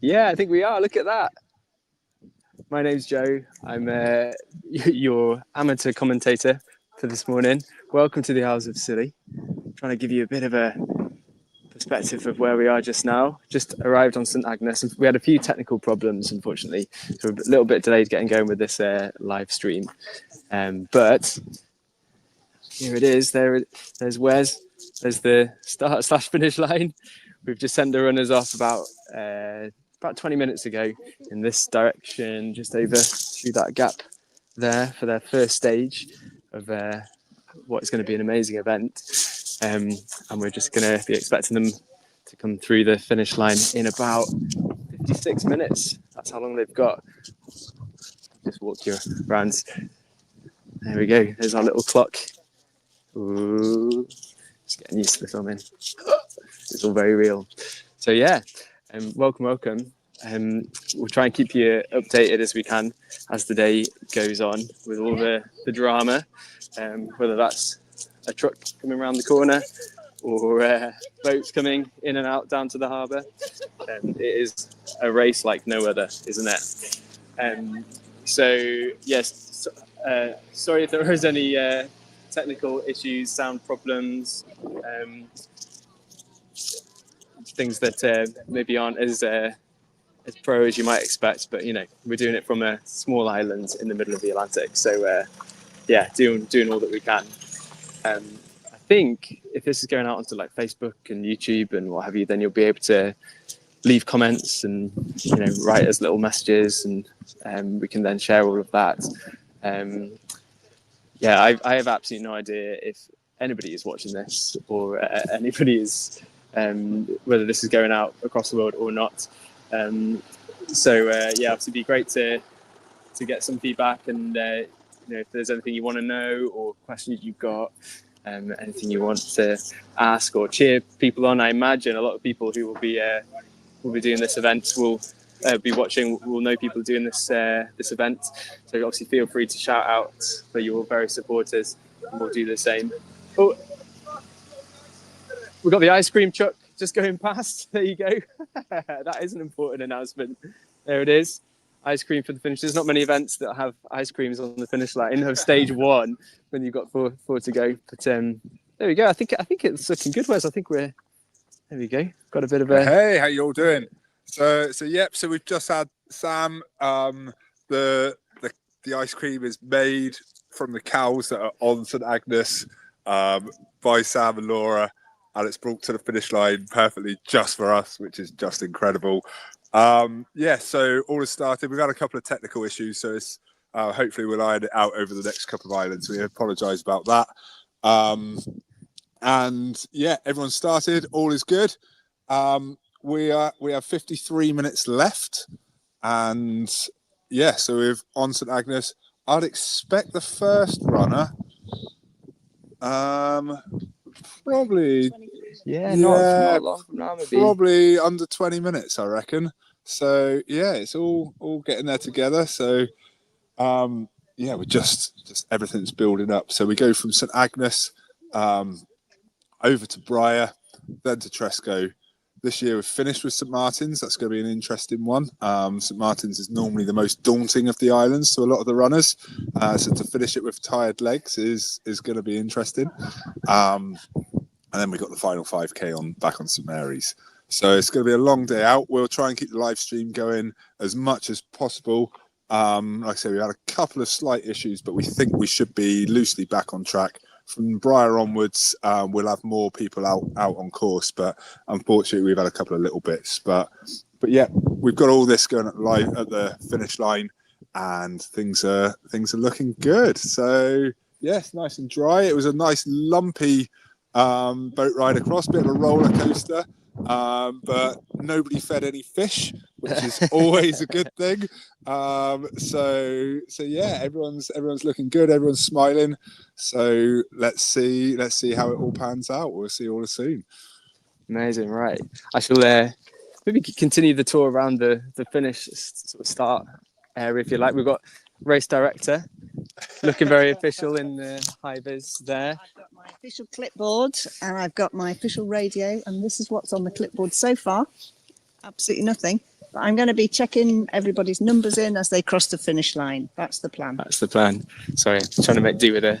Yeah, I think we are. Look at that. My name's Joe. I'm your amateur commentator for this morning. Welcome to the Isles of Scilly. I'm trying to give you a bit of a perspective of where we are just now. Just arrived on St Agnes. We had a few technical problems, unfortunately, so we're a little bit delayed getting going with this live stream. But here it is. There's Wes. There's the start/finish line. We've just sent the runners off about 20 minutes ago in this direction, just over through that gap there for their first stage of what is going to be an amazing event. And we're just going to be expecting them to come through the finish line in about 56 minutes. That's how long they've got. Just walk you around. There we go. There's our little clock. Ooh. Just getting used to the filming. It's all very real. So yeah, welcome. We'll try and keep you updated as we can as the day goes on with all the drama, whether that's a truck coming around the corner or boats coming in and out down to the harbour. It is a race like no other, isn't it? So yes, sorry if there is any technical issues, sound problems, things that maybe aren't as pro as you might expect, but you know, we're doing it from a small island in the middle of the Atlantic, so yeah, doing all that we can. I think if this is going out onto like Facebook and YouTube and what have you, then you'll be able to leave comments and, you know, write us little messages, and we can then share all of that. Yeah, I have absolutely no idea if anybody is watching this or anybody is whether this is going out across the world or not. So yeah, obviously it'd be great to get some feedback, and you know, if there's anything you want to know or questions you've got, anything you want to ask or cheer people on. I imagine a lot of people who will be doing this event will be watching, will know people doing this event. So obviously feel free to shout out for your various supporters, and we'll do the same. Oh, we've got the ice cream truck just going past. There you go. That is an important announcement. There it is. Ice cream for the finish. There's not many events that have ice creams on the finish line of stage one when you've got four to go. But there we go. I think it's looking good, Wes. I think there we go. Got a bit of a... Hey, how you all doing? So we've just had Sam. The ice cream is made from the cows that are on St Agnes by Sam and Laura, and it's brought to the finish line perfectly just for us, which is just incredible. Yeah, so all has started. We've had a couple of technical issues, so it's hopefully we'll iron it out over the next couple of islands. We apologise about that. And yeah, everyone started. All is good. We have 53 minutes left, and yeah, so we're on St Agnes. I'd expect the first runner, probably, not long from now, maybe. Probably under 20 minutes, I reckon. So yeah, it's all getting there together. So yeah, we're just everything's building up. So we go from St Agnes over to Briar, then to Tresco. This year we've finished with St Martin's. That's going to be an interesting one. St Martin's is normally the most daunting of the islands to a lot of the runners. So to finish it with tired legs is going to be interesting. And then we've got the final 5K back on St Mary's. So it's going to be a long day out. We'll try and keep the live stream going as much as possible. Like I say, we had a couple of slight issues, but we think we should be loosely back on track. From Briar onwards, we'll have more people out on course, but unfortunately we've had a couple of little bits. But yeah, we've got all this going at the finish line, and things are looking good. So yeah, it's nice and dry. It was a nice lumpy boat ride across, bit of a roller coaster, but nobody fed any fish, which is always a good thing. So yeah, everyone's looking good, everyone's smiling. So let's see how it all pans out. We'll see all soon. Amazing, right? I shall maybe continue the tour around the finish sort of start area if you like. We've got race director looking very official in the high vis there. I've got my official clipboard and I've got my official radio, and this is what's on the clipboard so far. Absolutely nothing. But I'm going to be checking everybody's numbers in as they cross the finish line. That's the plan. That's the plan. Sorry, I'm trying to make do with a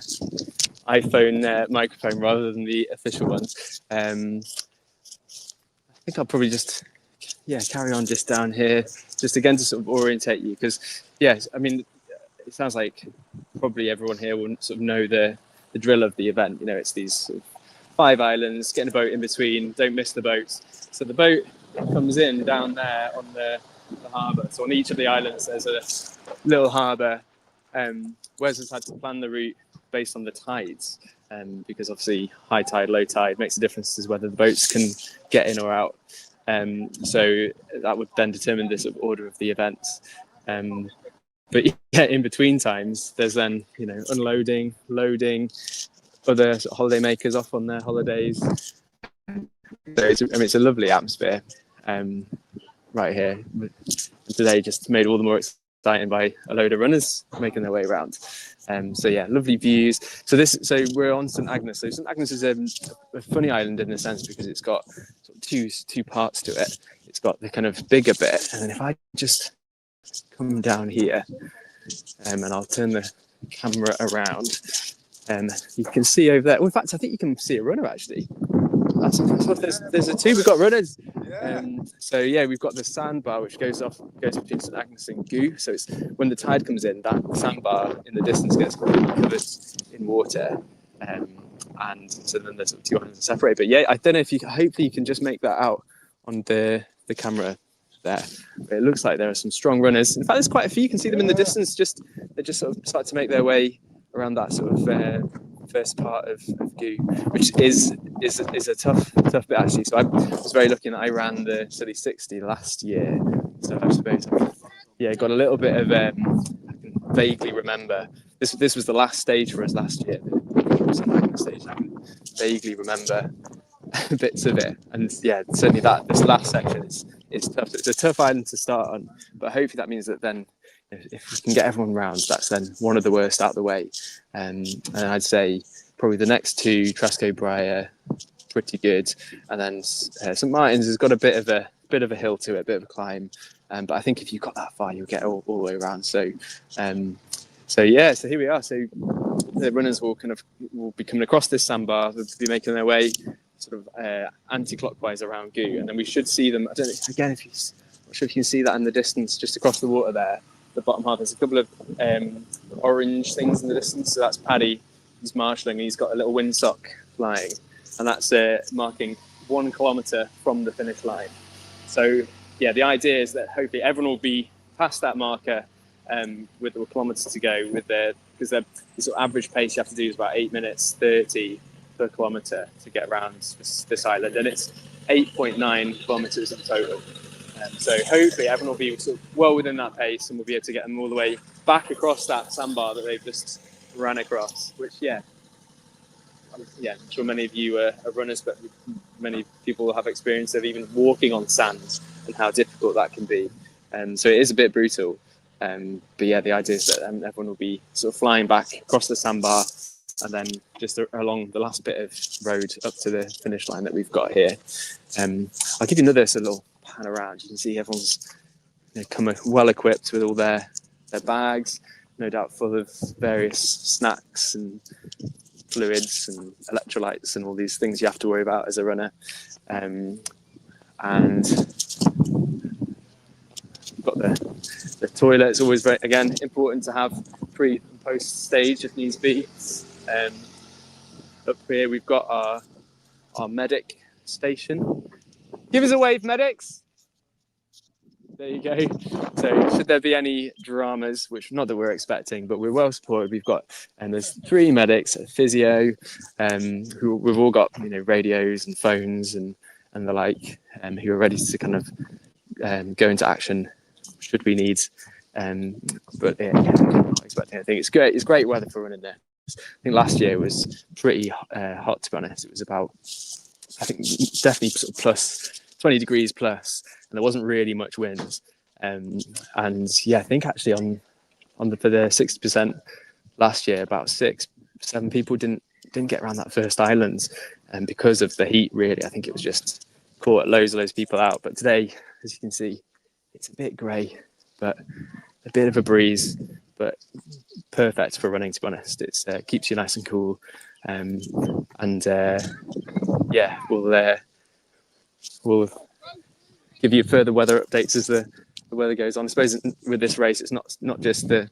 iPhone microphone rather than the official ones. I think I'll probably just carry on just down here, just again to sort of orientate you, because yes, I mean, it sounds like probably everyone here will sort of know the drill of the event. You know, it's these sort of 5 islands, getting a boat in between, don't miss the boats. So the boat comes in down there on the harbour. So on each of the islands there's a little harbour. Wes has had to plan the route based on the tides, because obviously high tide, low tide makes a difference as whether the boats can get in or out. So that would then determine the sort of order of the events. But yeah, in between times, there's then, you know, unloading, loading, other sort of holiday makers off on their holidays. So it's a lovely atmosphere right here. Today just made all the more exciting by a load of runners making their way around. So yeah, lovely views. So we're on St Agnes. So St Agnes is a funny island in a sense, because it's got sort of two parts to it. It's got the kind of bigger bit, and then if I just come down here, and I'll turn the camera around, and you can see over there. Well, in fact, I think you can see a runner actually. There's a two. We've got runners. So yeah, we've got the sandbar which goes between St Agnes and Goo. So it's when the tide comes in, that sandbar in the distance gets completely covered in water, and so then there's sort of 2 islands separate. But yeah, I don't know if hopefully you can just make that out on the camera there. But it looks like there are some strong runners. In fact, there's quite a few. You can see them in the distance. They just sort of start to make their way around that sort of first part of Goo, which is a tough bit actually. So I was very lucky that I ran the Scilly60 last year. So I suppose got a little bit of I can vaguely remember this was the last stage for us last year. The stage. I can vaguely remember bits of it, and yeah, certainly this last section is tough. It's a tough island to start on, but hopefully that means that then if we can get everyone round, that's then one of the worst out of the way. And I'd say probably the next 2, Trasco Briar, pretty good, and then St Martin's has got a bit of a hill to it, a bit of a climb. But I think if you got that far, you'll get all the way around. So here we are. So the runners will be coming across this sandbar. They'll be making their way sort of anti-clockwise around Goo, and then we should see them. I don't know, again, I'm not sure if you can see that in the distance, just across the water there. The bottom half, there's a couple of orange things in the distance. So that's Paddy. He's marshalling. He's got a little windsock flying, and that's marking 1 kilometre from the finish line. So yeah, the idea is that hopefully everyone will be past that marker with 1 kilometre to go. Because the sort of average pace you have to do is about 8 minutes 30 per kilometre to get around this island, and it's 8.9 kilometres in total. So hopefully everyone will be sort of well within that pace, and we'll be able to get them all the way back across that sandbar that they've just ran across. Which I'm sure many of you are runners, but many people have experience of even walking on sand and how difficult that can be. So it is a bit brutal. But yeah, the idea is that everyone will be sort of flying back across the sandbar, and then just along the last bit of road up to the finish line that we've got here. I'll give you another sort of little pan around. You can see everyone's come well equipped with all their bags, no doubt full of various snacks and fluids and electrolytes and all these things you have to worry about as a runner. And got the toilet. It's always very, again, important to have pre and post stage if needs be. Up here we've got our medic station. Give us a wave, medics. There you go. So should there be any dramas, which not that we're expecting, but we're well supported. We've got there's 3 medics, a physio, who we've all got radios and phones and the like, who are ready to kind of go into action should we need. But yeah, I'm not expecting anything. It's great. It's great weather for running there. I think last year was pretty hot, to be honest. It was about, I think, definitely sort of plus 20 degrees plus, and there wasn't really much wind. And yeah, I think actually for the 60% last year, about 6-7 people didn't get around that first island, and because of the heat, really, I think it was just caught loads of people out. But today, as you can see, it's a bit grey, but a bit of a breeze, but perfect for running, to be honest. It keeps you nice and cool. Yeah, we'll give you further weather updates as the weather goes on. I suppose with this race, it's not just the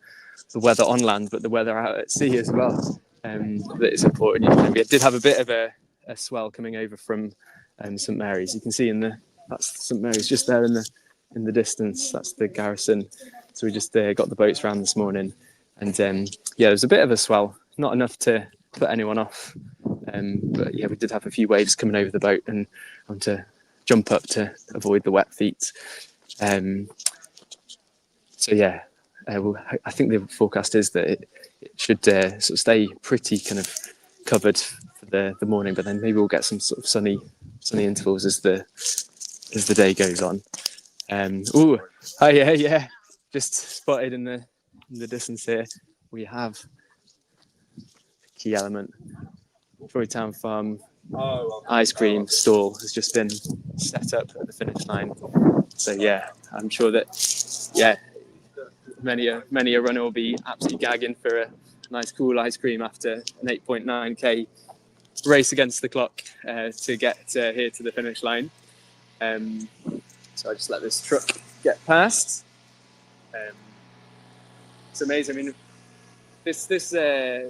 weather on land, but the weather out at sea as well. That is important. We did have a bit of a swell coming over from St Mary's. You can see that's St Mary's just there in the distance. That's the garrison. So we just got the boats around this morning, and yeah, there was a bit of a swell, not enough to put anyone off. But yeah, we did have a few waves coming over the boat and having to jump up to avoid the wet feet. So yeah, I think the forecast is that it should sort of stay pretty kind of covered for the morning, but then maybe we'll get some sort of sunny intervals as the day goes on. Oh yeah, just spotted in the distance here. We have a key element. Troy Town Farm ice cream stall has just been set up at the finish line. So yeah, I'm sure that many a runner will be absolutely gagging for a nice cool ice cream after an 8.9k race against the clock to get here to the finish line. So I just let this truck get past. It's amazing. I mean, this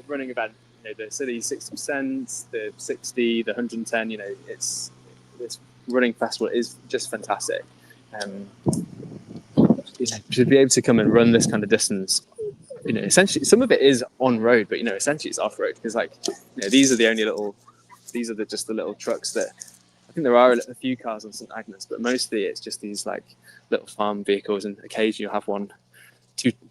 running event, the Scilly 60%, the 60, the 110, this running festival is just fantastic. To be able to come and run this kind of distance, essentially some of it is on road, but essentially it's off road, because these are just the little trucks that I think there are a few cars on St Agnes, but mostly it's just these like little farm vehicles, and occasionally you'll have one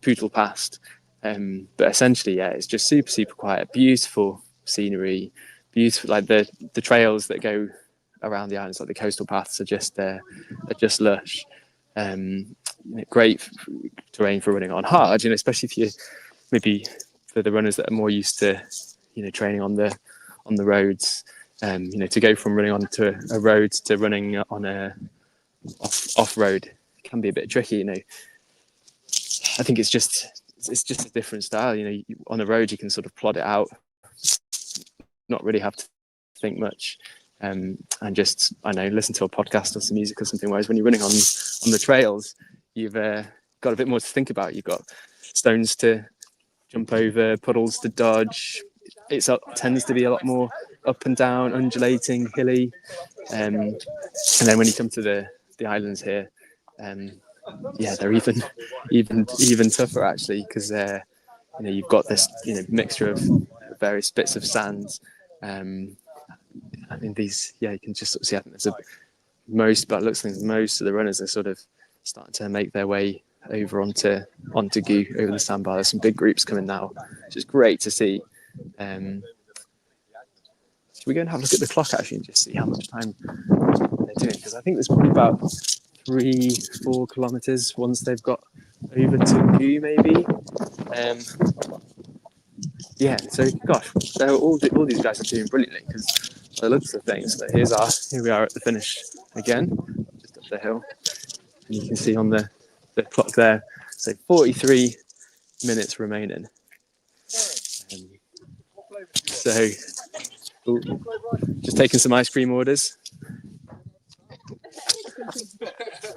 pootle past. But essentially, yeah, it's just super quiet, beautiful scenery, beautiful, like the trails that go around the islands, like the coastal paths are just lush. Great terrain for running on hard, especially if you maybe for the runners that are more used to training on the roads. To go from running onto a road to running on a off road can be a bit tricky. I think it's just a different style. On the road you can sort of plod it out, not really have to think much, and just listen to a podcast or some music or something. Whereas when you're running on the trails, you've got a bit more to think about. You've got stones to jump over, puddles to dodge. It tends to be a lot more up and down, undulating, hilly, and then when you come to the islands here, they're even tougher actually, because you've got this mixture of various bits of sand. These you can just sort of see. I think there's most of the runners are sort of starting to make their way over onto Goo over the sandbar. There's some big groups coming now, which is great to see. Should we go and have a look at the clock actually and just see how much time they're doing? Because I think there's probably about 3-4 kilometers once they've got over to Goo, maybe. So gosh, all these guys are doing brilliantly, because by the looks of things. But here we are at the finish again, just up the hill, and you can see on the clock there, so 43 minutes remaining. Just taking some ice cream orders.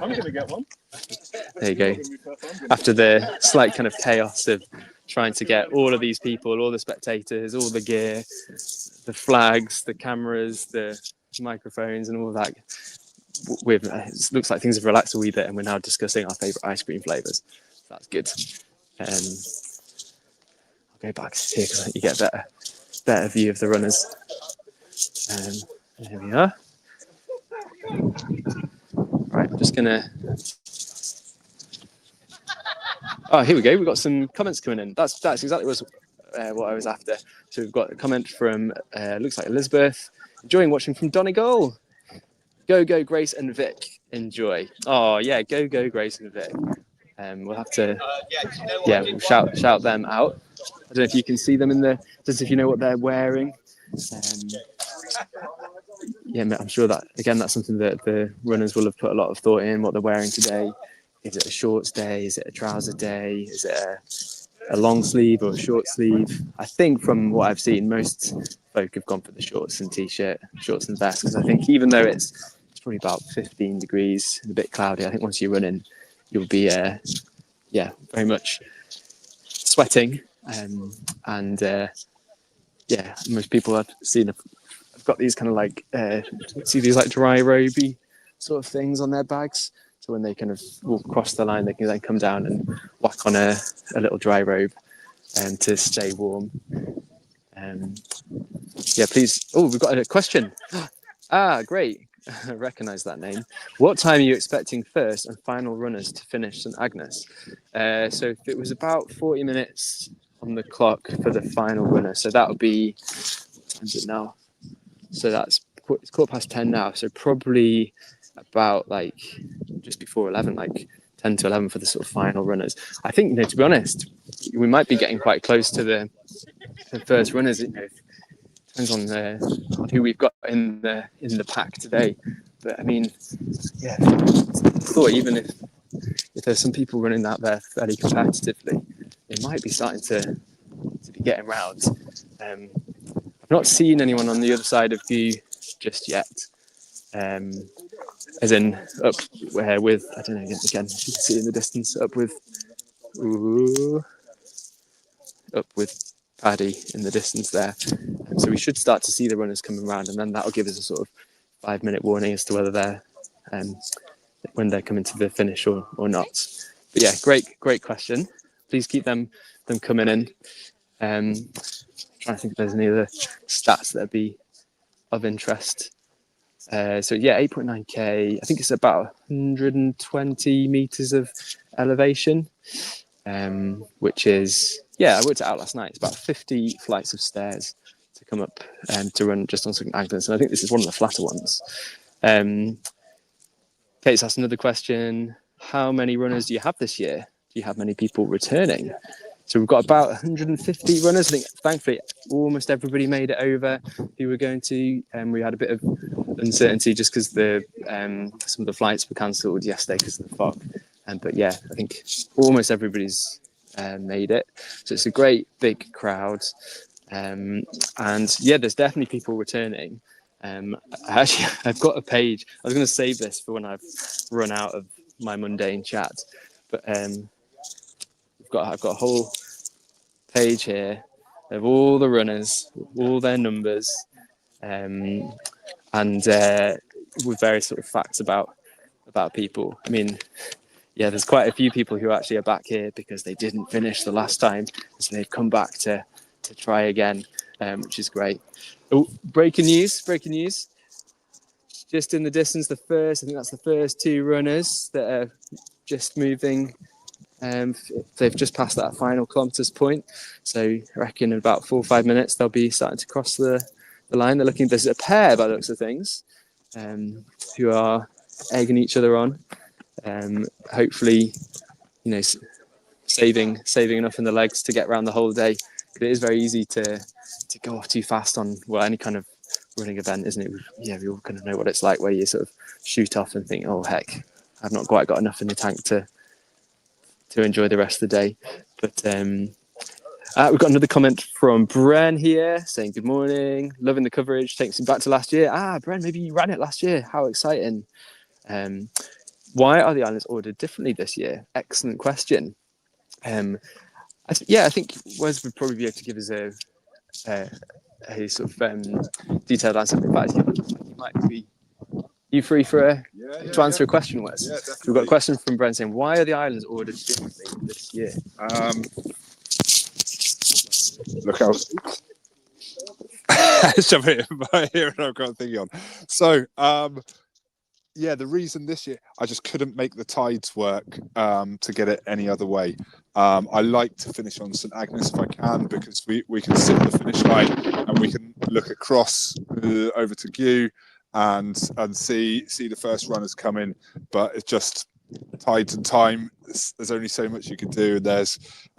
I'm going to get one. There you go. After the slight kind of chaos of trying to get all of these people, all the spectators, all the gear, the flags, the cameras, the microphones, and all of that, it looks like things have relaxed a wee bit, and we're now discussing our favourite ice cream flavours. So that's good. I'll go back here because you get a better view of the runners. There we are. Right, I'm just gonna. Oh, here we go. We've got some comments coming in. That's exactly what I was after. So we've got a comment from looks like Elizabeth, enjoying watching from Donegal. Go Grace and Vic, enjoy. Oh yeah, go Grace and Vic. We'll have to we'll shout them out. I don't know if you can see them just if you know what they're wearing. I'm sure that again that's something that the runners will have put a lot of thought in, what they're wearing today. is it a shorts day? Is it a trouser day? Is it a long sleeve or a short sleeve? I think from what I've seen, most folk have gone for the shorts and t-shirt, shorts and vest, because I think even though it's probably about 15 degrees and a bit cloudy, I think once you're running, you'll be very much sweating, and most people I've seen have got these kind of like see these like dry robey sort of things on their bags, so when they kind of walk across the line, they can then come down and whack on a little dry robe to stay warm. Please. Oh, we've got a question. Great. I recognise that name. What time are you expecting first and final runners to finish St Agnes? So it was about 40 minutes on the clock for the final runner. So that would be, what time is it now? So it's 10:15 now. So probably about like just before 11, like 10 to 11 for the sort of final runners. I think, to be honest, we might be getting quite close to the first runners. Depends on who we've got in the pack today. But I mean, I thought even if there's some people running out there fairly competitively, they might be starting to be getting round. I've not seen anyone on the other side of you just yet. As in up with, I don't know, again, you can see in the distance, up with Paddy in the distance there. So we should start to see the runners coming around, and then that'll give us a sort of 5-minute warning as to whether they're when they're coming to the finish or not. But yeah, great question. Please keep them coming in. Trying to think if there's any other stats that'd be of interest. 8.9k. I think it's about 120 meters of elevation, which is, I worked it out last night. It's about 50 flights of stairs to come up to run just on St Agnes, and I think this is one of the flatter ones. Kate's asked another question. How many runners do you have this year? Do you have many people returning? So we've got about 150 runners. I think, thankfully, almost everybody made it over who were going to. We had a bit of uncertainty just because some of the flights were cancelled yesterday because of the fog. But I think almost everybody's made it. So it's a great big crowd. There's definitely people returning. I've got a page. I was going to save this for when I've run out of my mundane chat, but I've got a whole page here of all the runners, all their numbers, and with various sort of facts about people. I mean, there's quite a few people who actually are back here because they didn't finish the last time, so they've come back to try again, which is great. Oh, breaking news! Just in the distance, I think that's the first two runners that are just moving. They've just passed that final kilometres point, so I reckon in about 4 or 5 minutes they'll be starting to cross the line. There's a pair by the looks of things who are egging each other on, hopefully saving enough in the legs to get around the whole day. But it is very easy to go off too fast on any kind of running event, isn't it? We all kind of know what it's like, where you sort of shoot off and think, oh heck, I've not quite got enough in the tank to enjoy the rest of the day. But we've got another comment from Bren here saying, good morning, loving the coverage, takes me back to last year. Bren, maybe you ran it last year, how exciting. Why are the islands ordered differently this year? Excellent question. I think Wes would probably be able to give us a sort of detailed answer. In fact, you might be free for to answer a question, Wes? Yeah, We've got a question from Brent saying, why are the islands ordered differently this year? Look out. Shove it in my ear and I've got a thing on. So, the reason this year, I just couldn't make the tides work to get it any other way. I like to finish on St Agnes if I can, because we can sit at the finish line and we can look across over to Gew and see the first runners come in. But it's just tides and time. There's only so much you can do. I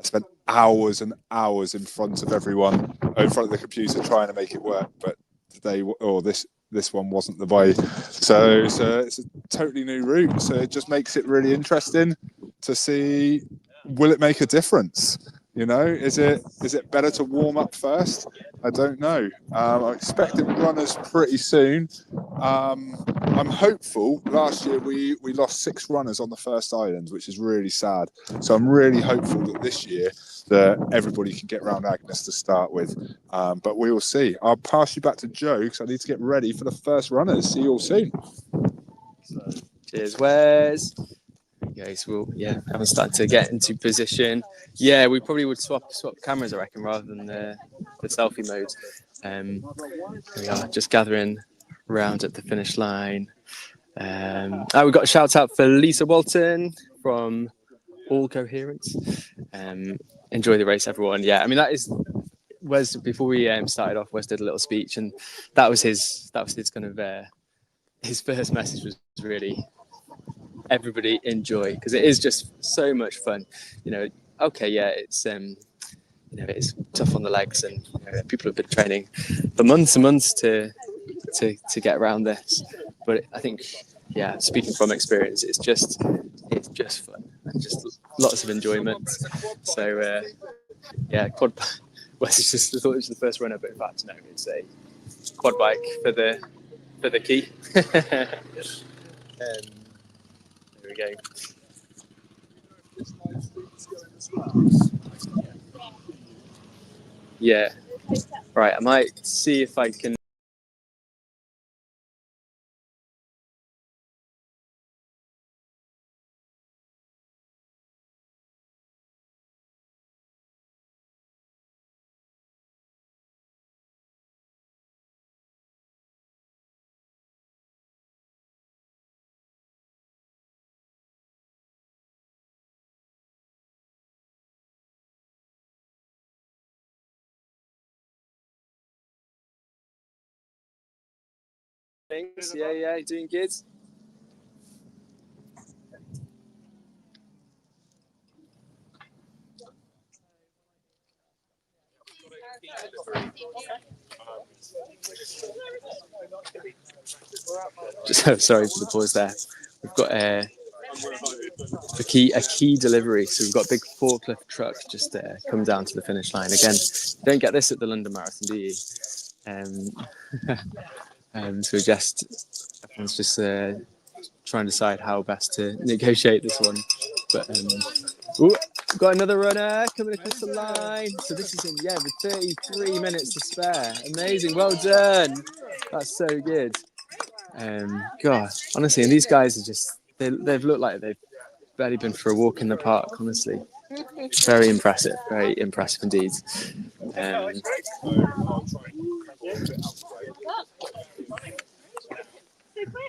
spent hours and hours in front of everyone, in front of the computer, trying to make it work. But today, this one wasn't the way. So it's a totally new route. So it just makes it really interesting. to see, will it make a difference? You know, is it better to warm up first? I don't know. I'm expecting runners pretty soon. I'm hopeful. Last year we lost 6 runners on the first island, which is really sad. So I'm really hopeful that this year that everybody can get round Agnes to start with. But we will see. I'll pass you back to Joe because I need to get ready for the first runners. See you all soon. Cheers, Wes. Okay, so I'm starting to get into position. Yeah, we probably would swap cameras, I reckon, rather than the selfie mode. We are just gathering round at the finish line. We've got a shout out for Lisa Walton from All Coherence. Enjoy the race, everyone. Yeah, I mean that is Wes. Before we started off, Wes did a little speech, and that was his kind of his first message was really, everybody enjoy, because it is just so much fun. You know, okay, yeah, it's it's tough on the legs, and people have been training for months and months to get around this. But I think, yeah, speaking from experience, it's just fun and just lots of enjoyment. So quad. Well, it's just, I thought it was the first runner, but in fact, no, it's a quad bike for the key. There we go. Yeah. Right. I might see if I can. Things. Yeah, doing good. Just sorry for the pause there. We've got a key delivery. So we've got a big forklift truck just come down to the finish line. Again, you don't get this at the London Marathon, do you? So everyone's just trying to decide how best to negotiate this one. But got another runner coming across the line. So this is with 33 minutes to spare. Amazing, well done. That's so good. God, honestly, and these guys are just they've looked like they've barely been for a walk in the park. Honestly, very impressive indeed.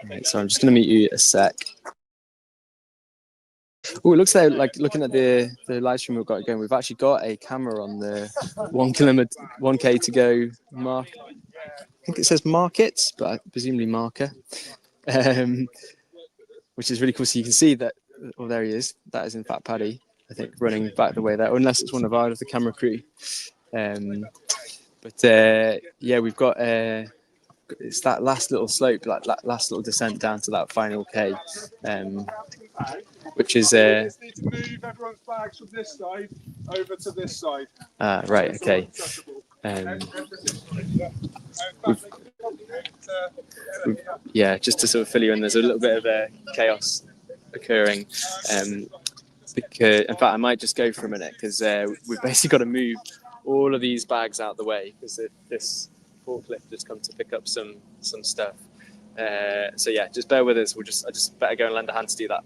Right, so I'm just going to mute you a sec. Oh, it looks like looking at the live stream we've got going, we've actually got a camera on the 1K to go mark. I think it says market, but presumably marker, which is really cool. So you can see that. Oh, there he is. That is in fact Paddy, I think, running back the way there, unless it's one of the camera crew. We've got it's that last little slope, like last little descent down to that final K, which is. Need to move everyone's bags from this side over to this side. Right. Okay. Just to sort of fill you in, there's a little bit of chaos occurring. Because, in fact, I might just go for a minute because we've basically got to move all of these bags out the way because this forklift has come to pick up some stuff. Just bear with us. I just better go and lend a hand to do that.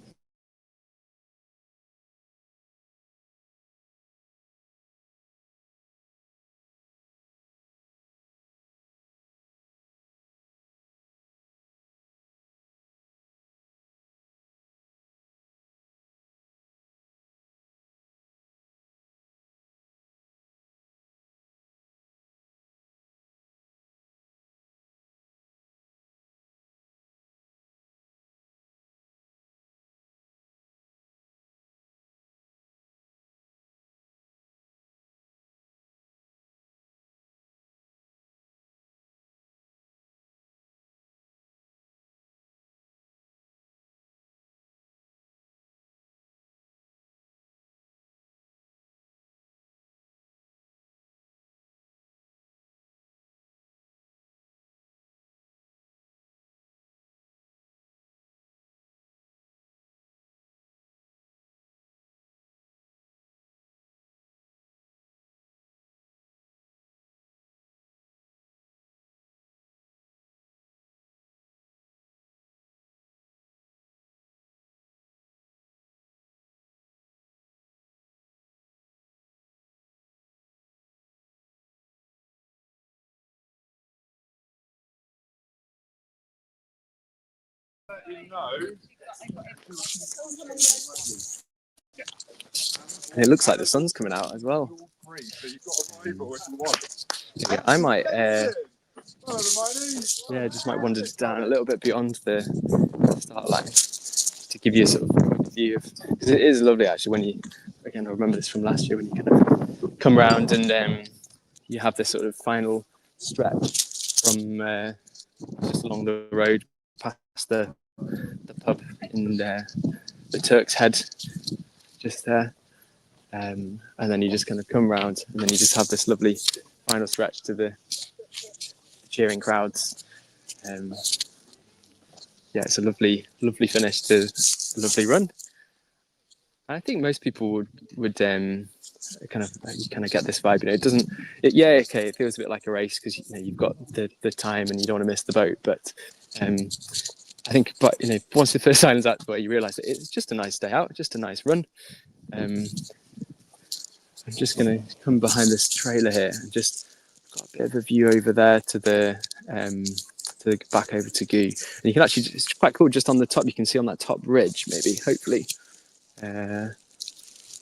And it looks like the sun's coming out as well. Yeah, I might, just might wander down a little bit beyond the start line to give you a sort of view of, because it is lovely actually when you, again, I remember this from last year, when you kind of come round and you have this sort of final stretch from just along the road past the pub in the Turk's Head, just there. And then you just kind of come round, and then you just have this lovely final stretch to the cheering crowds. It's a lovely finish to a lovely run. I think most people would kind of get this vibe. It doesn't. It feels a bit like a race because you've got the time and you don't want to miss the boat. But I think, once the first island's out the way, you realise that it's just a nice day out, just a nice run. I'm just going to come behind this trailer here and just got a bit of a view over there to the back over to Goo. And you can actually, it's quite cool, just on the top, you can see on that top ridge, hopefully.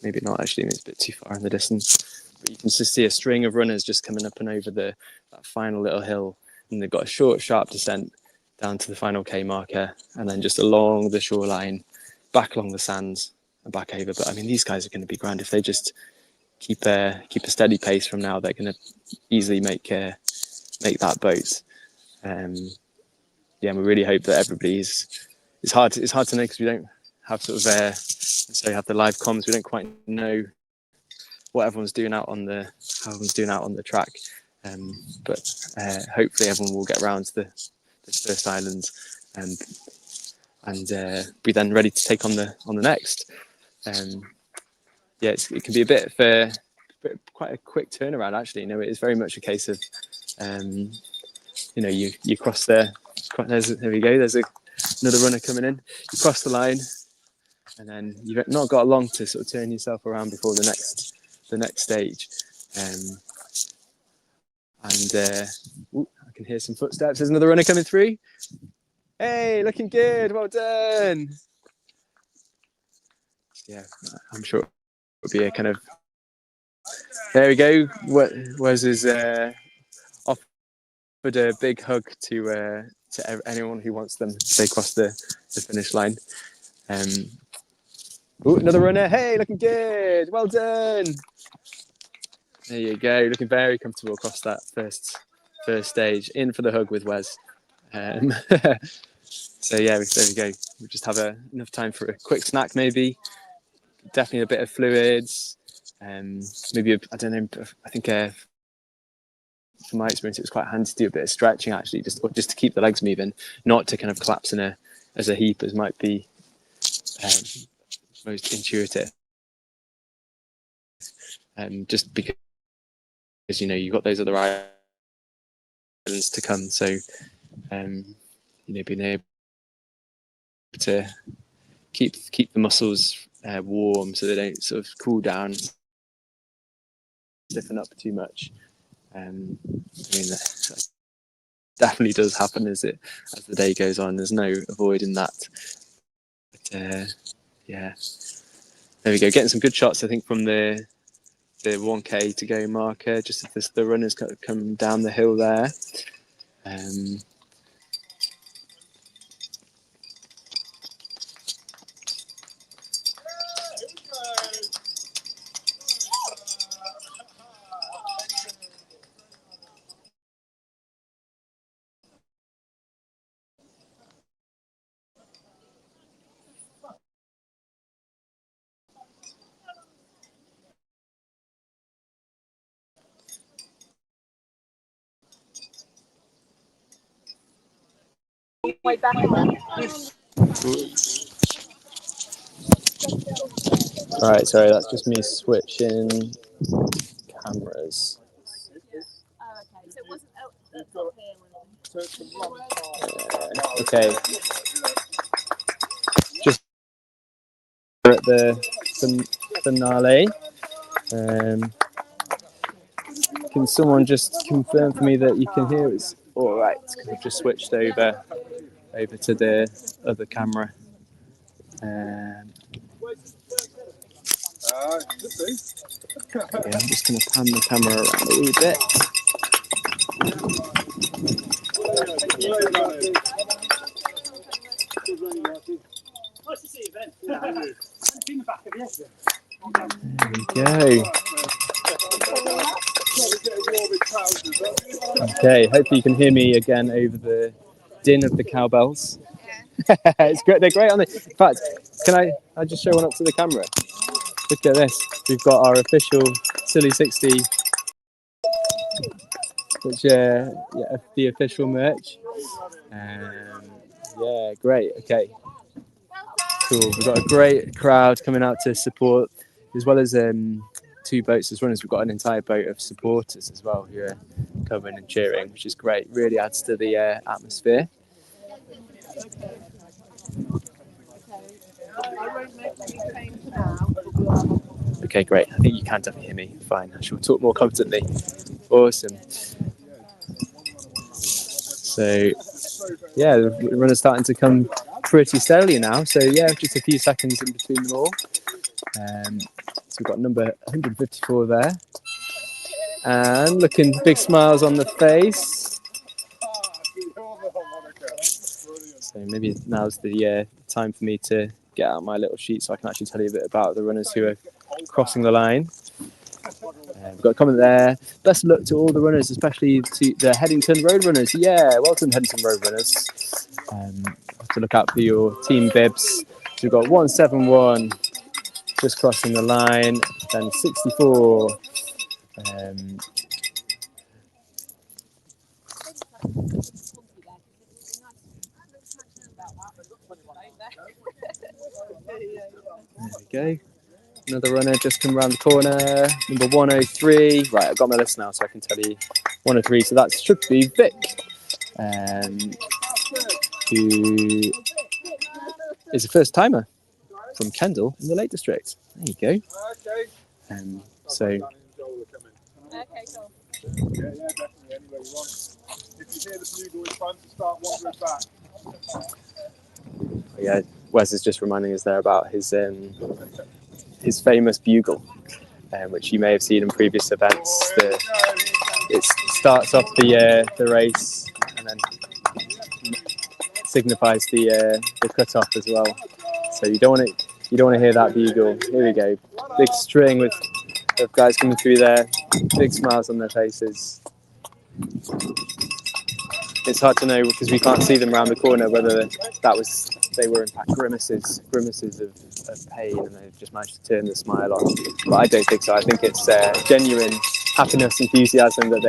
Maybe not actually, it's a bit too far in the distance. But you can just see a string of runners just coming up and over that final little hill. And they've got a short, sharp descent down to the final K marker. And then just along the shoreline, back along the sands and back over. But these guys are going to be grand if they just keep a steady pace from now. They're going to easily make that boat. We really hope that everybody's. It's hard to know because we don't have sort of have the live comms. We don't quite know what everyone's doing out on the track. But hopefully everyone will get around to this first island and be then ready to take on the next. It can be a bit quite a quick turnaround actually. It is very much a case of you cross there we go, there's another runner coming in, you cross the line and then you've not got long to sort of turn yourself around before the next stage. I can hear some footsteps. There's another runner coming through. Hey, looking good, well done. I'm sure it'll be a kind of, there we go. Wes is offered a big hug to anyone who wants them to cross the finish line. Another runner. Hey, looking good. Well done. There you go. Looking very comfortable across that first stage. In for the hug with Wes. There we go. We just have enough time for a quick snack, maybe. Definitely a bit of fluids. Maybe I don't know. I think from my experience, it was quite handy to do a bit of stretching actually, just to keep the legs moving, not to kind of collapse as a heap as might be most intuitive. Just because you've got those other islands to come, so being able to keep the muscles warm so they don't sort of cool down, stiffen up too much. That definitely does happen as the day goes on. There's no avoiding that. But there we go. Getting some good shots, I think, from the 1K to go marker. Just as the runners come down the hill there. Right, sorry, that's just me switching cameras. Okay. Just at the finale. Can someone just confirm for me that you can hear us all right? Because I've just switched over to the other camera. Yeah, I'm just going to pan the camera around a wee bit. There we go. Okay, hopefully you can hear me again over the din of the cowbells. It's great. They're great on the. In fact, can I just show one up to the camera? Look at this. We've got our official Scilly60, which yeah, the official merch. Yeah, great. Okay, cool. We've got a great crowd coming out to support, as well as 2 boats as runners. We've got an entire boat of supporters as well who are coming and cheering, which is great. Really adds to the atmosphere. Okay, great. I think you can definitely hear me fine. I shall talk more confidently. Awesome. So, yeah, the runners starting to come pretty steadily now. So, yeah, just a few seconds in between them all. So we've got number 154 there. And looking big smiles on the face. So maybe now's the time for me to get out my little sheet so I can actually tell you a bit about the runners who are crossing the line. We've got a comment there. Best of luck to all the runners, especially to the Headington Road runners. Yeah, well done, Headington Road runners. Have to look out for your team bibs. So we've got 171 just crossing the line, then 64. There we go. Another runner just come around the corner, number 103. Right, I've got my list now, so I can tell you 103. So that should be Vic, who is a first timer from Kendal in the Lake District. There you go. So. Okay, cool. Yeah, definitely. Anywhere you want. If you hear the bugle, it's time to start wandering back. Yeah, Wes is just reminding us there about his famous bugle, which you may have seen in previous events. It starts off the race and then signifies the cut off as well. So you don't want to hear that bugle. Here we go, big string of guys coming through there, big smiles on their faces. It's hard to know because we can't see them around the corner whether they were in fact grimaces of pain and they've just managed to turn the smile on. But I don't think so. I think it's genuine happiness, enthusiasm that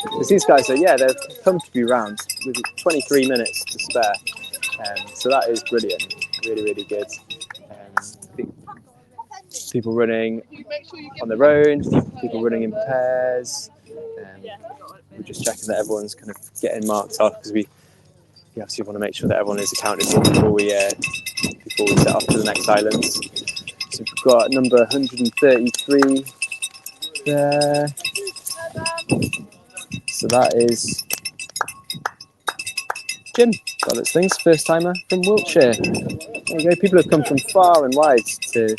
because these guys they've come to be round with 23 minutes to spare. So that is brilliant, really, really good. People running on their own, people running in pairs. We're just checking that everyone's kind of getting marked off because we obviously want to make sure that everyone is accounted for before we set off to the next islands. So we've got number 133 there. So that is Jim, by its things, first timer from Wiltshire. There you go. People have come from far and wide to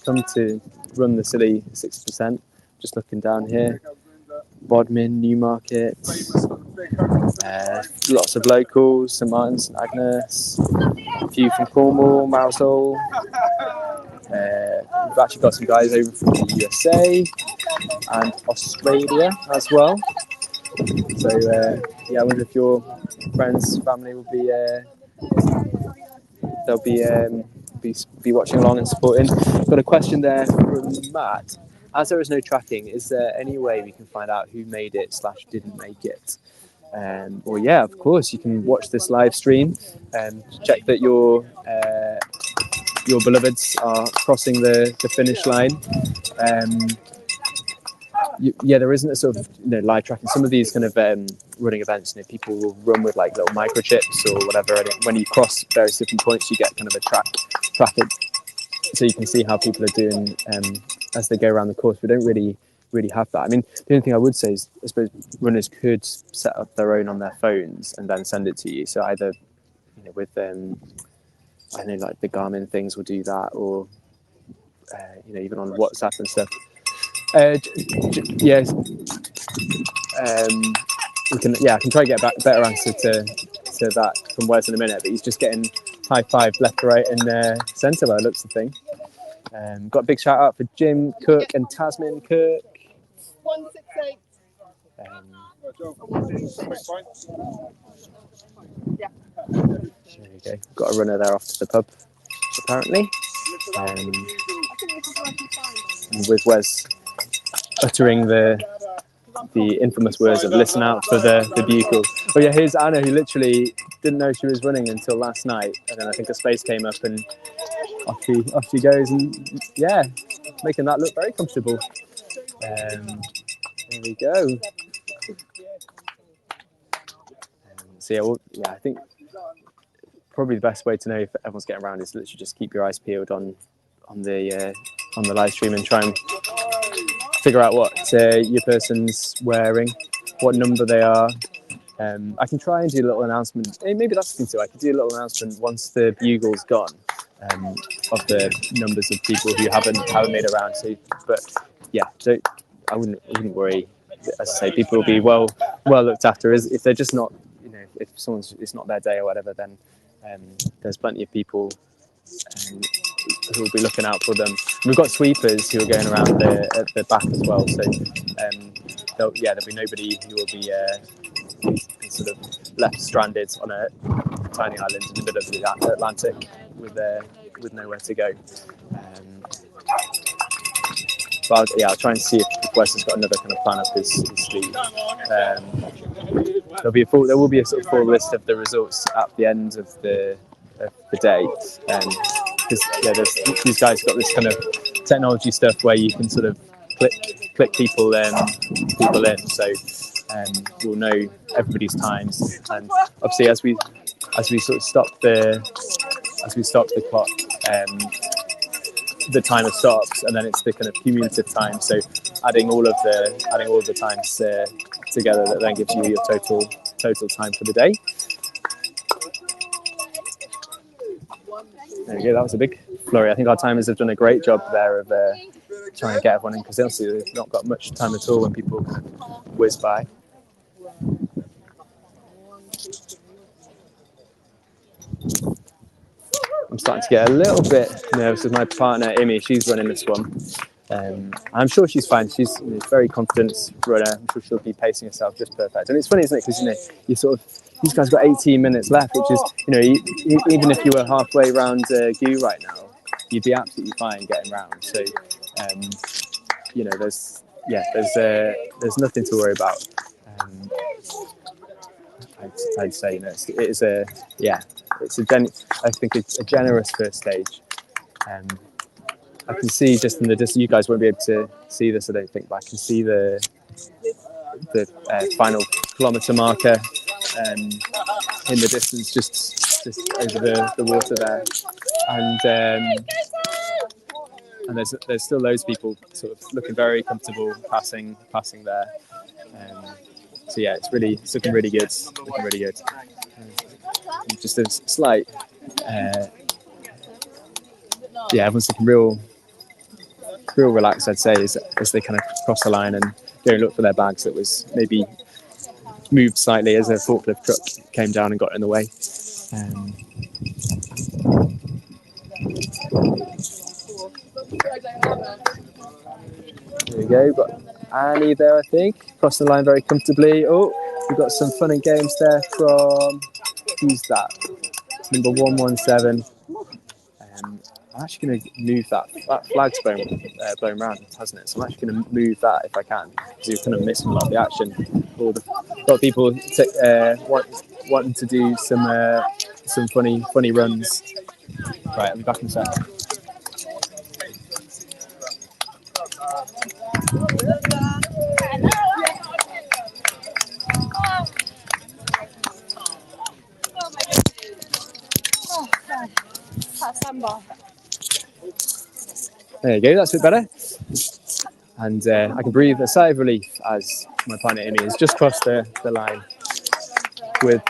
come to run the Scilly 60%. Just looking down here. Bodmin, Newmarket, lots of locals, St Martin's, St Agnes, a few from Cornwall, Mousehole. We've actually got some guys over from the USA and Australia as well. So I wonder if your friends, family will be they'll be watching along and supporting. Got a question there from Matt. As there is no tracking, is there any way we can find out who made it / didn't make it? Well, yeah, of course, you can watch this live stream and check that your beloveds are crossing the finish line. There isn't a sort of live tracking. Some of these kind of running events, people will run with like little microchips or whatever. And when you cross various different points, you get kind of a track it, so you can see how people are doing as they go around the course. We don't really have that. I mean, the only thing I would say is I suppose runners could set up their own on their phones and then send it to you. So either with I know like the Garmin things will do that, or you know, even on WhatsApp and stuff. Yes. I can try to get a better answer to that from Wes in a minute, but he's just getting high five left, right, and centre by the looks of things. Got a big shout out for Jim Cook and Tasman Cook. 168. There you go. Got a runner there off to the pub, apparently. And with Wes uttering the infamous words of "listen out for the bugle." Oh yeah, here's Anna, who literally didn't know she was running until last night, and then I think a space came up and off she goes, and yeah, making that look very comfortable. There we go. So I think probably the best way to know if everyone's getting around is literally just keep your eyes peeled on the live stream and try and figure out what your person's wearing, what number they are. I can try and do a little announcement. Maybe that's the thing too. I can do a little announcement once the bugle's gone of the numbers of people who haven't made a round. So, but yeah, I wouldn't worry. As I say, people will be well looked after. If they're just not, you know, if it's not their day or whatever, then there's plenty of people who will be looking out for them. We've got sweepers who are going around at the back as well. So there'll be nobody who will be sort of left stranded on a tiny island in the middle of the Atlantic with nowhere to go. But I'll try and see if Wes has got another kind of plan up his sleeve. There will be a sort of full list of the results at the end of the day, because these guys got this kind of technology stuff where you can sort of click people in, so we'll know everybody's times, and obviously as we sort of stop the clock, the timer stops, and then it's the kind of cumulative time. So adding all of the times together, that then gives you your total time for the day. There you go. That was a big flurry. I think our timers have done a great job there of trying to get everyone in, because obviously they've not got much time at all when people kind of whiz by. I'm starting to get a little bit nervous with my partner, Imi. She's running this one. I'm sure she's fine. She's a very confident runner. I'm sure she'll be pacing herself just perfect. And it's funny, isn't it? Because these guys got 18 minutes left, which is, even if you were halfway around Goo right now, you'd be absolutely fine getting round. So, there's nothing to worry about. I'd say it's a generous first stage. I can see just in the distance, you guys won't be able to see this, I don't think, but I can see the final kilometre marker in the distance, just over the water there, and there's still those people sort of looking very comfortable passing there. So yeah, it's looking really good. Just a slight, everyone's looking real relaxed, I'd say, as they kind of cross the line and go and look for their bags that was maybe moved slightly as a forklift truck came down and got in the way. There we go. Got Annie there, I think, crossing the line very comfortably. Oh, we've got some fun and games there from, who's that? Number 117. I'm actually going to move that flag's blown round, hasn't it? So I'm actually going to move that if I can, because you're kind of missing a lot of the action. A lot of people wanting to do some funny runs. Right, I'll be back in a sec. There you go, that's a bit better. And I can breathe a sigh of relief as my partner Amy has just crossed the line with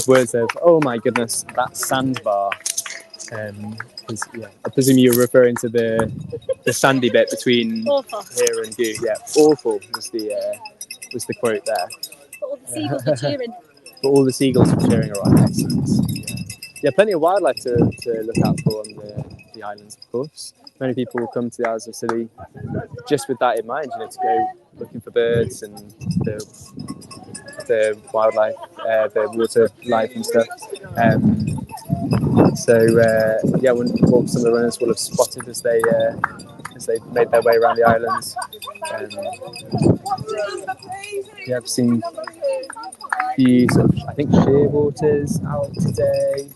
words of, "Oh my goodness, that sandbar." Yeah, I presume you're referring to the sandy bit between Awful. here and Goo. Yeah, awful was the quote there. But all the seagulls were cheering. But all the seagulls were cheering around. Excellent. Yeah, plenty of wildlife to look out for on the islands, of course. Many people will come to the Isles of Scilly just with that in mind, to go looking for birds and the wildlife, the water life and stuff. Yeah, what some of the runners will have spotted as they made their way around the islands. Yeah, I've seen a few sort of, I think, shearwaters out today.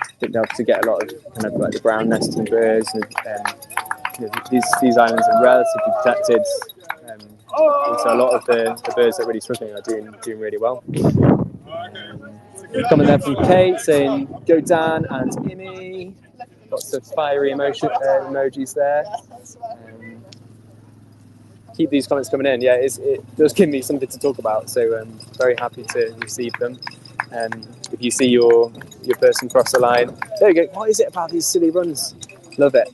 I think they'll to get a lot of kind of like the brown nesting birds. And, these islands are relatively protected. So a lot of the birds that are really struggling are doing really well. Coming there from Kate saying, "Go Dan and Imi." Lots of fiery emojis there. Keep these comments coming in. Yeah, it does give me something to talk about. So I'm very happy to receive them. If you see your person cross the line, there you go. What is it about these silly runs? Love it.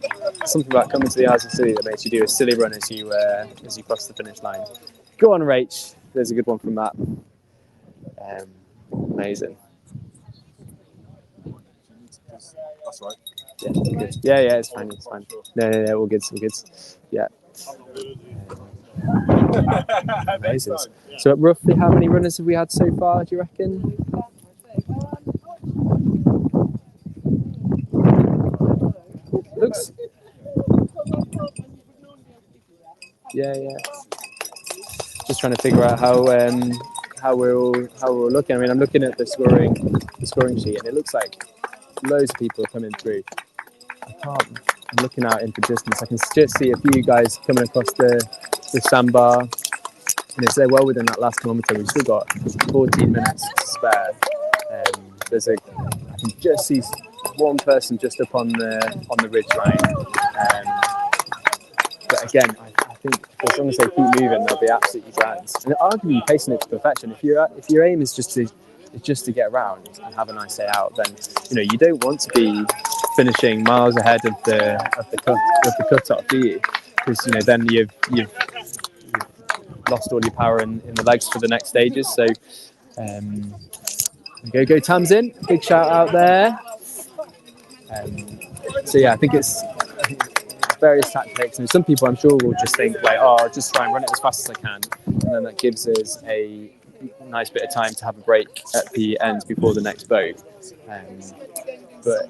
Something about coming to the Isles of Scilly that makes you do a silly run as you cross the finish line. Go on, Rach. There's a good one from Matt. Amazing. That's right. Yeah, good. Yeah, it's fine. No, all good. Yeah. Amazing. So, roughly, how many runners have we had so far? Do you reckon? Looks. Yeah. Just trying to figure out how we're all looking. I mean, I'm looking at the scoring sheet, and it looks like loads of people are coming through. I'm looking out into distance. I can just see a few guys coming across the sandbar. And if they're well within that last kilometre, we've still got 14 minutes to spare. I can just see one person just up on the ridge line. But again, I think as long as they keep moving, they'll be absolutely grand. And arguably pacing it to perfection. If your aim is just to get around and have a nice day out, then you don't want to be finishing miles ahead of the cut-off, do you? Because then you've lost all your power in the legs for the next stages. So go Tamsin, big shout out there. So yeah, I think it's various tactics, and some people I'm sure will just think like, I'll just try and run it as fast as I can, and then that gives us a nice bit of time to have a break at the end before the next boat. But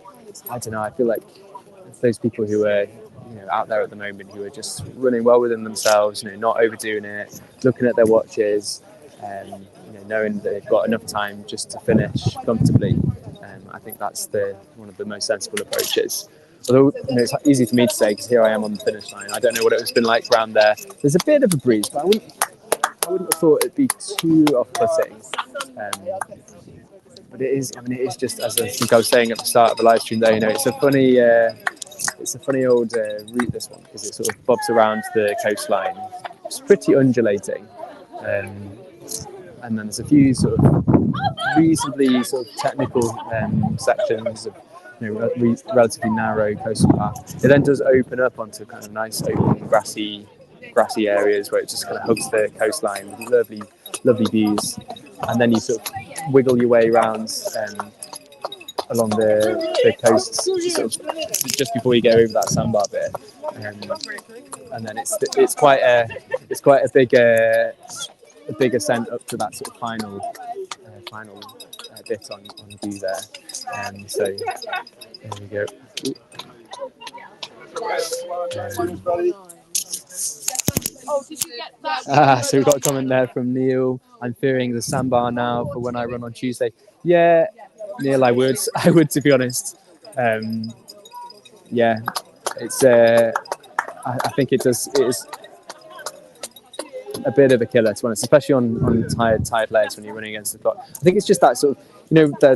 I don't know, I feel like those people who are out there at the moment who are just running well within themselves, not overdoing it, looking at their watches, knowing that they've got enough time just to finish comfortably. I think that's one of the most sensible approaches. Although it's easy for me to say because here I am on the finish line. I don't know what it's been like around there. There's a bit of a breeze, but I wouldn't have thought it'd be too off-putting. But it is just, as I think I was saying at the start of the live stream there, it's a funny old route, this one, because it sort of bobs around the coastline. It's pretty undulating. And then there's a few sort of reasonably sort of technical sections of relatively narrow coastal path. It then does open up onto kind of nice open grassy areas where it just kind of hugs the coastline with lovely views, and then you sort of wiggle your way around along the coast sort of just before you get over that sandbar bit, and then it's quite a big ascent up to that sort of final bit on view there. So there we go. So we've got a comment there from Neil. I'm fearing the sandbar now for when I run on Tuesday. Yeah, Neil, I would to be honest. Yeah, it's. I think it is a bit of a killer, to be honest, especially on tired legs when you're running against the clock. I think it's just that sort of,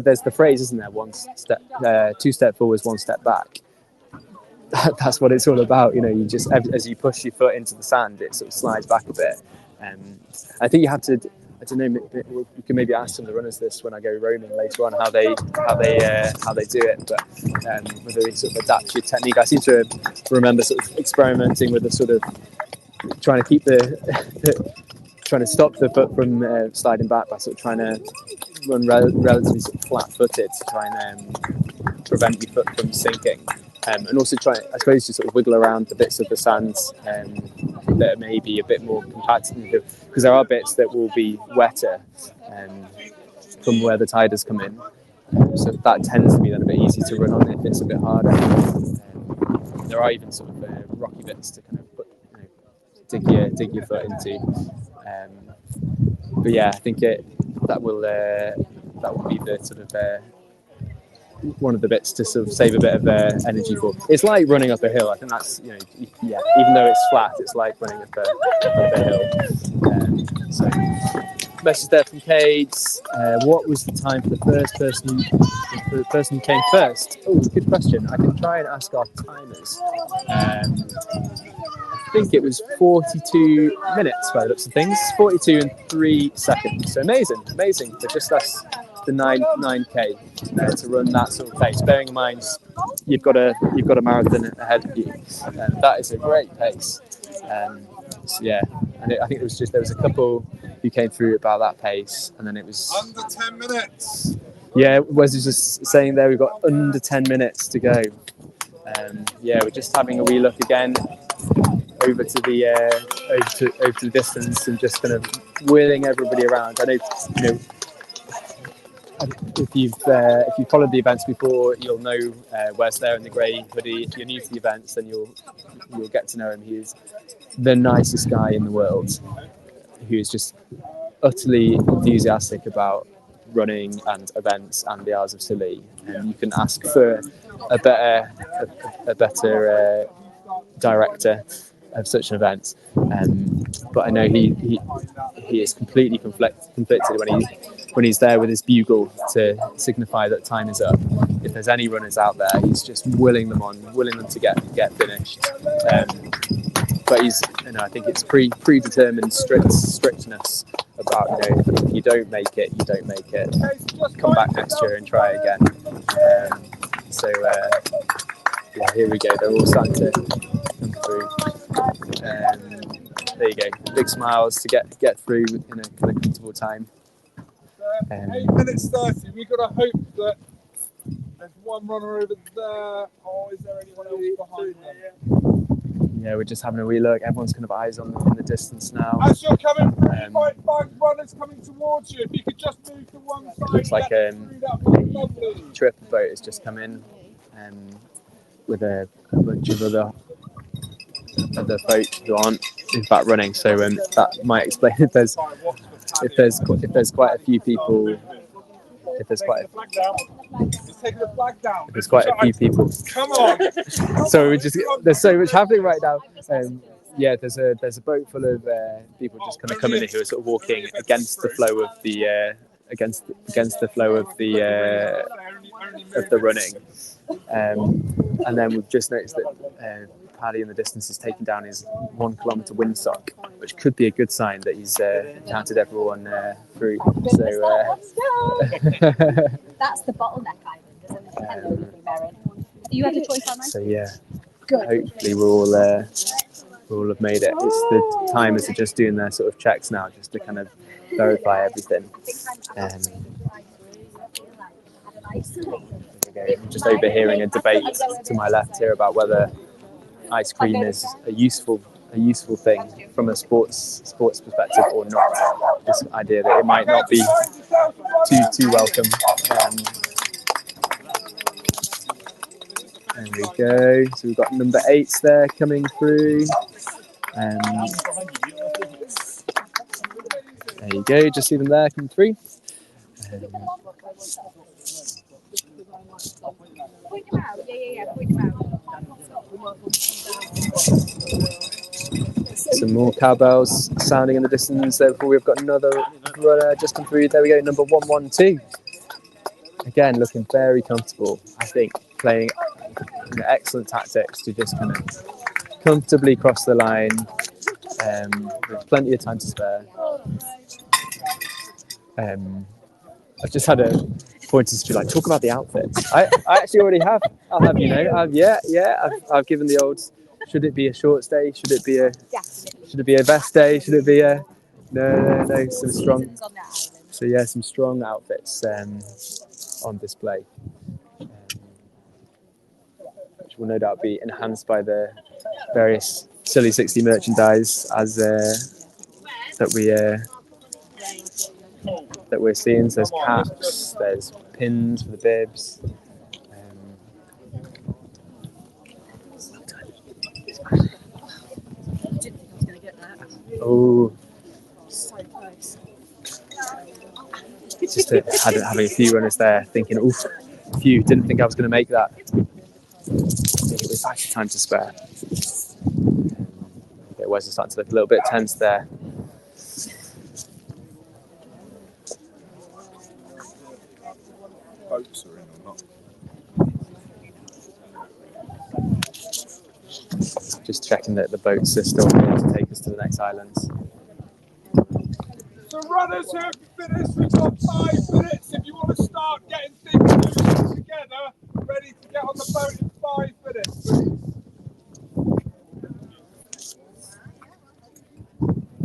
there's the phrase, isn't there? Two step forwards, one step back. That's what it's all about. You just, as you push your foot into the sand, it sort of slides back a bit. I think you have to I don't know. We can maybe ask some of the runners this when I go roaming later on, how they do it, but whether they sort of adapt your technique. I seem to remember sort of experimenting with the sort of trying to keep trying to stop the foot from sliding back by sort of trying to run relatively sort of flat-footed to try and prevent your foot from sinking, and also try, I suppose, to sort of wiggle around the bits of the sands that may be a bit more compacted, because there are bits that will be wetter from where the tide has come in, so that tends to be then a bit easy to run on if it's a bit harder. There are even sort of rocky bits to kind of put, dig your foot into. But yeah, I think that will be the sort of one of the bits to sort of save a bit of energy for. It's like running up a hill. I think that's, even though it's flat, it's like running up a hill. So message there from Cades. What was the time for the person who came first? Oh, good question. I can try and ask our timers. I think it was 42 minutes by the looks of things. 42 and 3 seconds. So amazing for just less than 9k to run that sort of pace. Bearing in mind you've got a marathon ahead of you. That is a great pace. So yeah, and I think there was a couple who came through about that pace, and then it was under 10 minutes. Yeah, Wes was just saying there we've got under 10 minutes to go. We're just having a wee look again over to the distance and just kind of wheeling everybody around. I know, if you've followed the events before, you'll know Wes there in the grey hoodie. If you're new to the events, then you'll get to know him. He is the nicest guy in the world, who is just utterly enthusiastic about running and events and the Isles of Scilly. And you can ask for a better director of such an event. But I know he is completely conflicted when he's there with his bugle to signify that time is up. If there's any runners out there, he's just willing them to get finished. But he's, I think it's predetermined strictness about, if you don't make it, you don't make it. Come back next year and try again. Here we go. They're all starting to come through. There you go. Big smiles to get through in a kind of comfortable time. 8 minutes 30. We've got to hope that there's one runner over there. Oh, is there anyone else behind them? Yeah, we're just having a wee look. Everyone's kind of eyes on in the distance now. As you're coming through, you might find runners coming towards you. If you could just move to one side. It looks like a trip boat has just come in with a bunch of other folk who aren't in fact running. So that might explain if there's quite a few people. If there's quite a few people. Come on. So there's so much happening right now. There's a boat full of people just kind of coming in who are sort of walking against the flow of the running. And then we've just noticed that Paddy in the distance is taking down his 1 kilometre windsock, which could be a good sign that he's counted everyone through. So that's the bottleneck island, isn't it? You had a choice on that? So yeah, hopefully we'll all have made it. It's the timers are just doing their sort of checks now, just to kind of verify everything. I'm just overhearing a debate to my left here about whether ice cream is a useful thing from a sports perspective or not. This idea that it might not be too welcome. There we go. So we've got number 8s there coming through. There you go. Just see them there come through. Point them out. Yeah. Point them out. Some more cowbells sounding in the distance. Therefore, we've got another runner just come through. There we go, number 112. Again, looking very comfortable. I think playing excellent tactics to just kind of comfortably cross the line with plenty of time to spare. I've just had a pointer to be like, talk about the outfits. I actually already have. I'll have you know. I've given the old. Should it be a short stay? Should it be a vest day? Should it be a no? Some strong. So yeah, some strong outfits on display, which will no doubt be enhanced by the various Scilly60 merchandise as that we're seeing. So there's caps, there's pins for the bibs. Oh, just having a few runners there thinking, oof, didn't think I was going to make that. It's actually time to spare. Okay, Wes is starting to look a little bit tense there. Boats are in or not? Just checking that the boats are still here to take us to the next islands. So runners who have finished, we've got 5 minutes. If you want to start getting things moving together, ready to get on the boat in 5 minutes, please.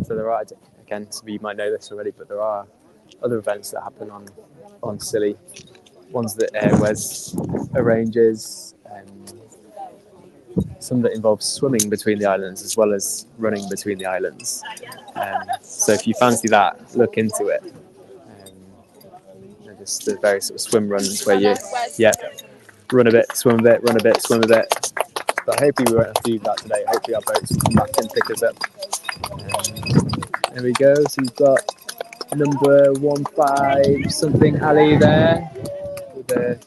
So there are, again, some of you might know this already, but there are other events that happen on Scilly. Ones that Wes arranges, some that involve swimming between the islands as well as running between the islands. So if you fancy that, look into it. Just the various sort of swim runs where you run a bit, swim a bit, run a bit, swim a bit. But hopefully we won't have to do that today. Hopefully our boats will come back and pick us up. There we go. So we've got number 15 something Ali there with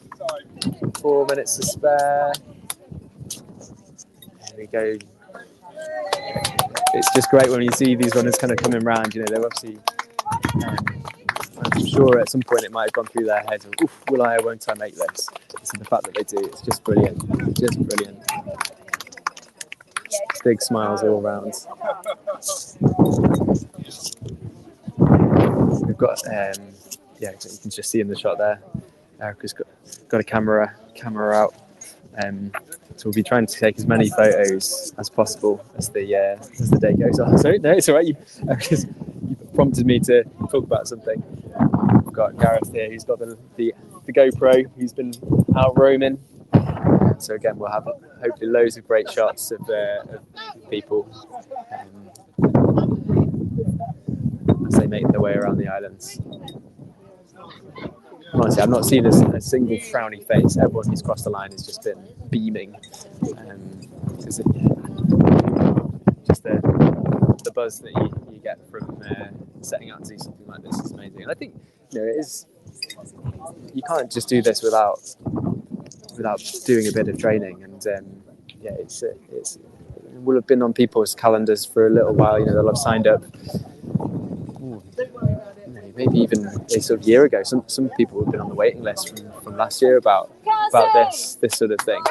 4 minutes to spare. There we go. It's just great when you see these runners kind of coming round. You know, they're obviously. I'm sure at some point it might have gone through their heads of, oof, will I or won't I make this? So the fact that they do, it's just brilliant. Just brilliant. Big smiles all around. We've got, you can just see in the shot there, Erica's got a camera out. So we'll be trying to take as many photos as possible as the day goes on. So no, it's all right. You prompted me to talk about something. We've got Gareth here, who's got the GoPro, who's been out roaming. So again, we'll have hopefully loads of great shots of people as they make their way around the islands. Honestly, I've not seen a single frowny face. Everyone who's crossed the line has just been beaming. Just the buzz that you get from setting out to do something like this is amazing. And I think it is. You can't just do this without doing a bit of training. And it will have been on people's calendars for a little while. They'll have signed up. Maybe even a sort of year ago. Some people have been on the waiting list from last year about this sort of thing.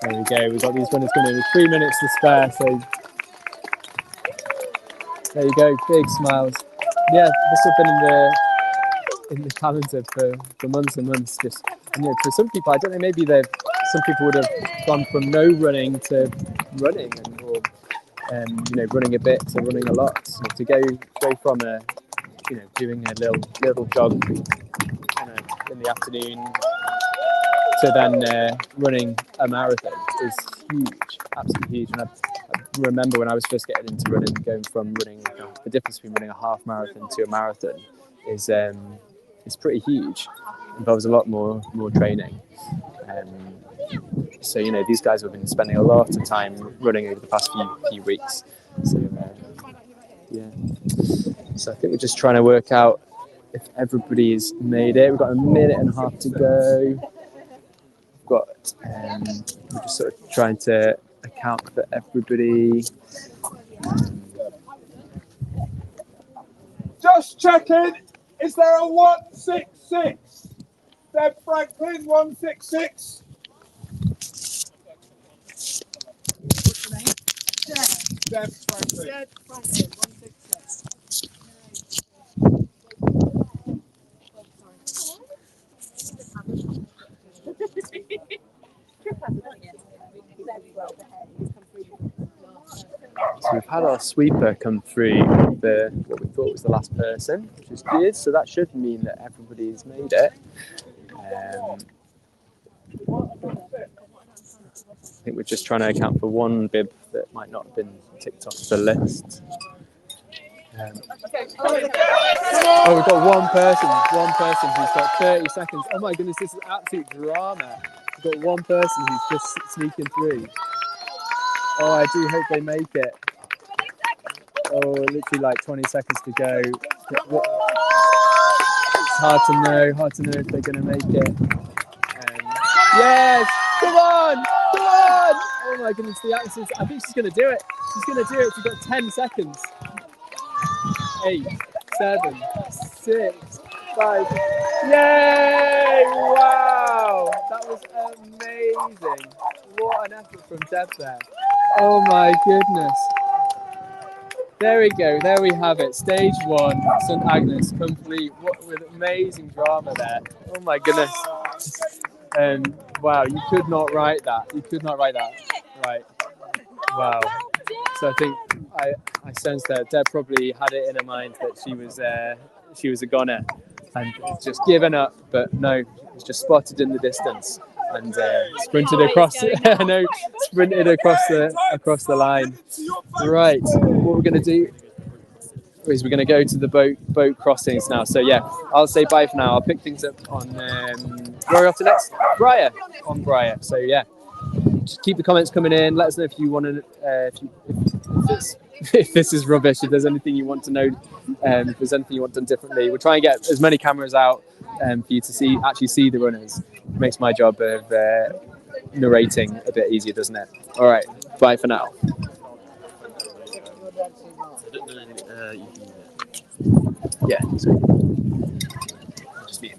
There we go. We've got these runners coming in with 3 minutes to spare. So there you go. Big smiles. Yeah, this has been in the calendar for months and months. Just for some people, I don't know. Maybe some people would have gone from no running to running or running a bit to running a lot. To go from doing a little jog in the afternoon to then running a marathon is huge, absolutely huge. And I remember when I was first getting into running, going from running, the difference between running a half marathon to a marathon is pretty huge. It involves a lot more training. So these guys have been spending a lot of time running over the past few weeks. So so I think we're just trying to work out if everybody's made it. We've got a minute and a half to go. We're just sort of trying to account for everybody. Just checking, is there a 166? Deb Franklin, 166. Deb Franklin. So we've had our sweeper come through what we thought was the last person, which is good. So that should mean that everybody's made it. I think we're just trying to account for one bib that might not have been ticked off the list. Oh, we've got one person who's got 30 seconds. Oh my goodness, this is absolute drama. We've got one person who's just sneaking through. Oh, I do hope they make it. Oh, literally like 20 seconds to go. It's hard to know if they're going to make it. Yes! Come on! Oh my goodness, the Axis. I think she's going to do it. She's got 10 seconds. 8, 7, 6, 5. Yay! Wow! That was amazing. What an effort from Deb there. Oh my goodness. There we go. There we have it. Stage 1, St Agnes, complete. What with amazing drama there. Oh my goodness. Wow, you could not write that. Right. Wow. So I think I sensed that Deb probably had it in her mind that she was a goner and just given up, but no, it was just spotted in the distance and sprinted across. I know, sprinted across the line. Right. What we're going to do is we're going to go to the boat crossings now. So yeah, I'll say bye for now. I'll pick things up on where are we off to next? Briar. On Briar. So yeah. Just keep the comments coming in. Let us know if you want to, if this is rubbish. If there's anything you want to know, if there's anything you want done differently, we'll try and get as many cameras out for you to actually see the runners. It makes my job of narrating a bit easier, doesn't it? All right, bye for now. Yeah. Just me.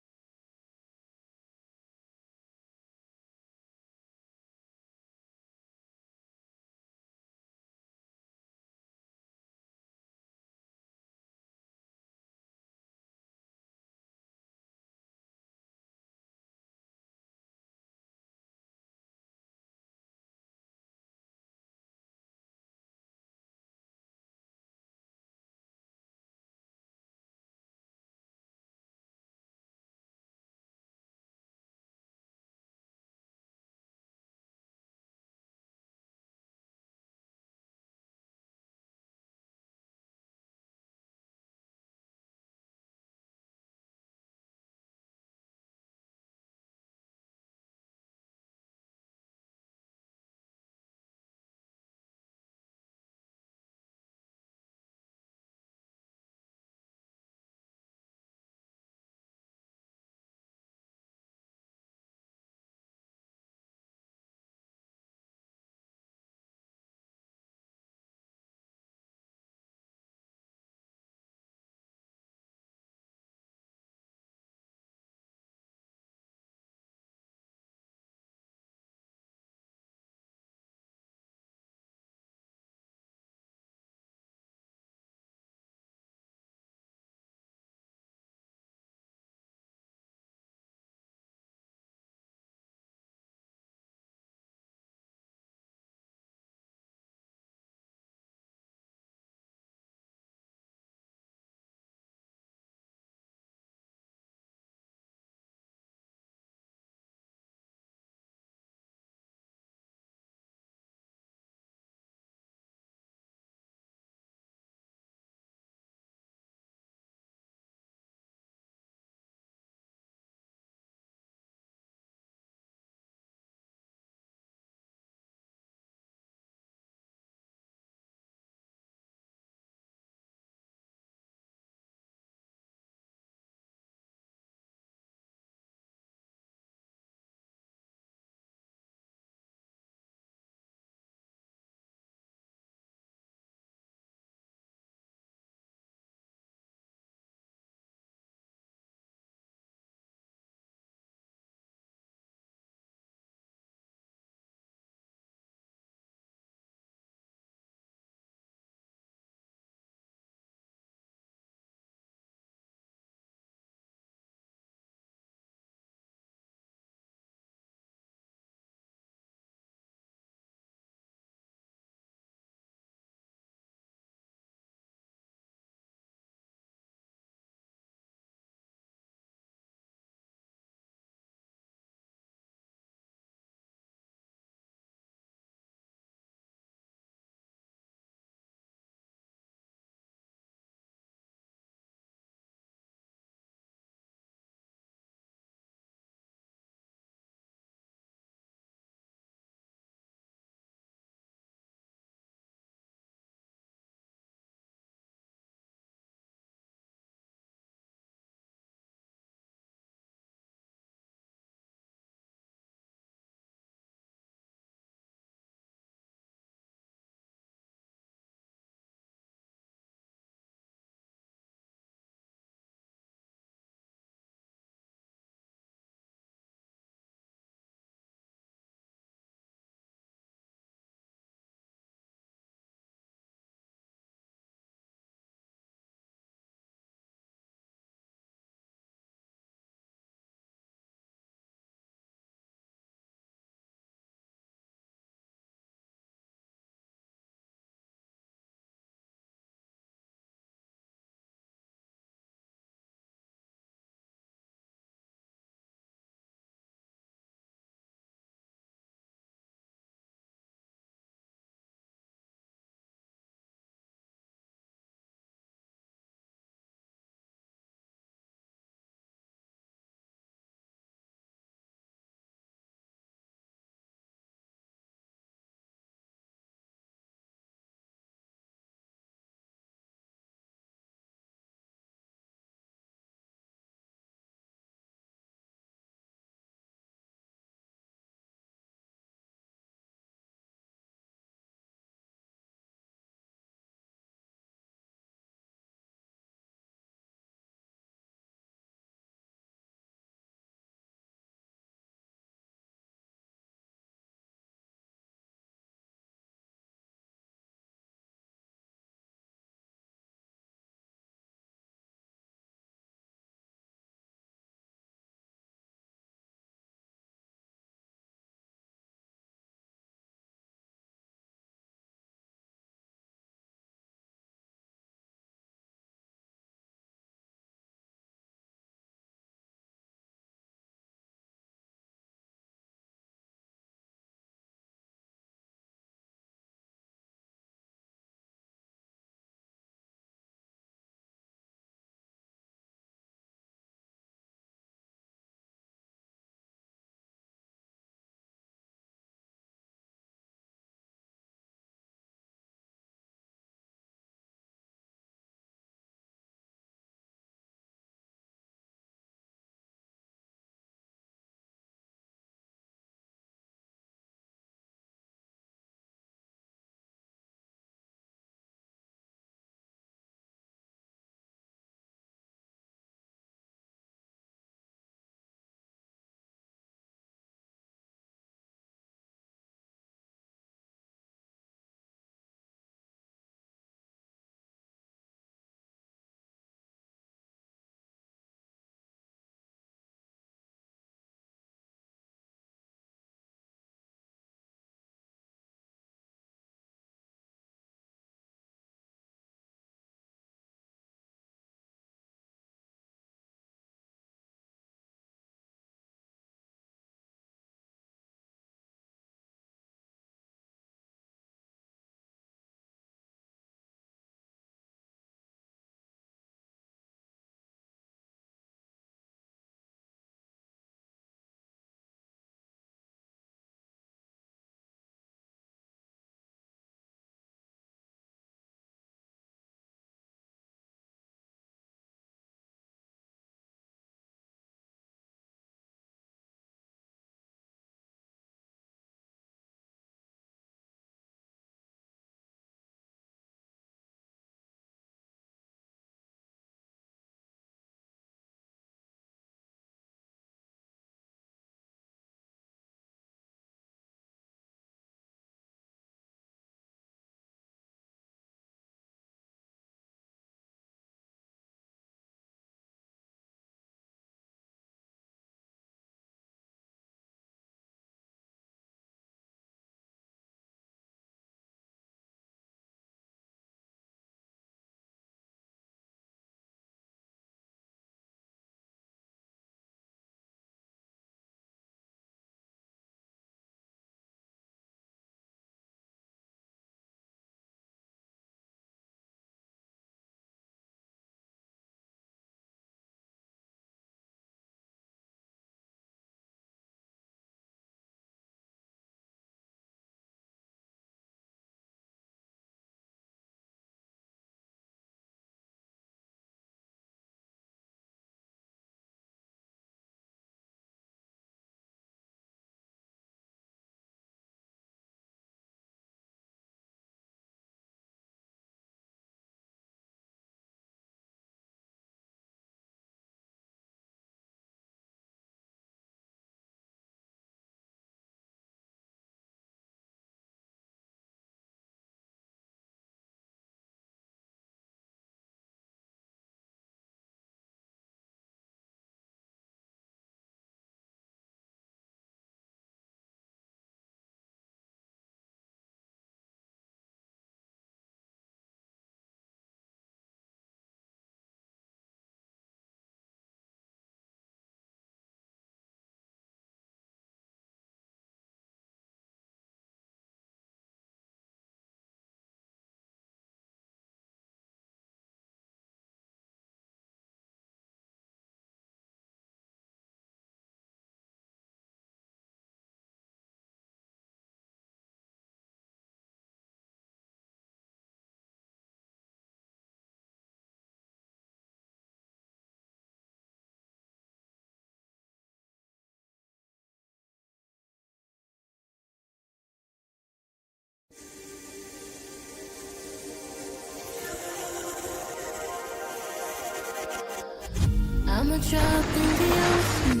I'm a drop in the ocean,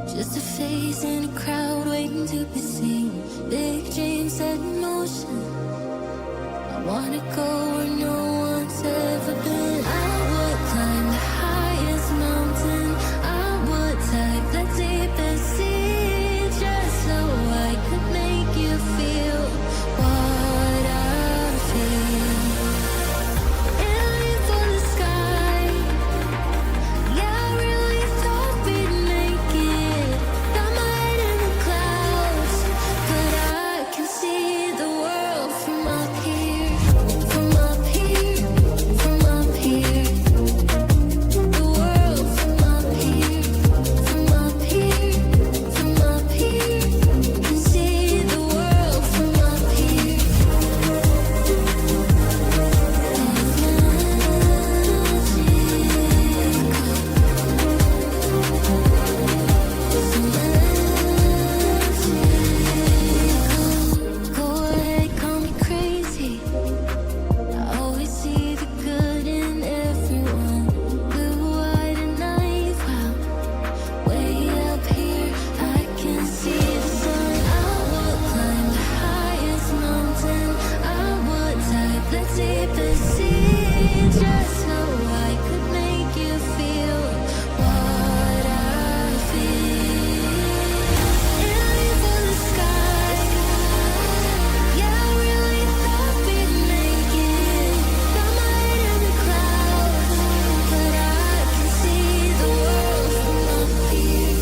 just a face in a crowd waiting to be seen. Big dreams set in motion, I wanna go where no one's ever been. I would climb the highest mountain, I would dive the deepest sea, just so I could make you feel what I feel. Aiming for the sky, yeah, I really thought we'd make it. Got my head in the clouds, but I can see the world from up here, from up here, from up here. The world from up here, from up here, from up here. Can see the world from up here. Go ahead, call me crazy. I always see the good in everyone. Blue-eyed and naive, wow. Way up here, I can see the sun. I would climb the highest mountain, I would dive the deepest sea, just so I could make you feel what I feel. Aiming for the sky, yeah, I really thought we'd make it. Got my head in the clouds, but I can see the world from up here.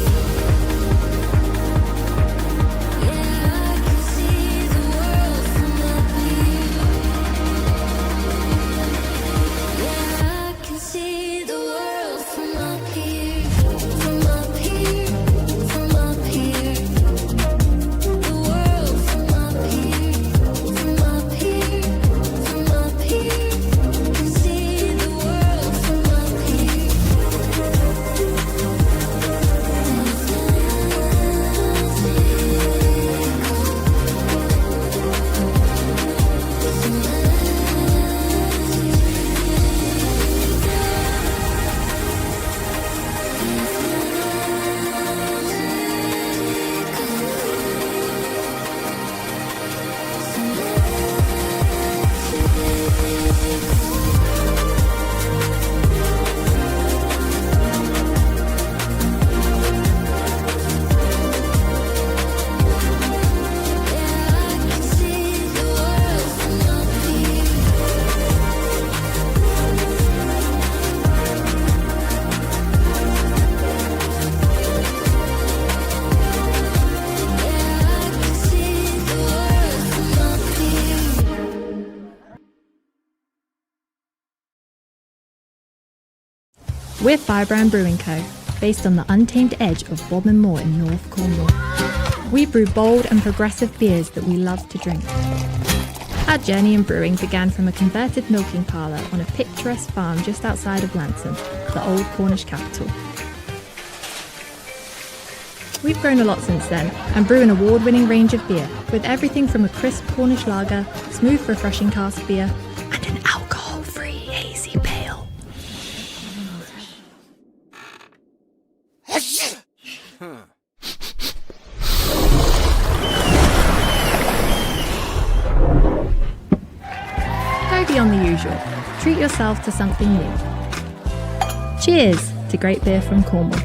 Yeah, I can see the world from up here. Yeah, I can see the world from up here, from up here, from up here. The world from up here, from up here, from up here. Can see the world from up here. We're Firebrand Brewing Co., based on the untamed edge of Bodmin Moor in North Cornwall. We brew bold and progressive beers that we love to drink. Our journey in brewing began from a converted milking parlour on a picturesque farm just outside of Lanson, the old Cornish capital. We've grown a lot since then and brew an award-winning range of beer, with everything from a crisp Cornish lager, smooth refreshing cask beer, and an alcohol-free hazy pale. Go beyond the usual. Treat yourself to something new. Cheers to great beer from Cornwall.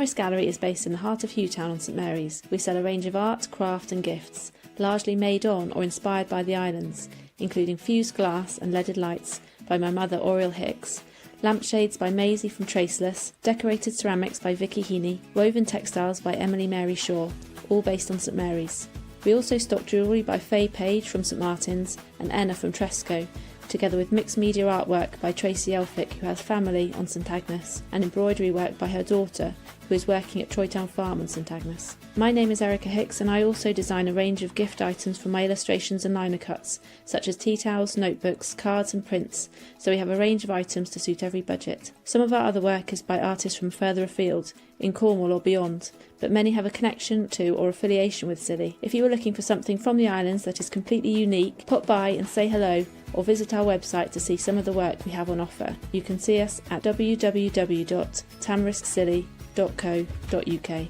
Tamrisk Gallery is based in the heart of Hewtown on St Mary's. We sell a range of art, craft and gifts, largely made on or inspired by the islands, including fused glass and leaded lights by my mother Oriel Hicks, lampshades by Maisie from Traceless, decorated ceramics by Vicky Heaney, woven textiles by Emily Mary Shaw, all based on St Mary's. We also stock jewellery by Faye Page from St Martin's and Enna from Tresco, together with mixed media artwork by Tracy Elphick, who has family on St Agnes, and embroidery work by her daughter, who is working at Troytown Farm on St Agnes. My name is Erica Hicks, and I also design a range of gift items for my illustrations and liner cuts, such as tea towels, notebooks, cards and prints, so we have a range of items to suit every budget. Some of our other work is by artists from further afield, in Cornwall or beyond, but many have a connection to or affiliation with Scilly. If you are looking for something from the islands that is completely unique, pop by and say hello, or visit our website to see some of the work we have on offer. You can see us at www.tamriskscilly.co.uk.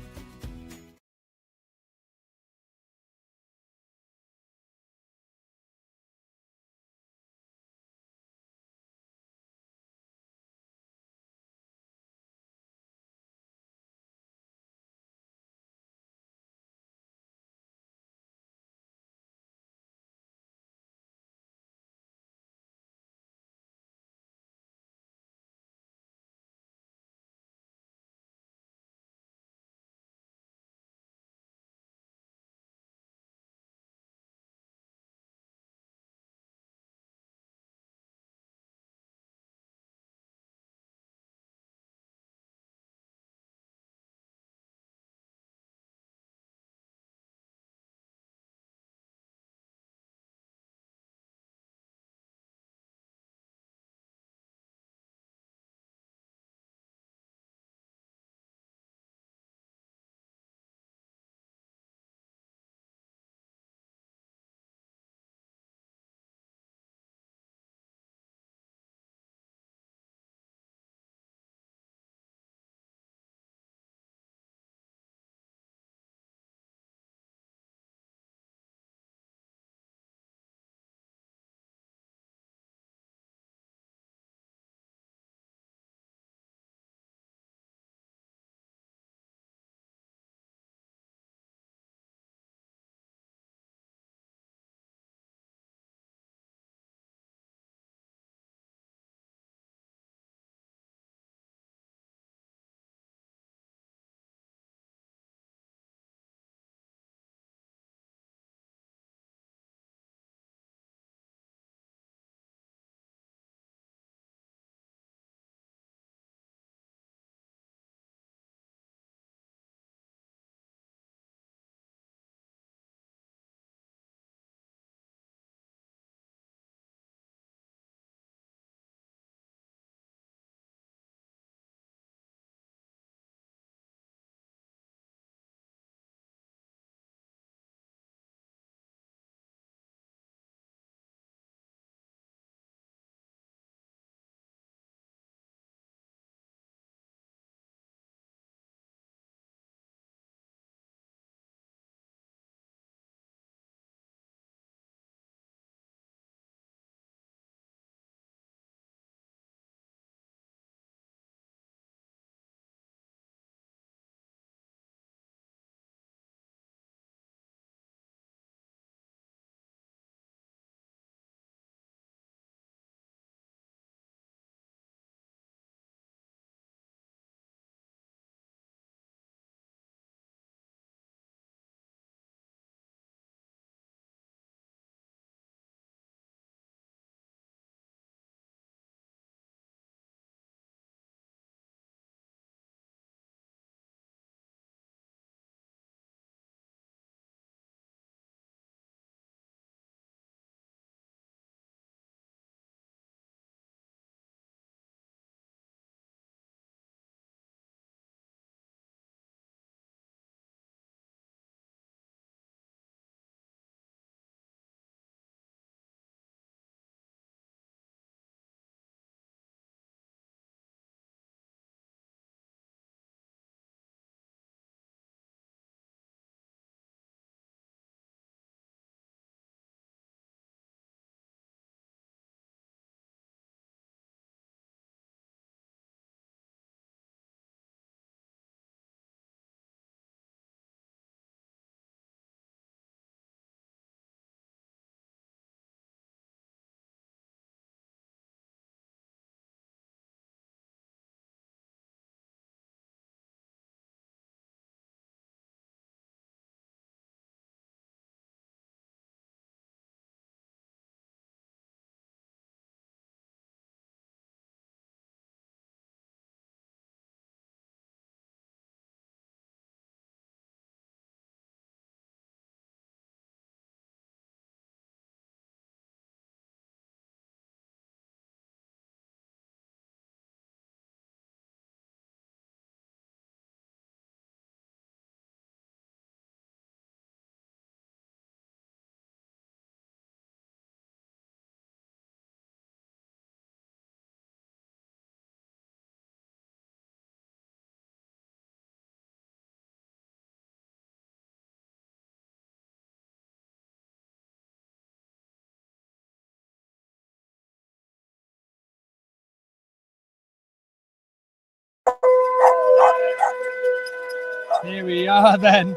Here we are then.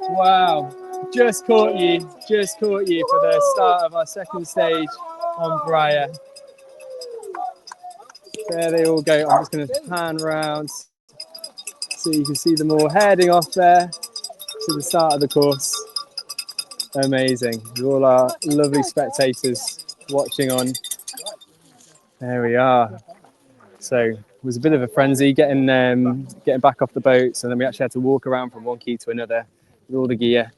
Wow. Just caught you for the start of our second stage on Briar. There they all go. I'm just going to pan round so you can see them all heading off there to the start of the course. Amazing. All our lovely spectators watching on. There we are. So it was a bit of a frenzy getting back off the boats, and then we actually had to walk around from one quay to another with all the gear.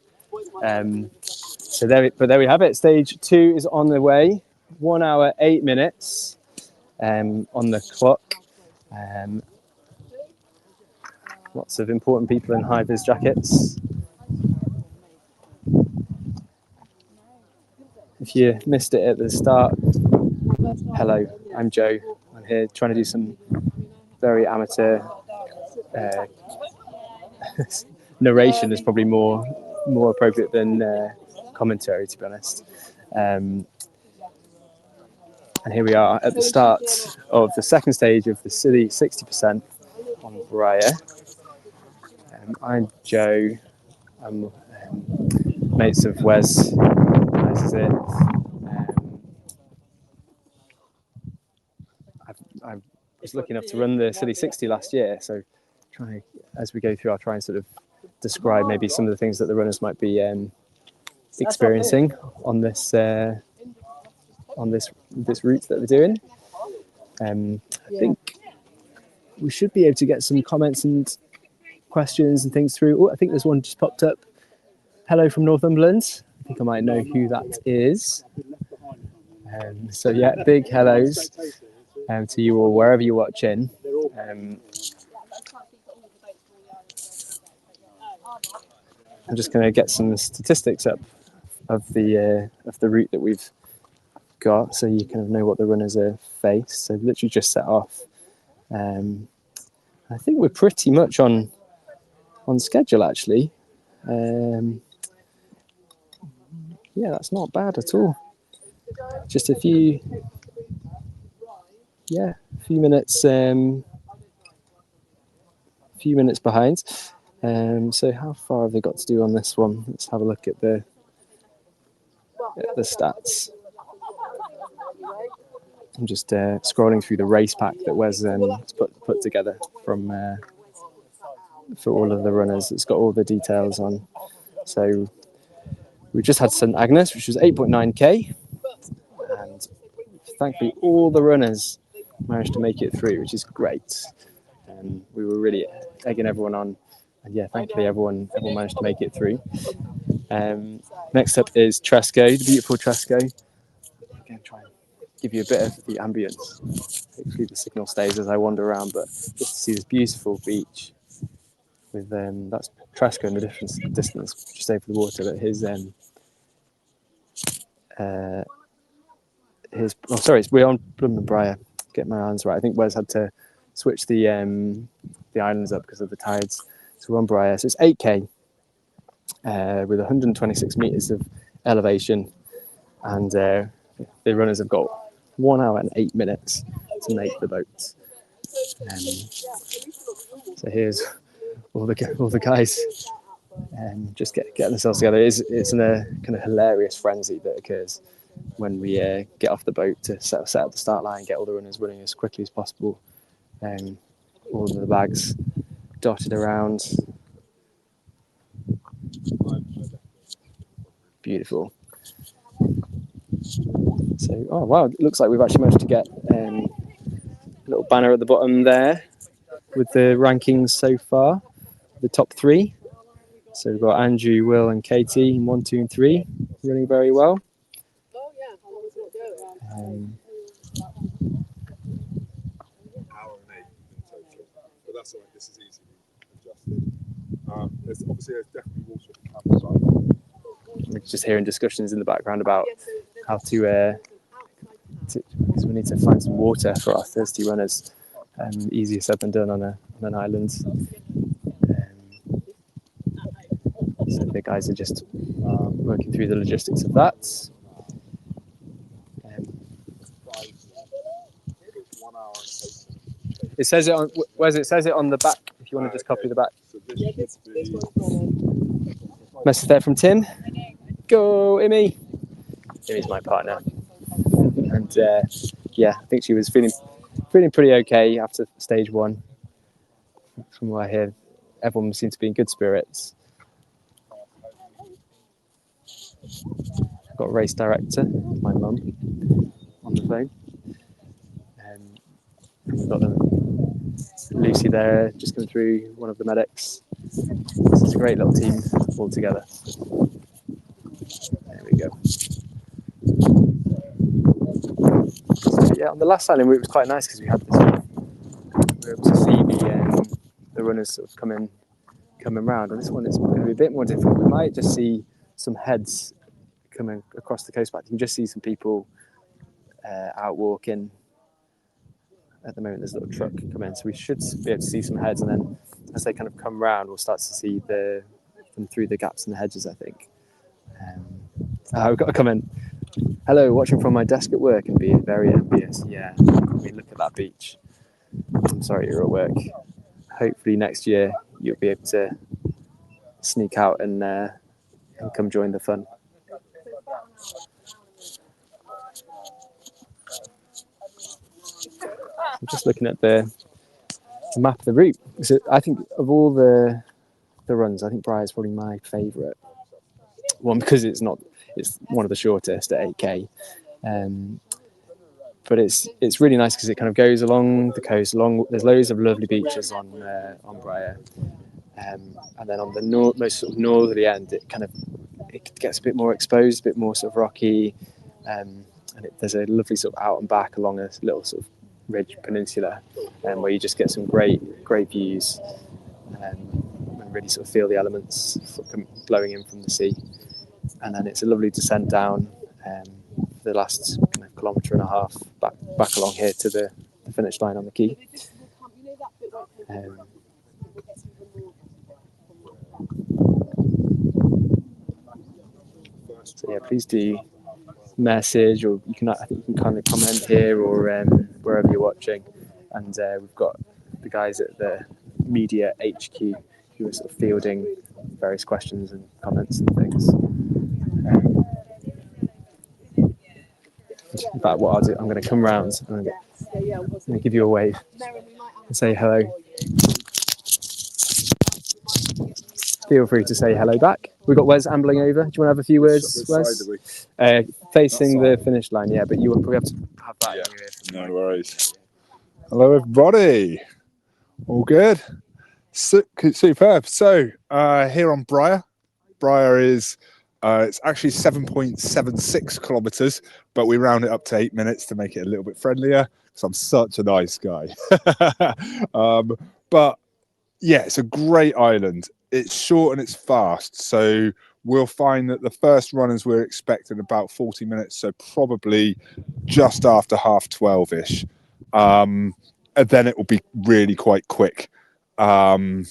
So there we have it. Stage 2 is on the way. 1 hour 8 minutes on the clock. Lots of important people in high-vis jackets. If you missed it at the start, hello, I'm Joe. I'm here trying to do some very amateur narration is probably more appropriate than commentary, to be honest. And here we are at the start of the second stage of the Scilly60 on Briar. I'm Joe. I'm mates of Wes. This is it. I was lucky enough to run the Scilly60 last year, so as we go through, I'll try and sort of describe maybe some of the things that the runners might be experiencing on this route that they're doing. I think we should be able to get some comments and questions and things through. Oh, I think there's one just popped up. Hello from Northumberland. I think I might know who that is. So yeah, big hellos to you all wherever you're watching. I'm just going to get some statistics up of the route that we've got, so you kind of know what the runners are faced. So literally just set off. I think we're pretty much on schedule actually. Yeah, that's not bad at all. Just a few minutes behind. So how far have they got to do on this one? Let's have a look at the stats. I'm just scrolling through the race pack that Wes put together for all of the runners. It's got all the details on. So we just had St Agnes, which was 8.9k, and thankfully all the runners managed to make it through, which is great. We were really egging everyone on, and yeah, thankfully everyone managed to make it through. Next up is Tresco, the beautiful Tresco. Again, try and give you a bit of the ambience. Hopefully the signal stays as I wander around, but just to see this beautiful beach with that's Tresco in the distance, just over the water. But we're on Briar. Get my hands right. I think Wes had to switch the islands up because of the tides. So we're on Briar. So it's 8k with 126 meters of elevation, and the runners have got 1 hour and 8 minutes to make the boat. So here's all the guys just getting themselves together. It's in a kind of hilarious frenzy that occurs when we get off the boat to set up the start line, get all the runners running as quickly as possible. All of the bags dotted around. Beautiful. So, oh wow, it looks like we've actually managed to get a little banner at the bottom there with the rankings so far, the top 3. So we've got Andrew, Will and Katie in 1, 2 and 3 running very well. That's all right, this is easily adjusted. There's definitely water at the campsite. We're just hearing discussions in the background about how to because we need to find some water for our thirsty runners. Easier said than done on an island. So the guys are just working through the logistics of that. It says it on the back. If you want to just copy the back. So this Message there from Tim. Go, Imi. Imi's my partner. And yeah, I think she was feeling pretty okay after stage one. From what I hear, everyone seemed to be in good spirits. I've got a race director, my mum, on the phone. And we've got Lucy there, just coming through, one of the medics. This is a great little team all together. There we go. So, yeah, on the last island it was quite nice because we had this. We were able to see the runners sort of coming round, and this one is going to be a bit more difficult. We might just see some heads coming across the coast, but you can just see some people out walking. At the moment, there's a little truck coming in, so we should be able to see some heads, and then as they kind of come round, we'll start to see them through the gaps in the hedges, I think. We've got a comment. Hello, watching from my desk at work and being very envious. Yeah, I mean, look at that beach. I'm sorry you're at work. Hopefully next year you'll be able to sneak out and come join the fun. I'm just looking at the map of the route. So I think of all the runs, I think Briar is probably my favourite one because it's one of the shortest at 8k. But it's really nice because it kind of goes along the coast. There's loads of lovely beaches on Briar, and then on the most sort of northerly end, it gets a bit more exposed, a bit more sort of rocky, and there's a lovely sort of out and back along a little sort of ridge peninsula, where you just get some great views, and really sort of feel the elements sort of blowing in from the sea. And then it's a lovely descent down the last kind of kilometre and a half back along here to the finish line on the quay. So yeah, please do message, or I think you can kind of comment here or wherever you're watching. And we've got the guys at the media HQ who are sort of fielding various questions and comments and things. In fact, what I'll do, I'm going to come round. I'm going to give you a wave and say hello. Feel free to say hello back. We've got Wes ambling over. Do you want to have a few words, Wes? Facing the finish line, yeah, but you will probably have to have that in your ear. No worries. Hello, everybody. All good? Superb. So, here on Briar. Briar is... it's actually 7.76 kilometres, but we round it up to 8 minutes to make it a little bit friendlier because I'm such a nice guy. But yeah, it's a great island. It's short and it's fast. So we'll find that the first runners we're expecting about 40 minutes, so probably just after 12:30-ish. And then it will be really quite quick. So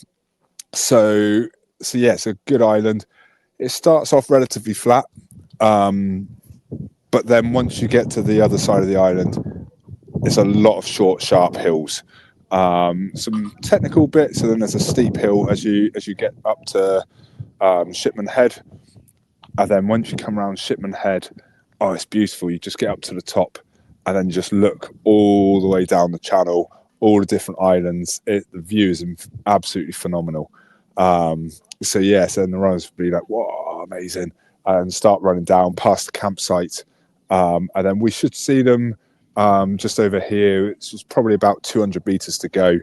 yeah, it's a good island. It starts off relatively flat, but then once you get to the other side of the island, it's a lot of short, sharp hills. Some technical bits, and then there's a steep hill as you get up to Shipman Head. And then once you come around Shipman Head, oh, it's beautiful. You just get up to the top and then just look all the way down the channel, all the different islands. The view is absolutely phenomenal. So yes, and the runners would be like, "Whoa, amazing!" and start running down past the campsite, and then we should see them just over here. It's just probably about 200 meters to go,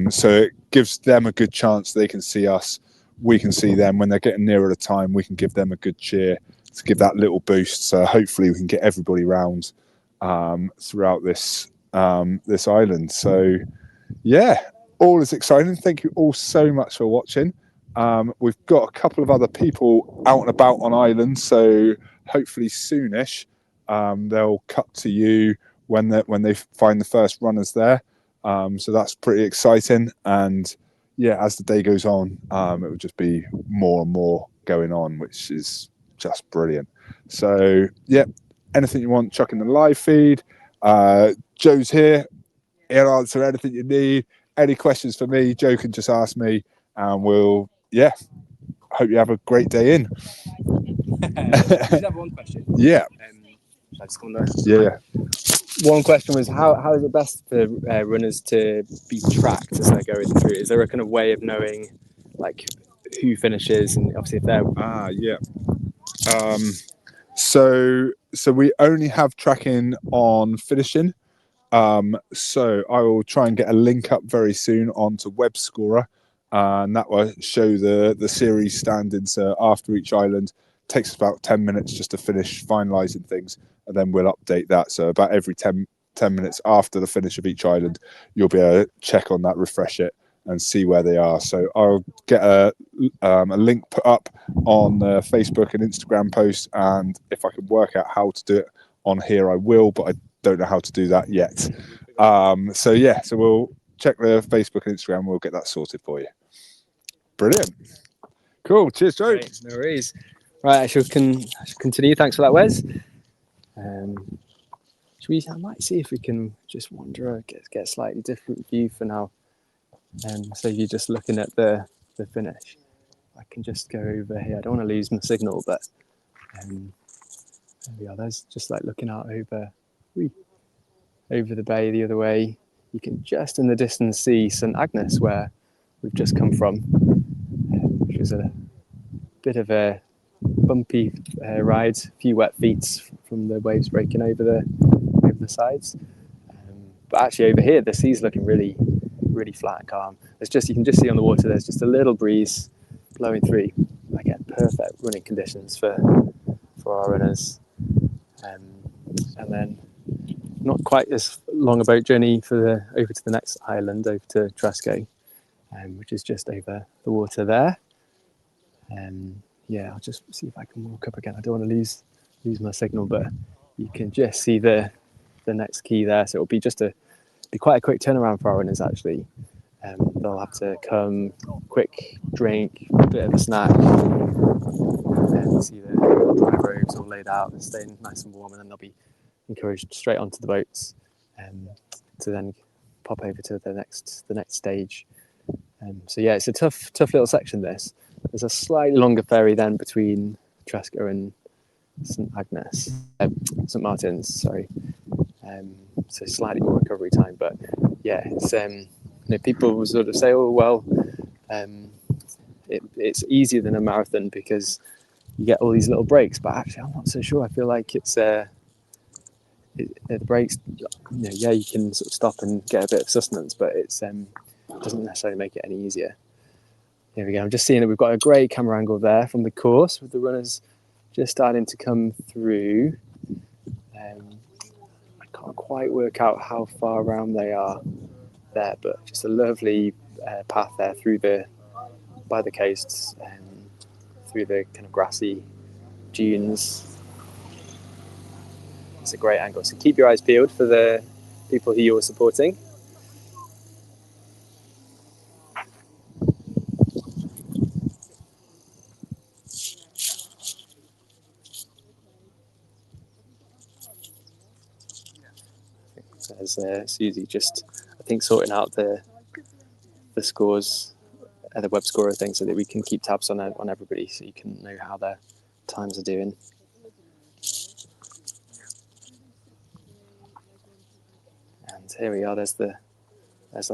so it gives them a good chance. They can see us, we can see them. When they're getting nearer the time, we can give them a good cheer to give that little boost. So hopefully we can get everybody round throughout this island. So yeah, all is exciting. Thank you all so much for watching. We've got a couple of other people out and about on island, so hopefully soonish they'll cut to you when they find the first runners there. So that's pretty exciting. And yeah, as the day goes on, it will just be more and more going on, which is just brilliant. So yeah, anything you want, chuck in the live feed. Joe's here. He'll answer anything you need. Any questions for me, Joe can just ask me, and we'll hope you have a great day in. Just have one question. Yeah. Should I just come there? Yeah. One question was how is it best for runners to be tracked as they're going through? Is there a kind of way of knowing like who finishes, and obviously if they're so we only have tracking on finishing. So I will try and get a link up very soon onto Web Scorer, and that will show the series standings after each island. Takes about 10 minutes just to finish finalising things, and then we'll update that. So about every 10 minutes after the finish of each island, you'll be able to check on that, refresh it, and see where they are. So I'll get a link put up on the Facebook and Instagram posts, and if I can work out how to do it on here, I will, but I don't know how to do that yet. So we'll check the Facebook and Instagram. We'll get that sorted for you. Brilliant. Cool. Cheers, Joe. Great, no worries. Right, I shall continue. Thanks for that, Wes. I might see if we can just wander, get a slightly different view for now. So you're just looking at the finish. I can just go over here. I don't want to lose my signal, but there we are. There's just like looking out over the bay the other way. You can just in the distance see St Agnes, where we've just come from, which was a bit of a bumpy ride, a few wet feet from the waves breaking over the sides. But actually over here, the sea's looking really, really flat and calm. You can just see on the water, there's just a little breeze blowing through. I get perfect running conditions for our runners. And then not quite as long a boat journey over to the next island, over to Tresco, which is just over the water there. I'll just see if I can walk up again. I don't want to lose my signal, but you can just see the next quay there. So it'll be quite a quick turnaround for our runners actually. They'll have to come, quick drink, a bit of a snack, and see the dry robes all laid out and staying nice and warm, and then they'll be encouraged straight onto the boats to then pop over to the next stage. It's a tough little section this. There's a slightly longer ferry then between Tresco and St Martin's, sorry. So slightly more recovery time, but it's people will sort of say, oh well, it's easier than a marathon because you get all these little breaks, but actually I'm not so sure. I feel like it's the breaks, you can sort of stop and get a bit of sustenance, but it doesn't necessarily make it any easier. Here we go. I'm just seeing that we've got a great camera angle there from the course with the runners just starting to come through. I can't quite work out how far around they are there, but just a lovely path there by the coasts and through the kind of grassy dunes. It's a great angle. So keep your eyes peeled for the people who you're supporting. There's Susie just, I think, sorting out the scores, the web scorer thing, so that we can keep tabs on everybody, so you can know how their times are doing. And here we are. There's the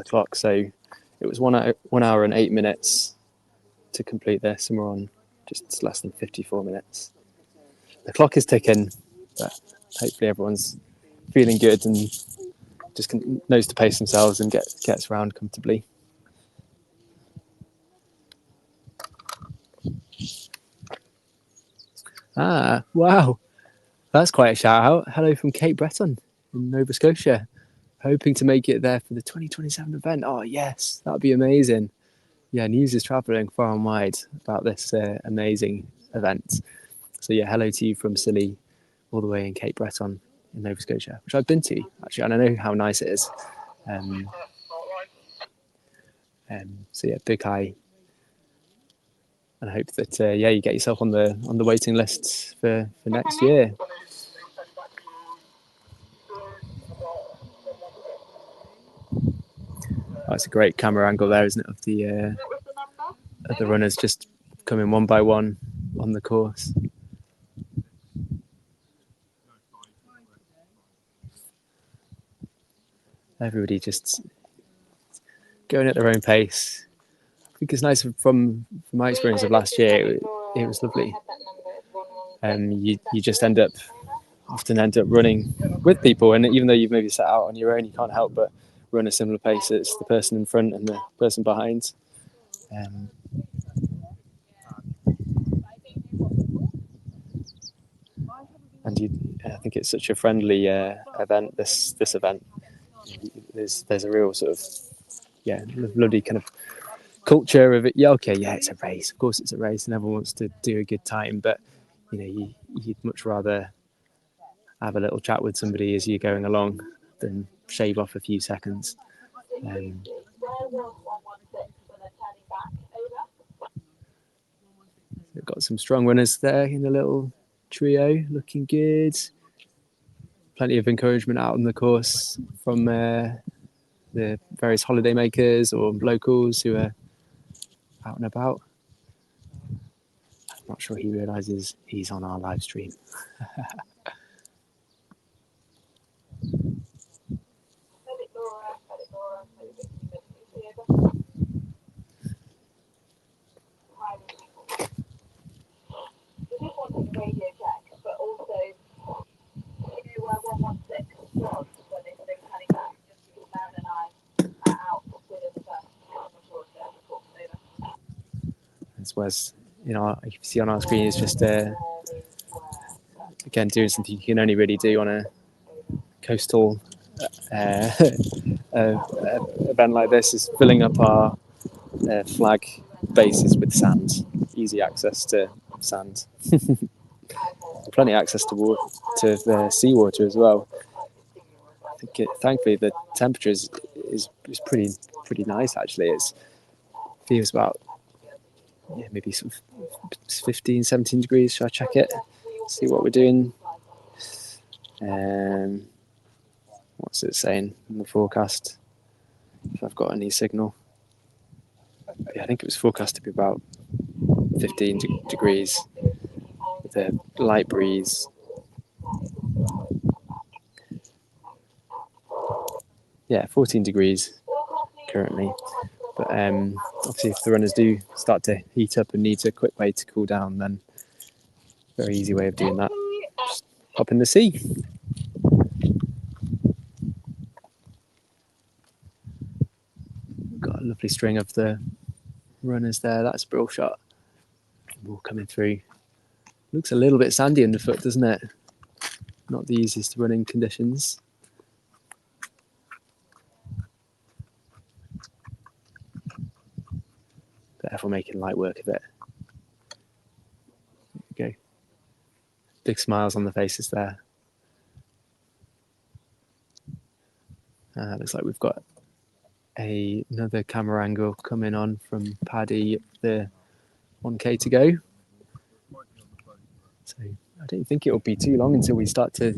clock. So it was 1 hour and 8 minutes to complete this, and we're on just less than 54 minutes. The clock is ticking, but hopefully everyone's feeling good and just knows to pace themselves and gets around comfortably. Wow, that's quite a shout out. Hello from Cape Breton in Nova Scotia, hoping to make it there for the 2027 event. Oh yes, that would be amazing. Yeah, news is travelling far and wide about this amazing event. So hello to you from Scilly, all the way in Cape Breton in Nova Scotia, which I've been to actually, and I know how nice it is. Big hi, and I hope that you get yourself on the waiting lists for next year. Oh, it's a great camera angle there, isn't it, of the at the runners just coming one by one on the course. Everybody just going at their own pace. I think it's nice from my experience of last year. It was lovely. You just often end up running with people, and even though you've maybe set out on your own, you can't help but run a similar pace as the person in front and the person behind. And I think it's such a friendly event. This event, there's a real sort of lovely kind of culture of it. Yeah, okay, yeah, it's a race. Of course, it's a race, and everyone wants to do a good time. But you'd much rather have a little chat with somebody as you're going along than shave off a few seconds. We've got some strong runners there in the little trio, looking good. Plenty of encouragement out on the course from the various holiday makers or locals who are out and about. I'm not sure he realises he's on our live stream. Whereas, you can see on our screen is just again doing something you can only really do on a coastal event like this, is filling up our flag bases with sand, easy access to sand, plenty of access to seawater as well. I think thankfully the temperature is pretty nice actually. It feels about maybe sort of 15, 17 degrees. Shall I check it? See what we're doing. What's it saying in the forecast? If I've got any signal. Yeah, I think it was forecast to be about 15 degrees with a light breeze. Yeah, 14 degrees currently. But obviously if the runners do start to heat up and need a quick way to cool down, then very easy way of doing that. Just hop in the sea. Got a lovely string of the runners there. That's a brill shot. All coming through. Looks a little bit sandy underfoot, doesn't it? Not the easiest running conditions. But everyone making light work of it. There we go. Big smiles on the faces there. Looks like we've got another camera angle coming on from Paddy, the 1K to go. So I don't think it'll be too long until we start to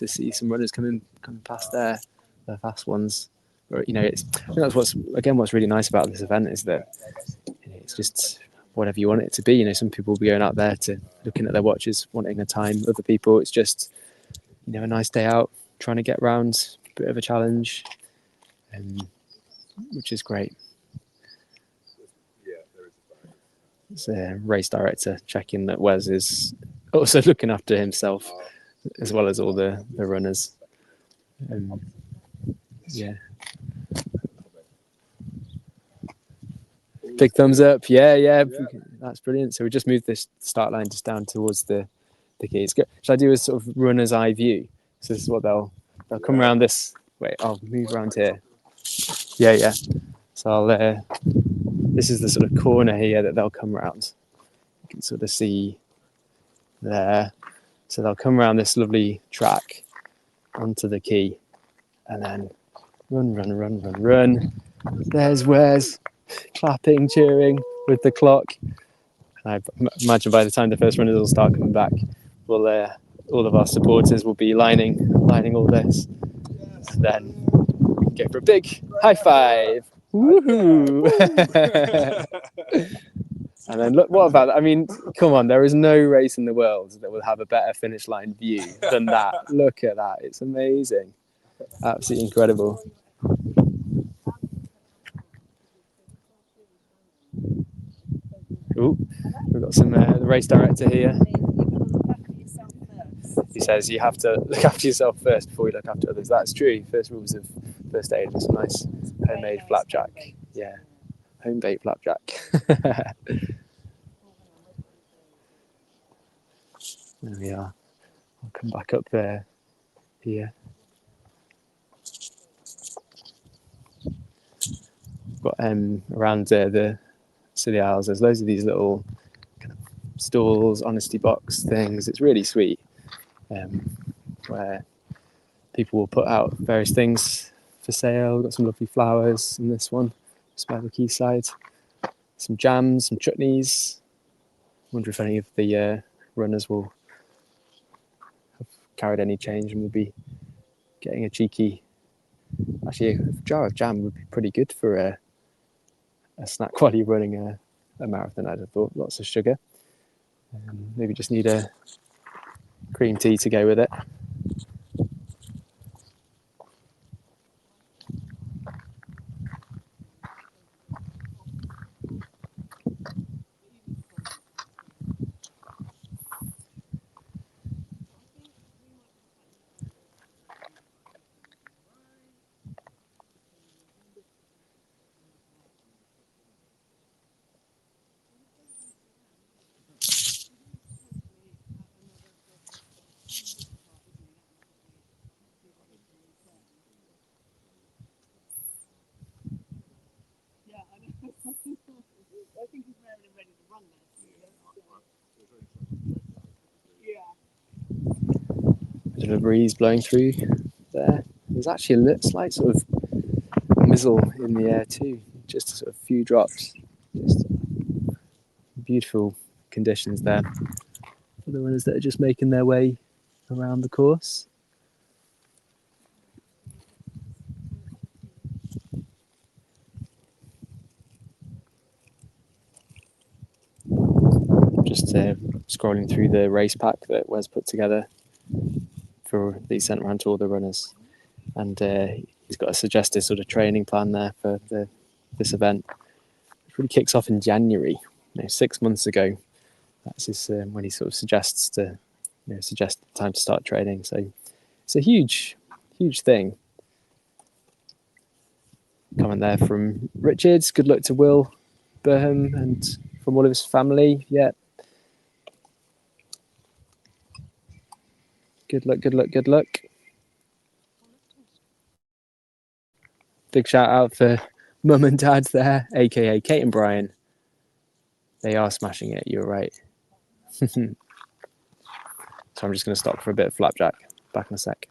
see some runners coming past there, the fast ones. But, I think that's what's really nice about this event is that it's just whatever you want it to be. Some people will be going out there to looking at their watches, wanting a time. Other people, it's just a nice day out, trying to get round, a bit of a challenge, which is great. It's a race director checking that Wes is also looking after himself as well as all the runners. Yeah. Big thumbs up. Yeah. That's brilliant. So we just moved this start line just down towards the keys. Shall I do a sort of runner's eye view? So this is what they'll come around this. Wait, I'll move around here. Yeah. So this is the sort of corner here that they'll come around. You can sort of see there. So they'll come around this lovely track onto the quay and then run. There's Wes clapping, cheering with the clock. And I imagine by the time the first runners will start coming back, all of our supporters will be lining all this. And then go for a big high five. Woohoo! And then look, what about, I mean, come on, there is no race in the world that will have a better finish line view than that. Look at that. It's amazing. Absolutely incredible. Ooh, we've got some the race director here. He says you have to look after yourself first before you look after others. That's true. First rules of first aid. It's a nice homemade flapjack. Yeah, home baked flapjack. There we are. I'll come back up there. Here. Got around the Scilly Isles. There's loads of these little kind of stalls, honesty box things. It's really sweet. Where people will put out various things for sale. We've got some lovely flowers in this one, just by the quayside. Some jams, some chutneys. Wonder if any of the runners will have carried any change and will be getting a cheeky. Actually, a jar of jam would be pretty good for a snack while you're running a marathon. I'd have thought. Lots of sugar. Maybe just need a cream tea to go with it. Bit of a breeze blowing through there. There's actually a slight sort of mizzle in the air too, just a sort of few drops. Just beautiful conditions there for the runners that are just making their way around the course. Just scrolling through the race pack that Wes put together for the sent around to all the runners, and he's got a suggested sort of training plan there for this event. It really kicks off in January, 6 months ago. That's his, when he sort of suggests to suggest the time to start training. So it's a huge thing. Comment there from Richards. Good luck to Will Burham and from all of his family. Yeah. Good luck, good luck, good luck. Big shout out for mum and dad there, aka Kate and Brian. They are smashing it, you're right. So I'm just going to stop for a bit of flapjack. Back in a sec.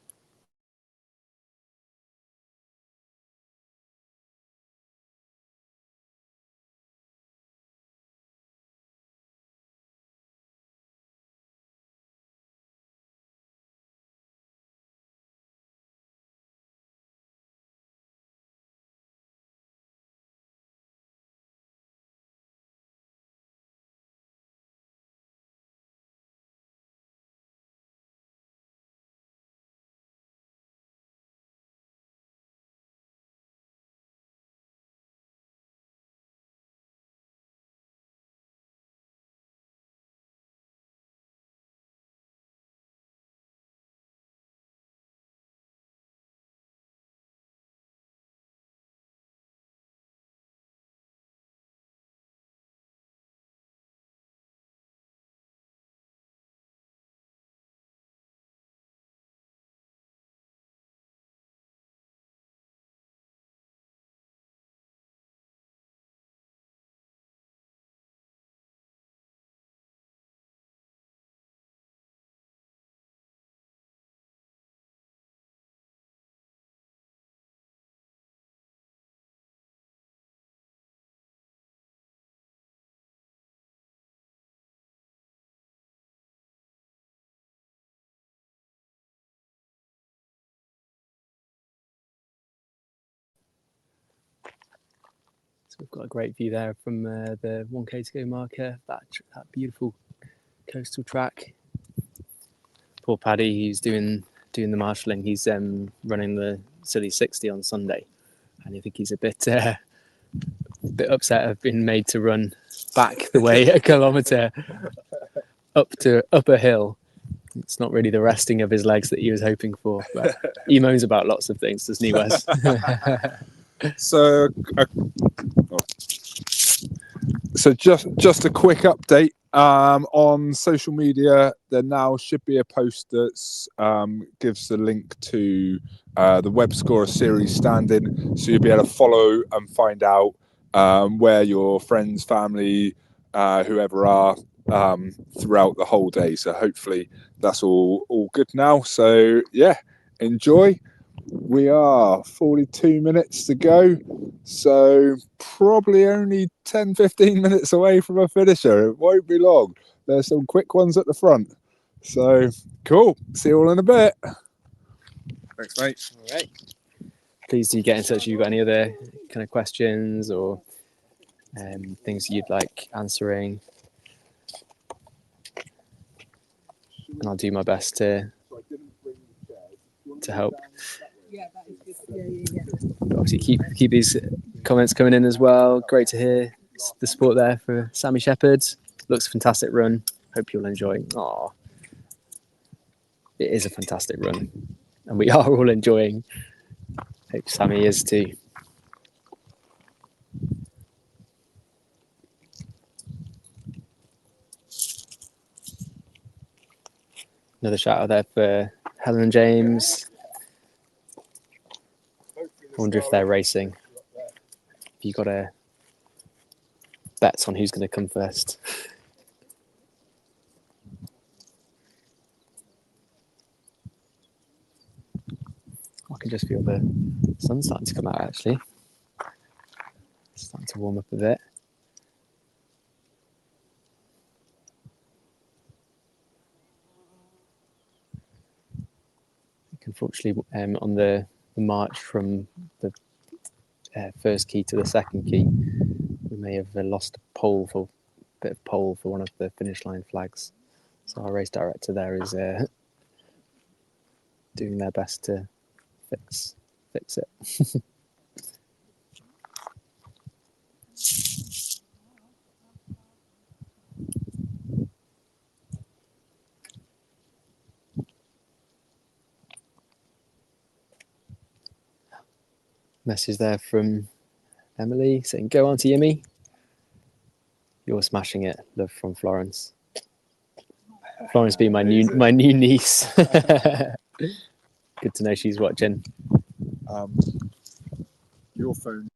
So we've got a great view there from the 1K to go marker, that beautiful coastal track. Poor Paddy, who's doing the marshalling, he's running the Scilly60 on Sunday, and I think he's a bit upset of being made to run back the way a kilometre up a hill. It's not really the resting of his legs that he was hoping for, but he moans about lots of things, doesn't he, Wes? So just a quick update on social media. There now should be a post that gives the link to the Web Scorer series standing, so you'll be able to follow and find out where your friends, family, whoever are throughout the whole day. So hopefully that's all good now. So yeah, enjoy. We are 42 minutes to go, so probably only 10-15 minutes away from a finisher. It won't be long. There's some quick ones at the front, so cool. See you all in a bit. Thanks, mate. All right. Please do get in touch if you've got any other kind of questions or things you'd like answering, and I'll do my best to help. But obviously keep these comments coming in as well. Great to hear the support there for Sammy Shepherd. Looks a fantastic run. Hope you'll enjoy. Aww. It is a fantastic run, and we are all enjoying. Hope Sammy is too. Another shout out there for Helen and James. I wonder if they're racing. Have you got a bets on who's going to come first? I can just feel the sun starting to come out, actually. It's starting to warm up a bit. Unfortunately, on the march from the first key to the second key, we may have lost a bit of pole for one of the finish line flags. So our race director there is doing their best to fix it. Message there from Emily saying, "Go on to Yimmy. You're smashing it. Love from Florence." Florence being my new niece. Good to know she's watching. Your phone.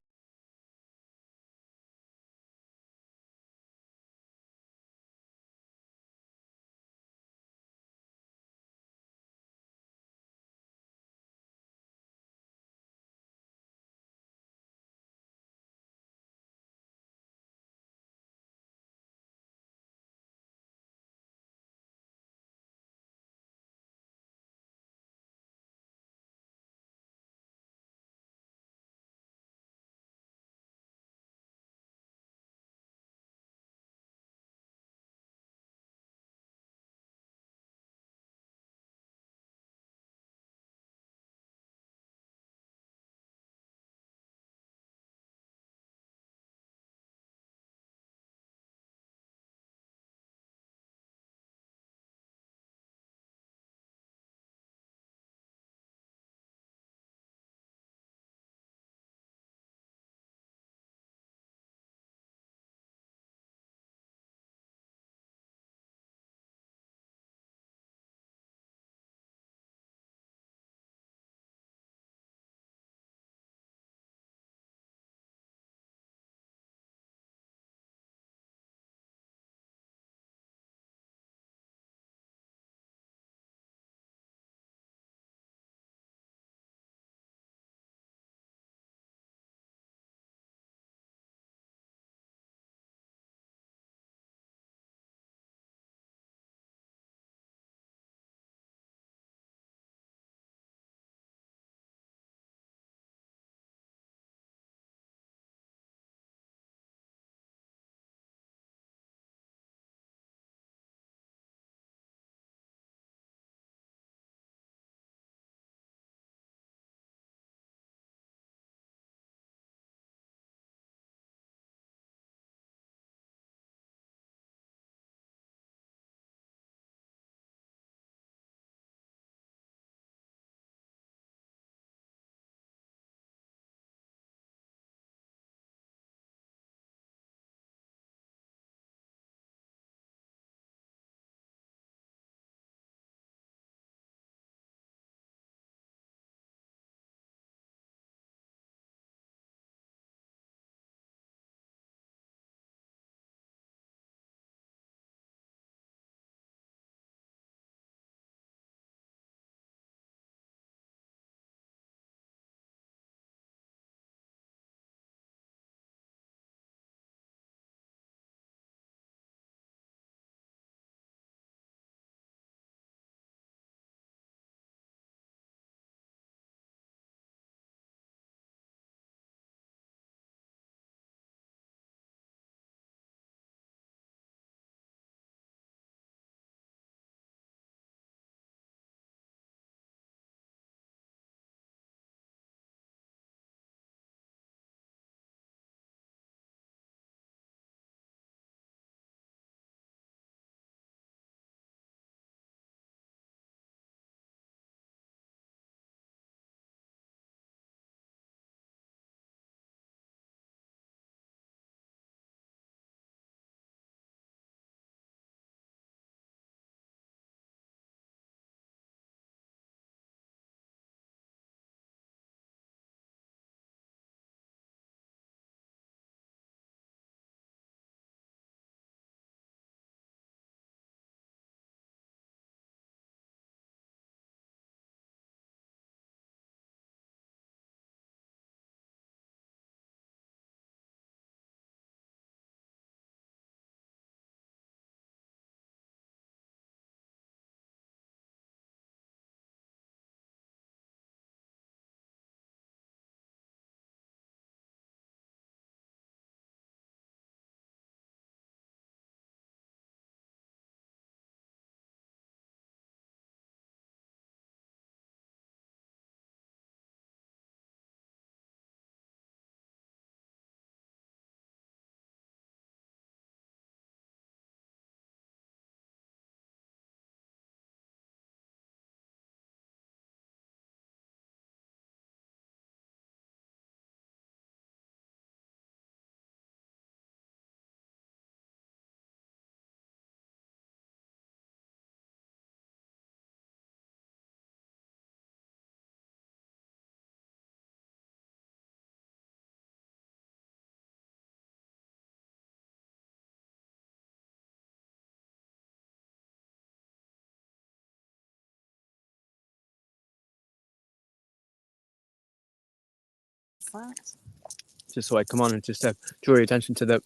Just so I come on and just draw your attention to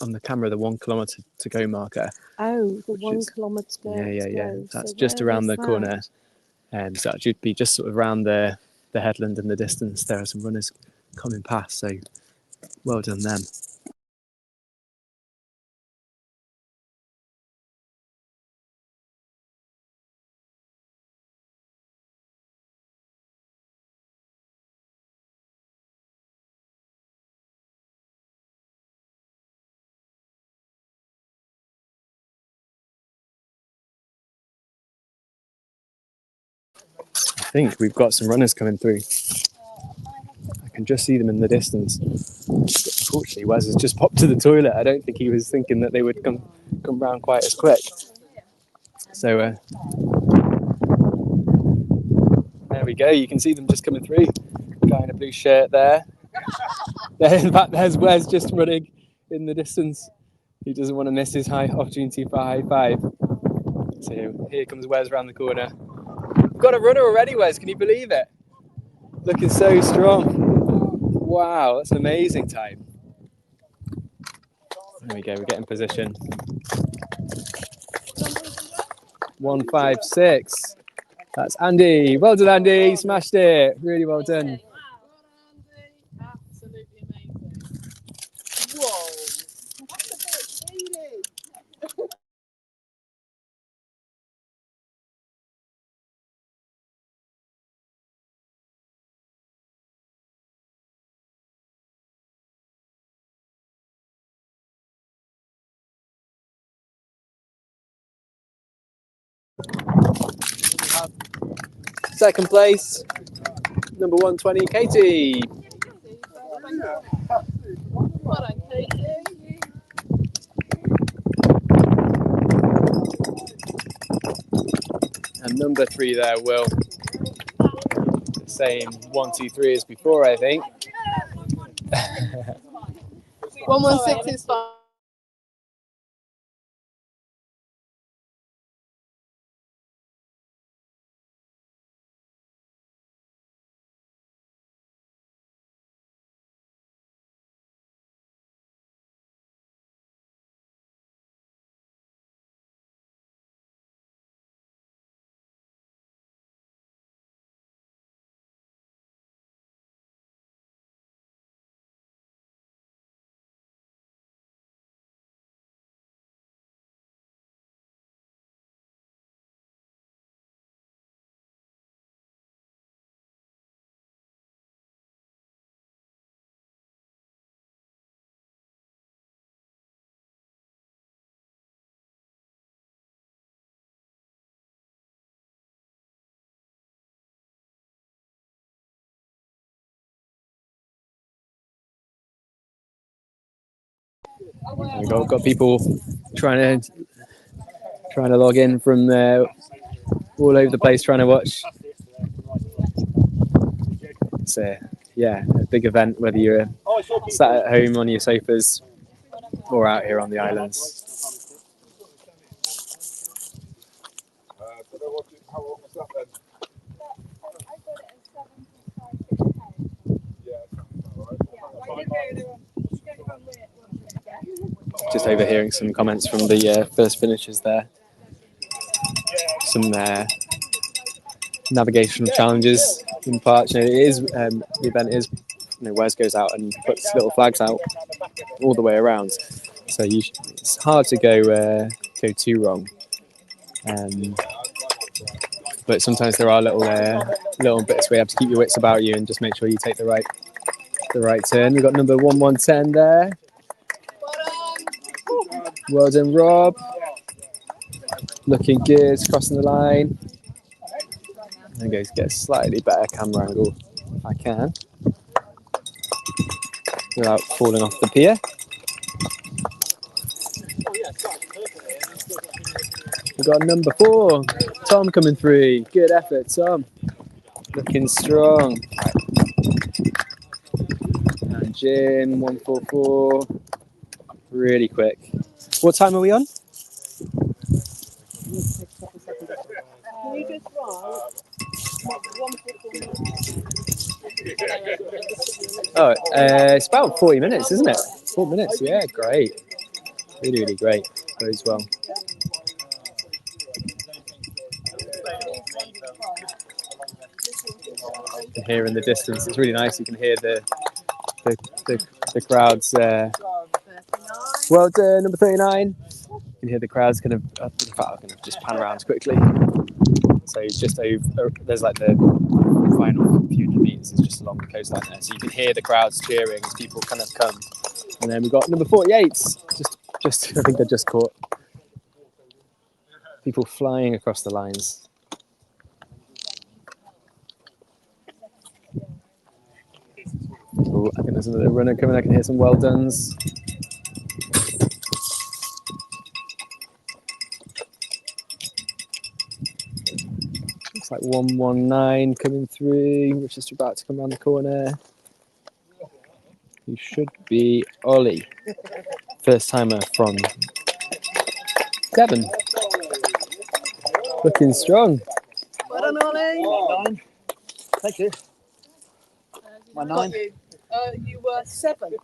on the camera the 1 kilometre to go marker. Oh, the Which 1 is- kilometre to go. Yeah. That's So just where around is the that? corner. So that should be just sort of around the headland in the distance. There are some runners coming past, so well done them. I think we've got some runners coming through. I can just see them in the distance. Unfortunately, Wes has just popped to the toilet. I don't think he was thinking that they would come round quite as quick. So there we go. You can see them just coming through. Guy in a blue shirt there. In fact, there's Wes just running in the distance. He doesn't want to miss his opportunity for a high five. So here comes Wes around the corner. We've got a runner already, Wes. Can you believe it? Looking so strong. Wow, that's an amazing time. There we go. We're getting position. 1:56. That's Andy. Well done, Andy. Smashed it. Really well done. Absolutely amazing. Whoa. That's a bit speedy. Second place, number 120, Katie. Well done, Katie. And number 3 there, Will. Same 1, 2, 3 as before, I think. 116 is fine. We've got people trying to log in from all over the place, trying to watch. It's a big event, whether you're sat at home on your sofas or out here on the islands. Just overhearing some comments from the first finishers there. Some navigational challenges in parts. It is the event is, Wes goes out and puts little flags out all the way around, so it's hard to go too wrong. But sometimes there are little bits where you have to keep your wits about you and just make sure you take the right turn. We've got number 110 there. Well done, Rob. Looking good, crossing the line. I'm going to get a slightly better camera angle if I can, without falling off the pier. We've got number 4, Tom coming through. Good effort, Tom. Looking strong. And Jim, 144. Really quick. What time are we on? Oh, it's about 40 minutes, isn't it? 4 minutes, yeah, great. Really, really great. Goes well. You can hear in the distance. It's really nice. You can hear the crowds. Well done, number 39. You can hear the crowds kind of. In fact, I'm going to just pan around quickly. So just over. There's like the final few meters is just along the coastline there. So you can hear the crowds cheering as people kind of come. And then we've got number 48. Just I think I just caught people flying across the lines. Oh, I think there's another runner coming. I can hear some well dones. Looks like 119 coming through. We're just about to come around the corner. You should be Ollie, first timer from Devon. Looking strong. Well done, Ollie. Thank you. My 9. You were 7.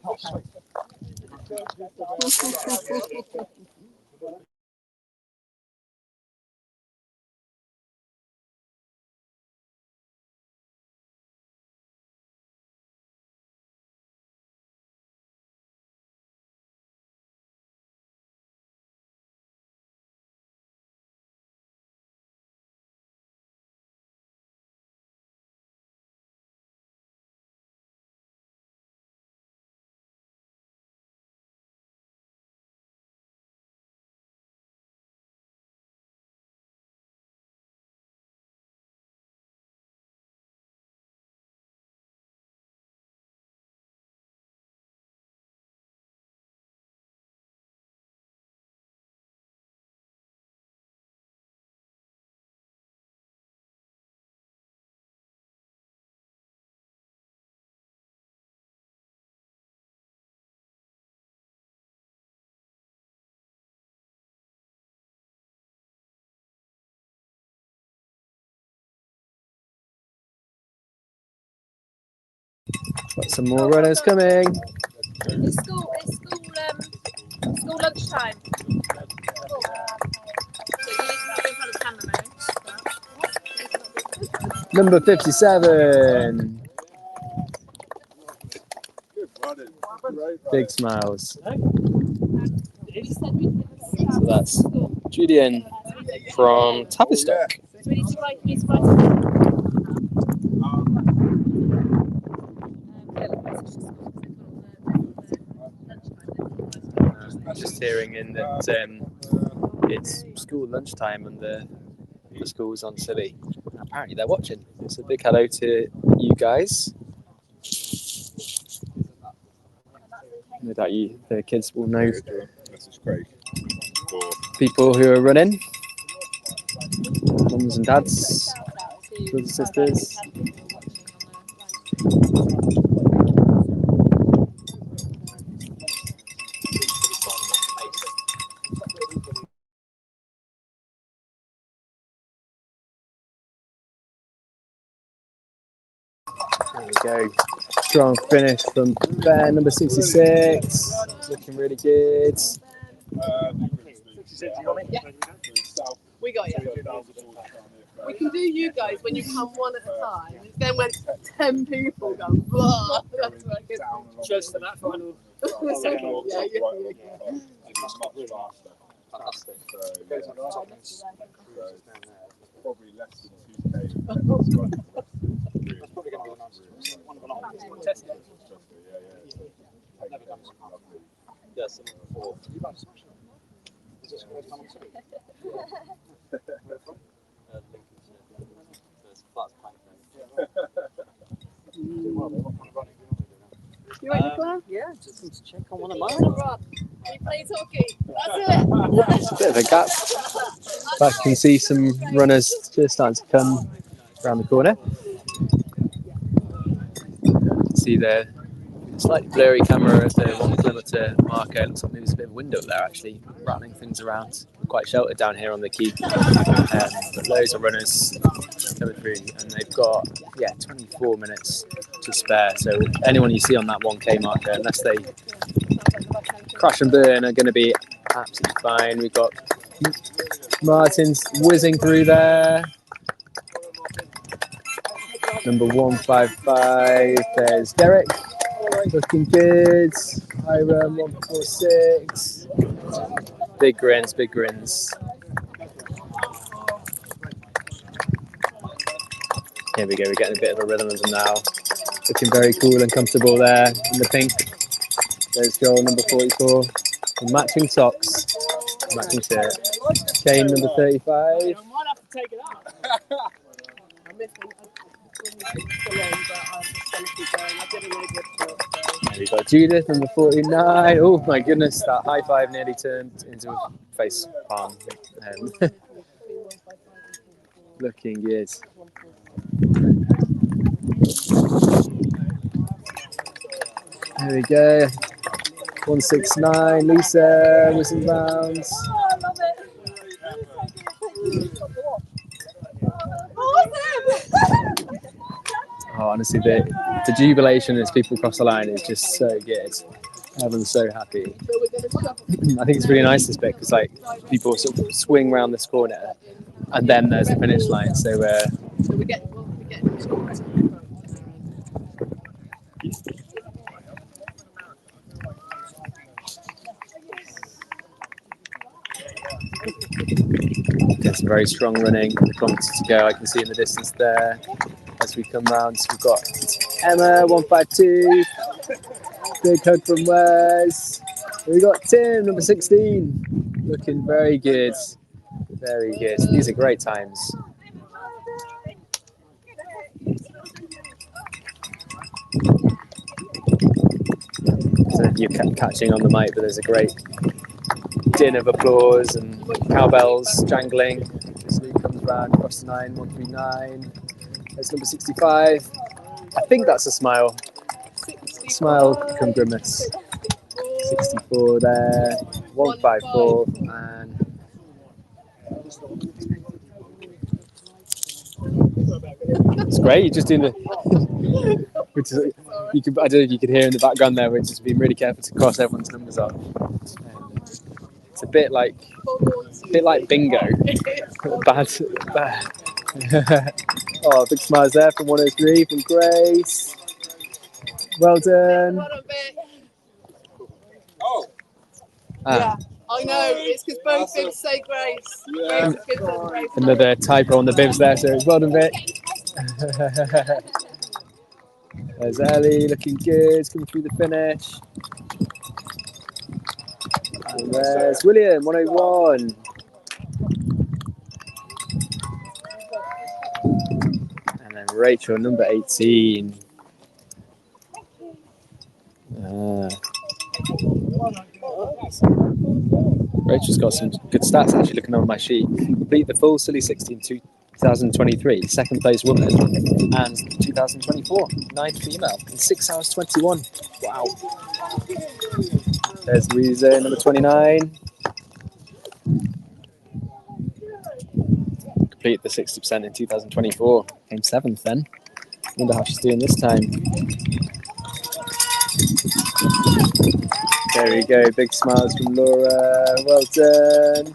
Got some more runners coming. It's school lunchtime. Number 57. Big smiles. So that's Julian from Tavistock. Just hearing in that it's school lunchtime and the school's on Scilly. Apparently they're watching. So big hello to you guys. No doubt the kids will know people who are running. Mums and dads, brothers and sisters. There we go. Strong finish from Ben, number 66. Looking really good. We got you. We can do you guys when you come one at a time. Then when 10 people go, blah, that's what I get. Just for that final. Yeah. Fantastic. Probably less than 2K. Yes, before. You ready to play? Yeah, just check on one of mine. We play hockey. That's it. Bit of a gap. But I can see some runners just starting to come around the corner. See the slightly blurry camera as the 1 kilometre marker. Looks like there's a bit of a window there actually, rattling things around. we're quite sheltered down here on the quay. But loads of runners coming through, and they've got 24 minutes to spare. So anyone you see on that 1K marker, unless they crash and burn, are going to be absolutely fine. We've got Martin's whizzing through there. Number 155. There's Derek, looking good. Hiram 146. Big grins, big grins. Here we go, we're getting a bit of a rhythm of them now. Looking very cool and comfortable there in the pink. There's Joel, number 44. And matching socks, matching shirt. Kane, number 35. I might have to take it out. I missed it. Still on, but I'm just going to keep going. I did a really good shot. And we've got Judith, number 49. Oh my goodness, that high five nearly turned into a face palm. Looking good. There we go. 169, Lisa, whistling rounds. Oh, I love it. Oh, honestly, the jubilation as people cross the line is just so good. Everyone's so happy. I think it's really nice this bit because like people sort of swing around this corner, and then there's the finish line. So we get there's some very strong running. The kilometres to go. I can see in the distance there. As we come round, so we've got Emma 152. Big hug from Wes. We got Tim, number 16, looking very good. Very good. These are great times. I don't know if you're catching on the mic, but there's a great din of applause and cowbells jangling as Luke comes round across the 9, 139. There's number 65. I think that's a smile. Smile come grimace. 64 there. 154 and it's great. You're just doing the which is you could I don't know if you could hear in the background there, which is being really careful to cross everyone's numbers off. It's a bit like bingo. bad. Oh, big smiles there from 103 from Grace. Well done. Oh. Yeah, I know. It's because both bibs say Grace. Yeah. Grace. Another typo on the bibs there, so well done, Vic. There's Ellie looking good, coming through the finish. And there's William, 101. And then Rachel, number 18. Rachel's got some good stats actually looking on my sheet. Complete the full Scilly60 in 2023, second place woman, and 2024, 9th female in 6 hours 21. Wow. There's Louisa, number 29. Complete the 60% in 2024. Came 7th then. Wonder how she's doing this time. There we go, big smiles from Laura. Well done.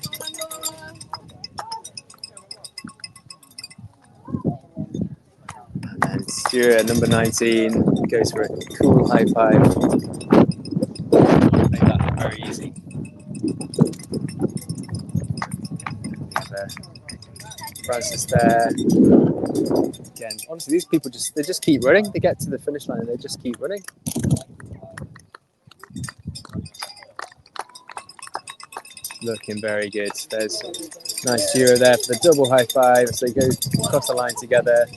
And Stuart, number 19, goes for a cool high five. Make that look very easy. Francis there. Again, honestly, these people just keep running. They get to the finish line and they just keep running. Looking very good. There's nice duo there for the double high five as they go across the line together.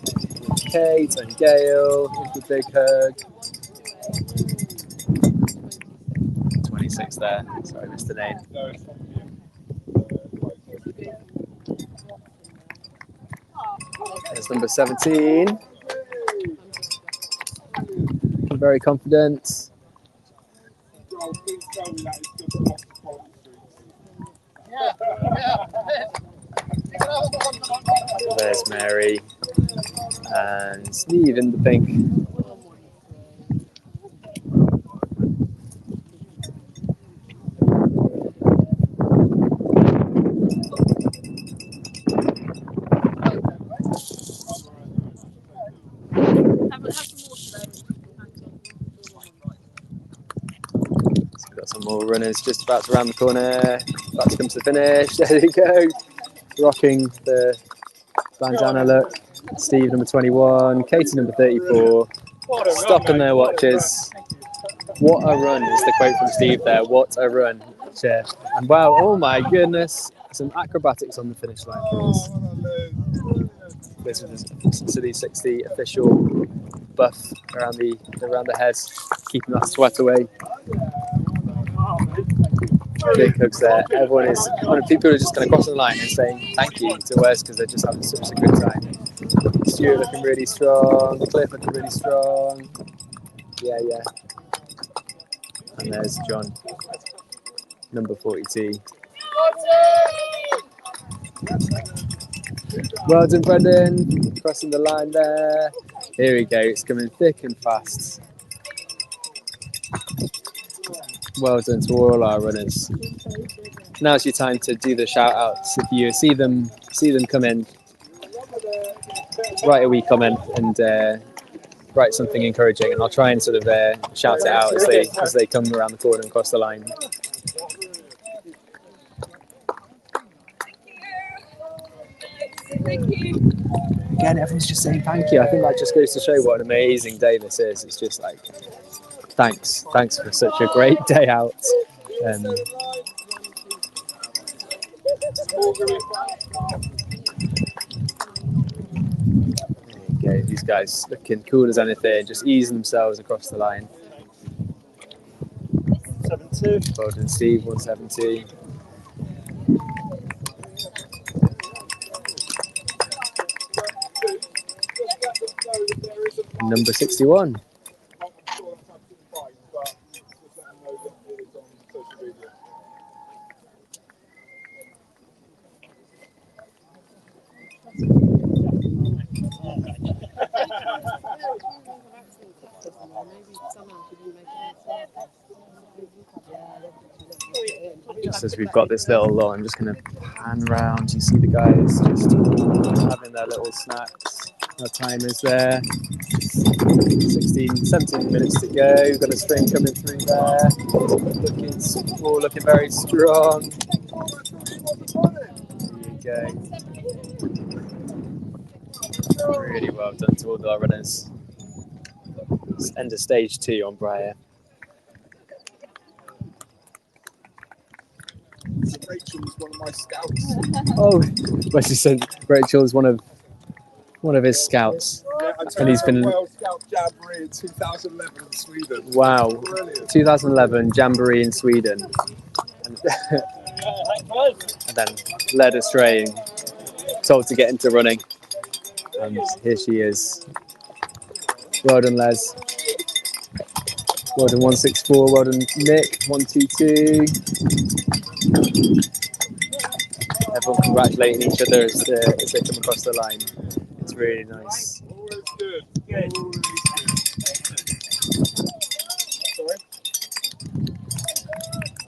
Kate and Gail with the big hug. 26 there. Sorry, I missed the name. There's number 17. Very confident. Mary, and Steve in the pink. We've got some more runners just about to round the corner, about to come to the finish. There they go, rocking the bandana look. Steve number 21, Katie number 34, stopping their watches. What a run is the quote from Steve there. What a run. And wow, oh my goodness, some acrobatics on the finish line for us. This was the Scilly60 official buff around the head, keeping that sweat away. Big hugs there. People are just kind of crossing the line and saying thank you to Wes because they're just having such a good time. Stuart looking really strong, Cliff looking really strong. Yeah. And there's John, number 42. Well done, Brendan. Crossing the line there. Here we go. It's coming thick and fast. Well done to all our runners. Now's your time to do the shout outs. If you see them come in, write a wee comment and write something encouraging, and I'll try and sort of shout it out as they come around the corner and cross the line. Again, everyone's just saying thank you. I think that just goes to show what an amazing day this is. It's just like, thanks for such a great day out. There you go, these guys looking cool as anything, just easing themselves across the line. 172. Well done, Steve, 170. Number 61. Just as we've got this little lot, I'm just going to pan round. You see the guys just having their little snacks. Our time is there. 17 minutes to go. We've got a string coming through there. Looking very strong. There you go. Really well done to all our runners. It's end of stage 2 on Briar. Rachel was one of my scouts. Oh, well, she said Rachel is one of his scouts, Yeah, and he's been World Scout Jamboree in 2011 in Sweden. Wow, Brilliant. 2011 Jamboree in Sweden, and then led astray and told to get into running, and here she is. Well done, Les. Well done, 164. Well done, Nick. 122. Everyone congratulating each other as they come across the line. It's really nice. Always good. Always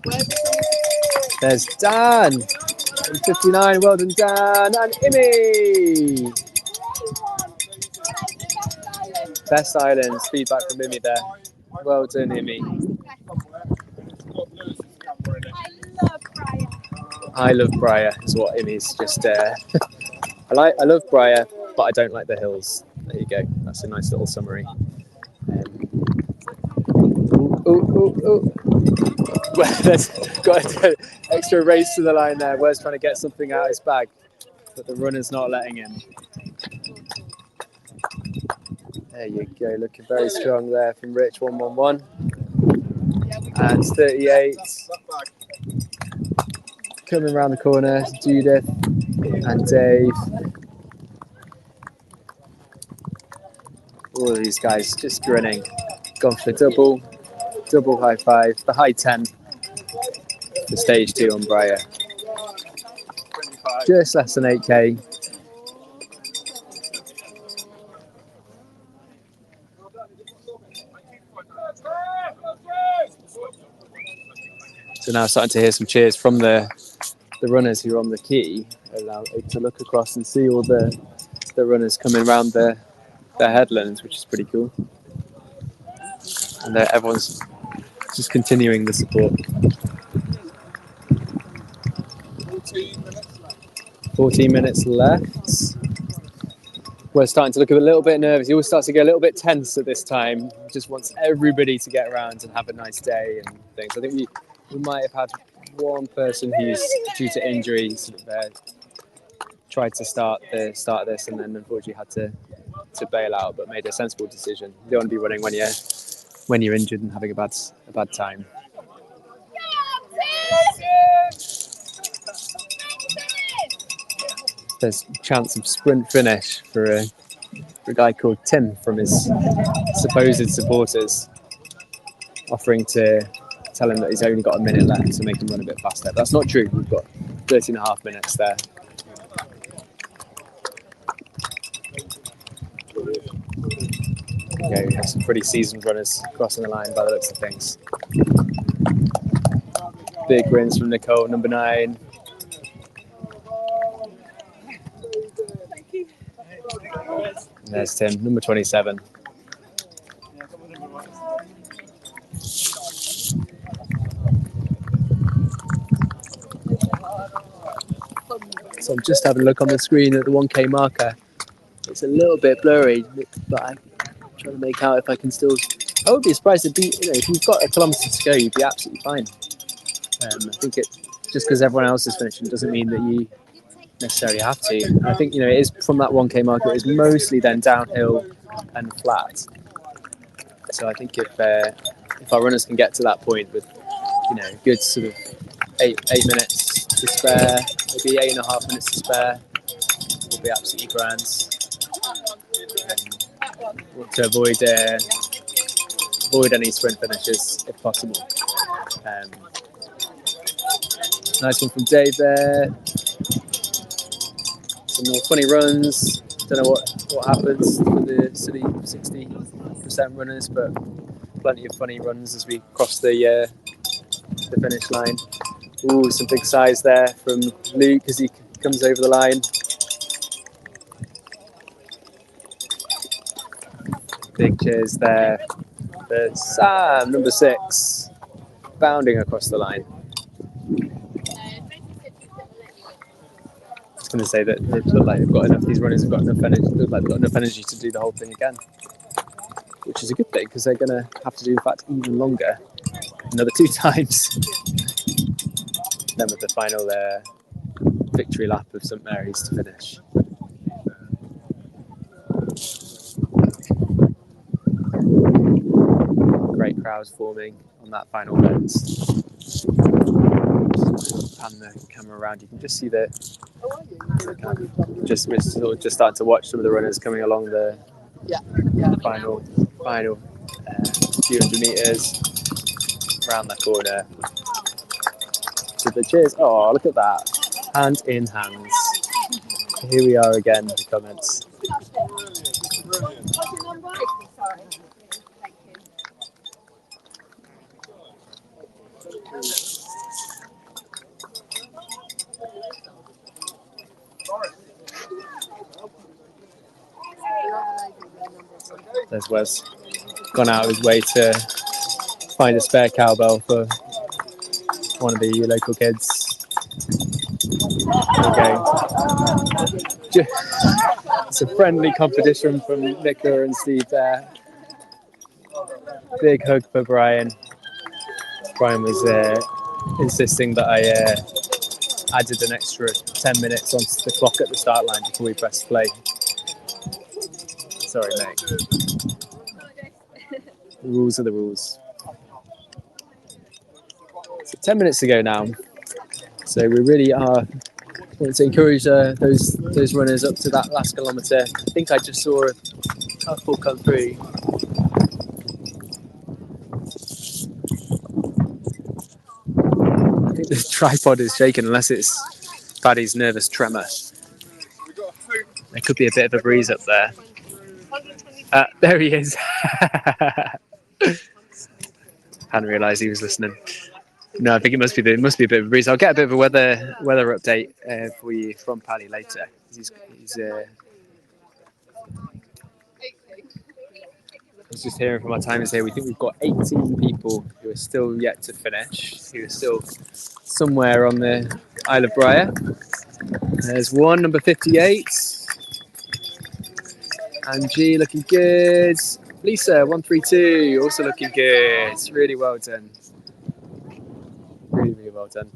good. There's Dan. 59. Well done, Dan. And Imi. Best Islands. Feedback from Imi there. Well done, Imi. I love Briar is what Imi's just I love Briar, but I don't like the hills. There you go. That's a nice little summary. Well, there's got an extra race to the line there. Where's trying to get something out of his bag, but the runner's not letting him. There you go. Looking very strong there from Rich, 111. And 38. Coming around the corner, Judith and Dave. All of these guys just grinning. Gone for the double high five, the high 10 for stage 2 on Briar. Just less than 8k. So now starting to hear some cheers from the runners who are on the quay, allow to look across and see all the runners coming around their headlands, which is pretty cool. And everyone's just continuing the support. 14 minutes left. We're starting to look a little bit nervous. He always starts to get a little bit tense at this time. He just wants everybody to get around and have a nice day and things. I think we might have had one person who's due to injury sort of tried to start this and then unfortunately had to bail out, but made a sensible decision. You don't want to be running when you're injured and having a bad time. There's a chance of sprint finish for a guy called Tim from his supposed supporters, offering to tell him that he's only got a minute left to make him run a bit faster. That's not true. We've got 13.5 minutes there. Okay, we have some pretty seasoned runners crossing the line by the looks of things. Big wins from Nicole, number 9. And there's Tim, number 27. So I'm just having a look on the screen at the 1K marker. It's a little bit blurry, but I'm trying to make out if I can still. I would be surprised if you've got a kilometre to go, you'd be absolutely fine. I think it just because everyone else is finishing doesn't mean that you necessarily have to. And I think it is from that 1K marker. It is mostly then downhill and flat. So I think if our runners can get to that point with good sort of 8 minutes to spare, maybe 8.5 minutes to spare, will be absolutely grand. To avoid any sprint finishes if possible. Nice one from Dave there. Some more funny runs. Don't know what happens for the Scilly60 runners, but plenty of funny runs as we cross the finish line. Ooh, some big size there from Luke as he comes over the line. Big cheers there for Sam, number 6, bounding across the line. I was going to say that they look like they've got enough. These runners have got enough energy. Look like they've got enough energy to do the whole thing again, which is a good thing because they're going to have to do, in fact, even longer, another 2 times. Then with the final victory lap of St Mary's to finish. Great crowds forming on that final bend. Pan the camera around, you can just see that we're sort of just starting to watch some of the runners coming along the final few hundred meters around the corner. To the cheers. Oh, look at that. Hand in hands. Here we are again, the comments. There's Wes, gone out of his way to find a spare cowbell for one of the local kids. Okay. It's a friendly competition from Nicola and Steve there. Big hug for Brian. Brian was insisting that I added an extra 10 minutes onto the clock at the start line before we pressed play. Sorry, mate. The rules are the rules. So 10 minutes to go now. So we really are want to encourage those runners up to that last kilometre. I think I just saw a couple come through. I think the tripod is shaking unless it's Paddy's nervous tremor. There could be a bit of a breeze up there. There he is. Hadn't realised he was listening. No, I think it must be a bit of a breeze. I'll get a bit of a weather update for you from Paddy later. He's I was just hearing from our timers here. We think we've got 18 people who are still yet to finish, who are still somewhere on the Isle of Briar. There's one, number 58. Angie looking good. Lisa, 132, also looking good. Really well done. Really, really well done.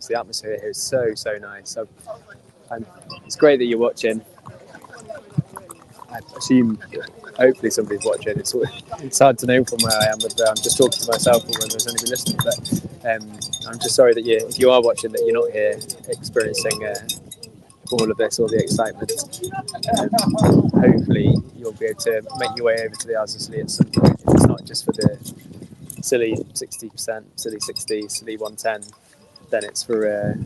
The atmosphere here is so nice. And it's great that you're watching. I assume, hopefully, somebody's watching. It's hard to know from where I am. I'm just talking to myself or when there's anybody listening. But I'm just sorry that if you are watching, that you're not here experiencing all of this, all the excitement. Hopefully, you'll be able to make your way over to the Isles of Scilly at some point. It's not just for the Scilly 60%, Scilly 60, Scilly 110. Then it's for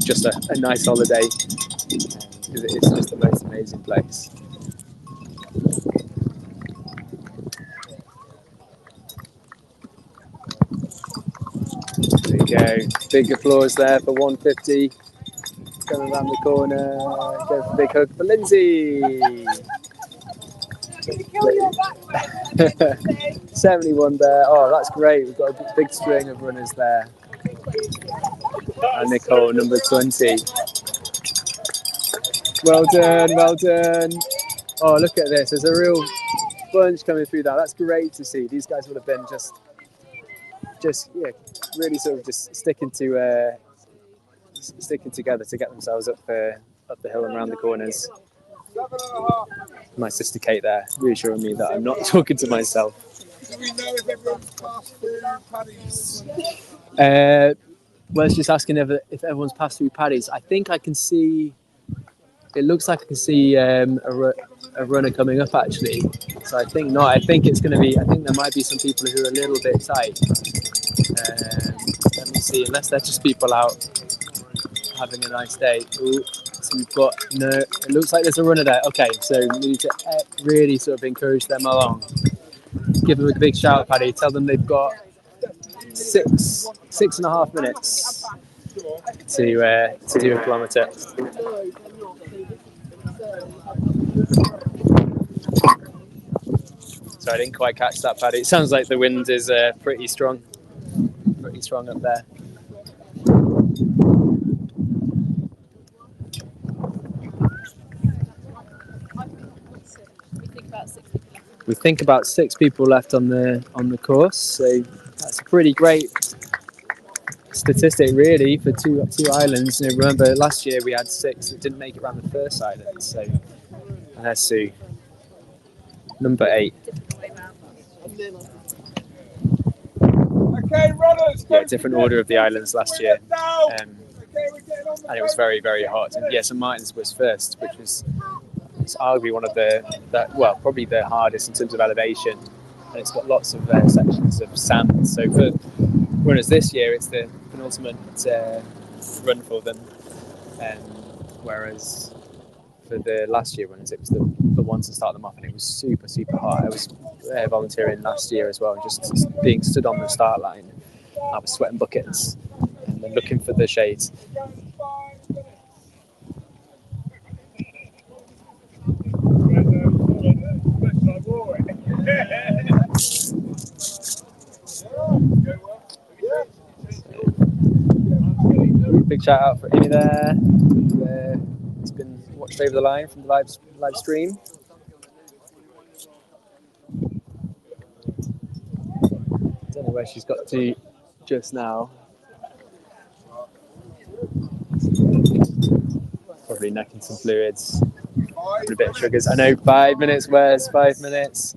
just a nice holiday. It's just the most amazing place. There you go. Big applause there for 150. Coming around the corner. Go for a big hug for Lindsay. 71 there. Oh, that's great. We've got a big string of runners there. And Nicole, number 20. Well done, well done. Oh, look at this. There's a real bunch coming through that. That's great to see. These guys would have been just really sort of just sticking together to get themselves up the hill and around the corners. My sister Kate there, reassuring me that I'm not talking to myself. Do we know if everyone's passed through Paddy's? Well, it's just asking if everyone's passed through Paddy's. I think I can see. It looks like I can see a runner coming up actually. So I think not. I think it's going to be. I think there might be some people who are a little bit tight. Let me see. Unless they're just people out having a nice day. Ooh, so we've got no. It looks like there's a runner there. Okay, so we need to really sort of encourage them along. Give them a big shout, Paddy. Tell them they've got 6.5 minutes to do a kilometre. So I didn't quite catch that, Paddy. It sounds like the wind is pretty strong up there. We think about 6 people left on the course, so that's a pretty great statistic, really, for two islands. You know, remember last year we had 6 that didn't make it around the first island. So there's Sue, number 8. Okay, runners. Yeah, different order of the islands last year, and it was very, very hot. And yeah, St Martin's was first, which was arguably one of probably the hardest in terms of elevation, and it's got lots of sections of sand. So for runners this year, it's the penultimate run for them, whereas for the last year runners, it was the one to start them off, and it was super, super hot. I was volunteering last year as well, just being stood on the start line. I was sweating buckets and then looking for the shades. Big shout out for Amy there. It's been watched over the line from the live stream. Don't know where she's got to just now. Probably necking some fluids, having a bit of sugars. I know 5 minutes. Where's 5 minutes?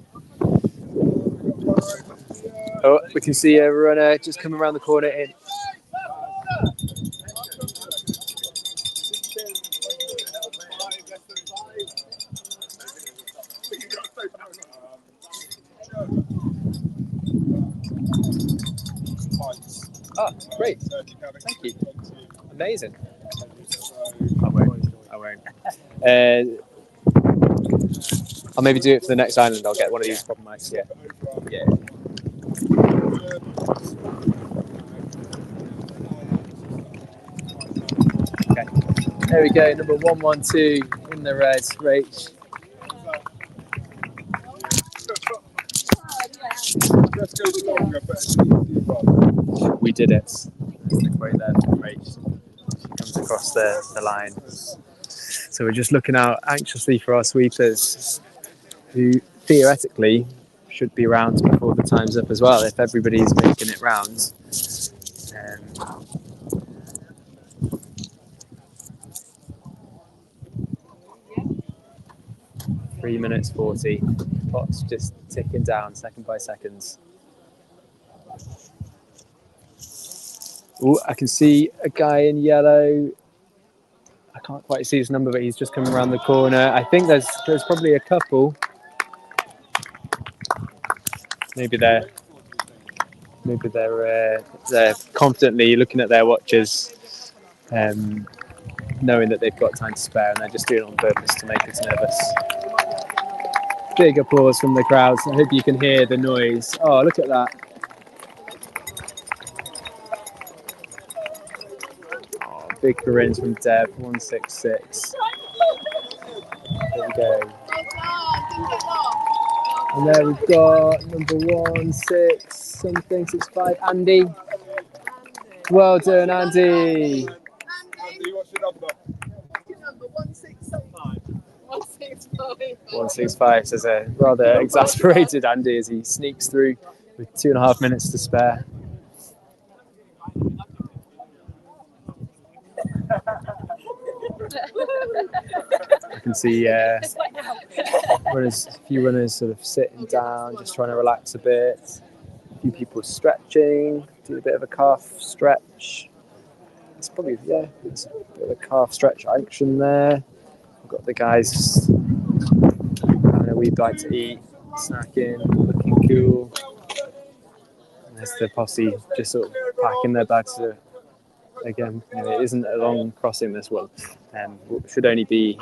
Oh, we can see a runner just coming around the corner in. Oh, great. So if you have Thank you. anything Amazing. I I won't. I'll maybe do it for the next island. I'll get one of these problem mics. Yeah. Yeah. Okay. There we go. Number 112 in the red. Rach. Let's go longer, but it's an easy run. We did it. That's the quote there from Rach. She comes across the line. So we're just looking out anxiously for our sweepers, who theoretically should be round before the time's up as well, if everybody's making it round. 3 minutes 40. Clock's just ticking down second by second. Oh, I can see a guy in yellow. I can't quite see his number, but he's just coming around the corner. I think there's probably a couple. Maybe they're confidently looking at their watches, knowing that they've got time to spare, and they're just doing it on purpose to make us nervous. Big applause from the crowds. I hope you can hear the noise. Oh, look at that. Oh, big careers from Deb, 166. There we go. And there we've got number 65, Andy. Well done, Andy. Andy, what's your number? Number 165. 165 says a rather exasperated Andy as he sneaks through with 2.5 minutes to spare. I can see a few runners sort of sitting down, just trying to relax a bit. A few people stretching, do a bit of a calf stretch. It's probably, it's a bit of a calf stretch action there. We've got the guys having a wee bite to eat, snacking, looking cool. And there's the posse just sort of packing their bags. Again, it isn't a long crossing, this one. Should only be,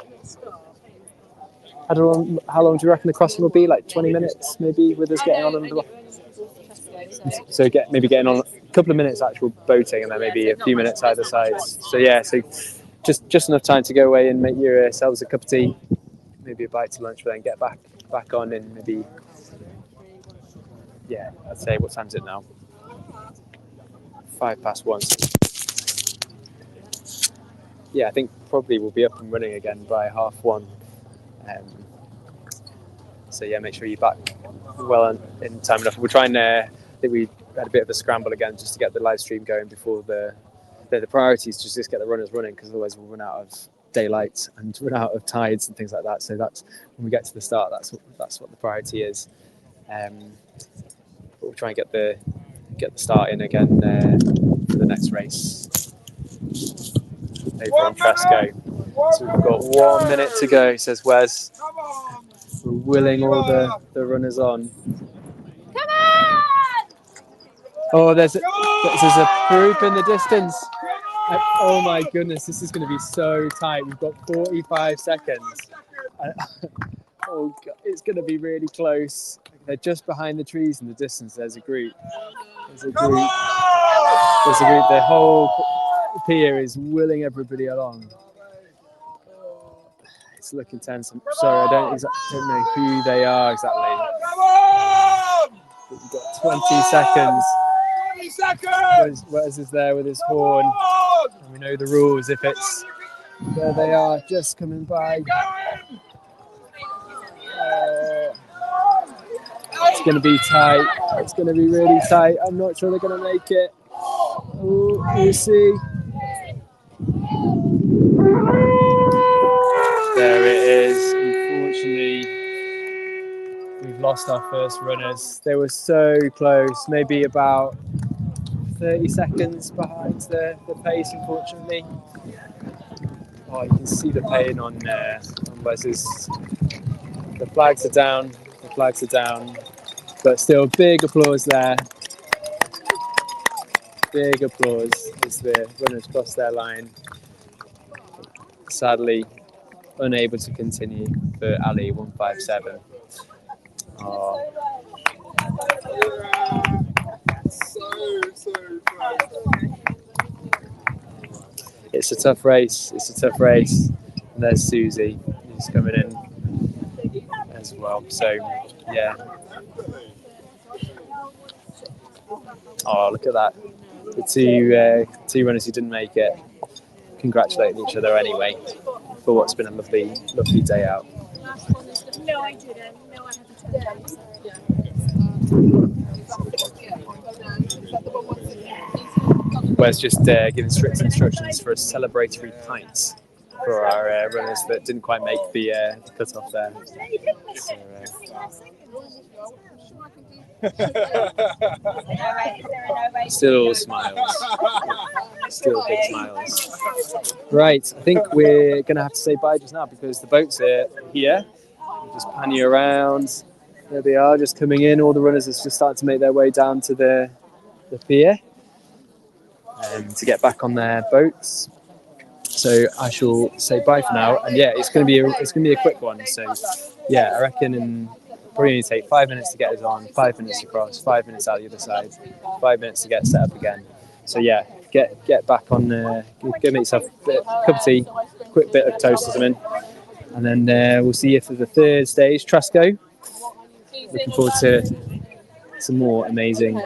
I don't know, how long do you reckon the crossing will be? Like 20 minutes maybe, with us getting on under the... So maybe getting on a couple of minutes actual boating, and then maybe a few minutes either side. So yeah, so just enough time to go away and make yourselves a cup of tea, maybe a bite to lunch, but then get back on in maybe, I'd say, what time is it now? 1:05. Yeah, I think probably we'll be up and running again by 1:30. So yeah, make sure you're back well in time enough. We'll try and, I think we had a bit of a scramble again just to get the live stream going before the priority is to just get the runners running, because otherwise we'll run out of daylight and run out of tides and things like that. So that's when we get to the start, that's what the priority is. But we'll try and get the start in again for the next race over on Tresco. So we've got 1 minute to go, says Wes. We're willing all the runners on. Come on! Oh, there's a group in the distance. Oh my goodness, this is going to be so tight. We've got 45 seconds. Oh God, it's going to be really close. They're just behind the trees in the distance. There's a group. The whole pier is willing everybody along. It's looking tense. I'm sorry, I don't know who they are exactly. But we've got 20 seconds. 20 seconds! Wes is there with his horn. And we know the rules. If it's... There they are, just coming by. It's going to be tight. It's going to be really tight. I'm not sure they're going to make it. Oh, we'll see. There it is. Unfortunately, we've lost our first runners. They were so close, maybe about 30 seconds behind the pace, unfortunately. Oh, you can see the pain on Wes's. The flags are down. But still, big applause there. Big applause as the runners cross their line. Sadly, unable to continue for Ali 157. Oh, it's a tough race. It's a tough race. And there's Susie, who's coming in as well. So, yeah. Oh, look at that. The two runners who didn't make it congratulating each other anyway for what's been a lovely day out. No, I didn't. No, I haven't. Wes just giving strict instructions for a celebratory pint for our runners that didn't quite make the cut-off there. So, still all smiles. Still big smiles. Right, I think we're going to have to say bye just now because the boats are here. We'll just pan you around. There they are, just coming in. All the runners are just starting to make their way down to the pier to get back on their boats. So I shall say bye for now. And yeah, it's going to be a quick one. So yeah, I reckon probably only take 5 minutes to get us on, 5 minutes across, 5 minutes out the other side, 5 minutes to get set up again. So yeah, get back on. Go make yourself a cup of tea, quick bit of toast or something, and then we'll see you for the third stage, Trasco. Looking forward to some more amazing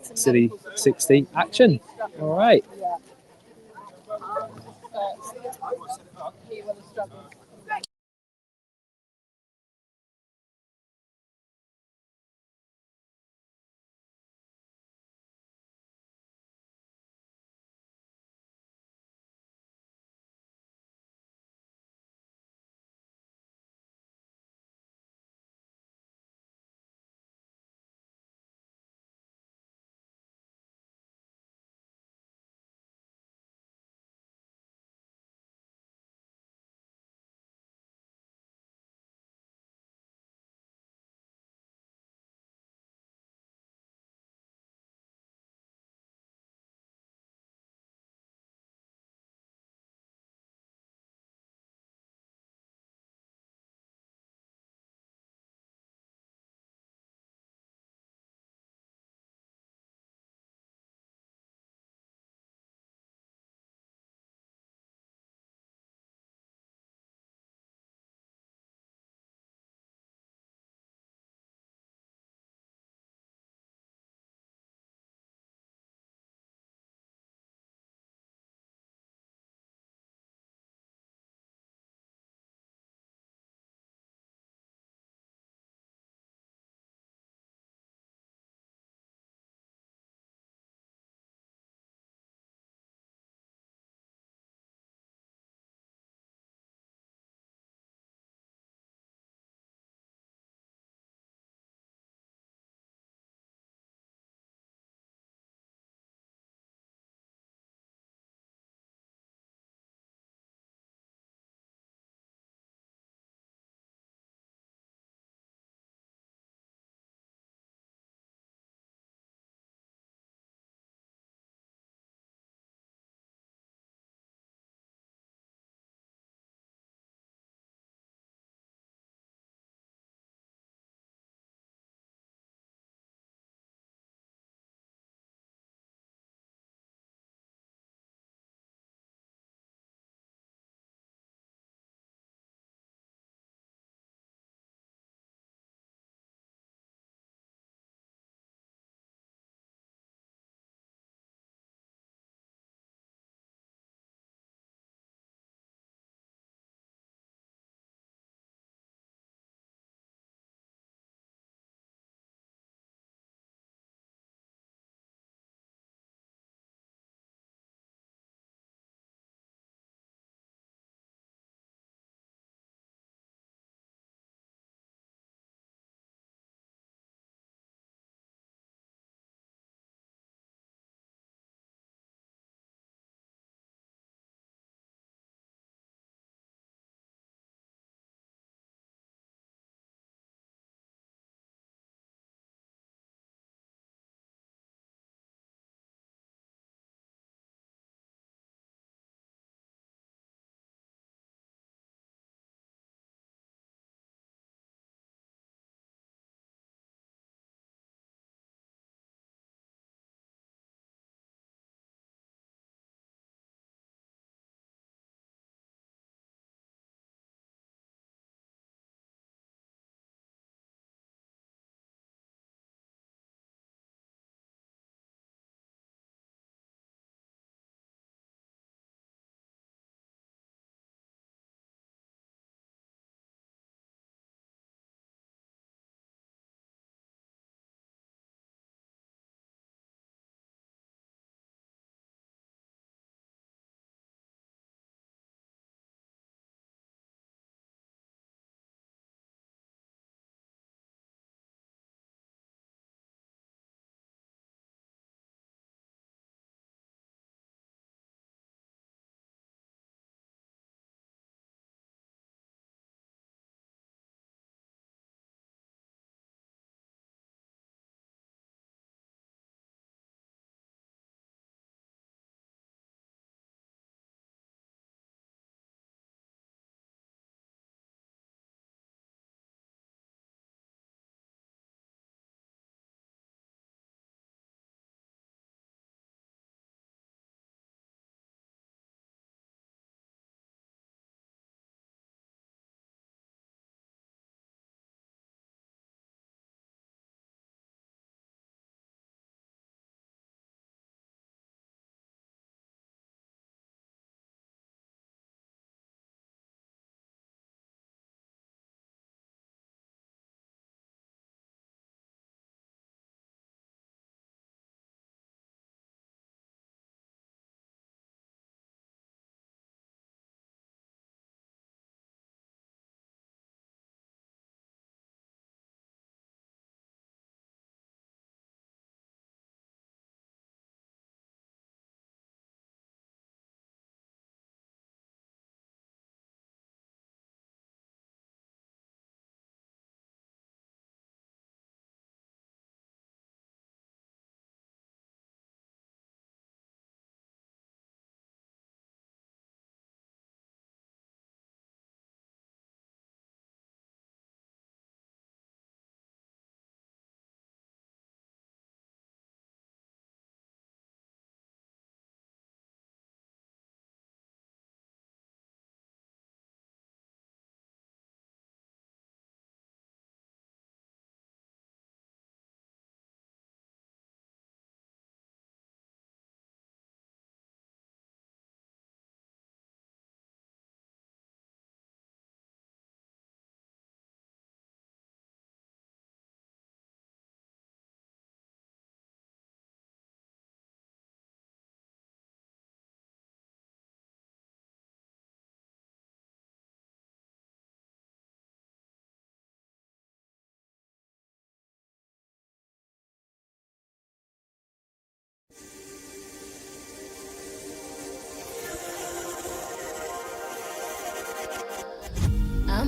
Scilly60 action. All right.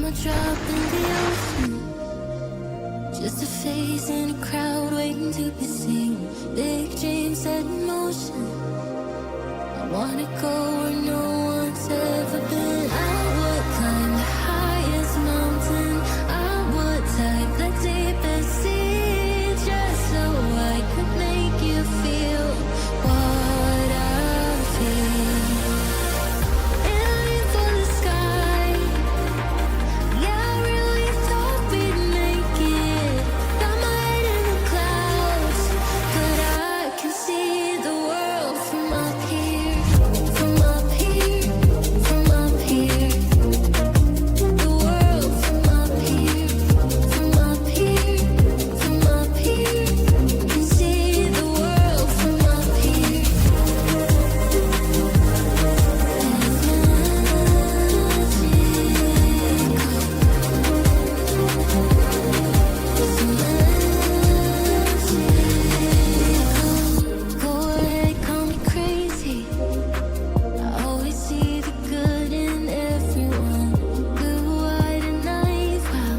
a drop in the ocean, just a face in a crowd waiting to be seen. Big dreams set in motion. I wanna go where no one's ever been. I would climb the highest mountain. I would dive the deepest sea, just so I could make you feel what I feel. Aiming for the sky. Yeah, I really thought we'd make it. Got my head in the clouds, but I can see the world from up here, from up here, from up here. The world from up here, from up here, from up here. Can see the world from up here. Go ahead, call me crazy. I always see the good in everyone. Blue-eyed and naive, wow.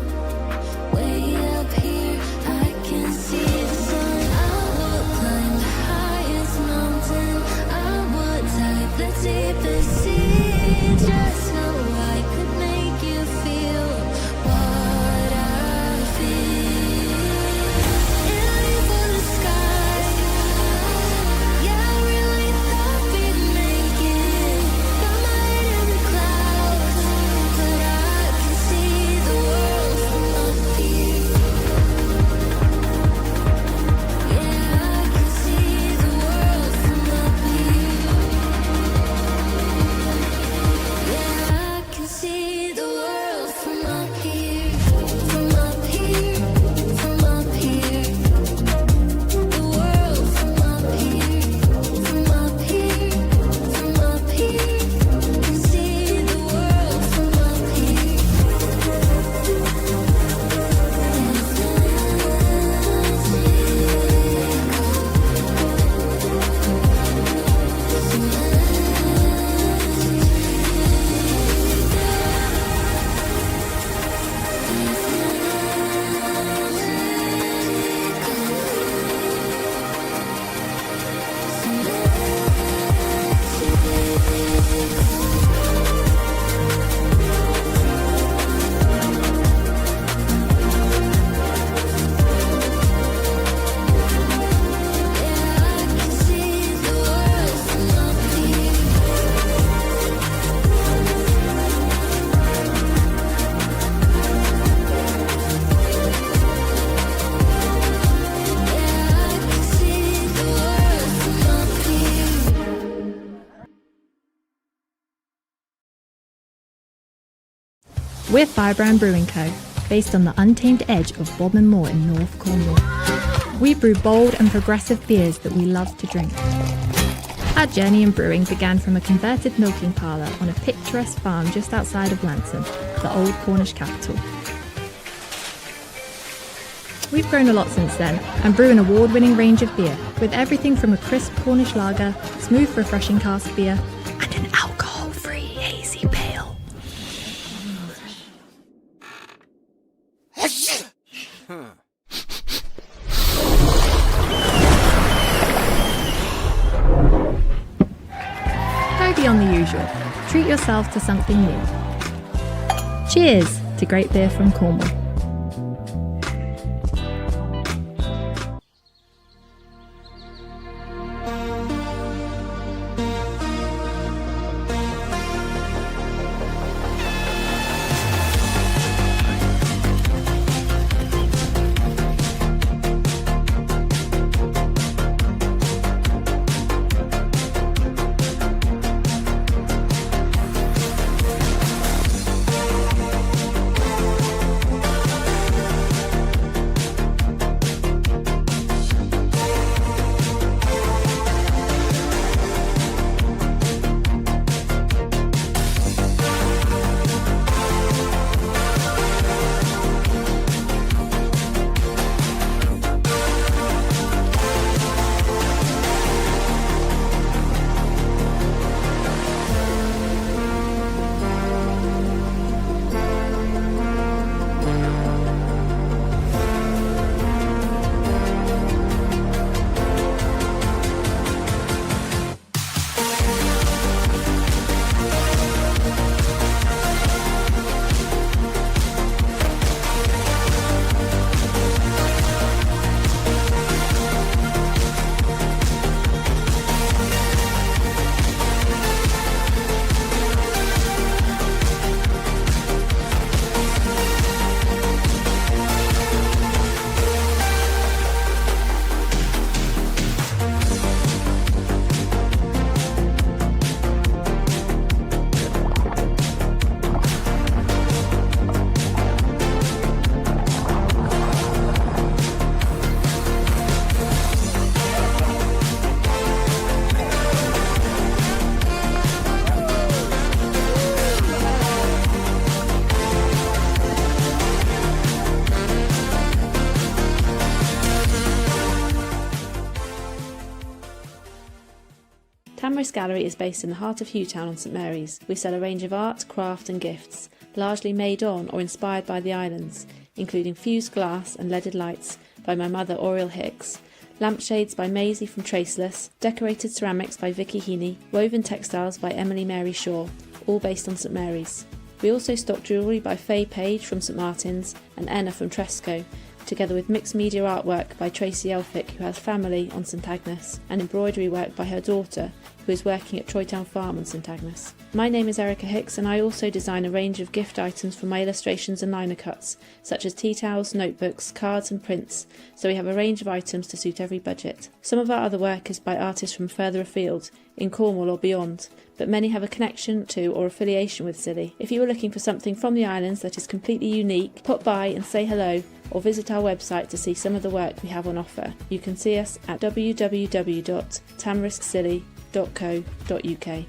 Way up here, I can see the sun. I would climb the highest mountain. I would dive the deepest sea, just so I could make you feel what I feel. Aiming for the sky. Yeah, I really thought we'd make it. Got my head in the clouds, but I can see the world from up here. Yeah, I can see the world from up here. Yeah, I can see the world from up here, from up here, from up here. The world from up here, from up here, from up here. Can see the world from up here. We're Firebrand Brewing Co., based on the untamed edge of Bodmin Moor in North Cornwall. We brew bold and progressive beers that we love to drink. Our journey in brewing began from a converted milking parlour on a picturesque farm just outside of Lanson, the old Cornish capital. We've grown a lot since then and brew an award-winning range of beer, with everything from a crisp Cornish lager, smooth refreshing cask beer, and an alcohol-free hazy pale. Go beyond the usual. Treat yourself to something new. Cheers to great beer from Cornwall. Tamarisk Gallery is based in the heart of Hewtown on St Mary's. We sell a range of art, craft and gifts, largely made on or inspired by the islands, including fused glass and leaded lights by my mother Oriel Hicks, lampshades by Maisie from Traceless, decorated ceramics by Vicky Heaney, woven textiles by Emily Mary Shaw, all based on St Mary's. We also stock jewellery by Faye Page from St Martin's and Enna from Tresco, together with mixed media artwork by Tracy Elphick, who has family on St Agnes, and embroidery work by her daughter, who is working at Troytown Farm on St Agnes. My name is Erica Hicks, and I also design a range of gift items for my illustrations and liner cuts, such as tea towels, notebooks, cards and prints, so we have a range of items to suit every budget. Some of our other work is by artists from further afield, in Cornwall or beyond, but many have a connection to or affiliation with Scilly. If you are looking for something from the islands that is completely unique, pop by and say hello, or visit our website to see some of the work we have on offer. You can see us at www.tamariskscilly.co.uk.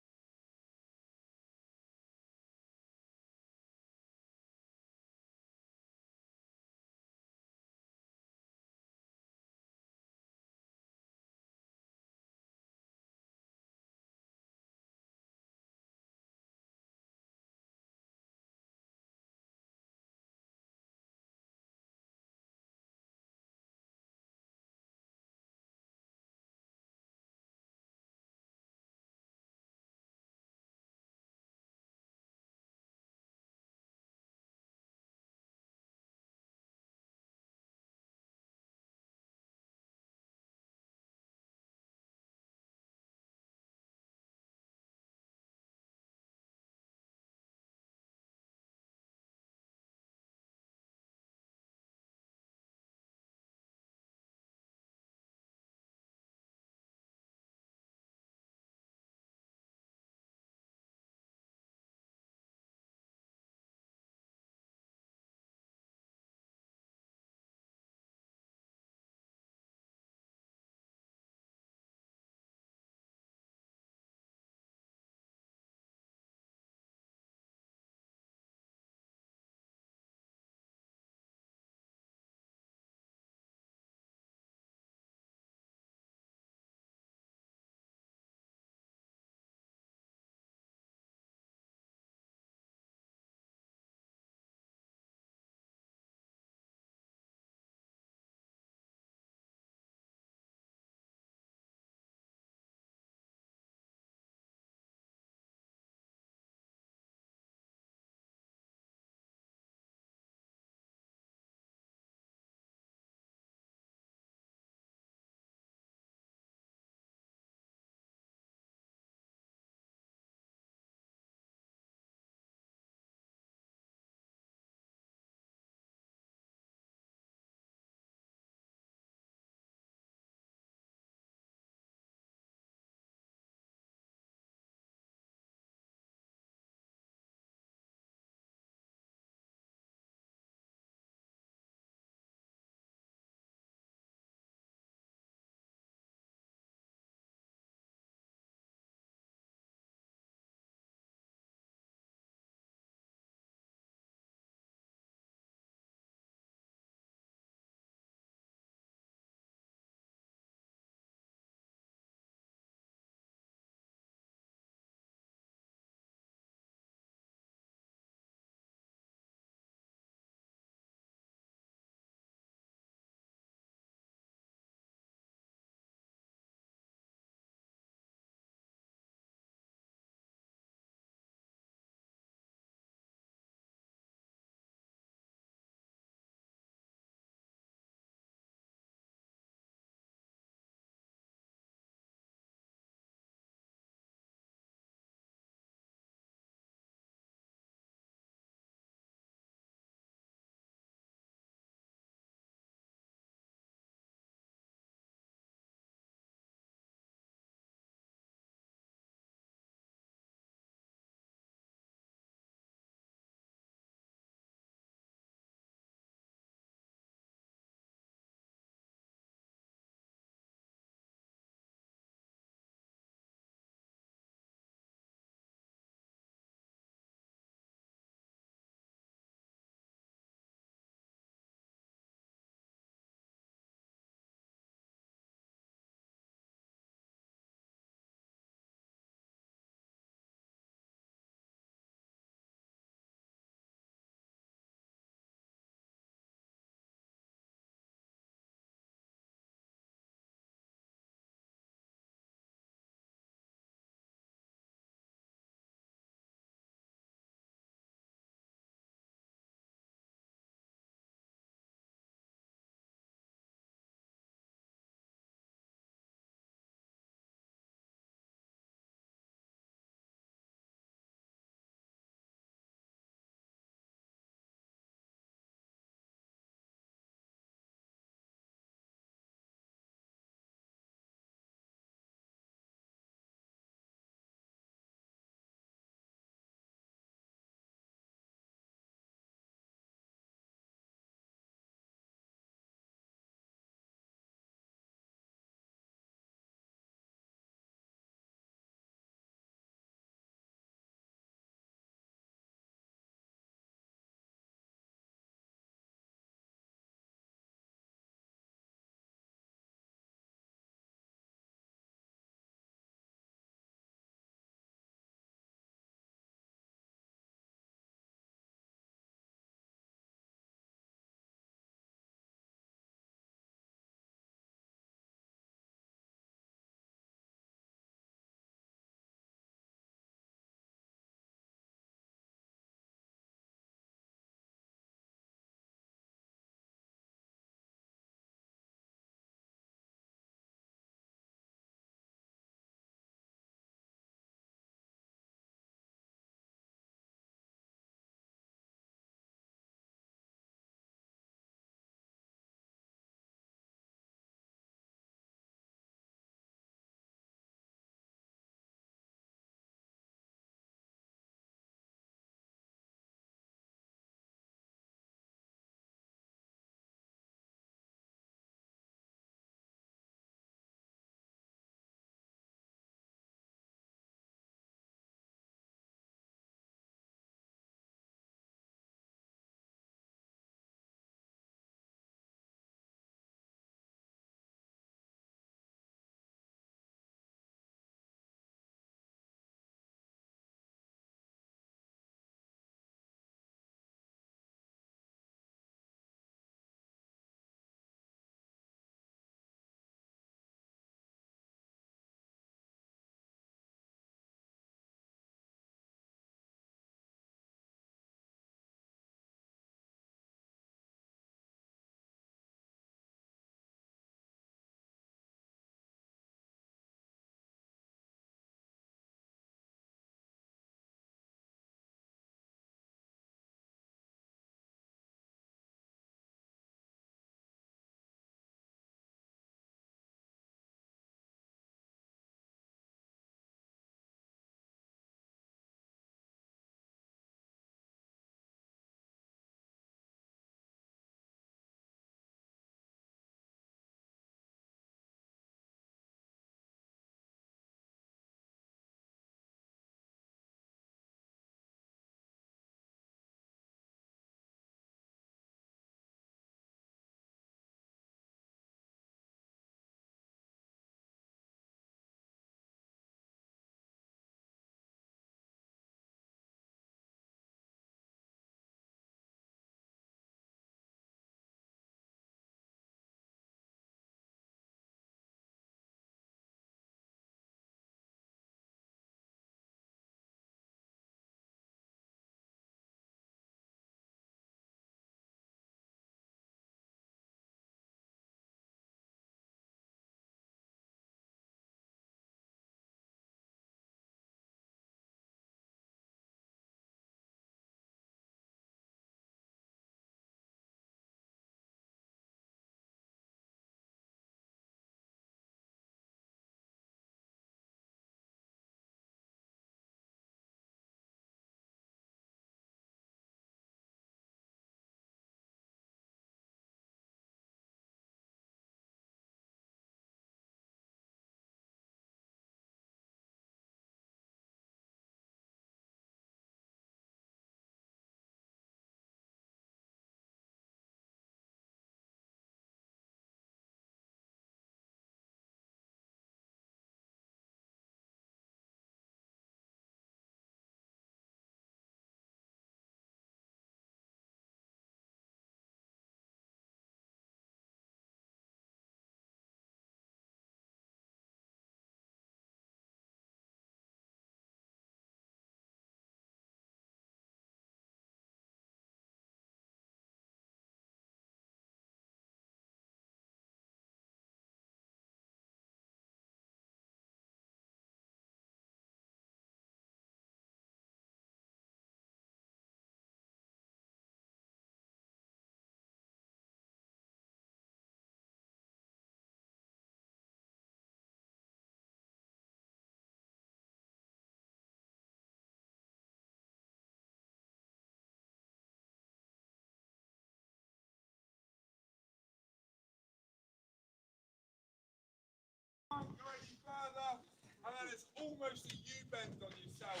almost a U-bend on yourself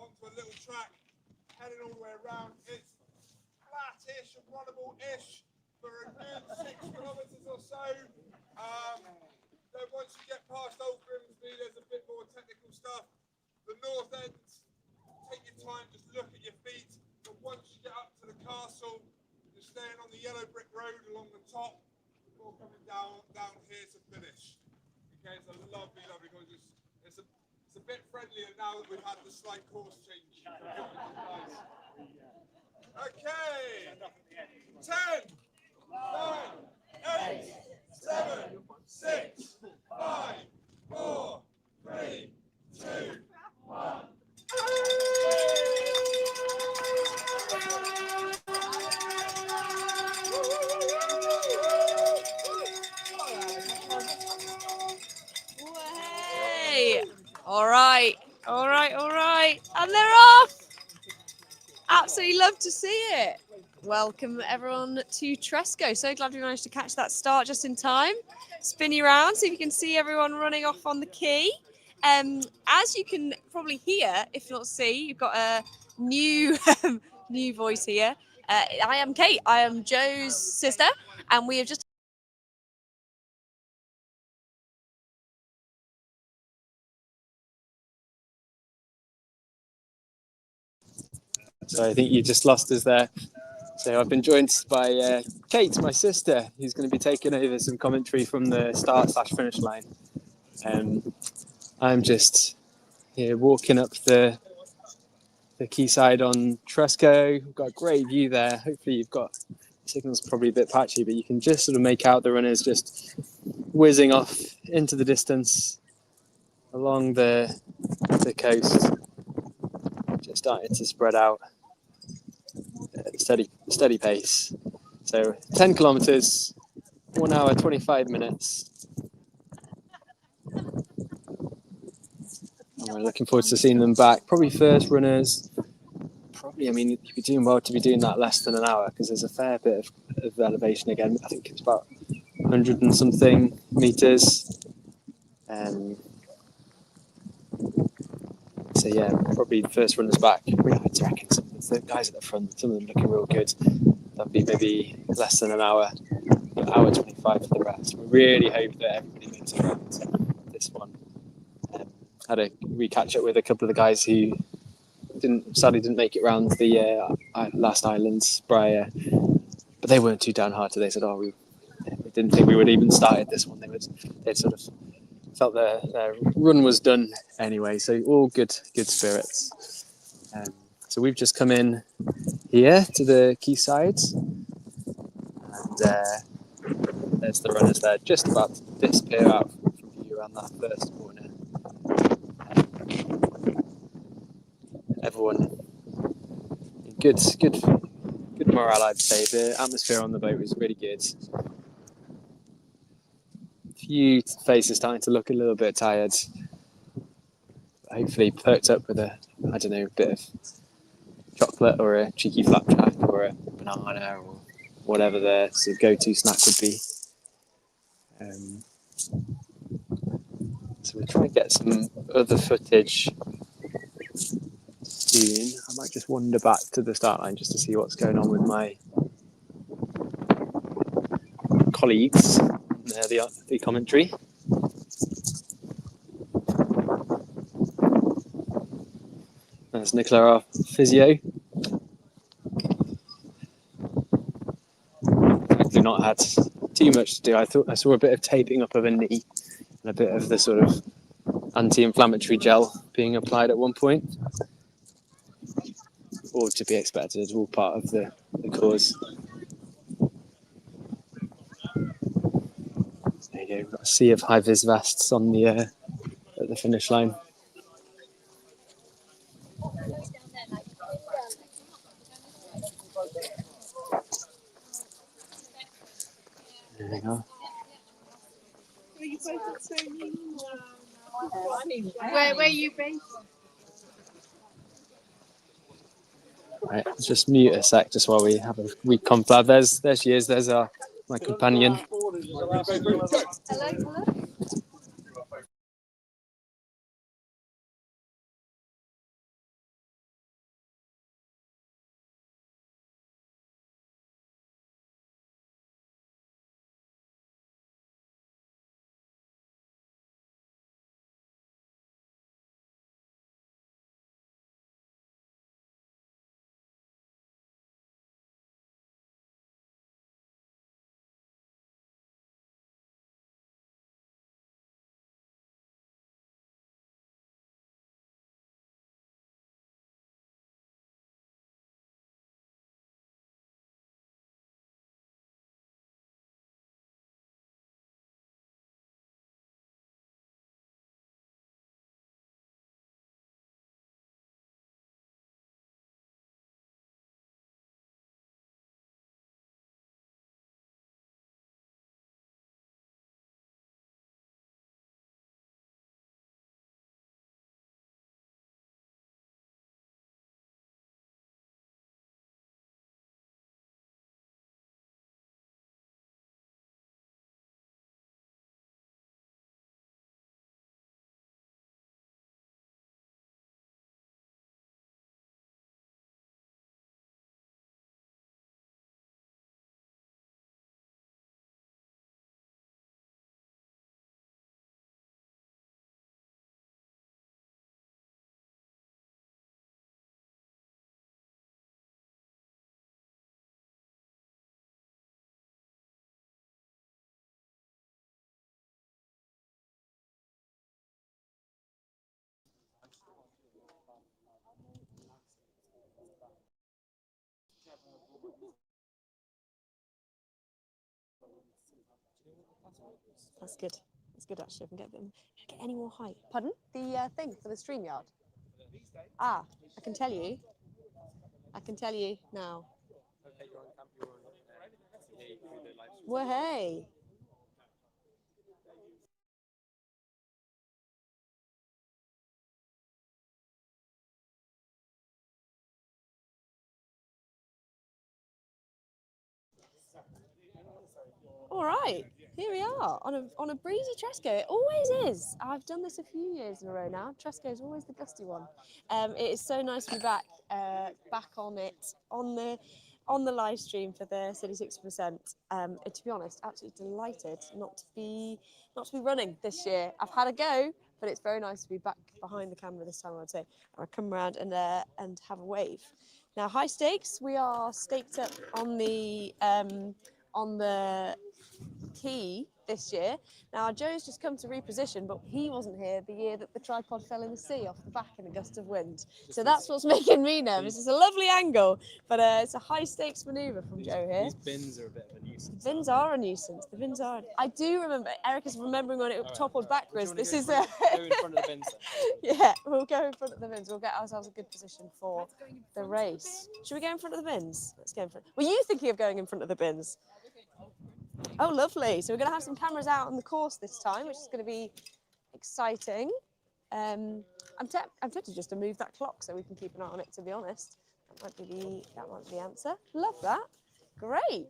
onto a little track, heading all the way around. It's flat-ish and runnable-ish for a good 6 kilometres or so. Then once you get past Old Grimsby, there's a bit more technical stuff. The north end, take your time, just look at your feet. But once you get up to the castle, you're staying on the yellow brick road along the top, before coming down here to finish. Okay, it's a lovely, lovely course. It's a bit friendlier now that we've had the slight course change. Nice. Okay, 10, 9, 8, 7, 6, 5, 4, 3, 2, 1. Way! All right. And they're off! Absolutely love to see it. Welcome everyone to Tresco. So glad we managed to catch that start just in time. Spin you around so you can see everyone running off on the quay. As you can probably hear, if not see, you've got a new new voice here. I am Kate. I am Joe's sister, and we have just So I think you just lost us there. So I've been joined by Kate, my sister, who's going to be taking over some commentary from the start/finish line. I'm just here walking up the quayside on Tresco. We've got a great view there. Hopefully you've got, signal's probably a bit patchy, but you can just sort of make out the runners just whizzing off into the distance along the coast, just starting to spread out at a steady pace. So 10 kilometers, 1 hour, 25 minutes. And we're looking forward to seeing them back. Probably first runners. Probably, I mean, you'd be doing well to be doing that less than an hour because there's a fair bit of elevation again. I think it's about 100 and something meters. So yeah, probably the first runners back. I reckon some of the guys at the front, some of them looking real good. That'd be maybe less than an hour, but hour 25 for the rest. We really hope that everybody makes it around this one. Had a wee catch up with a couple of the guys who sadly didn't make it around the last islands, Briar, but they weren't too downhearted. They said, we didn't think we would even started this one. They'd sort of felt their run was done anyway, so all good spirits. So we've just come in here to the quayside, and there's the runners there, just about to disappear out from view around that first corner. Everyone in good morale, I'd say. The atmosphere on the boat was really good. Few faces starting to look a little bit tired. Hopefully perked up with a bit of chocolate or a cheeky flapjack or a banana or whatever their sort of go-to snack would be. So we'll try and get some other footage soon. I might just wander back to the start line just to see what's going on with my colleagues. The commentary. There's Nicola, our physio. I've not had too much to do. I thought I saw a bit of taping up of a knee and a bit of the sort of anti-inflammatory gel being applied at one point. All to be expected, it's all part of the course. There you go, we've got a sea of high-vis vests on the at the finish line. There we go. where are you based? Right, let's just mute a sec just while we have a wee confab. There she is. There's my companion. Hello. That's good. That's good actually. If I can get any more height. Pardon? The thing for the stream yard. Ah, I can tell you. I can tell you now. Well, hey. All right, here we are on a breezy Tresco. It always is. I've done this a few years in a row now. Tresco is always the gusty one. It is so nice to be back on it on the live stream for the Scilly60%. To be honest, absolutely delighted not to be running this year. I've had a go, but it's very nice to be back behind the camera this time. I'd say I'll come around and have a wave. Now, high stakes. We are staked up on the key this year. Now, Joe's just come to reposition, but he wasn't here the year that the tripod fell in the sea off the back in a gust of wind. So that's what's making me nervous. It's a lovely angle, but it's a high stakes manoeuvre from Joe here. These bins are a bit of a nuisance. The bins are a nuisance. The bins are. I do remember. Eric is remembering when it toppled backwards. This is go in front of the bins. Yeah, we'll go in front of the bins. We'll get ourselves a good position for the race. Should we go in front of the bins? Let's go in front. Were you thinking of going in front of the bins? Oh, lovely. So we're going to have some cameras out on the course this time, which is going to be exciting. I'm tempted just to move that clock so we can keep an eye on it, to be honest. That might be the answer. Love that. Great.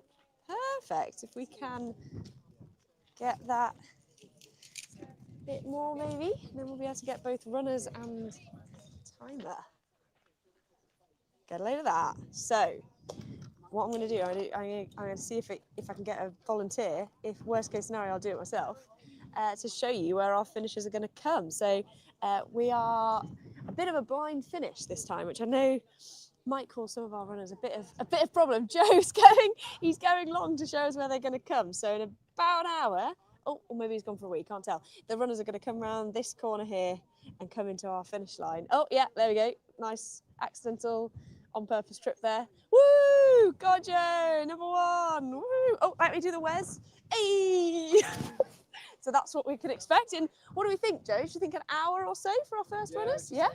Perfect. If we can get that a bit more, maybe, then we'll be able to get both runners and timer. Get a load of that. So, what I'm going to do, I'm going to see if I can get a volunteer. If worst case scenario, I'll do it myself to show you where our finishers are going to come. So we are a bit of a blind finish this time, which I know might cause some of our runners a bit of problem. Joe's he's going long to show us where they're going to come. So in about an hour, or maybe he's gone for a week, can't tell. The runners are going to come around this corner here and come into our finish line. Oh yeah, there we go. Nice accidental on purpose trip there. Woo! God, Joe, number one. Woo! Oh, let me do the Wes. Hey! So that's what we can expect. And what do we think, Joe? Do you think an hour or so for our first runners? Yeah?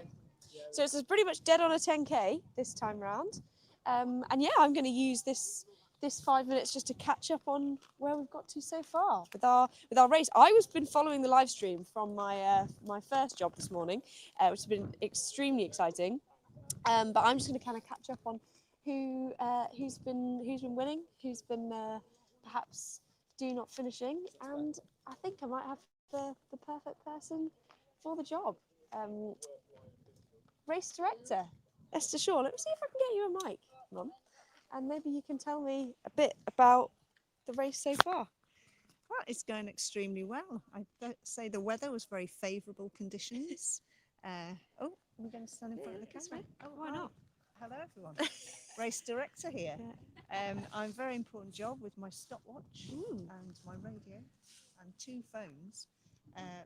So it's pretty much dead on a 10K this time round. And yeah, I'm going to use this 5 minutes just to catch up on where we've got to so far with our race. I was been following the live stream from my my first job this morning, which has been extremely exciting. But I'm just going to kind of catch up on who's been winning, who's been perhaps not finishing, and I think I might have the perfect person for the job. Race director, Esther Shaw. Let me see if I can get you a mic, Mum, and maybe you can tell me a bit about the race so far. Well, it's going extremely well. I'd say the weather was very favourable conditions. Oh, we're going to stand in front of the camera. Oh, why not? Hello, everyone. Race director here. I'm very important job with my stopwatch and my radio and 2 phones.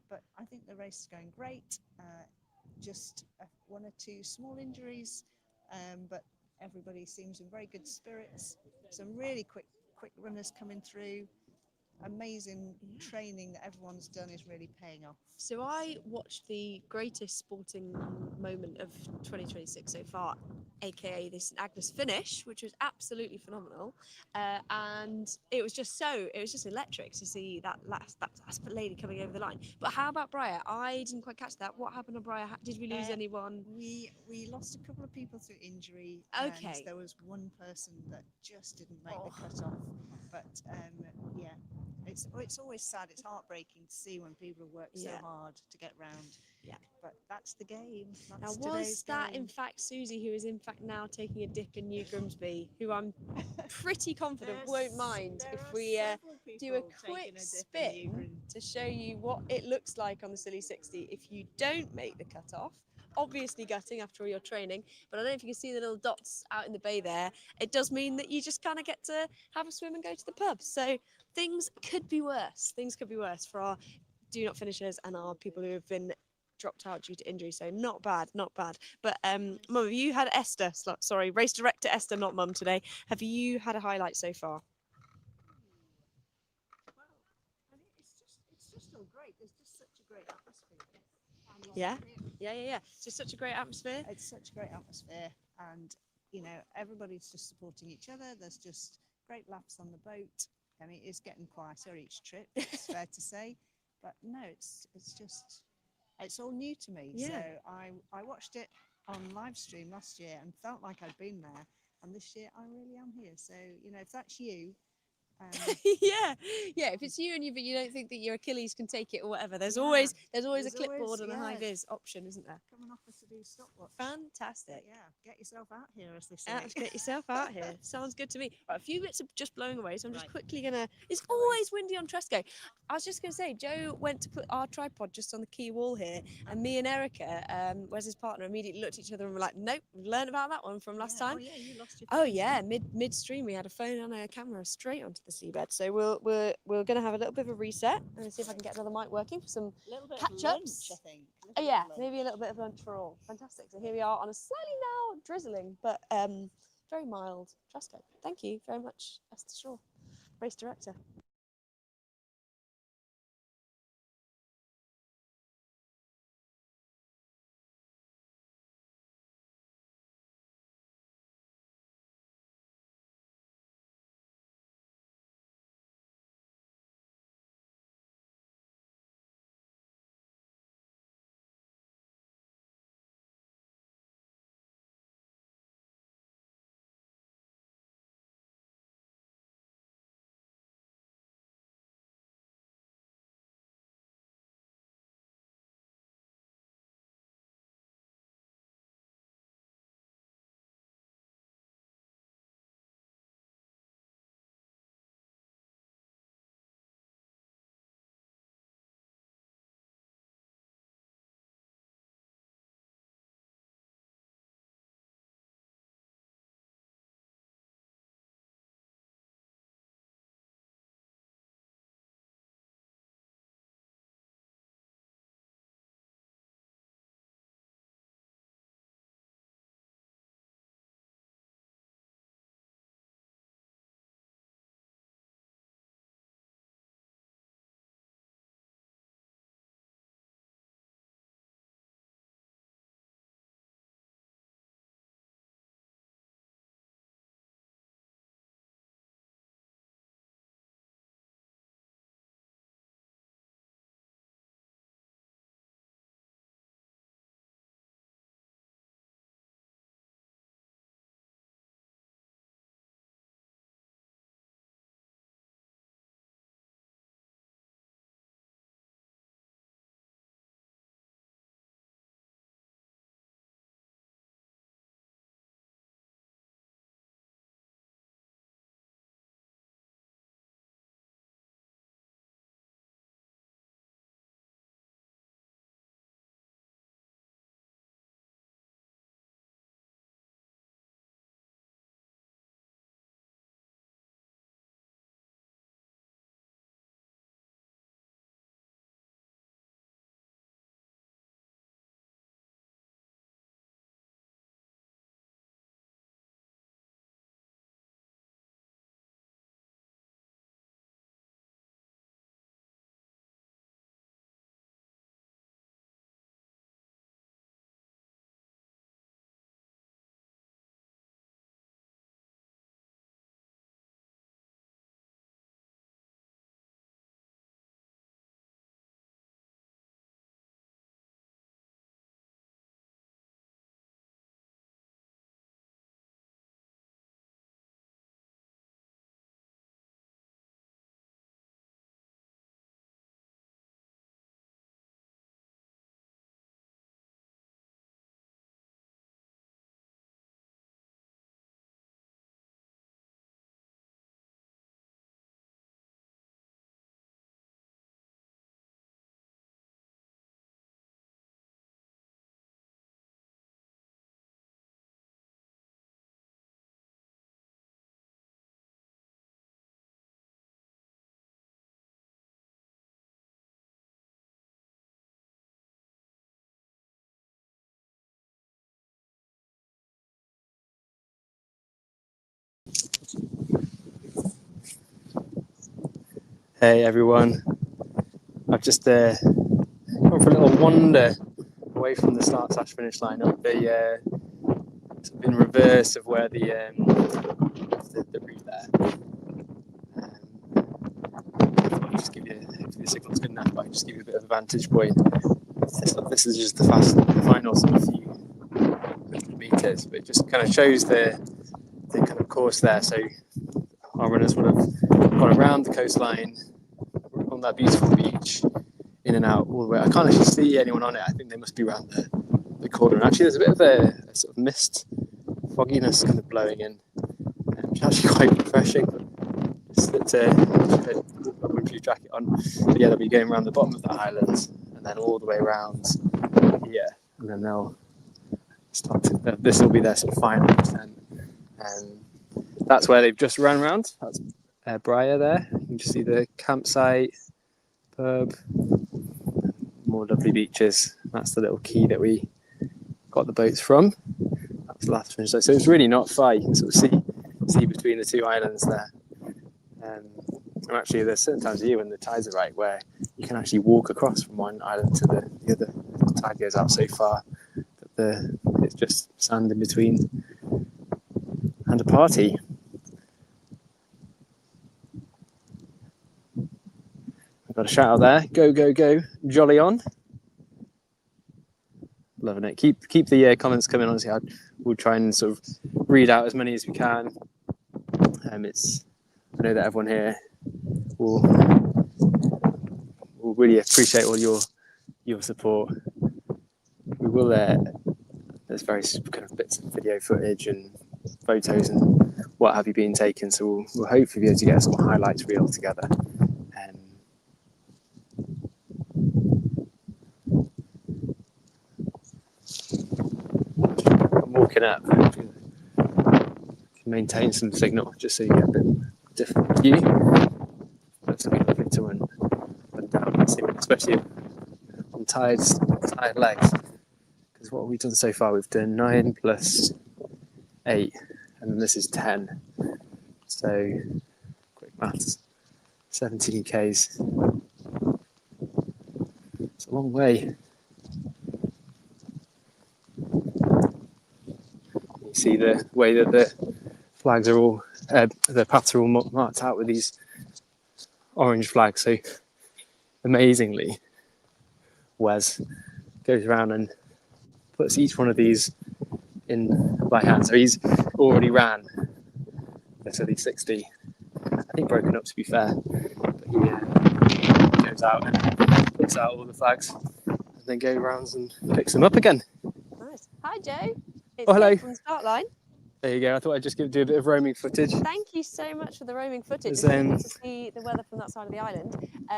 But I think the race is going great. Just 1 or 2 small injuries, but everybody seems in very good spirits. Some really quick runners coming through. Amazing training that everyone's done is really paying off. So I watched the greatest sporting moment of 2026 so far, aka this St Agnes finish, which was absolutely phenomenal, and it was just electric to see that lady coming over the line. But how about Briar? I didn't quite catch that. What happened to Briar? Did we lose anyone? We lost a couple of people through injury. Okay. And there was one person that just didn't make the cut-off. But yeah, it's always sad. It's heartbreaking to see when people have worked so hard to get round. Yeah. But that's the game. That's now, was that game. in fact Susie, who is in fact now taking a dip in New Grimsby, who I'm pretty confident won't mind if we do a quick spin to show you what it looks like on the Scilly60 if you don't make the cut-off. Obviously gutting after all your training, but I don't know if you can see the little dots out in the bay there. It does mean that you just kind of get to have a swim and go to the pub. So things could be worse. Things could be worse for our do not finishers and our people who have been dropped out due to injury. So not bad, not bad. But Mum, have you had Esther, sorry, race director Esther, not Mum today. Have you had a highlight so far? just all great. There's just such a great atmosphere. Yeah. It's just such a great atmosphere. It's such a great atmosphere, and you know, everybody's just supporting each other. There's just great laughs on the boat. I mean, it's getting quieter each trip, it's fair to say, but no, it's just, it's all new to me. Yeah. So I watched it on live stream last year and felt like I'd been there, and this year I really am here. So you know, if that's you, yeah. If it's you and but you don't think that your Achilles can take it or whatever, there's Yeah. always a There's clipboard always- and a high yeah. vis option, isn't there? come and offer to do stopwatch. Fantastic. Yeah, get yourself out here, as they say. Get yourself out here. Sounds good to me. Right, a few bits are just blowing away, so I'm just Right. quickly gonna. It's always windy on Tresco. I was just gonna say, Joe went to put our tripod just on the quay wall here, and me and Erica, where's his partner, immediately looked at each other and were like, "Nope, we've learned about that one from last Yeah. time." Oh yeah, you lost your Oh phone. yeah, midstream we had a phone and a camera straight onto the seabed. So we're gonna have a little bit of a reset and see if I can get another mic working for some. A little bit Catch of lunch, ups. I think. Oh yeah, maybe a little bit of lunch for all. Fantastic. So here we are on a slightly now drizzling, but very mild Tresco. Thank you very much, Esther Shaw, race director. Hey everyone, I've just gone for a little wander away from the start/finish line up the sort of in reverse of where the route there. I'll just give you, hopefully the signal's good enough, but I can just give you a bit of a vantage point. This is just the final sort of few meters, but it just kind of shows the kind of course there. So our runners would have gone around the coastline on that beautiful beach, in and out all the way. I can't actually see anyone on it. I think they must be around the corner. And actually, there's a bit of a sort of mist, fogginess kind of blowing in, which is actually quite refreshing. Just that I put your jacket on. But yeah, they'll be going around the bottom of the islands and then all the way around here, and then they'll start to. This will be their sort of final descent. That's where they've just run around. That's Briar there. You can just see the campsite, pub, more lovely beaches. That's the little quay that we got the boats from. That's the last finish. So it's really not far. You can sort of see between the two islands there. And actually, there's certain times of year when the tides are right where you can actually walk across from one island to the other. The tide goes out so far that it's just sand in between and a party. I've got a shout out there. Go, go, go. Jolly on. Loving it. Keep the comments coming. Honestly, we'll try and sort of read out as many as we can. I know that everyone here will really appreciate all your support. We will. There's various kind of bits of video footage and photos and what have you been taken. So we'll hopefully be able to get a sort of highlights reel together. I'm walking up. Maintain some signal just so you get a bit different view. That's a bit lovely to run down, especially on tired legs. Because what have we done so far? We've done 9 plus 8, and then this is 10. So, quick maths, 17 Ks. It's a long way. You see the way that the flags are all, the paths are all marked out with these orange flags. So amazingly, Wes goes around and puts each one of these in by hand. So he's already ran the Scilly60. I think broken up, to be fair. But he goes out and puts out all the flags and then goes around and picks them up again. Nice. Hi, Joe. It's hello. From the start line. There you go. I thought I'd just do a bit of roaming footage. Thank you so much for the roaming footage. It's good to see the weather from that side of the island.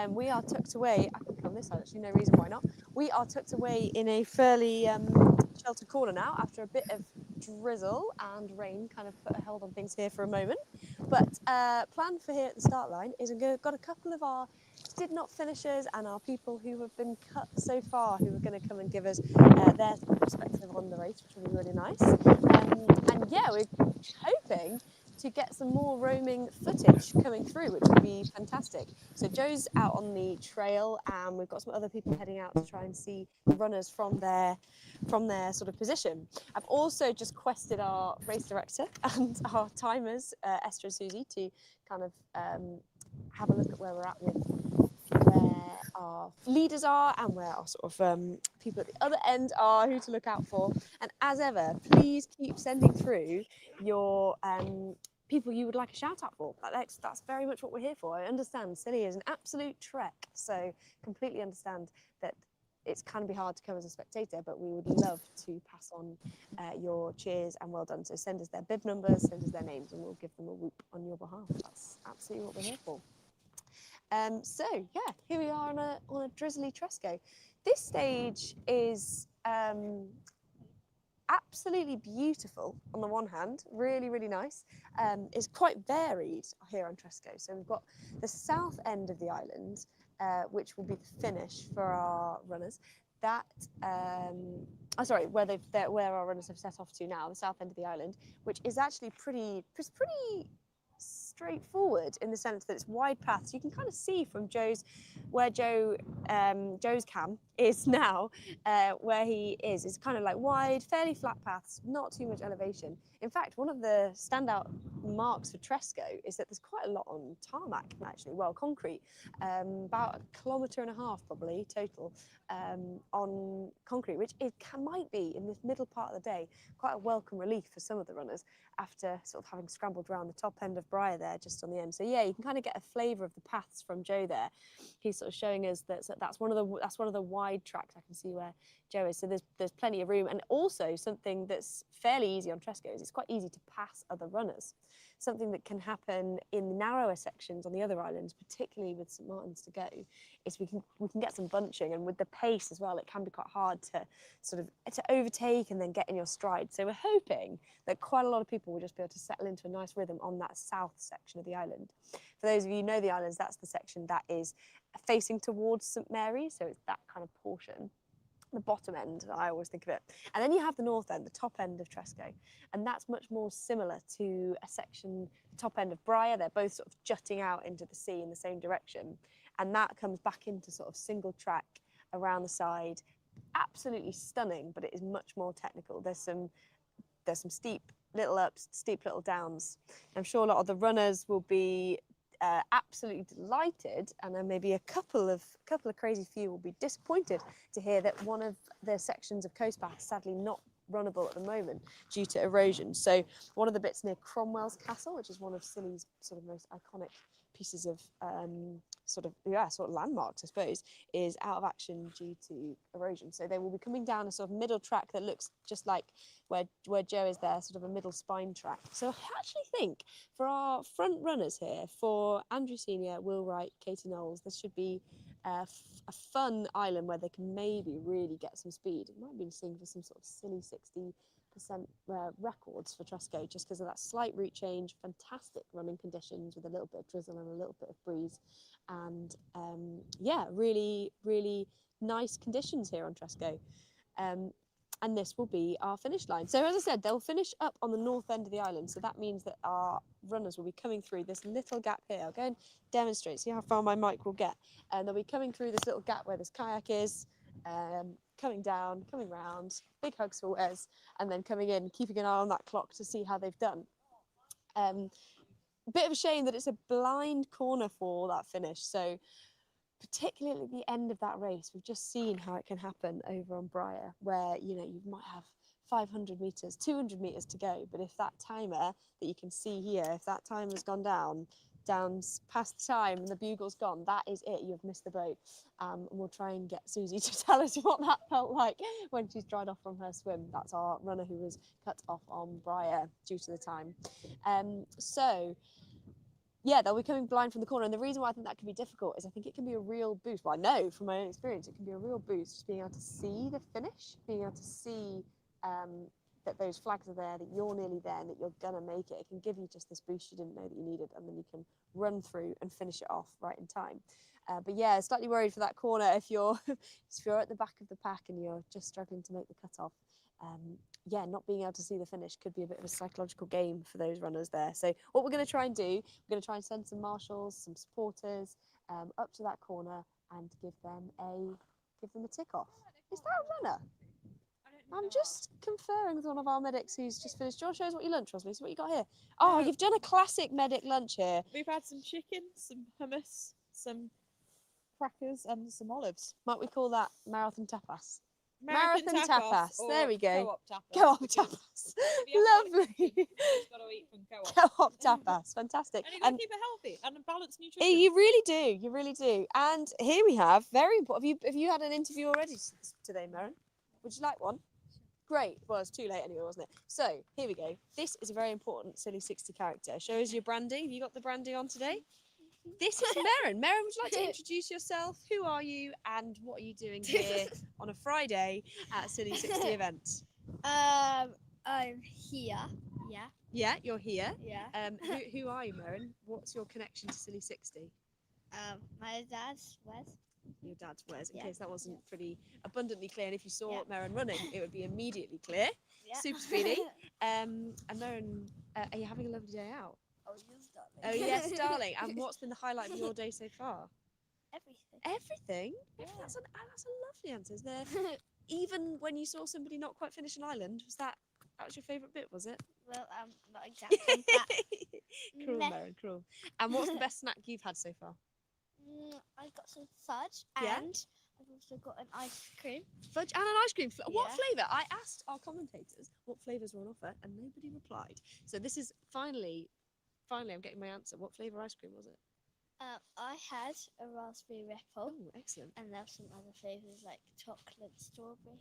We are tucked away. I can come this side, actually, no reason why not. We are tucked away in a fairly sheltered corner now after a bit of drizzle and rain kind of put a hold on things here for a moment. But plan for here at the start line is we've got a couple of our did not finishers and our people who have been cut so far who are going to come and give us their perspective on the race, which will be really nice. And yeah, we're hoping to get some more roaming footage coming through, which would be fantastic. So Joe's out on the trail, and we've got some other people heading out to try and see the runners from their sort of position. I've also just quested our race director and our timers, Esther and Susie, to kind of have a look at where we're at with where our leaders are and where our sort of people at the other end are, who to look out for. And as ever, please keep sending through your people you would like a shout out for. That's very much what we're here for. I understand Scilly is an absolute trek, so completely understand that it's kind of be hard to come as a spectator, but we would love to pass on your cheers and well done. So send us their bib numbers, send us their names, and we'll give them a whoop on your behalf. That's absolutely what we're here for. So yeah, here we are on a drizzly Tresco. This stage is absolutely beautiful on the one hand, really, really nice. It's quite varied here on Tresco. So we've got the south end of the island, which will be the finish for our runners. That, where our runners have set off to now, the south end of the island, which is actually pretty straightforward in the sense that it's wide paths. You can kind of see from where Joe's cam is now, where he is. It's kind of like wide, fairly flat paths, not too much elevation. In fact, one of the standout marks for Tresco is that there's quite a lot on tarmac, actually, well, concrete, about 1.5 kilometres probably total on concrete, which might be in this middle part of the day quite a welcome relief for some of the runners after sort of having scrambled around the top end of Briar there just on the end. So yeah, you can kind of get a flavour of the paths from Joe there. He's sort of showing us that that's one of the wide tracks. I can see where Joe is. So there's plenty of room, and also something that's fairly easy on Tresco is it's quite easy to pass other runners. Something that can happen in narrower sections on the other islands, particularly with St Martin's to go, is we can get some bunching, and with the pace as well, it can be quite hard to overtake and then get in your stride. So we're hoping that quite a lot of people will just be able to settle into a nice rhythm on that south section of the island. For those of you who know the islands, that's the section that is facing towards St Mary's, so it's that kind of portion. The bottom end, I always think of it. And then you have the north end, the top end of Tresco, and that's much more similar to a section, the top end of Briar. They're both sort of jutting out into the sea in the same direction, and that comes back into sort of single track around the side. Absolutely stunning, but it is much more technical. There's some steep little ups, steep little downs. I'm sure a lot of the runners will be absolutely delighted, and then maybe a couple of crazy few will be disappointed to hear that one of the sections of coast path is sadly not runnable at the moment due to erosion. So one of the bits near Cromwell's Castle, which is one of Scilly's sort of most iconic pieces of sort of landmarks, I suppose, is out of action due to erosion. So they will be coming down a sort of middle track that looks just like where Joe is there, sort of a middle spine track. So I actually think for our front runners here, for Andrew Senior, Will Wright, Katie Knowles, this should be a fun island where they can maybe really get some speed. It might be seeing for some sort of Scilly60 records for Tresco, just because of that slight route change, fantastic running conditions with a little bit of drizzle and a little bit of breeze, and yeah, really, really nice conditions here on Tresco. And this will be our finish line. So as I said, they'll finish up on the north end of the island, so that means that our runners will be coming through this little gap here. I'll go and demonstrate, see how far my mic will get, and they'll be coming through this little gap where this kayak is, coming down, coming round, big hugs for Wes, and then coming in, keeping an eye on that clock to see how they've done. Bit of a shame that it's a blind corner for that finish, so particularly at the end of that race, we've just seen how it can happen over on Briar, where you might have 500 metres, 200 metres to go, but if that timer that you can see here, if that timer's gone down past the time and the bugle's gone, that is it, you've missed the boat. And we'll try and get Susie to tell us what that felt like when she's dried off from her swim. That's our runner who was cut off on Briar due to the time. So yeah, they'll be coming blind from the corner, and the reason why I think that can be difficult is I think it can be a real boost. Well, I know from my own experience it can be a real boost, just being able to see the finish, being able to see that those flags are there, that you're nearly there, and that you're gonna make it. It can give you just this boost you didn't know that you needed, and then you can run through and finish it off right in time. But yeah, slightly worried for that corner if you're at the back of the pack and you're just struggling to make the cutoff. Yeah, not being able to see the finish could be a bit of a psychological game for those runners there. So what we're going to try and do, we're going to try and send some marshals, some supporters up to that corner and give them a tick off. Is that a runner? I'm just conferring with one of our medics who's just finished. Do you want to show us what your lunch was, Lisa? What you got here? Oh, you've done a classic medic lunch here. We've had some chicken, some hummus, some crackers and some olives. Might we call that marathon tapas? Marathon tapas. There we go. Co-op tapas. Co-op tapas. Lovely. Lovely. You've got to eat from co-op. Co-op tapas. Fantastic. And you've got to keep it healthy and a balanced nutrition. You really do. You really do. And here we have, very important. Have you had an interview already today, Maren? Would you like one? Great. Well, it's too late anyway, wasn't it? So here we go. This is a very important Scilly60 character. Show us your branding. Have you got the branding on today? This is Maren. Maren, would you like to introduce yourself? Who are you and what are you doing here on a Friday at a Scilly60 event? I'm here. Yeah. Yeah, you're here. Yeah. Who are you, Maren? What's your connection to Scilly60? My dad's Wes. Your dad's Wes, in Yeah. case that wasn't pretty abundantly clear. And if you saw Yeah. Maren running, it would be immediately clear. Yeah. Super speedy. And Maren, are you having a lovely day out? Oh, you've done Oh yes, darling. And what's been the highlight of your day so far? Everything. Everything? Yeah. That's a lovely answer. Is there even when you saw somebody not quite finish an island, that was your favourite bit, was it? Well, not exactly, but Cruel, meh. Maren, cruel. And what's the best snack you've had so far? I got some fudge Yeah? and I've also got an ice cream. Fudge and an ice cream. What Yeah. flavour? I asked our commentators what flavours were on offer and nobody replied. So this is finally I'm getting my answer. What flavour ice cream was it? I had a raspberry ripple. Oh, excellent. And there were some other flavours like chocolate, strawberry,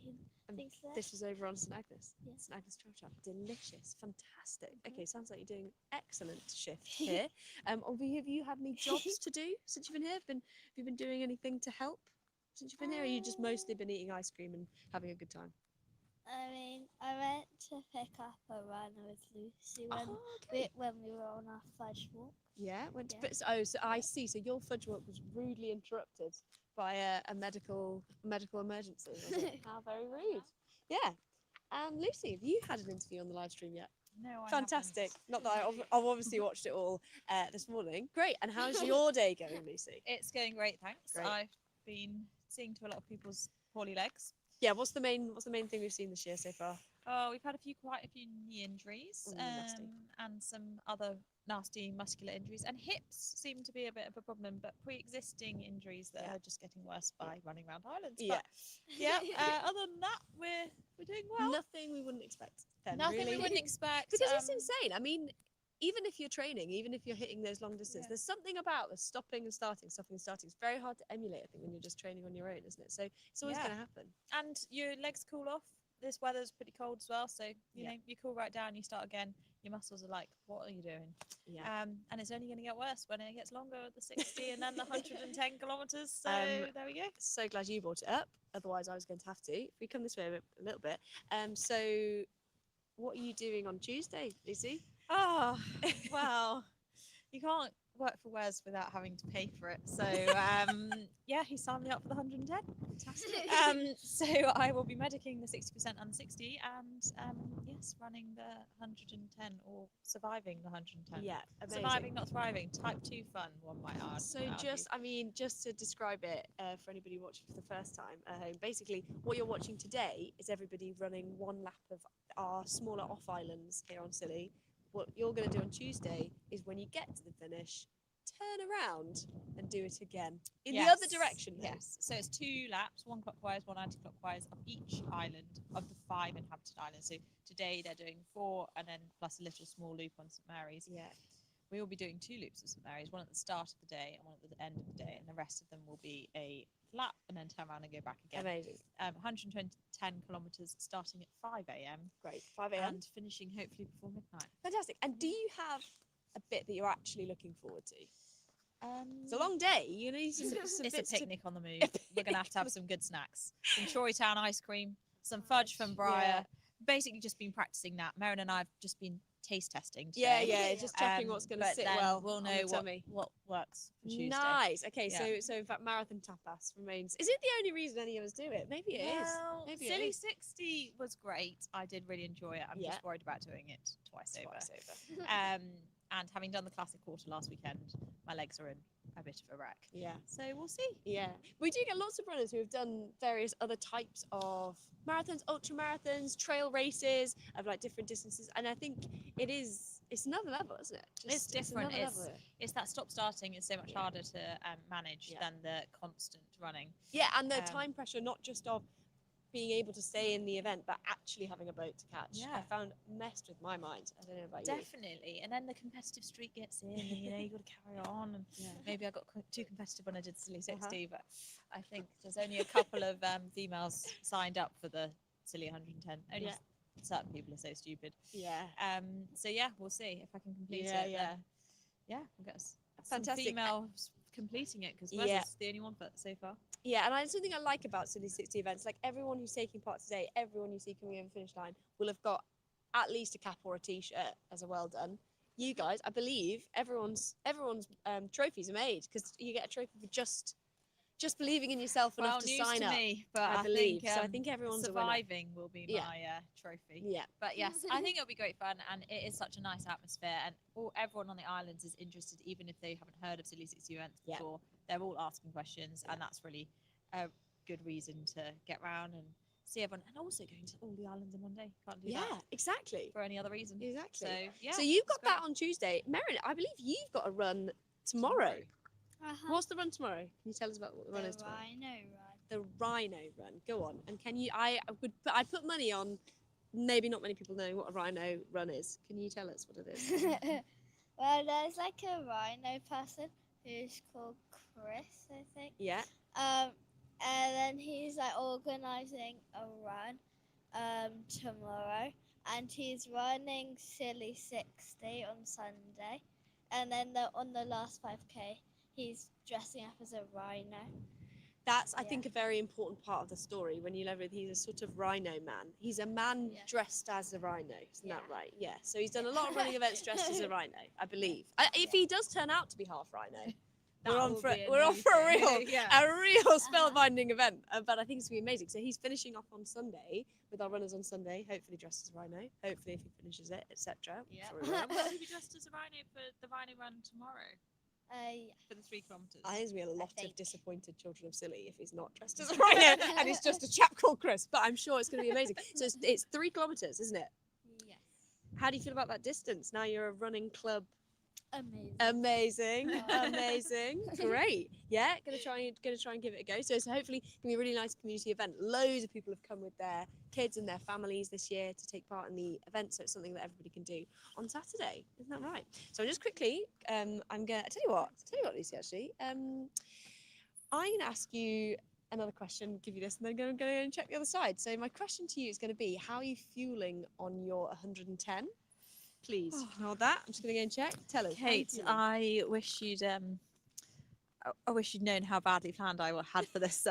and things like that. This was over on St Agnes. Yeah. St Agnes Church. Delicious. Fantastic. Okay, sounds like you're doing excellent shift here. Have you had any jobs to do since you've been here? Have you been doing anything to help since you've been here? Or you just mostly been eating ice cream and having a good time? I mean, I went to pick up a runner with Lucy when we were on our fudge walk. Yeah, went to Yeah. so I see. So your fudge walk was rudely interrupted by a medical emergency. Was it? How very rude. Yeah. Lucy, have you had an interview on the live stream yet? No, I Fantastic. haven't. Not that I've obviously watched it all this morning. Great. And how's your day going, Lucy? It's going great, thanks. Great. I've been seeing to a lot of people's poorly legs. Yeah. What's the main thing we've seen this year so far? Oh, we've had quite a few knee injuries, Ooh, nasty. and some other nasty muscular injuries, and hips seem to be a bit of a problem, but pre-existing injuries that are just getting worse by running around islands. Yeah. But, yeah. Other than that, we're doing well. Nothing we wouldn't expect. Then, Nothing really. we wouldn't expect. Because it's insane. I mean, even if you're training, even if you're hitting those long distance, there's something about the stopping and starting. It's very hard to emulate, I think, when you're just training on your own, isn't it? So it's always going to happen. And your legs cool off. This weather's pretty cold as well, so you know you cool right down. You start again. Your muscles are like, "What are you doing?" Yeah. And it's only going to get worse when it gets longer, the 60 and then the 110 kilometers. So there we go. So glad you brought it up. Otherwise, I was going to have to. If we come this way a little bit. So, what are you doing on Tuesday, Lucy? Oh, well, you can't work for Wes without having to pay for it. So yeah, he signed me up for the 110. Fantastic. So I will be medicing the 60% and the 60, and yes, running the 110 or surviving the 110. Yeah, amazing. Surviving, not thriving. Type 2 fun, one might add. So just to describe it for anybody watching for the first time at home, basically what you're watching today is everybody running one lap of our smaller off islands here on Scilly. What you're going to do on Tuesday is when you get to the finish, turn around and do it again in the other direction. Yes. So it's 2 laps, one clockwise, one anti-clockwise of each island of the 5 inhabited islands. So today they're doing 4 and then plus a little small loop on St Mary's. Yeah. We will be doing 2 loops of St Mary's, one at the start of the day and one at the end of the day, and the rest of them will be a lap and then turn around and go back again. Amazing. 110 kilometres starting at 5 a.m. Great. 5 a.m. and finishing hopefully before midnight. Fantastic. And do you have a bit that you're actually looking forward to? It's a long day. You need some It's a bits picnic on the move. We're going to have some good snacks. Some Troytown ice cream, some fudge from Briar. Yeah. Basically just been practicing that. Maren and I have just been taste testing today. Yeah, just checking what's going to sit then well. We'll on know the tummy. what works for Tuesday. Nice. Okay, Yeah. so in fact, marathon tapas remains. Is it the only reason any of us do it? Maybe it is. Well, Maybe it is. Scilly60 was great. I did really enjoy it. I'm just worried about doing it twice over. And having done the classic quarter last weekend, my legs are in a bit of a wreck. Yeah. So we'll see. Yeah. We do get lots of runners who have done various other types of marathons, ultra marathons, trail races of like different distances. And I think it's another level, isn't it? It's different. another level. It's that stop starting is so much harder to manage than the constant running. Yeah, and the time pressure, not just of being able to stay in the event, but actually having a boat to catch. Yeah. I found messed with my mind. I don't know about you. Definitely. And then the competitive streak gets in, and you know, you got to carry on. And maybe I got too competitive when I did Scilly60, but I think there's only a couple of females signed up for the Scilly 110. Only certain people are so stupid. Yeah. So yeah, we'll see if I can complete it. We'll get some Fantastic. females completing it because Wes is the only one so far. Yeah, and there's something I like about Scilly60 events. Like everyone who's taking part today, everyone you see coming over the finish line will have got at least a cap or a t-shirt as a well done. You guys, I believe everyone's trophies are made because you get a trophy for just just believing in yourself enough to news sign to up. me, but I I believe. think, So I think everyone's a winner. surviving will be Yeah. my trophy. Yeah. But yes, I think it'll be great fun, and it is such a nice atmosphere, and everyone on the islands is interested, even if they haven't heard of Scilly60 events before. They're all asking questions, and that's really a good reason to get around and see everyone, and also going to all the islands in one day. Can't do that. Yeah, exactly. For any other reason. Exactly. So yeah. So you've got that on Tuesday. Merrin, I believe you've got a run tomorrow. What's the run tomorrow? Can you tell us about what the run is tomorrow? Rhino run. The Rhino run. Go on. And can you? I'd put money on. Maybe not many people know what a Rhino run is. Can you tell us what it is? Well, there's like a rhino person who's called Chris, I think. Yeah. And then he's like organising a run tomorrow, and he's running Scilly60 on Sunday, and then on the last 5k he's dressing up as a rhino. That's, I think, a very important part of the story. When you level, he's a sort of rhino man. He's a man dressed as a rhino, isn't that right? Yeah. So he's done a lot of running events dressed as a rhino, I believe. If he does turn out to be half rhino, we're on for a real spellbinding event. But I think it's gonna be amazing. So he's finishing off on Sunday with our runners on Sunday. Hopefully dressed as a rhino. Hopefully if he finishes it, etc. Yeah. Will he be dressed as a rhino for the rhino run tomorrow? For the 3 kilometres. I think there's gonna be a lot of disappointed children of Scilly if he's not dressed as a rhino and he's just a chap called Chris. But I'm sure it's going to be amazing. So it's 3 kilometres, isn't it? Yes. How do you feel about that distance? Now you're a running club. Amazing. Amazing. Great. Yeah, gonna try and give it a go. So it's hopefully gonna be a really nice community event. Loads of people have come with their kids and their families this year to take part in the event. So it's something that everybody can do on Saturday. Isn't that right? So just quickly, I'm gonna tell you what, Lucy. Actually, I'm gonna ask you another question, give you this, and then I'm gonna go and check the other side. So my question to you is gonna be, how are you fueling on your 110? Please hold that. I'm just going to go and check. Tell us, Kate. I wish you'd known how badly planned I had for this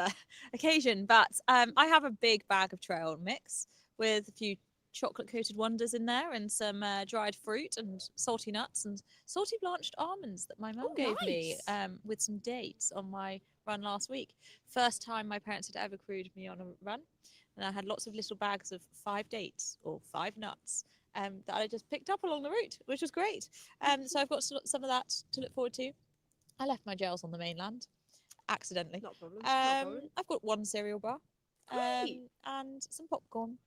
occasion. But I have a big bag of trail mix with a few chocolate-coated wonders in there, and some dried fruit and salty nuts and salty blanched almonds that my mum gave me with some dates on my run last week. First time my parents had ever crewed me on a run, and I had lots of little bags of 5 dates or 5 nuts. That I just picked up along the route, which was great. So I've got some of that to look forward to. I left my gels on the mainland, accidentally. Not a problem. I've got 1 cereal bar and some popcorn.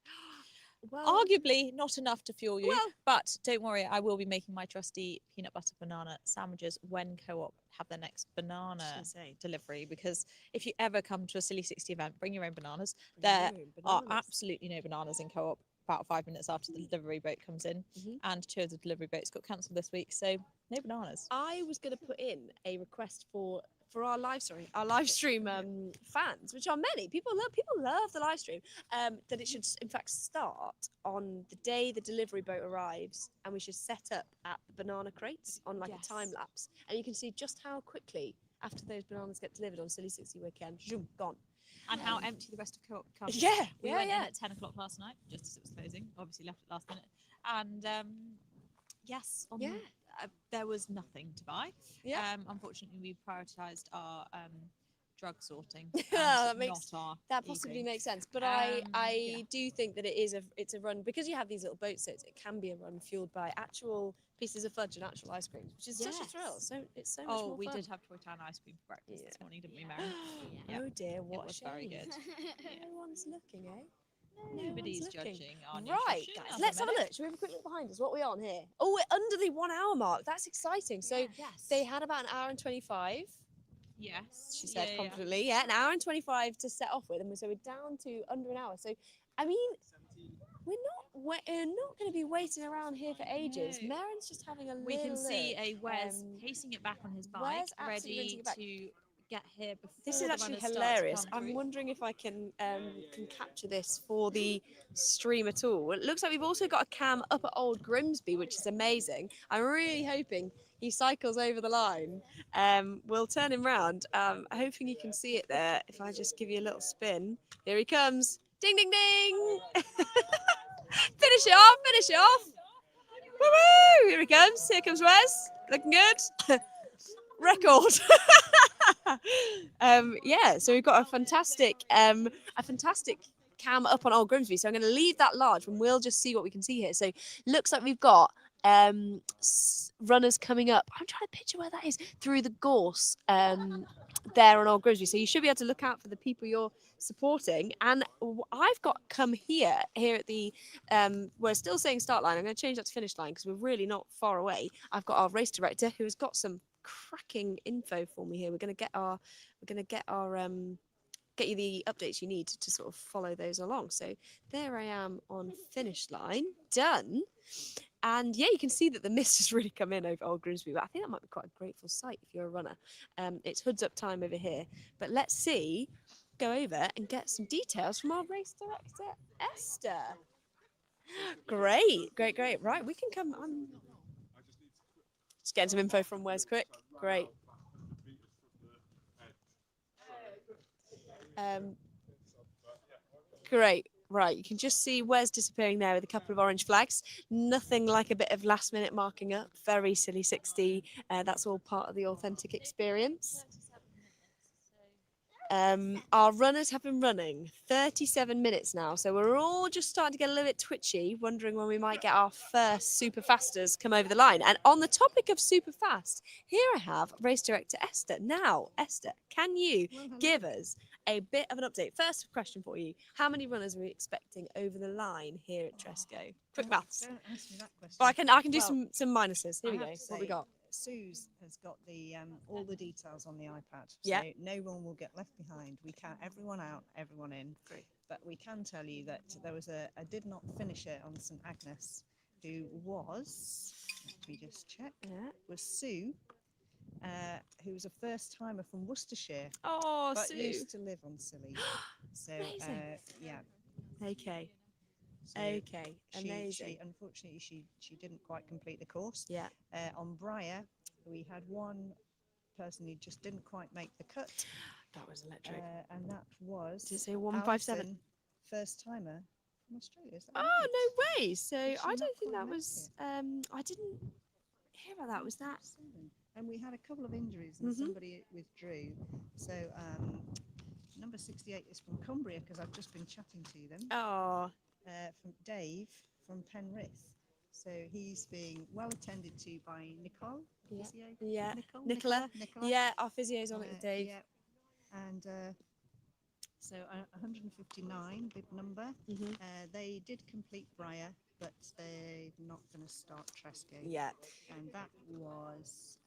Well, arguably not enough to fuel you, but don't worry, I will be making my trusty peanut butter banana sandwiches when Co-op have their next banana delivery, because if you ever come to a Scilly60 event, bring your own bananas. There are absolutely no bananas in Co-op about 5 minutes after the delivery boat comes in, and 2 of the delivery boats got cancelled this week, so no bananas. I was going to put in a request for our live stream fans, which are many. People love the live stream. That it should in fact start on the day the delivery boat arrives, and we should set up at the banana crates on like a time lapse, and you can see just how quickly after those bananas get delivered on Scilly60 weekend, zoom, gone. And how empty the rest of Co-op becomes. We went in at 10 o'clock last night, just as it was closing. Obviously left at last minute. And there was nothing to buy. Unfortunately, we prioritised our drug sorting. That possibly makes sense. But I do think that it's a run, because you have these little boat sits. It can be a run fueled by actual pieces of fudge and actual ice cream, which is such a thrill. So it's so much more fun. We did have Toy Town ice cream for breakfast this morning, didn't we, Mary? Oh dear, what it was a shame. very good. No one's looking, eh? Nobody's judging our Right, guys, let's have a look. Should we have a quick look behind us? What are we on here? Oh, we're under the 1 hour mark. That's exciting. So they had about 1 hour and 25. Yes, she said confidently. Yeah, 1 hour and 25 to set off with, and so we're down to under an hour. So, I mean, we're not going to be waiting around here for ages. No. Maren's just having a We little can see look. a Wes pacing it back on his bike, ready to get here before this is actually hilarious. I'm wondering if I can capture this for the stream at all. It looks like we've also got a cam up at Old Grimsby, which is amazing. I'm really hoping he cycles over the line. We'll turn him round. Hoping you can see it there. If I just give you a little spin. Here he comes. Ding, ding, ding. Finish it off, finish it off. Woo-woo! Here he comes. Here comes Wes. Looking good. Record. Yeah, so we've got a fantastic cam up on Old Grimsby. So I'm going to leave that large and we'll just see what we can see here. So looks like we've got runners coming up. I'm trying to picture where that is through the gorse there on Old Grimsby. So you should be able to look out for the people you're supporting. And I've got come here at the we're still saying start line. I'm going to change that to finish line because we're really not far away. I've got our race director who has got some cracking info for me here. We're going to get our get you the updates you need to sort of follow those along. So there I am on finish line, done. And yeah, you can see that the mist has really come in over Old Grimsby, but I think that might be quite a grateful sight if you're a runner. It's hoods up time over here, but let's see, go over and get some details from our race director, Esther. Great. Right, we can come. I'm just getting some info from Wes quick. Great. Great. Right, you can just see Wes disappearing there with a couple of orange flags. Nothing like a bit of last minute marking up. Very Scilly60. That's all part of the authentic experience. Our runners have been running 37 minutes now, so we're all just starting to get a little bit twitchy, wondering when we might get our first super fasters come over the line. And on the topic of super fast, here I have race director Esther. Now, Esther, can you give us a bit of an update? First question for you: how many runners are we expecting over the line here at Tresco? Quick maths. Don't ask me that question. Well, I can do Well, some minuses. Here we I go. have to What we say, got? Suze has got the all the details on the iPad, so Yeah. no one will get left behind. We count everyone out, everyone in. Great. But we can tell you that there was a did not finisher on St Agnes who was, let me just check, was Sue, who was a first timer from Worcestershire, Oh, but Sue. used to live on Scilly. So yeah. Okay. So Okay, she amazing. unfortunately she didn't quite complete the course. Yeah. On Briar, we had one person who just didn't quite make the cut. That was electric. And that was. Did it say 157? Alison, first timer from Australia. Is that Oh, right? no way. So Did she I not don't think quite that make was it? I didn't hear about that. Was that? And we had a couple of injuries and Mhm. somebody withdrew. So number 68 is from Cumbria because I've just been chatting to them. Oh. From Dave from Penrith. So he's being well attended to by Nicole. Physio? Yeah. Nicola. Yeah, our physio's on it with Dave. Yeah. And so 159, big number. Mhm. They did complete Briar, but they're not going to start Tresco. Yeah. And that was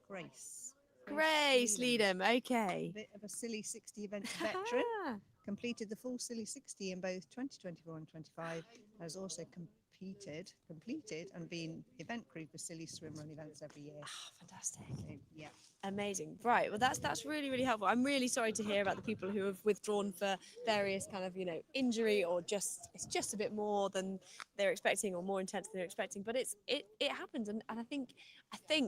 Grace. Grace Leadham. Okay. A bit of a Scilly60 event veteran. Completed the full Scilly60 in both 2024 and 25. Has also completed and been event crew for Scilly swim run events every year. Oh, fantastic. So, yeah. Amazing. Right. Well, that's really, really helpful. I'm really sorry to hear about the people who have withdrawn for various kind of, injury or it's just a bit more than they're expecting or more intense than they're expecting. But it happens, and I think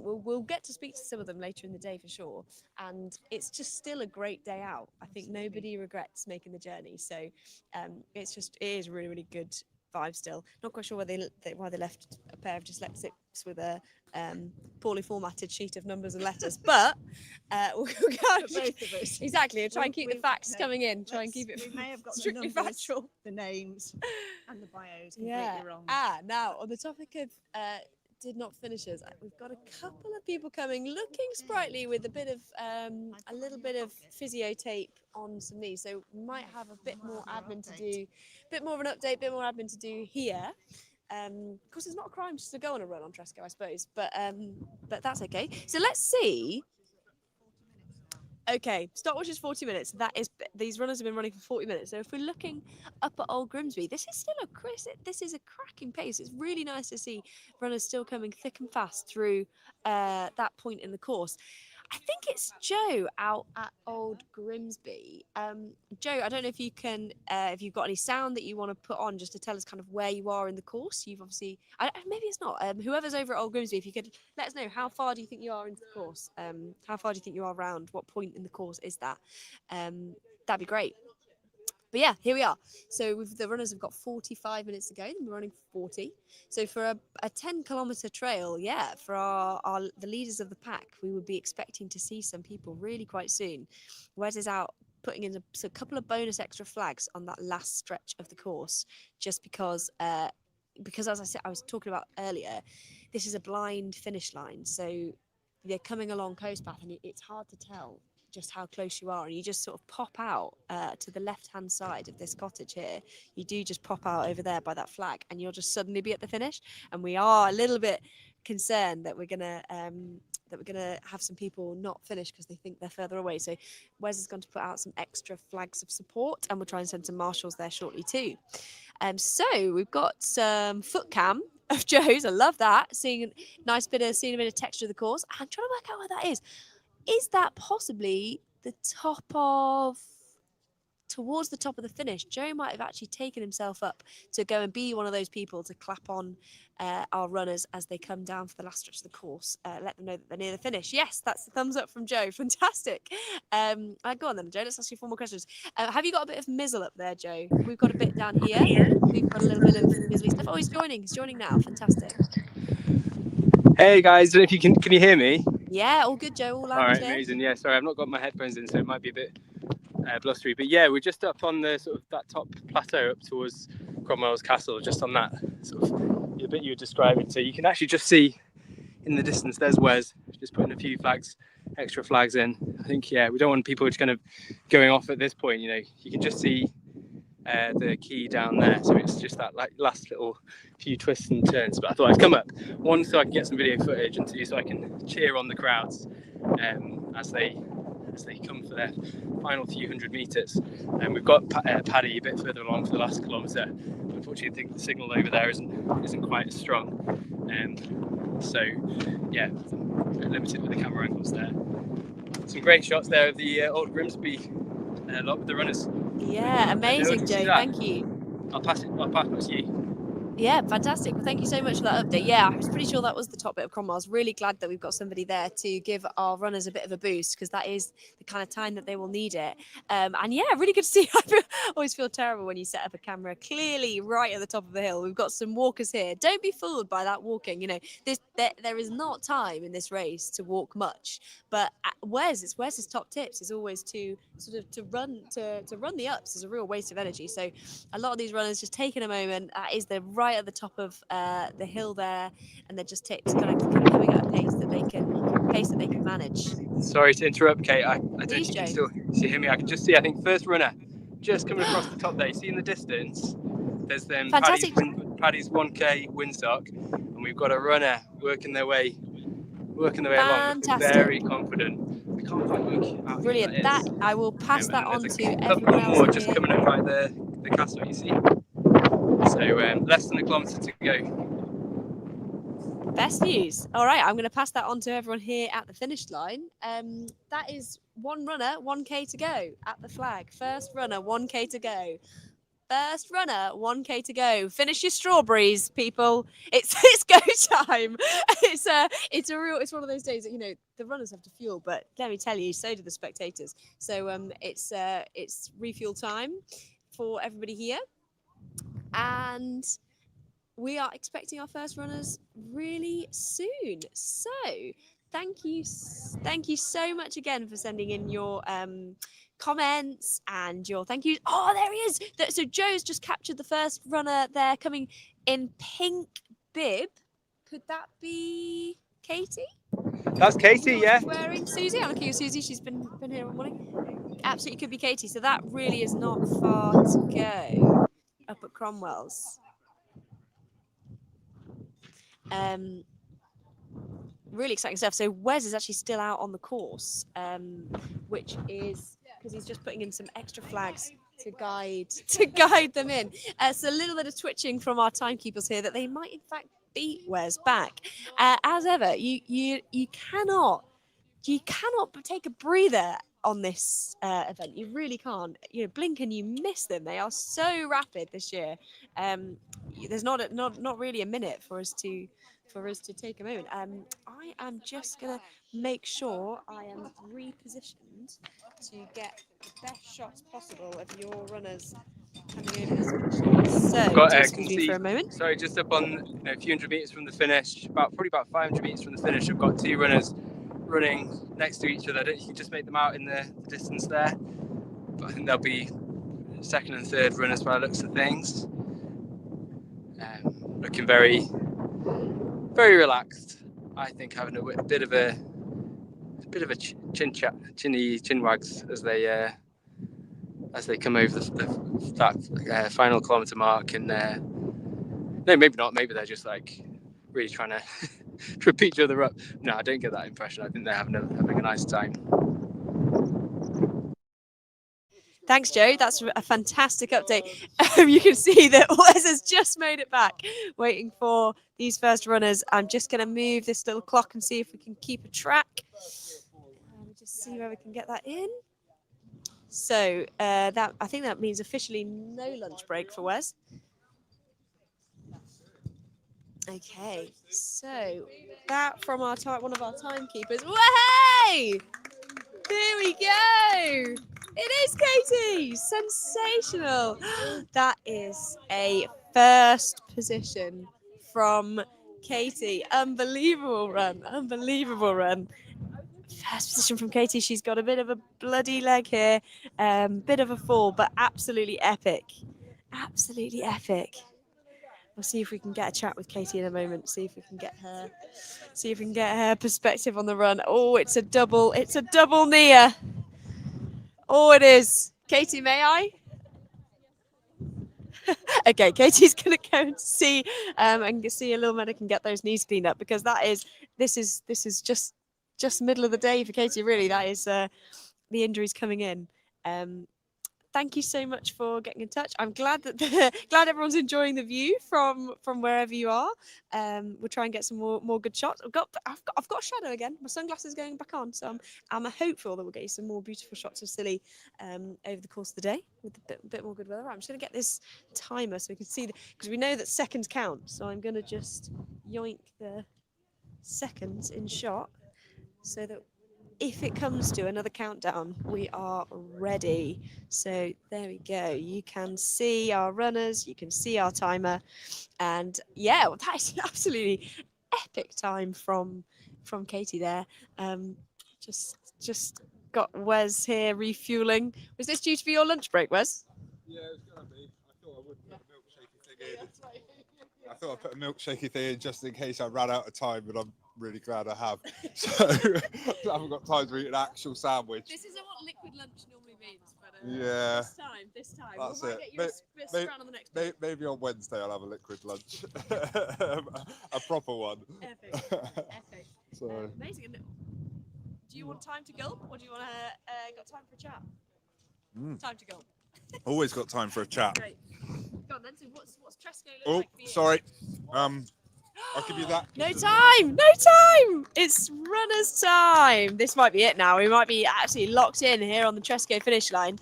we'll get to speak to some of them later in the day for sure. And it's just still a great day out. I think nobody regrets making the journey. So it is a really, really good vibe still. Not quite sure why they left a pair of dyslexics with a poorly formatted sheet of numbers and letters, but we'll go Both of us. exactly. Try and keep the facts coming in. Try and keep it We may have got the strictly numbers, factual. the names, and the bios completely wrong. Now on the topic of did not finishers, we've got a couple of people coming looking sprightly with a bit of a little bit of physio tape on some knees, so we might have a bit more admin to do, bit more of an update, bit more admin to do here. Of course, it's not a crime just to go on a run on Tresco, I suppose, but that's okay. So let's see. Okay, stopwatch is 40 minutes. These runners have been running for 40 minutes. So if we're looking up at Old Grimsby, this is still a cracking pace. It's really nice to see runners still coming thick and fast through that point in the course. I think it's Joe out at Old Grimsby. Joe, I don't know if you can, if you've got any sound that you want to put on just to tell us kind of where you are in the course. You've obviously, maybe it's not. Whoever's over at Old Grimsby, if you could let us know, how far do you think you are into the course? How far do you think you are round? What point in the course is that? That'd be great. But yeah, here we are. So the runners have got 45 minutes to go. We're running 40. So for a 10-kilometer trail, yeah, for the leaders of the pack, we would be expecting to see some people really quite soon. Wes is out putting in a couple of bonus extra flags on that last stretch of the course, just because as I said, I was talking about earlier, this is a blind finish line. So they're coming along coast path, and it's hard to tell just how close you are, and you just sort of pop out to the left hand side of this cottage here. You do just pop out over there by that flag, and you'll just suddenly be at the finish. And we are a little bit concerned that we're gonna have some people not finish because they think they're further away. So Wes is going to put out some extra flags of support, and we'll try and send some marshals there shortly too. So we've got some foot cam of Joe's. I love that, seeing a bit of texture of the course. I'm trying to work out what that is. Is that possibly towards the top of the finish? Joe might have actually taken himself up to go and be one of those people to clap on our runners as they come down for the last stretch of the course. Let them know that they're near the finish. Yes, that's the thumbs up from Joe. Fantastic. Go on then, Joe. Let's ask you 4 more questions. Have you got a bit of mizzle up there, Joe? We've got a bit down here. We've got a little bit of mizzly stuff. Oh, he's joining. He's joining now. Fantastic. Hey guys, if you can you hear me? Yeah, all good, Joe. All loud All and right, clear. amazing. Yeah, sorry, I've not got my headphones in, so it might be a bit blustery. But yeah, we're just up on the sort of that top plateau up towards Cromwell's Castle, just on that sort of the bit you were describing. So you can actually just see in the distance, there's Wes, just putting a few extra flags in. I think, yeah, we don't want people just kind of going off at this point. You know, you can just see the quay down there, so it's just that like last little few twists and turns. But I thought I'd come up, one, so I can get some video footage, and two, so I can cheer on the crowds as they come for their final few hundred meters. And we've got Paddy a bit further along for the last kilometre. Unfortunately, I think the signal over there isn't quite as strong. So yeah, limited with the camera angles there. Some great shots there of the old Grimsby lot with the runners. Yeah, amazing, Joe. Thank you. I'll pass it to you. Yeah, fantastic. Well, thank you so much for that update. Yeah, I was pretty sure that was the top bit of Cromwell. I was really glad that we've got somebody there to give our runners a bit of a boost, because that is the kind of time that they will need it. And yeah, really good to see. I always feel terrible when you set up a camera clearly right at the top of the hill. We've got some walkers here. Don't be fooled by that walking. You know, there is not time in this race to walk much. But Wes's top tips is always to sort of to run the ups is a real waste of energy. So a lot of these runners just taking a moment. That is the right at the top of the hill there, and they're just kind of coming at a pace that they can manage. Sorry to interrupt, Kate. I don't think you can still hear me. I can just see, I think, first runner just coming across the top there. You see in the distance, there's them Paddy's 1K windsock, and we've got a runner working their way along. Very confident. We can't quite work out. Brilliant. That I will pass that on to everyone else. A couple more just coming up by the castle, you see. So less than a kilometre to go. Best news. All right, I'm going to pass that on to everyone here at the finish line. That is one runner, 1K to go at the flag. First runner, 1K to go. First runner, 1K to go. Finish your strawberries, people. It's go time. It's one of those days that, you know, the runners have to fuel, but let me tell you, so do the spectators. So it's refuel time for everybody here. And we are expecting our first runners really soon. So thank you so much again for sending in your comments and your thank yous. Oh, there he is. So Joe's just captured the first runner there, coming in pink bib. Could that be Katie? That's Katie, yeah. Wearing Susie. I'm looking at Susie. She's been here all morning. Absolutely could be Katie. So that really is not far to go up at Cromwell's. Really exciting stuff. So Wes is actually still out on the course, which is because he's just putting in some extra flags to guide them in. So a little bit of twitching from our timekeepers here that they might in fact beat Wes back. As ever, you cannot take a breather on this event. You really can't. You know, blink and you miss them. They are so rapid this year. There's not really a minute for us to take a moment. I am just gonna make sure I am repositioned to get the best shots possible of your runners coming over this finish line. So, Got, do can excuse me see, for a moment. sorry, just up on a few hundred meters from the finish, probably about 500 meters from the finish, I've got two runners running next to each other. I don't know if you can just make them out in the distance there, but I think they'll be second and third runners by the looks of things. Looking very, very relaxed. I think having a bit of a chin wags as they come over that final kilometre mark. And no, maybe not. Maybe they're just like really trying to trip each other up. No, I don't get that impression. I think they're having a nice time. Thanks, Joe. That's a fantastic update. You can see that Wes has just made it back, waiting for these first runners. I'm just going to move this little clock and see if we can keep a track. We'll just see where we can get that in. So I think that means officially no lunch break for Wes. Okay, so that from one of our timekeepers. Way! There we go. It is Katie. Sensational. That is a first position from Katie. Unbelievable run. Unbelievable run. First position from Katie. She's got a bit of a bloody leg here. Bit of a fall, but absolutely epic. Absolutely epic. We'll see if we can get a chat with Katie in a moment. See if we can get her perspective on the run. Oh, it's a double near. Oh, it is. Katie, may I? Okay, Katie's gonna go and see a little medic and get those knees cleaned up, because this is just middle of the day for Katie. Really, that is the injuries coming in. Thank you so much for getting in touch. I'm glad that glad everyone's enjoying the view from wherever you are. We'll try and get some more good shots. I've got a shadow again. My sunglasses going back on, so I'm hopeful that we'll get you some more beautiful shots of Scilly over the course of the day with a bit more good weather. I'm just going to get this timer so we can see, because we know that seconds count. So I'm going to just yoink the seconds in shot so that if it comes to another countdown, we are ready. So there we go. You can see our runners, you can see our timer, and yeah, well, that is an absolutely epic time from Katie there. Just got Wes here refueling. Was this due to be your lunch break, Wes? Yeah, it was gonna be. I thought I would put a milkshakey thing in. I thought I'd put a milkshakey thing in just in case I ran out of time, but I'm really glad I have. So I haven't got time to eat an actual sandwich. This isn't what liquid lunch normally means, but yeah, this time that's we might it. get you a on the next one. Maybe on Wednesday I'll have a liquid lunch, a proper one. Epic. So amazing. Do you want time to gulp, or do you want to got time for a chat? Time to gulp. Always got time for a chat. Great. Go on then. So what's Tresco look Oh, like for you? sorry. I'll give you that. No time. It's runners time. This might be it now. We might be absolutely locked in here on the Tresco finish line.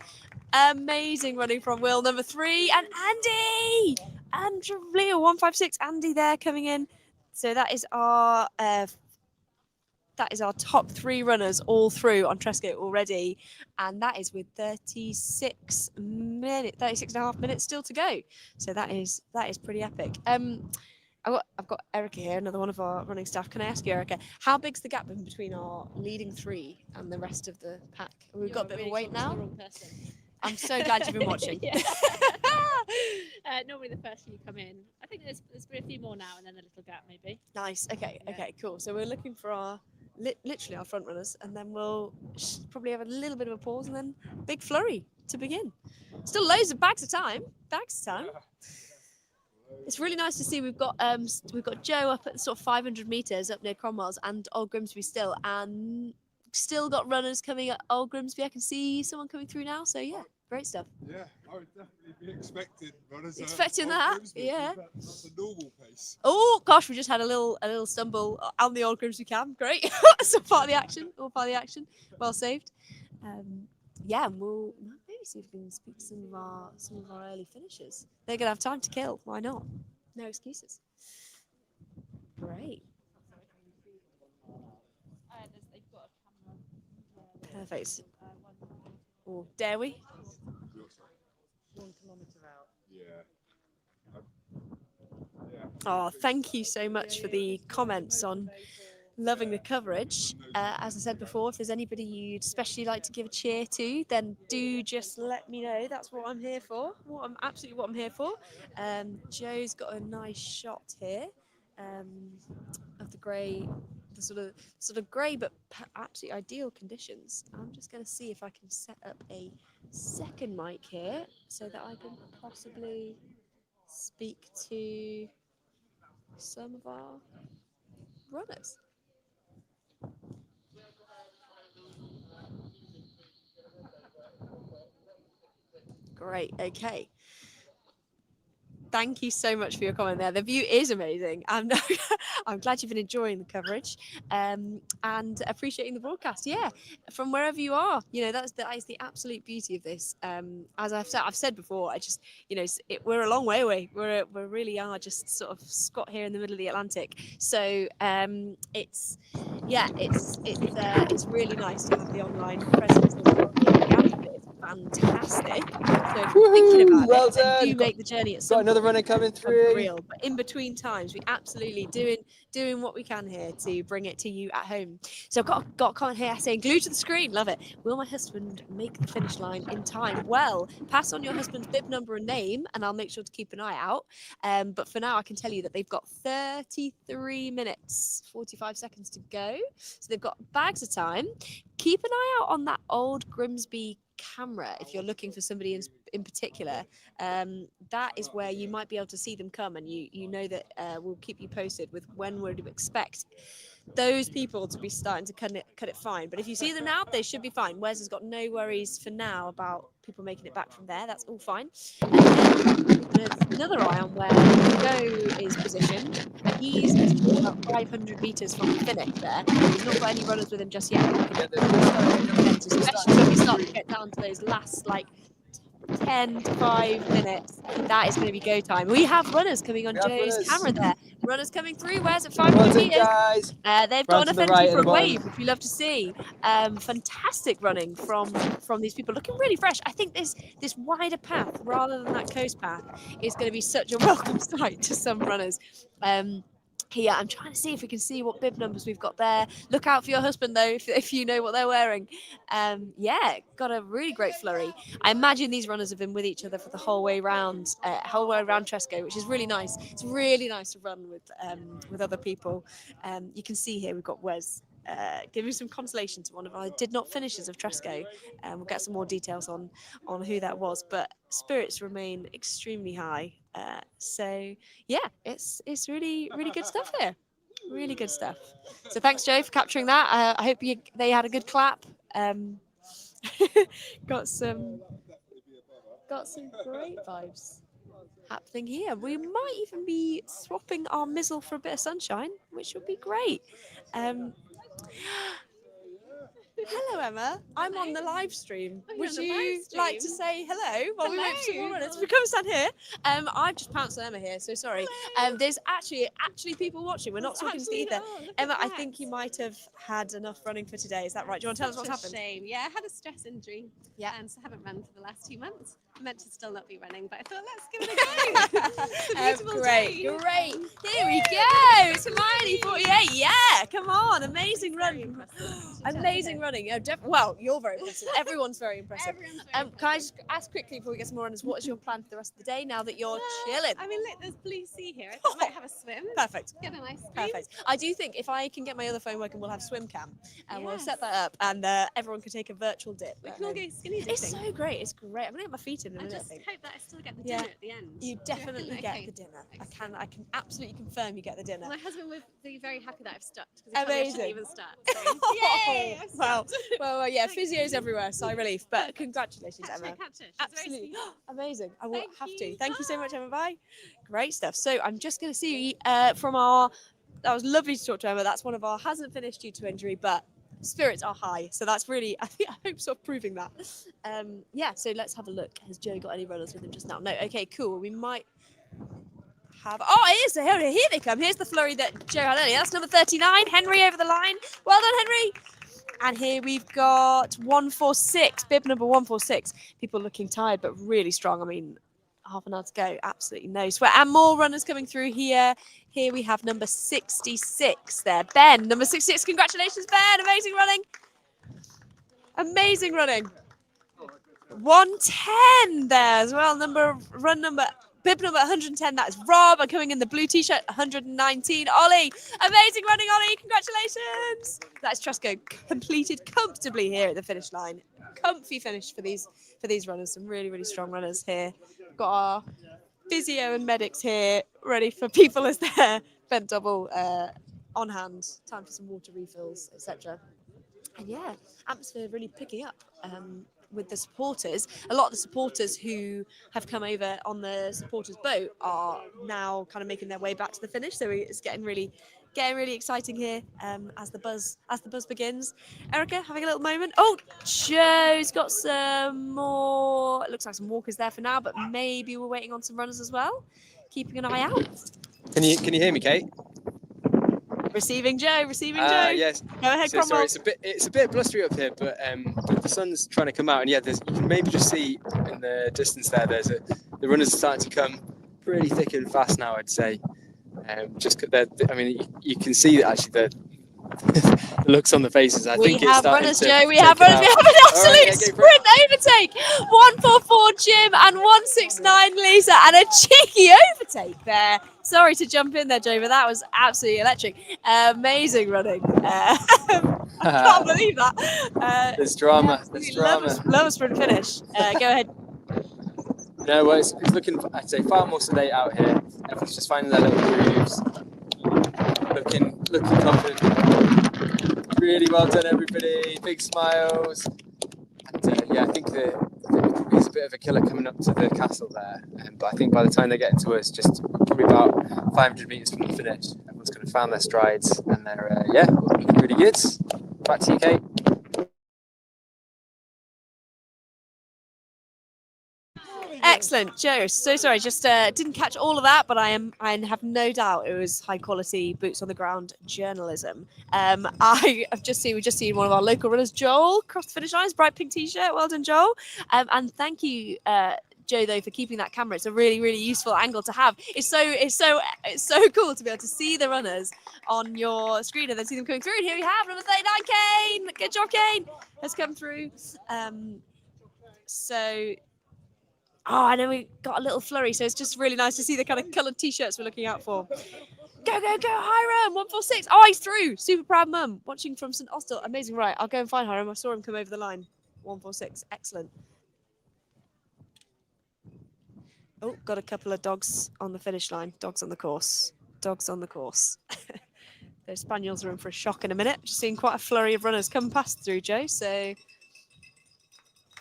Amazing running from Will, number 3, and Andy. Andrew Leo 156. Andy there coming in. So that is our top 3 runners all through on Tresco already, and that is with 36 and a half minutes still to go. So that is pretty epic. I've got Erica here, another one of our running staff. Can I ask you, Erica, how big's the gap in between our leading 3 and the rest of the pack? We've got a bit of a wait now. I'm so glad you've been watching. Normally the first you come in. I think there's been a few more now, and then a little gap maybe. Nice. Okay, cool. So we're looking for our literally our front runners, and then we'll probably have a little bit of a pause, and then big flurry to begin. Still loads of bags of time. It's really nice to see we've got Joe up at sort of 500 meters up near Cromwell's and Old Grimsby still, and still got runners coming at Old Grimsby. I can see someone coming through now, so yeah, great stuff. Yeah, I would definitely be expecting runners. Expecting that, Grimsby. yeah. That's a normal pace. Oh gosh, we just had a little stumble on the Old Grimsby cam. Great, that's all part of the action. Well saved. Yeah, and we'll maybe see if we can speak to some of our early finishers. They're gonna have time to kill. Why not? No excuses. Great. Perfect. Or dare we? 1 kilometre out. Yeah. Oh, thank you so much for the comments on loving the coverage. As I said before, if there's anybody you'd especially like to give a cheer to, then do just let me know. That's what I'm here for. What I'm here for. Joe's got a nice shot here of the grey, the sort of grey but absolutely ideal conditions. I'm just going to see if I can set up a second mic here so that I can possibly speak to some of our runners. Great, okay. Thank you so much for your comment there. The view is amazing. I'm glad you've been enjoying the coverage and appreciating the broadcast. Yeah, from wherever you are, that is the absolute beauty of this. As I've said before, we're a long way away. We really are just sort of squat here in the middle of the Atlantic. So it's really nice to have the online presence. It's fantastic. So if you're thinking about Well it, then done. do make the journey at some Got another point. runner coming For through. real. But in between times, we absolutely doing what we can here to bring it to you at home. So I've got a comment here saying, glued to the screen, love it. Will my husband make the finish line in time? Well, pass on your husband's bib number and name, and I'll make sure to keep an eye out. But for now, I can tell you that they've got 33 minutes, 45 seconds to go. So they've got bags of time. Keep an eye out on that old Grimsby camera if you're looking for somebody in particular. That is where you might be able to see them come, and you know that we'll keep you posted with when we'd expect those people to be starting to cut it fine. But if you see them now, they should be fine. Wes has got no worries for now about people making it back from there. That's all fine. There's another eye on where Joe is positioned. He's about 500 meters from the finish there. He's not got any runners with him just yet. Especially when we start to get down to those last 10 to 5 minutes, that is going to be go time. We have runners coming on Joe's camera there. Runners coming through. Where's it? 500 meters. Guys. They've got an offensive for a wave, which we love to see. Fantastic running from these people, looking really fresh. I think this wider path rather than that coast path is going to be such a welcome sight to some runners. Here, I'm trying to see if we can see what bib numbers we've got there. Look out for your husband, though, if you know what they're wearing. Yeah, got a really great flurry. I imagine these runners have been with each other for the whole way around Tresco, which is really nice. It's really nice to run with other people. You can see here we've got Wes giving some consolation to one of our did not finishers of Tresco. We'll get some more details on who that was, but spirits remain extremely high. So yeah, it's really good stuff here. Really good stuff. So thanks, Joe, for capturing that. I hope they had a good clap. Got some great vibes happening here. We might even be swapping our mizzle for a bit of sunshine, which would be great. Hello, Emma. I'm on the live stream. Would you like to say hello while we wait for some more runners? We come stand here. I've just pounced on Emma here, so sorry. There's actually people watching. We're not talking to either. Emma, I think you might have had enough running for today. Is that right? Do you want to tell us what's happened? Shame. Yeah, I had a stress injury. Yeah, and so I haven't run for the last 2 months. I meant to still not be running, but I thought let's give it a go. It's a beautiful day. Great. Here we go. It's Hermione 48. Yeah, come on. Amazing run. Amazing running. Well, you're very impressive. Everyone's very impressive. Can I just ask quickly before we get some more runners, what is your plan for the rest of the day now that you're chilling? I mean, look, there's blue sea here. I thought I might have a swim. Perfect. Get a nice swim. Perfect. I do think if I can get my other phone working, we'll have swim cam, and we'll set that up, and everyone can take a virtual dip. We can all go skinny dipping. It's so great. It's great. I'm gonna get my feet in a minute. I just hope that I still get the dinner at the end. You definitely get the dinner. I can absolutely confirm you get the dinner. My husband would be very happy that I've stopped because he Amazing. even start. So. Yay! Well, yeah, physios everywhere, sigh relief. But congratulations, Emma. Absolutely. Amazing. I will have to. Thank you so much, Emma. Bye. Great stuff. So I'm just going to see that was lovely to talk to Emma. That's one of our hasn't finished due to injury, but spirits are high. So that's really, I hope so, proving that. Yeah, so let's have a look. Has Joe got any runners with him just now? No. Okay, cool. We might have. Oh, it is. Here they come. Here's the flurry that Joe had earlier. That's number 39. Henry over the line. Well done, Henry. And here we've got 146, bib number 146. People looking tired, but really strong. I mean, half an hour to go. Absolutely no sweat. And more runners coming through here. Here we have number 66 there. Ben, number 66. Congratulations, Ben. Amazing running. Amazing running. 110 there as well. Bib number 110. That is Rob. And coming in the blue t-shirt, 119. Ollie. Amazing running, Ollie. Congratulations. That's Tresco completed comfortably here at the finish line. Comfy finish for these runners. Some really, really strong runners here. Got our physio and medics here ready for people as they're bent double on hand. Time for some water refills, etc. And yeah, atmosphere really picking up with the supporters. A lot of the supporters who have come over on the supporters boat are now kind of making their way back to the finish. So it's getting really exciting here as the buzz begins. Erica, having a little moment. Oh, Joe's got some more. It looks like some walkers there for now, but maybe we're waiting on some runners as well. Keeping an eye out. Can you hear me, Kate? Receiving Joe. Yes. Go ahead, So Cromwell. sorry, it's a bit blustery up here, but the sun's trying to come out, and yeah, you can maybe just see in the distance there. The runners are starting to come pretty thick and fast now, I'd say. I mean, you can see that actually the looks on the faces. I think it's starting to. Joe. We have runners. We have an absolute sprint overtake. 144 Jim and 169 Lisa, and a cheeky overtake there. Sorry to jump in there, Joe, but that was absolutely electric. Amazing running. I can't believe that. There's drama. There's drama. Love a sprint finish. Go ahead. No, well, it's looking, I'd say, far more sedate out here. Everyone's just finding their little grooves. Looking confident. Really well done, everybody. Big smiles. And yeah, I think there's a bit of a killer coming up to the castle there. But I think by the time they get to us, just probably about 500 metres from the finish, everyone's going to find their strides. And they're, looking really good. Back to you, Kate. Excellent, Joe. So sorry, just didn't catch all of that, but I have no doubt it was high quality boots on the ground journalism. We've just seen one of our local runners, Joel, cross the finish line, bright pink t-shirt. Well done, Joel. And thank you, Joe, though, for keeping that camera. It's a really, really useful angle to have. It's so cool to be able to see the runners on your screen and then see them coming through. And here we have number 39, Kane. Good job, Kane. Has come through. And then we got a little flurry, so it's just really nice to see the kind of coloured t-shirts we're looking out for. Go, Hiram, 146. Oh, he's through. Super proud mum, watching from St Austell. Amazing. Right, I'll go and find Hiram. I saw him come over the line. 146. Excellent. Oh, got a couple of dogs on the finish line. Dogs on the course. Those spaniels are in for a shock in a minute. Just seeing quite a flurry of runners come past through, Joe, so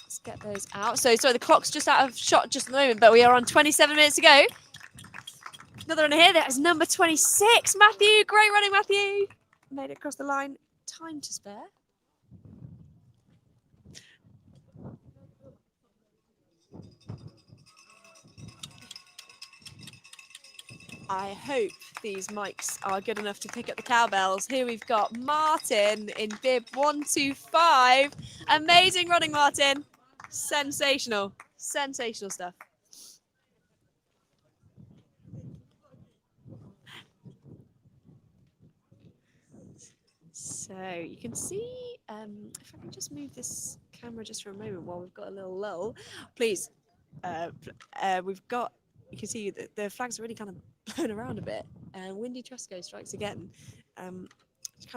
let's get those out. So sorry, the clock's just out of shot just at the moment, but we are on 27 minutes to go. Another one here. That is number 26, Matthew. Great running, Matthew. Made it across the line. Time to spare. I hope these mics are good enough to pick up the cowbells. Here we've got Martin in bib 125. Amazing running, Martin. Sensational stuff. So you can see, if I can just move this camera just for a moment while we've got a little lull, please. You can see that the flags are really kind of blown around a bit. Windy Tresco strikes again. Kind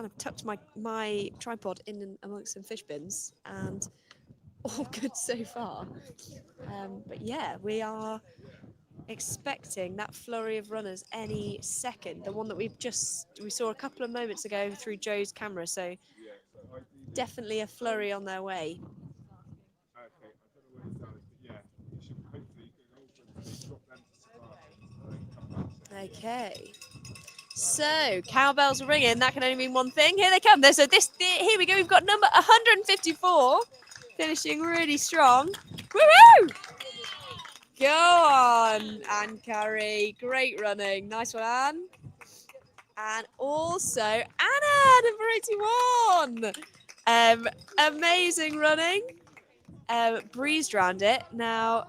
of tucked my tripod in and amongst some fish bins, and all good so far. But yeah, we are expecting that flurry of runners any second. The one that we saw a couple of moments ago through Joe's camera. So definitely a flurry on their way. Okay. So cowbells are ringing. That can only mean one thing. Here they come. Here we go. We've got number 154 finishing really strong. Woohoo! Go on, Anne Carey. Great running. Nice one, Anne. And also Anna, number 81. Amazing running. Breezed around it. Now,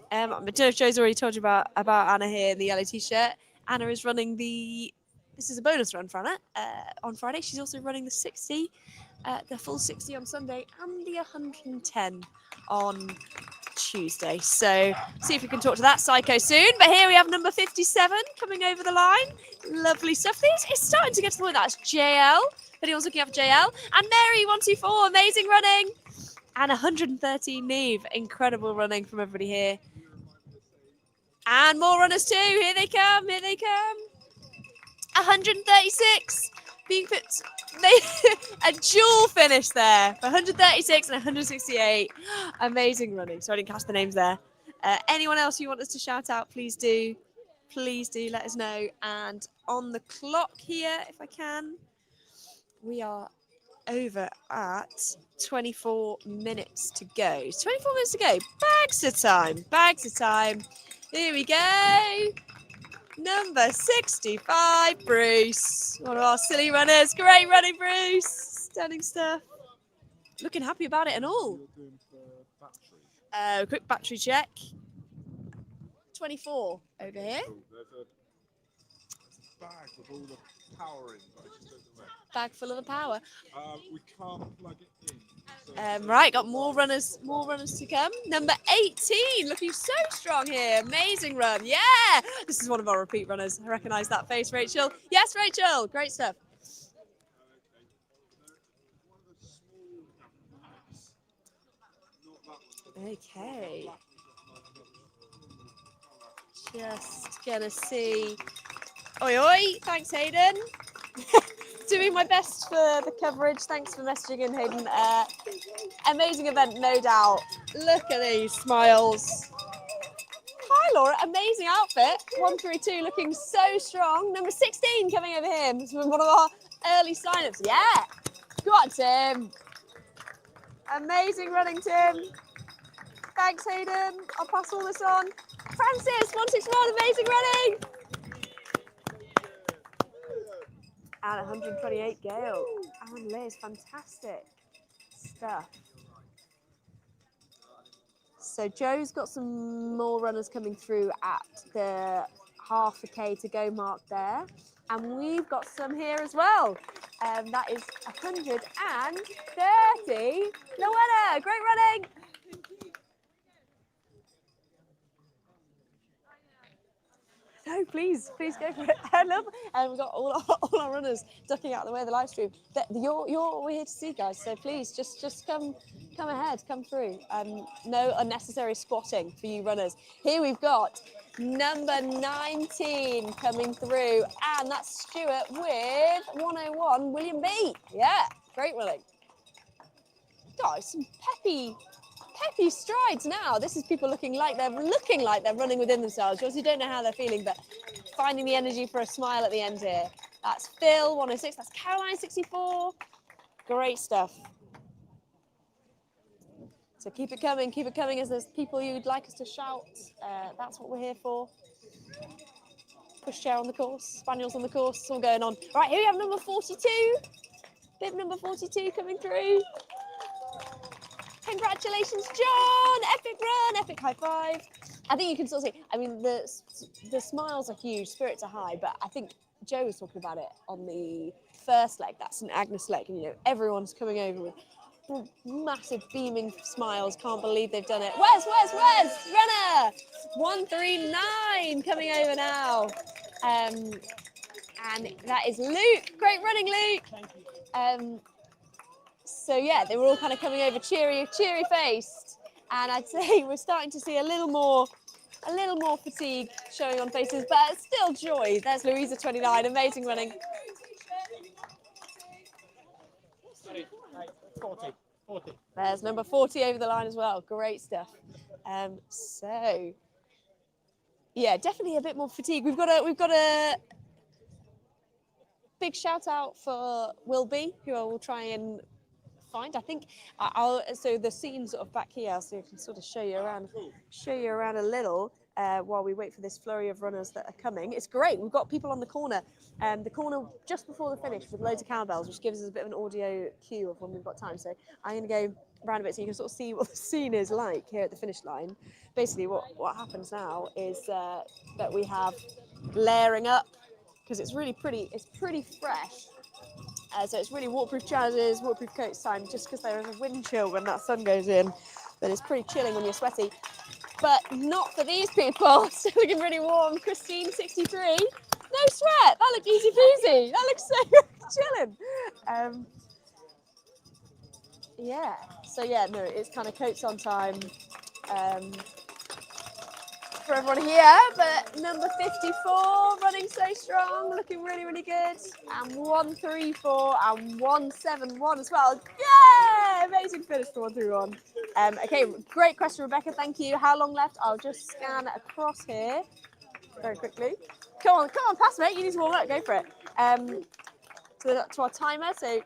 I don't know if Joe's already told you about Anna here in the yellow t-shirt. Anna is running this is a bonus run for Anna on Friday. She's also running the 60, the full 60 on Sunday, and the 110 on Tuesday. So see if we can talk to that psycho soon. But here we have number 57 coming over the line. Lovely stuff. It's starting to get to the point. That's JL. Anyone's looking up for JL. And Mary 124. Amazing running. And 113 Neve. Incredible running from everybody here. And more runners too. Here they come. Here they come. 136 being put. A dual finish there for 136 and 168. Amazing running. So I didn't catch the names there. Anyone else you want us to shout out, please do. Please do let us know. And on the clock here, if I can, we are over at 24 minutes to go. 24 minutes to go. Bags of time. Bags of time. Here we go. Number 65, Bruce. One of our silly runners. Great running, Bruce. Stunning stuff. Looking happy about it and all. Quick battery check. 24 over here. There's a bag with all the power in, but I just don't know where. Bag full of the power. We can't plug it in. Right, got more runners to come. Number 18, looking so strong here. Amazing run. Yeah, this is one of our repeat runners. I recognise that face, Rachel. Yes, Rachel. Great stuff. Okay. Just gonna see. Oi, oi. Thanks, Hayden. Doing my best for the coverage. Thanks for messaging in, Hayden. Amazing event, no doubt. Look at these smiles. Hi, Laura. Amazing outfit. 132 looking so strong. Number 16 coming over here. This is one of our early sign-ups. Yeah. Go on, Tim. Amazing running, Tim. Thanks, Hayden. I'll pass all this on. Francis, 161, amazing running. And 128 Gail. And Liz, fantastic stuff. So Joe's got some more runners coming through at the half a K to go mark there. And we've got some here as well. That is 130. Noella, great running. No, please go for it. I love, and we've got all our runners ducking out of the way of the live stream. We're here to see, guys. So please, just come ahead, come through. No unnecessary squatting for you runners. Here we've got number 19 coming through, and that's Stuart with 101, William B. Yeah, great running. Guys, some peppy strides now. This is people looking like they're running within themselves. You obviously don't know how they're feeling, but finding the energy for a smile at the end here. That's Phil, 106. That's Caroline, 64. Great stuff. So keep it coming as there's people you'd like us to shout. That's what we're here for. Pushchair on the course, spaniels on the course, it's all going on. Right, here we have number 42. Bib number 42 coming through. Congratulations, John! Epic run, epic high five. I think you can sort of see, I mean, the smiles are huge, spirits are high, but I think Joe was talking about it on the first leg, that's St Agnes leg, and everyone's coming over with massive beaming smiles, can't believe they've done it. Where's runner? 139 coming over now. And that is Luke. Great running, Luke. Thank you. So yeah, they were all kind of coming over cheery faced, and I'd say we're starting to see a little more fatigue showing on faces, but still joy. There's Louisa, 29, amazing running. 40. There's number 40 over the line as well. Great stuff. So yeah, definitely a bit more fatigue. We've got a big shout out for Will B, who I will try and find. I think so the scene sort of back here, so I can sort of show you around a little while we wait for this flurry of runners that are coming. It's great. We've got people on the corner just before the finish with loads of cowbells, which gives us a bit of an audio cue of when we've got time. So I'm going to go around a bit so you can sort of see what the scene is like here at the finish line. Basically, what happens now is that we have layering up, because it's pretty fresh. So it's really waterproof trousers, waterproof coats time, just because there is a wind chill when that sun goes in. But it's pretty chilling when you're sweaty. But not for these people. Still looking really warm. Christine, 63. No sweat. That looked easy peasy. That looks so chilling. Yeah. So yeah, no, it's kind of coats on time. For everyone here, but number 54 running so strong, looking really, really good, and 134 and 171 as well. Yeah, amazing finish for 131. Okay, great question, Rebecca. Thank you. How long left? I'll just scan across here very quickly. Come on, pass, mate. You need to warm up. Go for it. To our timer. So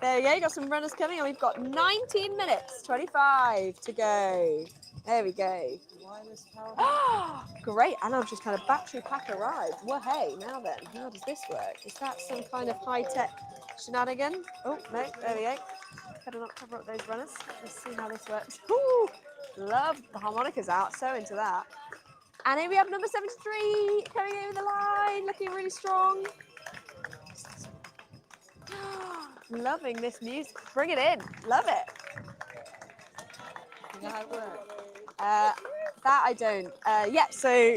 there we go. Got some runners coming, and we've got 19 minutes 25 to go. There we go. Great, and I've just had a battery pack arrive. Well, hey, now then, how does this work? Is that some kind of high-tech shenanigan? Oh, no, there we go. Better not cover up those runners. Let's see how this works. Ooh, love the harmonicas out, so into that. And here we have number 73 coming over the line, looking really strong. Loving this music. Bring it in. Love it. You know how it works? That I don't. Yeah, so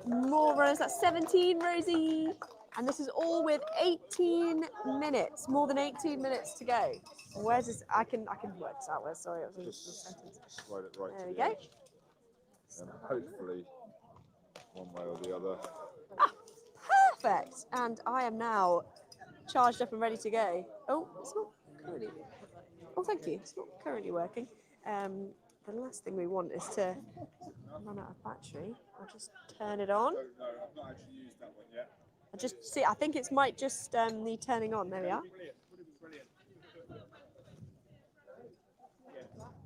more runners. That's 17, Rosie. And this is all with 18 minutes, more than 18 minutes to go. Where's this? I can work this out. Sorry, it was a sentence. Slide it right. There we go. And hopefully, one way or the other. Ah, perfect. And I am now charged up and ready to go. Oh, it's not currently. Oh, thank you. It's not currently working. The last thing we want is to run out of battery. I'll just turn it on. No, I've not actually used that one yet. I just see. I think it might just need turning on. There we are. Brilliant.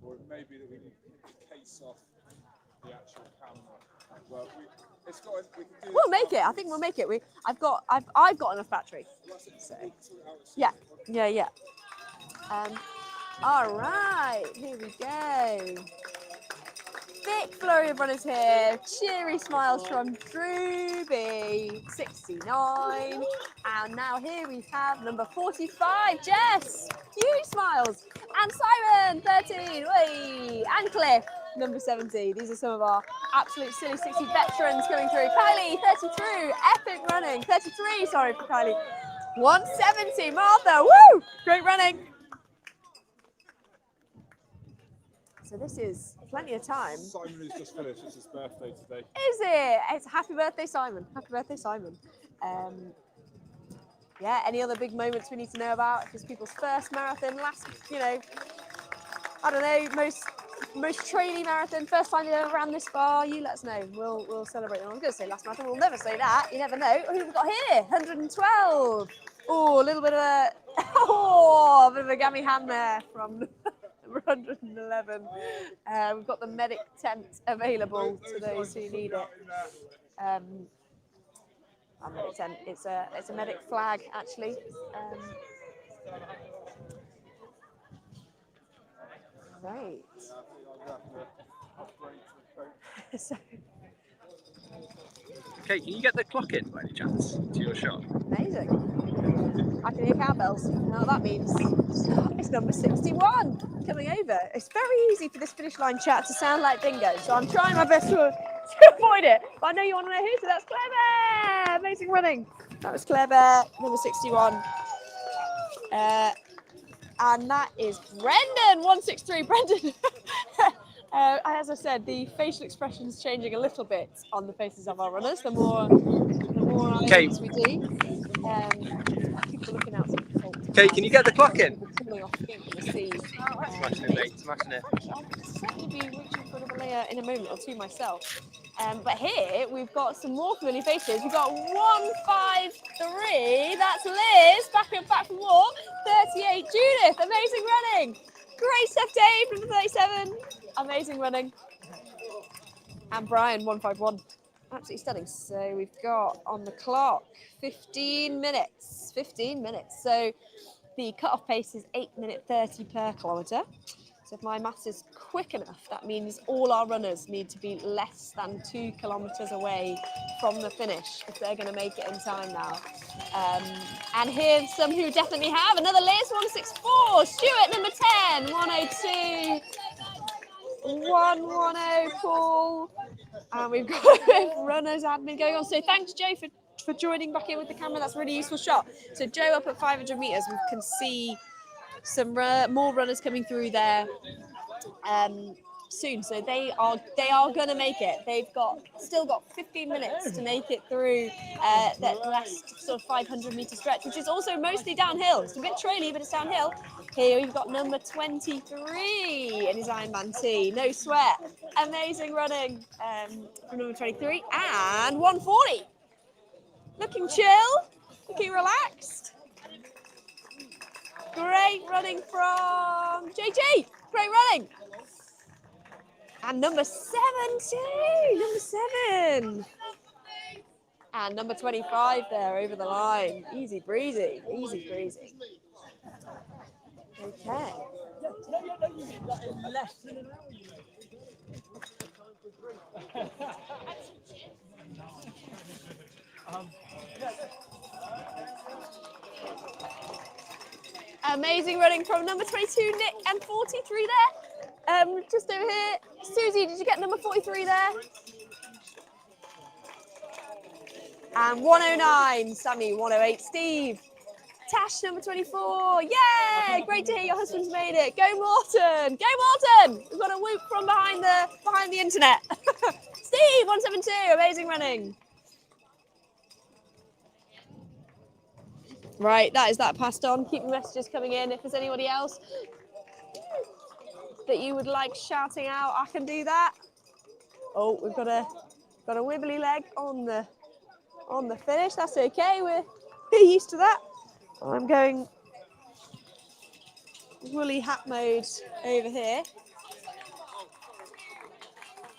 Or it may be that we need to case off the actual camera. Well, it's got. We can do. We'll make it. I think we'll make it. I've got enough battery. So, yeah. All right, here we go. Big flurry of runners here. Cheery smiles from Drewby, 69. And now here we have number 45, Jess. Huge smiles. And Simon, 13. Whey. And Cliff, number 70. These are some of our absolute Scilly60 veterans coming through. Kylie, 32. Epic running. 33, sorry for Kylie. 170, Martha. Woo! Great running. So this is plenty of time. Simon has just finished. It's his birthday today. Is it? It's happy birthday, Simon. Happy birthday, Simon. Yeah, any other big moments we need to know about? If it's people's first marathon, last, I don't know, most trainee marathon, first time they ever ran this far, you let us know. We'll celebrate them. I'm going to say last marathon. We'll never say that. You never know. Who have we got here? 112. Oh, a little bit of a bit of a gammy hand there from 111. We've got the medic tent available to those who need it. Our medic tent. It's a medic flag actually. Right. So. Okay, can you get the clock in by any chance to your shot? Amazing. I can hear cowbells. Now what that means it's number 61 coming over. It's very easy for this finish line chat to sound like bingo, so I'm trying my best to avoid it. But I know you want to know who, so that's Claire Bear. Amazing running. That was Claire Bear, number 61. And that is Brendan, 163. Brendan. As I said, the facial expression is changing a little bit on the faces of our runners. The more okay. we do. People looking out. Okay, can you get the clock in? Coming off feet in the sea. Smashing it, mate. Smashing it. I'll certainly be reaching for another layer in a moment or two myself. But here we've got some more familiar faces. We've got 153. That's Liz. Back from war. 38. Judith. Amazing running. Great stuff, Dave from 37. Amazing running. And Brian 151. Absolutely stunning. So we've got on the clock 15 minutes. 15 minutes. So the cut-off pace is 8:30 per kilometre. So if my maths is quick enough, that means all our runners need to be less than 2 kilometres away from the finish if they're going to make it in time now. And here's some who definitely have. Another Liz, 164. Stuart, number 10, 102. 110, Paul. And we've got runners admin going on. So thanks, Joe, for joining back in with the camera. That's a really useful shot. So Joe up at 500 metres, we can see some more runners coming through there soon. So they are going to make it. They've still got 15 minutes to make it through that last sort of 500 metre stretch, which is also mostly downhill. It's a bit traily, but it's downhill. Here we've got number 23 in his Ironman T. No sweat. Amazing running from number 23 and 140. Looking chill, looking relaxed. Great running from JG. Great running. And number 7 too. Number 7. And number 25 there over the line. Easy breezy. Easy breezy. Okay. Amazing running from number 22, Nick, and 43 there. Just over here. Susie, did you get number 43 there? And 109, Sammy, 108, Steve. Tash, number 24. Yeah, great to hear your husband's made it. Go Morton, go Morton. We've got a whoop from behind the internet. Steve, 172, amazing running. Right, that is that passed on. Keep the messages coming in. If there's anybody else that you would like shouting out, I can do that. Oh, we've got a wibbly leg on the finish. That's okay. We're used to that. I'm going woolly hat mode over here.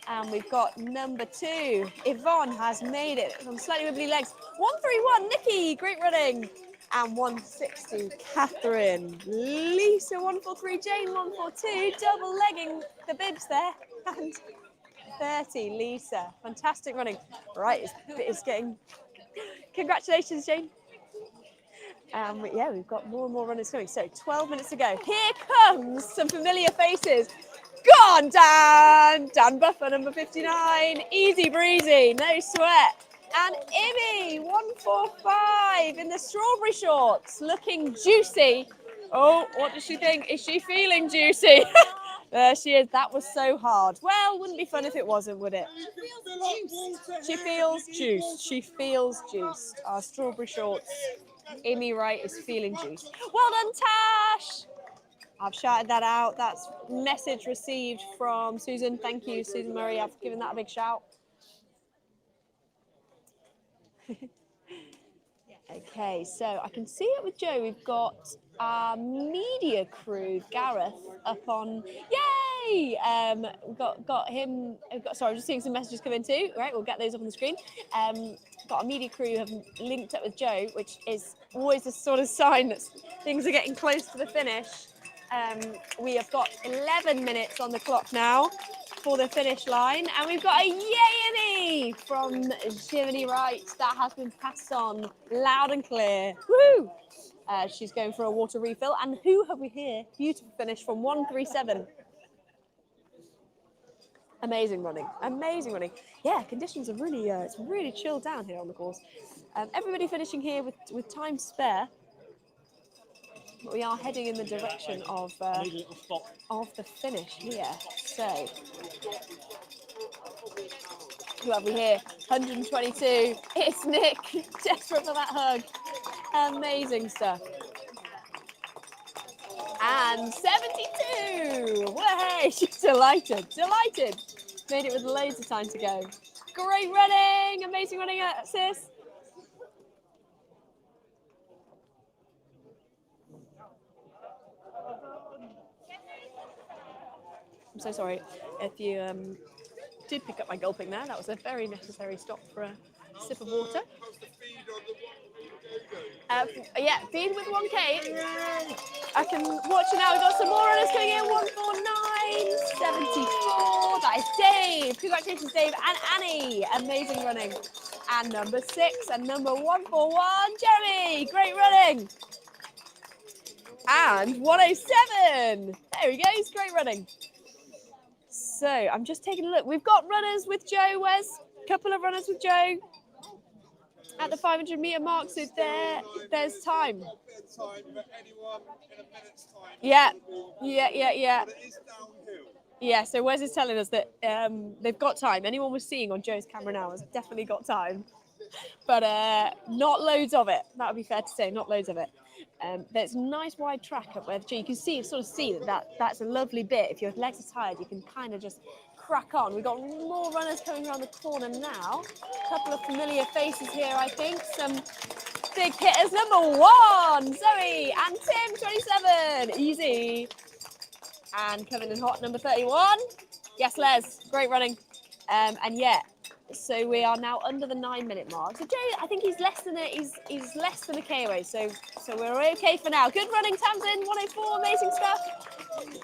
And we've got number 2. Yvonne has made it on slightly wibbly legs. 131, Nikki, great running. And 160, Catherine. Lisa, 143, Jane, 142, double legging the bibs there. And 30, Lisa. Fantastic running. Right, it's getting... Congratulations, Jane. Yeah, we've got more and more runners coming. So 12 minutes to go. Here comes some familiar faces. Go on, Dan! Dan Buffer, number 59. Easy breezy, no sweat. And Ibby, 145 in the strawberry shorts, looking juicy. Oh, what does she think? Is she feeling juicy? There she is. That was so hard. Well, wouldn't be fun if it wasn't, would it? She feels juiced. She feels juiced. Our strawberry shorts. Amy Wright is feeling juiced. Well done, Tash. I've shouted that out. That's message received from Susan. Thank you, Susan Murray. I've given that a big shout. Okay, so I can see it with Joe. We've got our media crew, Gareth, up on. Yay! We've got him. Sorry, I'm just seeing some messages come in too. Right, we'll get those up on the screen. Got our media crew have linked up with Joe, which is always a sort of sign that things are getting close to the finish. We have got 11 minutes on the clock now for the finish line, and we've got a yay from Jiminy Wright that has been passed on loud and clear. Woo! She's going for a water refill, and who have we here? Beautiful finish from 137. Amazing running, amazing running. Yeah, conditions are really, it's really chilled down here on the course. Everybody finishing here with time spare. But we are heading in the direction of the finish here. So, who have we here? 122. It's Nick, desperate for that hug. Amazing stuff. And 72. Way! She's delighted. Made it with loads of time to go. Great running. Amazing running, sis. I'm so sorry if you did pick up my gulping there. That was a very necessary stop for a sip of water. Yeah, feed with 1K. I can watch it now. We've got some more runners coming in. 149.74. That is Dave. Congratulations, Dave and Annie. Amazing running. And number 6 and number 141, Jeremy. Great running. And 107. There he goes. Great running. So I'm just taking a look. We've got runners with Joe. Wes? A couple of runners with Joe at the 500 meter mark. So there's time. Yeah. Yeah, so Wes is telling us that they've got time. Anyone we're seeing on Joe's camera now has definitely got time. But not loads of it. That would be fair to say, not loads of it. There's a nice wide track up where you can see that's a lovely bit. If your legs are tired, you can kind of just crack on. We've got more runners coming around the corner now. A couple of familiar faces here, I think. Some big hitters. Number 1, Zoe and Tim, 27. Easy. And coming in hot, number 31. Yes, Les. Great running. And yeah, so we are now under the 9-minute mark. So Joe, I think he's less than a K away. So we're okay for now. Good running, Tamsin. 104. Amazing stuff.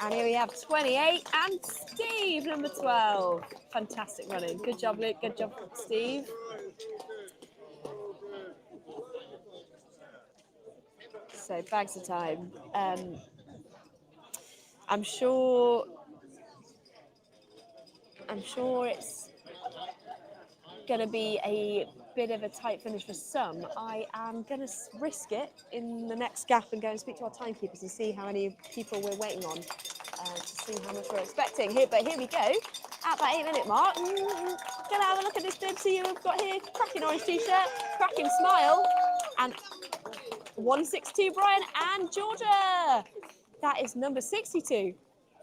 And here we have 28 and Steve, number 12. Fantastic running. Good job, Luke. Good job, Steve. So bags of time. I'm sure it's going to be a bit of a tight finish for some. I am going to risk it in the next gap and go and speak to our timekeepers and see how many people we're waiting on to see how much we're expecting. But here we go, at that 8-minute mark. Gonna have a look at this bib, see who we've got here. Cracking orange t-shirt, cracking smile, and 162 Brian and Georgia. That is number 62.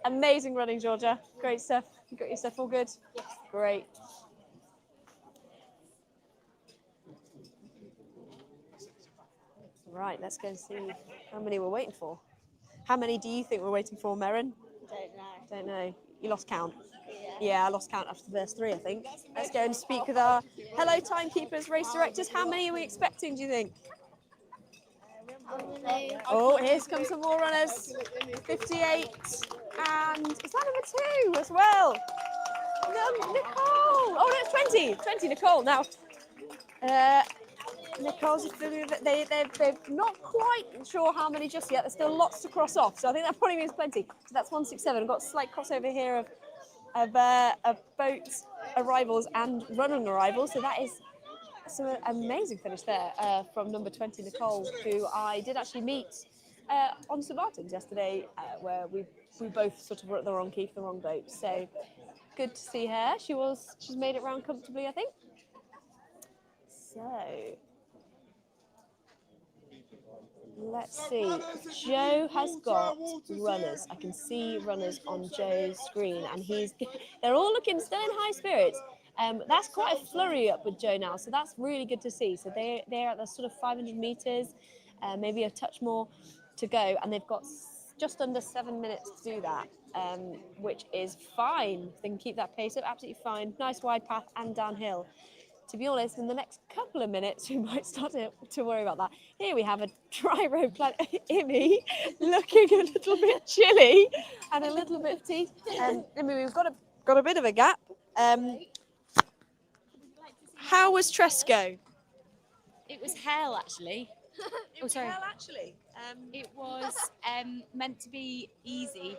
Amazing running, Georgia. Great stuff. You got your stuff all good? Yes. Great. Right, let's go and see how many we're waiting for. How many do you think we're waiting for, Merrin? Don't know. You lost count? Yeah, I lost count after verse 3, I think. Let's go and speak with our hello timekeepers, race directors. How many are we expecting, do you think? Oh, here comes some more runners. 58. And is that number 2 as well? No, Nicole. Oh, no, it's 20. 20, Nicole. Now, Nicole's, they're not quite sure how many just yet. There's still lots to cross off. So I think that probably means plenty. So that's 167. I've got a slight crossover here of boat arrivals and running arrivals. So that is some amazing finish there from number 20, Nicole, who I did actually meet on St Martin's yesterday, where we both sort of were at the wrong key for the wrong boat. So good to see her. She's made it round comfortably, I think. So let's see. Joe has got runners. I can see runners on Joe's screen, and they're all looking still in high spirits. That's quite a flurry up with Joe now, so that's really good to see. So they're at the sort of 500 meters, maybe a touch more to go, and they've got just under 7 minutes to do that, which is fine. They can keep that pace up, absolutely fine. Nice wide path and downhill. To be honest, in the next couple of minutes, we might start to worry about that. Here we have a dry road plan. Imi looking a little bit chilly and a little bit fatigued. Imi, we've got a bit of a gap. How was Tresco? It was hell, actually. It was hell, actually. It was meant to be easy.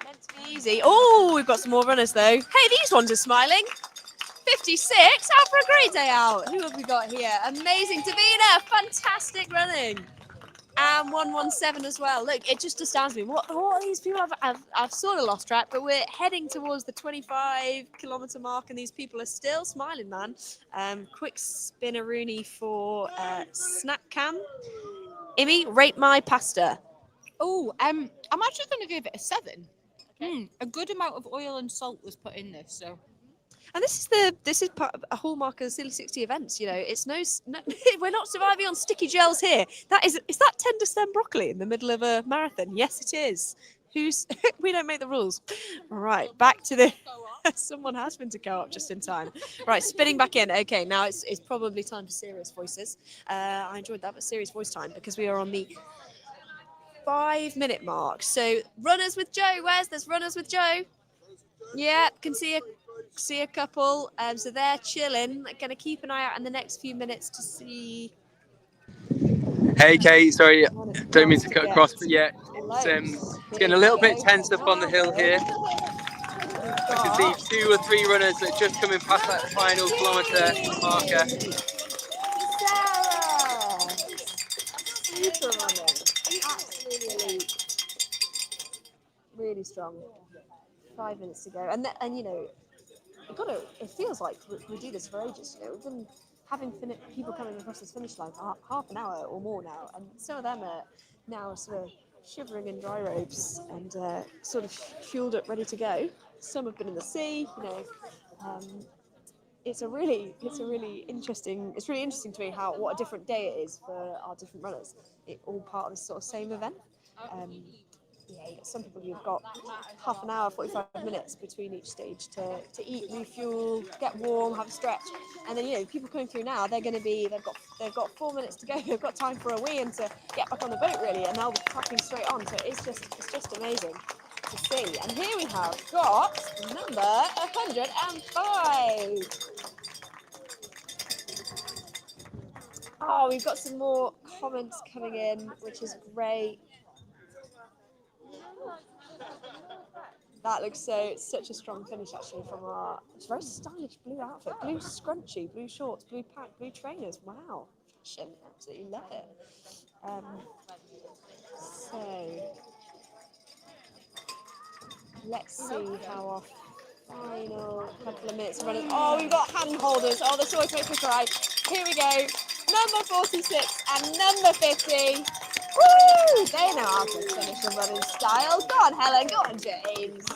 Meant to be easy. Oh, we've got some more runners, though. Hey, these ones are smiling. 56, out for a great day out. Who have we got here? Amazing. Davina, fantastic running. And 117 as well. Look, it just astounds me. What are these people? I've sort of lost track, but we're heading towards the 25-kilometre mark, and these people are still smiling, man. Quick spinneroonie for Snack Cam. Imi, rate my pasta. Oh, I'm actually going to give it a 7. Okay. A good amount of oil and salt was put in this, so. And this is part of a hallmark of the Scilly60 events. You know, it's no we're not surviving on sticky gels here. Is that tender stem broccoli in the middle of a marathon? Yes, it is. We don't make the rules. Right, back to the someone has been to co-op just in time. Right, spinning back in. Okay, now it's probably time for serious voices. I enjoyed that, but serious voice time because we are on the 5-minute mark. So runners with Joe, there's runners with Joe? Yeah, can see a couple. So they're chilling. Gonna keep an eye out in the next few minutes to see. Hey Kate, sorry, don't mean to cut across, but yeah, it's getting a little bit tense up on the hill here. I can see 2 or 3 runners that are just coming past that final kilometre marker. Sarah! Super running. Absolutely elite. Really strong. 5 minutes to go. And you know, it feels like we do this for ages, you know. We've been having people coming across this finish line for half an hour or more now, and some of them are now sort of shivering in dry robes and sort of fueled up, ready to go. Some have been in the sea, you know. It's really interesting. It's really interesting to me what a different day it is for our different runners. It's all part of the sort of same event. Some people you've got half an hour, 45 minutes between each stage to eat, refuel, get warm, have a stretch, and then people coming through now they've got 4 minutes to go. They've got time for a wee and to get back on the boat really, and they'll be tracking straight on. So it's just amazing to see. And here we have got number 105. Oh, we've got some more comments coming in, which is great. That looks such a strong finish actually from it's very stylish blue outfit, blue scrunchy, blue shorts, blue pack, blue trainers. Wow, fashion, absolutely love it. So let's see how our final couple of minutes are running. Oh, we've got hand holders. Oh, this always makes me cry. Here we go. Number 46 and number 50. Woo! They know how to finish a running style. Go on, Helen. Go on, James.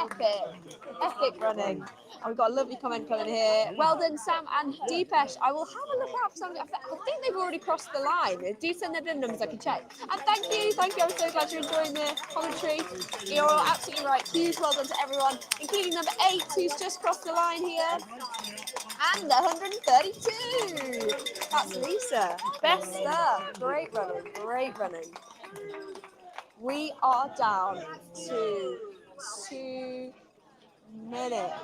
Epic running. Oh, we've got a lovely comment coming here. Well done, Sam and Deepesh. I will have a look out for something. I think they've already crossed the line. Do send their BIM numbers, I can check. And thank you. I'm so glad you're enjoying the commentary. You're all absolutely right. Huge well done to everyone, including number 8, who's just crossed the line here. And 132. That's Lisa. Best stuff. Great running. We are down to 2 minutes.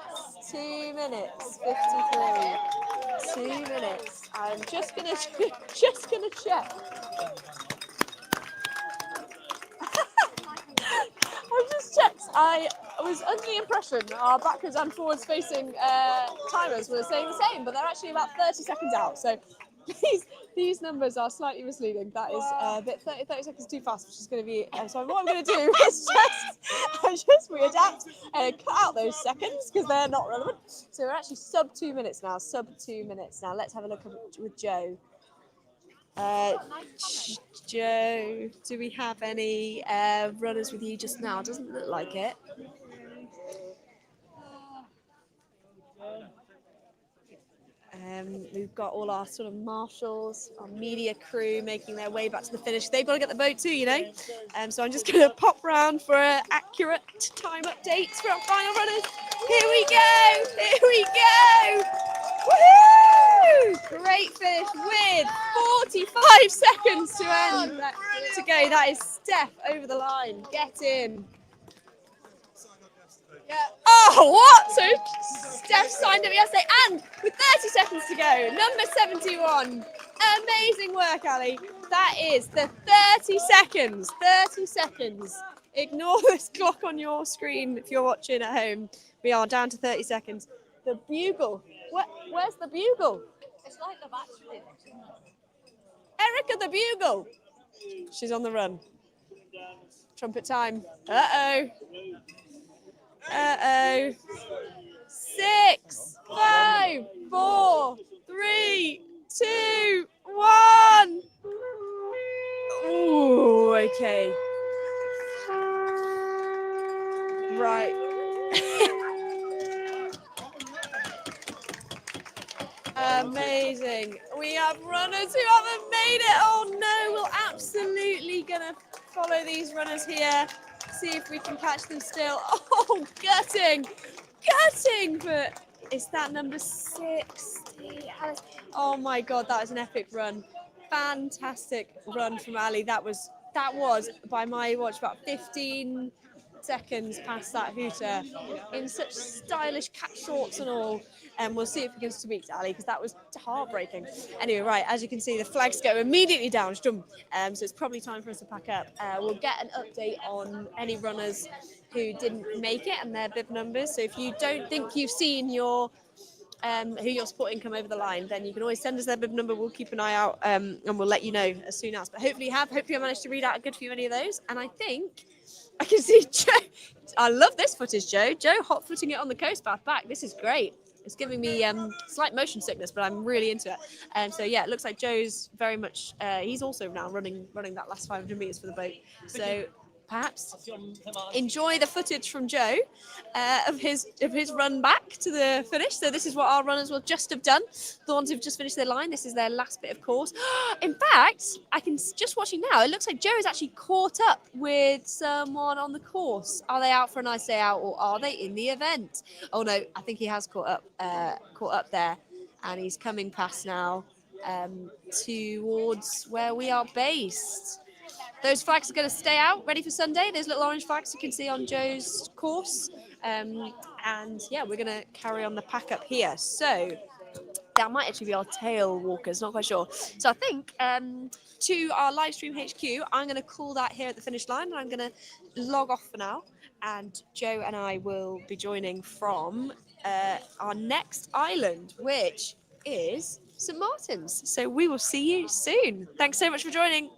2 minutes 53. 2 minutes. I'm just gonna check. I just checked. I was under the impression our backwards and forwards facing timers were saying the same, but they're actually about 30 seconds out. So these numbers are slightly misleading. That is a bit 30 seconds too fast, which is going to be. So what I'm going to do is just readapt and cut out those seconds because they're not relevant. So we're actually sub 2 minutes now. Let's have a look with Joe. Joe, do we have any runners with you just now? Doesn't look like it. We've got all our sort of marshals, our media crew making their way back to the finish. They've got to get the boat too, you know. So I'm just going to pop round for accurate time updates for our final runners. Here we go! Woohoo! Great finish with 45 seconds to go. That is Steph over the line. Get in. Yeah. Oh, what? So Steph signed up yesterday, and with 30 seconds to go, number 71. Amazing work, Ali. That is the 30 seconds. 30 seconds. Ignore this clock on your screen if you're watching at home. We are down to 30 seconds. The bugle. Where's the bugle? It's like the battery. Erica, the bugle. She's on the run. Trumpet time. Uh-oh. 6, 5, 4, 3, 2, 1. Ooh, okay. Right. Amazing. We have runners who haven't made it. Oh no, we're absolutely gonna follow these runners here. See if we can catch them still. Oh, gutting. But it's that number 60. Oh my God, that was an epic run. Fantastic run from Ali. That was by my watch about 15 seconds past that hooter in such stylish cat shorts and all. And we'll see if we can speak to Ali because that was heartbreaking. Anyway, right, as you can see, the flags go immediately down. So it's probably time for us to pack up. We'll get an update on any runners who didn't make it and their bib numbers. So if you don't think you've seen your who you're supporting come over the line, then you can always send us their bib number. We'll keep an eye out and we'll let you know as soon as. But hopefully I managed to read out a good few any of those. And I think I can see Joe. I love this footage, Joe. Joe hot footing it on the coast path back. This is great. It's giving me slight motion sickness, but I'm really into it. So yeah, it looks like Joe's very much. He's also now running that last 500 meters for the boat. So perhaps enjoy the footage from Joe of his run back to the finish. So this is what our runners will just have done. The ones who've just finished their line, this is their last bit of course. In fact, I can just watching now, it looks like Joe is actually caught up with someone on the course. Are they out for a nice day out or are they in the event? Oh no, I think he has caught up there and he's coming past now towards where we are based. Those flags are going to stay out, ready for Sunday. Those little orange flags you can see on Joe's course. And yeah, we're going to carry on the pack up here. So that might actually be our tail walkers, not quite sure. So I think to our live stream HQ, I'm going to call that here at the finish line. And I'm going to log off for now. And Joe and I will be joining from our next island, which is St. Martin's. So we will see you soon. Thanks so much for joining.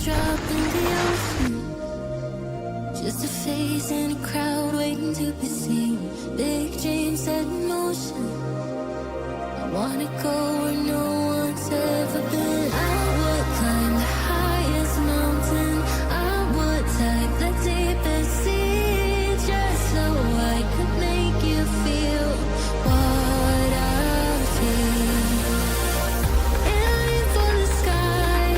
drop in the ocean, just a face in a crowd waiting to be seen. Big dreams set in motion. I wanna go where no one's ever been. I would climb the highest mountain. I would dive the deepest sea, just so I could make you feel what I feel. Aiming for the sky.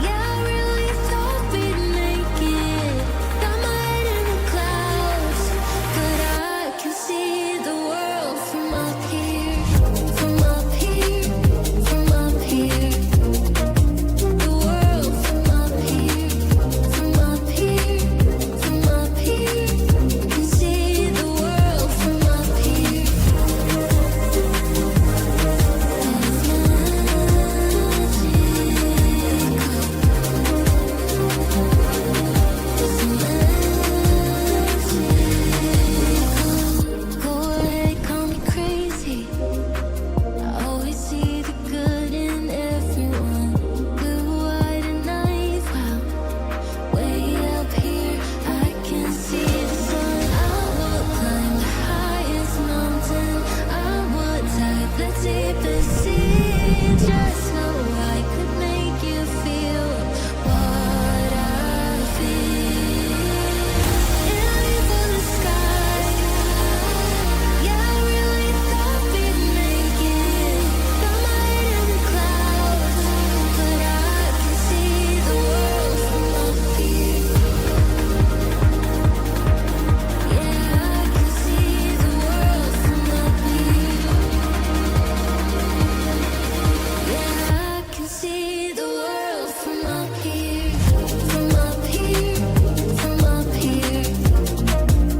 Yeah, I really thought we'd make it. Got my head in the clouds, but I can see the world from up here. From up here, from up here. The world from up here. From up here, from up here. Can see the world from up here. Go ahead, call me crazy. I always see the good in everyone. Blue-eyed and naive, wow. Way up here, I can see the sun. I would climb the highest mountain. I would dive the deepest sea, just so I could make you feel what I feel. Aiming for the sky. Yeah, I really thought we'd make it. Got my head in the clouds, but I can see the world from up here. Yeah, I can see the world from up here. Yeah, I can see the world from up here. From up here, from up here.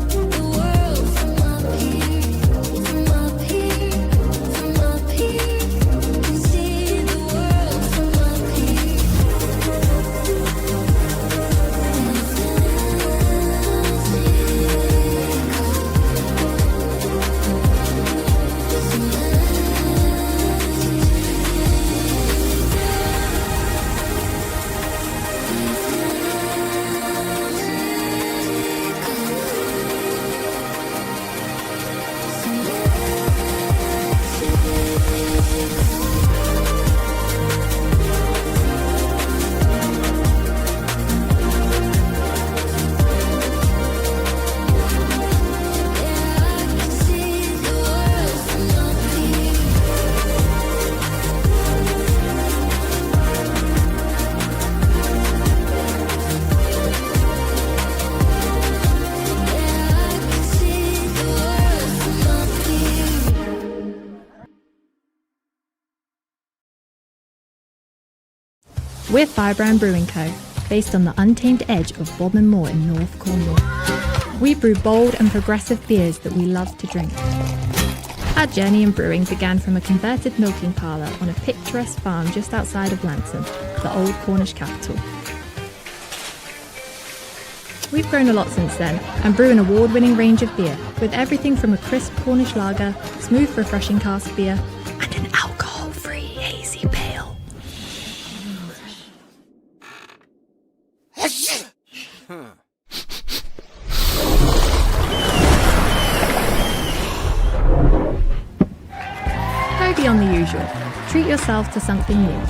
The world from up here. From up here, from up here. Can see the world from up here. We're Firebrand Brewing Co., based on the untamed edge of Bodmin Moor in North Cornwall. We brew bold and progressive beers that we love to drink. Our journey in brewing began from a converted milking parlour on a picturesque farm just outside of Lanson, the old Cornish capital. We've grown a lot since then and brew an award-winning range of beer, with everything from a crisp Cornish lager, smooth refreshing cask beer, and an alcohol-free hazy pale. Go beyond the usual. Treat yourself to something new.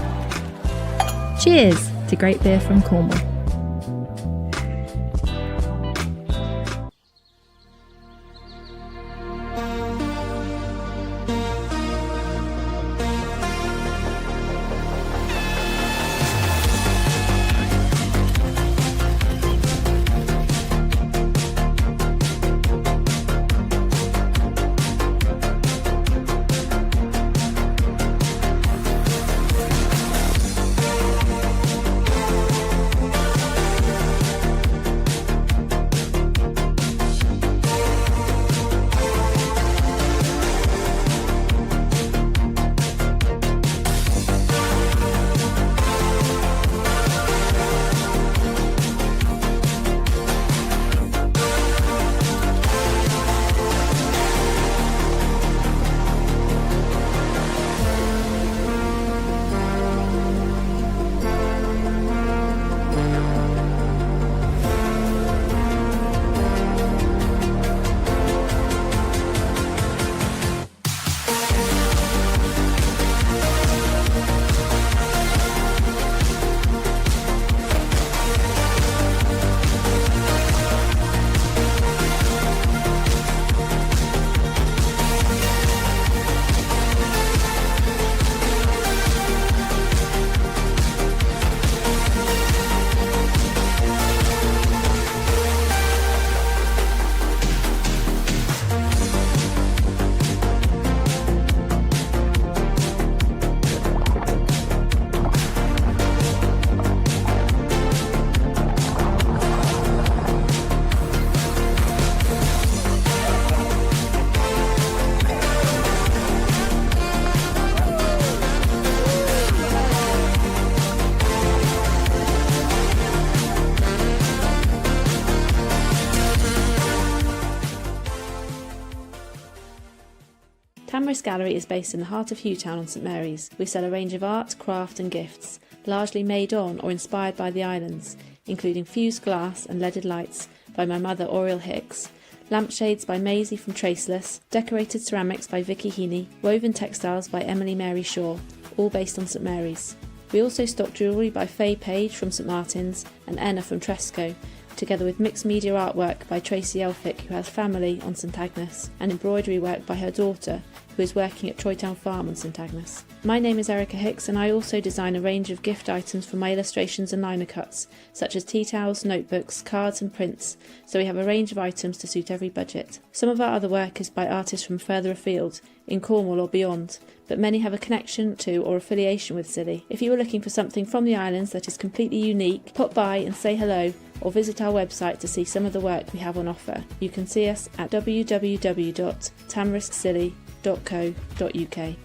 Cheers to great beer from Cornwall. Tamarisk Gallery is based in the heart of Hewtown on St Mary's. We sell a range of art, craft and gifts, largely made on or inspired by the islands, including fused glass and leaded lights by my mother Oriel Hicks, lampshades by Maisie from Traceless, decorated ceramics by Vicky Heaney, woven textiles by Emily Mary Shaw, all based on St Mary's. We also stock jewellery by Faye Page from St Martin's and Enna from Tresco, together with mixed media artwork by Tracy Elphick, who has family on St Agnes, and embroidery work by her daughter, who is working at Troytown Farm on St Agnes. My name is Erica Hicks, and I also design a range of gift items for my illustrations and liner cuts, such as tea towels, notebooks, cards and prints, so we have a range of items to suit every budget. Some of our other work is by artists from further afield, in Cornwall or beyond, but many have a connection to or affiliation with Scilly. If you are looking for something from the islands that is completely unique, pop by and say hello, or visit our website to see some of the work we have on offer. You can see us at www.tamariskscilly.co.uk.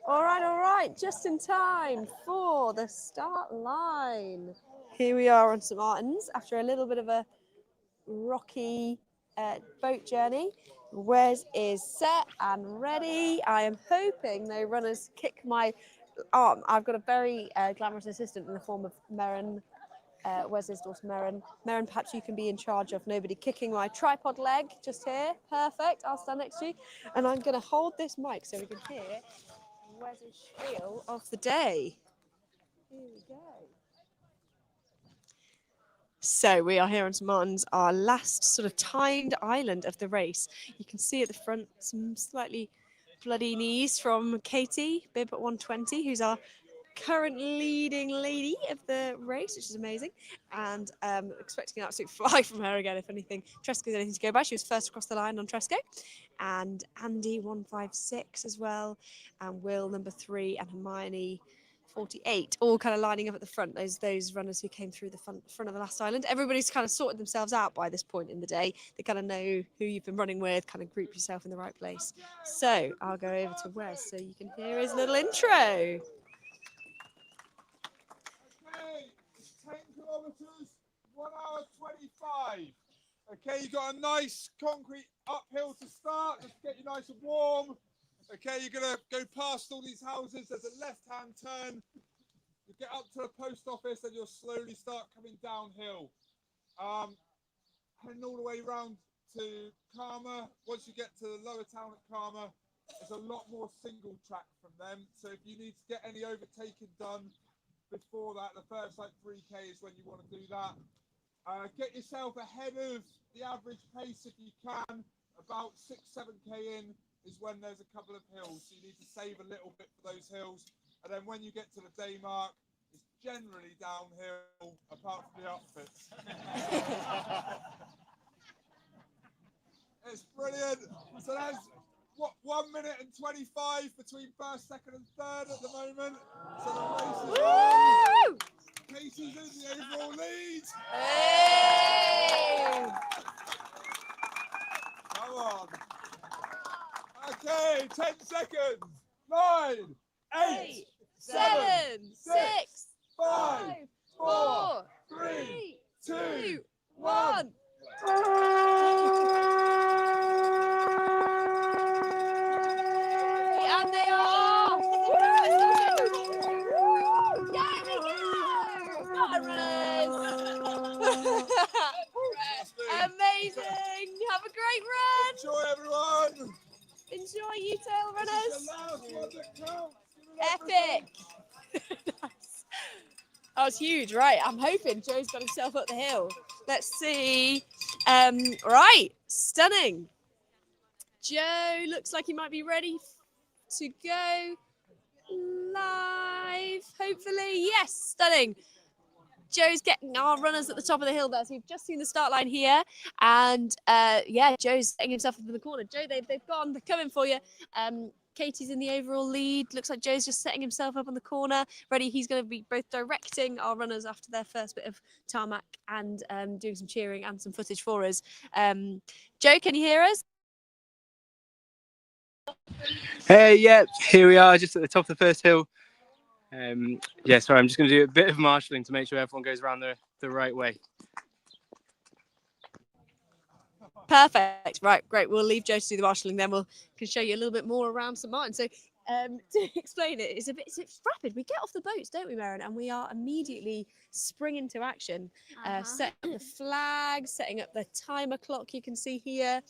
All right, just in time for the start line. Here we are on St Martin's after a little bit of a rocky boat journey. Wes is set and ready. I am hoping no runners kick my arm. I've got a very glamorous assistant in the form of Merrin, Wes's daughter Merrin. Merrin, perhaps you can be in charge of nobody kicking my tripod leg just here. Perfect, I'll stand next to you. And I'm going to hold this mic so we can hear Wes's spiel of the day. Here we go. So we are here on St Martin's, our last sort of timed island of the race. You can see at the front some slightly bloody knees from Katie, bib at 120, who's our current leading lady of the race, which is amazing. And expecting an absolute fly from her again, if anything. Tresco's anything to go by. She was first across the line on Tresco. And Andy 156 as well. And Will number 3 and Hermione 48, all kind of lining up at the front, those runners who came through the front of the last island. Everybody's kind of sorted themselves out by this point in the day. They kind of know who you've been running with, kind of group yourself in the right place. So I'll go over to Wes so you can hear his little intro. Okay, it's 10 kilometres, 1 hour 25. Okay, you got a nice concrete uphill to start, just to get you nice and warm. Okay, you're going to go past all these houses. There's a left-hand turn. You get up to the post office and you'll slowly start coming downhill. Heading all the way round to Karma. Once you get to the lower town at Karma, there's a lot more single track from them. So if you need to get any overtaking done before that, the first like 3K is when you want to do that. Get yourself ahead of the average pace if you can. About 6-7K in is when there's a couple of hills, so you need to save a little bit for those hills, and then when you get to the day mark, it's generally downhill apart from the upfits. It's brilliant. So there's what, 1 minute and 25 between first, second and third at the moment. So the race is on. Katie's in the overall lead. Hey! Come on. Okay, 10 seconds. 9, 8, 7, 6, 5, 4, 3, 2, 1. And they are! Yeah, we go! Amazing! Have a great run! Enjoy, everyone! Enjoy, you tail runners! This is the last one that counts. Epic! Nice. That was huge, right? I'm hoping Joe's got himself up the hill. Let's see. Right, stunning. Joe looks like he might be ready to go live, hopefully. Yes, stunning. Joe's getting our runners at the top of the hill there. So you've just seen the start line here. And yeah, Joe's setting himself up in the corner. Joe, they've gone. They're coming for you. Katie's in the overall lead. Looks like Joe's just setting himself up on the corner. Ready, he's going to be both directing our runners after their first bit of tarmac and doing some cheering and some footage for us. Joe, can you hear us? Hey, yeah, here we are just at the top of the first hill. Yeah, sorry, I'm just going to do a bit of marshalling to make sure everyone goes around the right way. Perfect. Right, great. We'll leave Joe to do the marshalling, then can show you a little bit more around St Martin. So to explain it, it's rapid. We get off the boats, don't we, Merrin? And we are immediately spring into action. Setting up the flags, setting up the timer clock you can see here.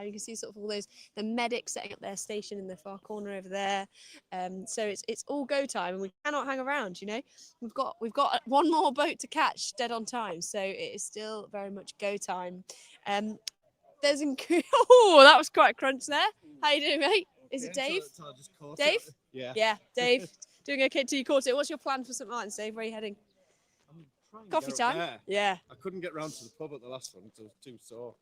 You can see sort of all the medics setting up their station in the far corner over there. So it's all go time, and we cannot hang around. You know, we've got one more boat to catch dead on time, so it is still very much go time. There's oh, that was quite a crunch there. How you doing, mate? Is it Dave? Dave? Yeah. Yeah, Dave. Doing okay till you caught it. What's your plan for St Martin's, Dave? Where are you heading? Coffee time? There. Yeah. I couldn't get round to the pub at the last one because I was too sore.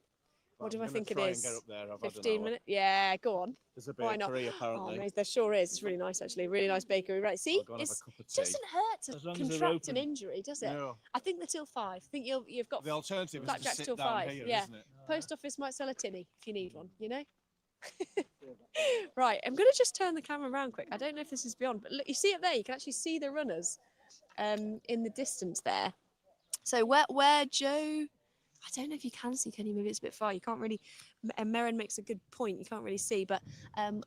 What do I think it try is? And get up there. I've 15 minutes? Yeah, go on. There's a Why not? bakery apparently. Oh, no, there sure is. It's really nice, actually. Really nice bakery. Right, see? I'll go and have a cup of It tea. doesn't hurt As long to as they're contract an open. injury, does it? No. I think they're till 5. I think you've got The alternative is to blackjack's sit till down 5. here, Yeah. isn't it? Post office might sell a tinny if you need one, you know? Right, I'm going to just turn the camera around quick. I don't know if this is beyond, but look, you see up there, you can actually see the runners in the distance there. So where Joe, I don't know if you can see, can you? Maybe it's a bit far. You can't really, Merrin makes a good point. You can't really see, but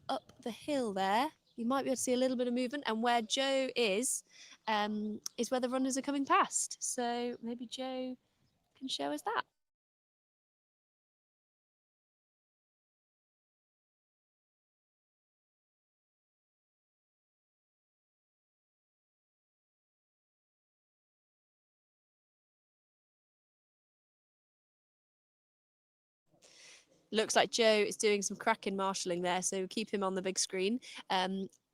up the hill there, you might be able to see a little bit of movement. And where Joe is where the runners are coming past. So maybe Joe can show us that. Looks like Joe is doing some cracking marshalling there, so keep him on the big screen.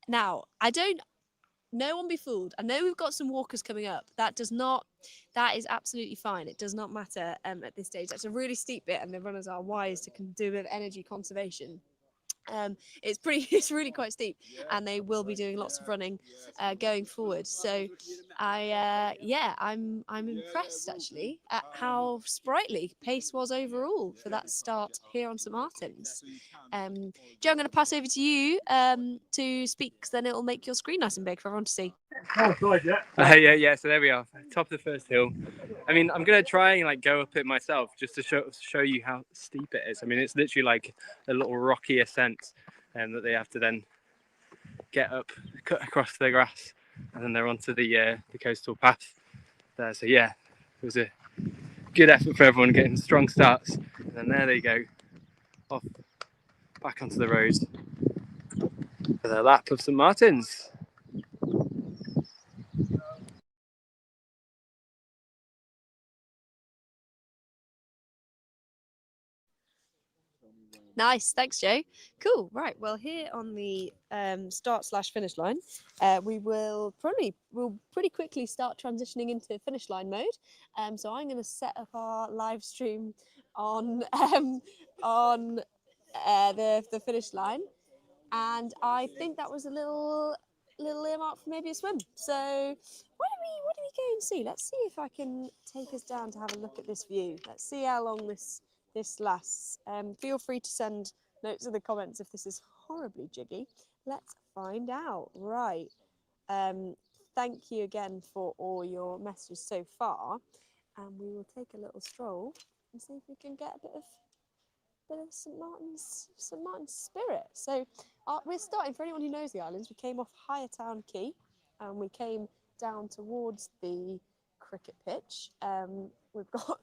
Now, no one be fooled. I know we've got some walkers coming up. That is absolutely fine. It does not matter at this stage. That's a really steep bit, and the runners are wise to do a bit of energy conservation. It's really quite steep, and they will be doing lots of running going forward. So I'm impressed actually at how sprightly pace was overall for that start here on St Martin's. Joe, I'm going to pass over to you to speak, because then it'll make your screen nice and big for everyone to see. Yeah. So there we are, top of the first hill. I mean, I'm gonna try and go up it myself just to show you how steep it is. I mean, it's literally like a little rocky ascent, that they have to then get up, cut across the grass, and then they're onto the coastal path there. So yeah, it was a good effort for everyone getting strong starts, and then there they go, off back onto the road for the lap of St Martin's. Nice, thanks, Joe. Cool. Right. Well, here on the start/finish line, we'll pretty quickly start transitioning into finish line mode. So I'm going to set up our live stream on the finish line, and I think that was a little earmark for maybe a swim. So why don't we go and see? Let's see if I can take us down to have a look at this view. Let's see how long this lasts. Feel free to send notes in the comments if this is horribly jiggy. Let's find out. Right. Thank you again for all your messages so far, and we will take a little stroll and see if we can get a bit of St Martin's spirit. So we're starting, for anyone who knows the islands, we came off Higher Town Quay and we came down towards the cricket pitch. We've got,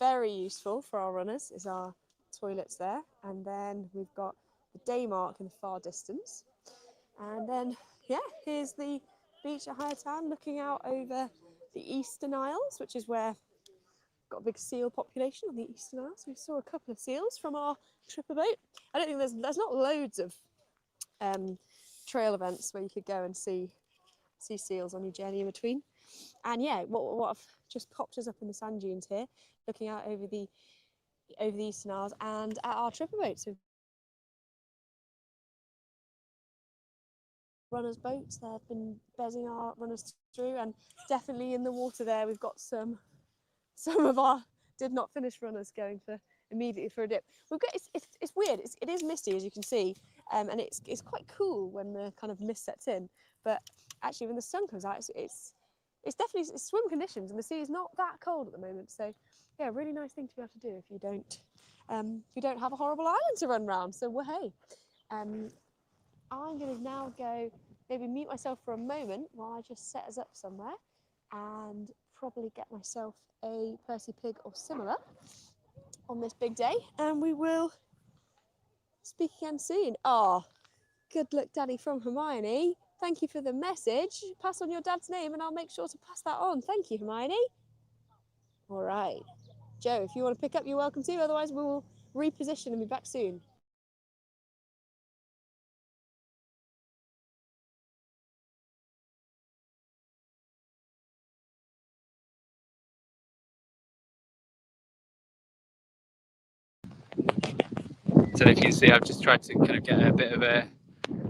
very useful for our runners, is our toilets there, and then we've got the day mark in the far distance, and then here's the beach at Higher Town looking out over the Eastern Isles, which is where we've got a big seal population on the Eastern Isles. We saw a couple of seals from our tripper boat. I don't think there's not loads of trail events where you could go and see seals on your journey in between. And what I've just popped us up in the sand dunes here, looking out over the Eastern Isles and at our tripper boat. So runners' boats, they've been bezzing our runners through, and definitely in the water there we've got some of our did not finish runners going for immediately for a dip. We've got it's weird. It is misty, as you can see, and it's quite cool when the kind of mist sets in. But actually, when the sun comes out, it's definitely swim conditions, and the sea is not that cold at the moment. So yeah, really nice thing to be able to do if you don't have a horrible island to run around. So hey, I'm going to now go maybe mute myself for a moment while I just set us up somewhere, and probably get myself a Percy pig or similar on this big day, and we will speak again soon. Good luck, Daddy, from Hermione. Thank you for the message. Pass on your dad's name and I'll make sure to pass that on. Thank you, Hermione. All right. Joe, if you want to pick up, you're welcome to. Otherwise, we will reposition and be back soon. So if you can see, I've just tried to kind of get a bit of a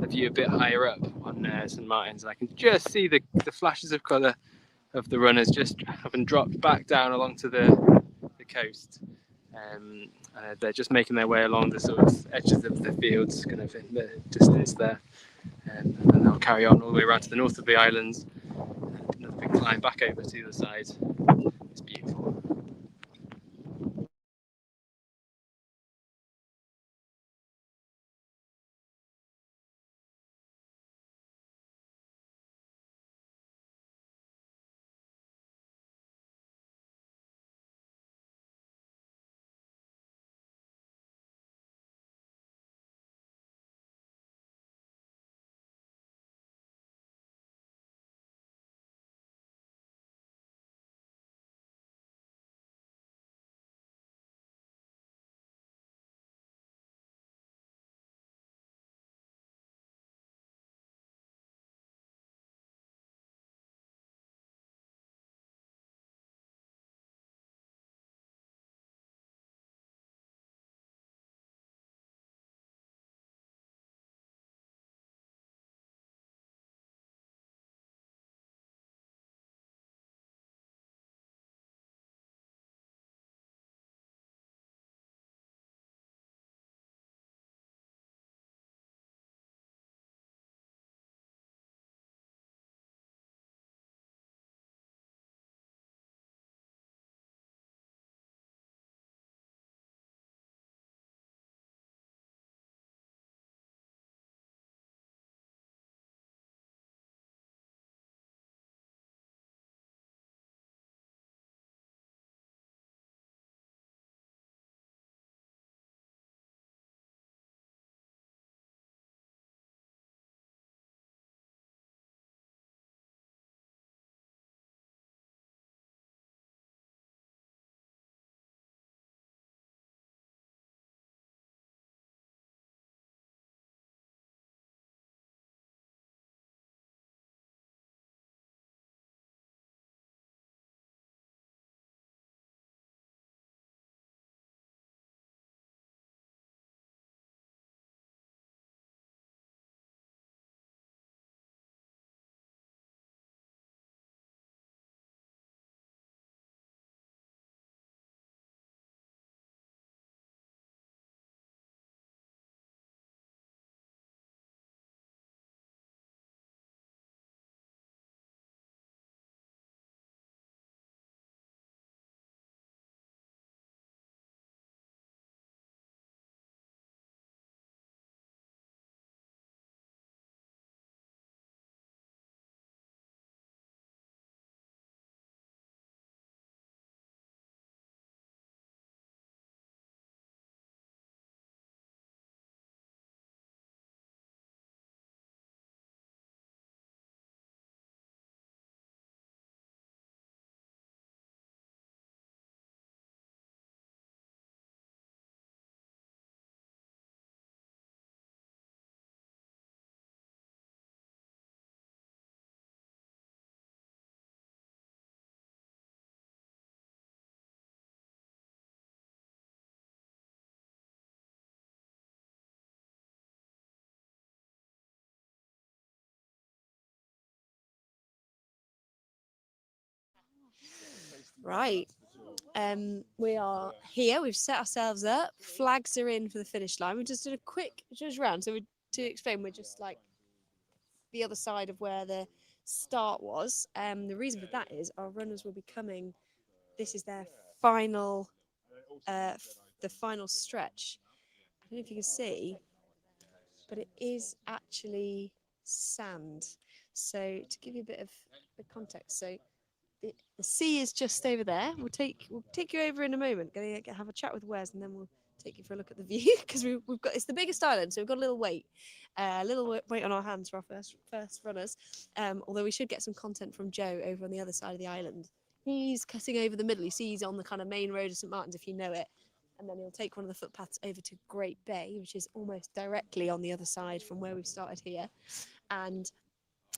view a bit higher up on St Martin's, and I can just see the flashes of colour of the runners just having dropped back down along to the coast. They're just making their way along the sort of edges of the fields, kind of in the distance there. And then they'll carry on all the way around to the north of the islands, and another big climb back over to the other side. It's beautiful. Right. We are here. We've set ourselves up. Flags are in for the finish line. We just did a quick just round. So to explain, we're just like the other side of where the start was. The reason for that is our runners will be coming. This is their final, the final stretch. I don't know if you can see, but it is actually sand. So to give you a bit of the context, so the sea is just over there. We'll take you over in a moment. Gonna have a chat with Wes, and then we'll take you for a look at the view because we've got, it's the biggest island, so we've got a little wait on our hands for our first runners. Although we should get some content from Joe over on the other side of the island. He's cutting over the middle. You see, he's on the kind of main road of St Martin's, if you know it, and then he'll take one of the footpaths over to Great Bay, which is almost directly on the other side from where we've started here, and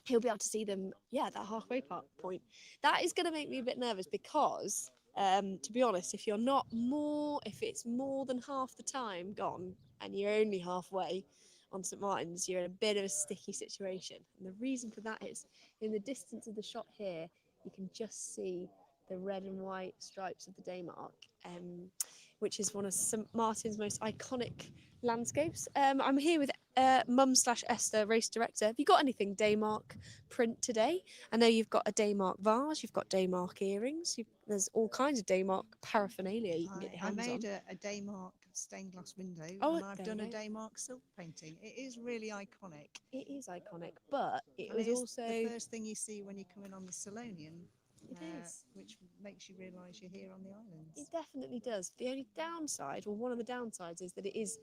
he'll be able to see them, that halfway point. That is going to make me a bit nervous because, to be honest, if it's more than half the time gone and you're only halfway on St Martin's, you're in a bit of a sticky situation. And the reason for that is, in the distance of the shot here, you can just see the red and white stripes of the Daymark. which is one of St Martin's most iconic landscapes. I'm here with Mum/Esther, race director. Have you got anything Daymark print today? I know you've got a Daymark vase, you've got Daymark earrings, there's all kinds of Daymark paraphernalia you can get your I hands made on. a Daymark stained glass window, Oh, and I've there done you a go. Daymark silk painting. It is really iconic. It is iconic, but it And was it's also the first thing you see when you come in on the Selonian. It is. Which makes you realise you're here on the islands. It definitely does. The only downside, well, one of the downsides is that it is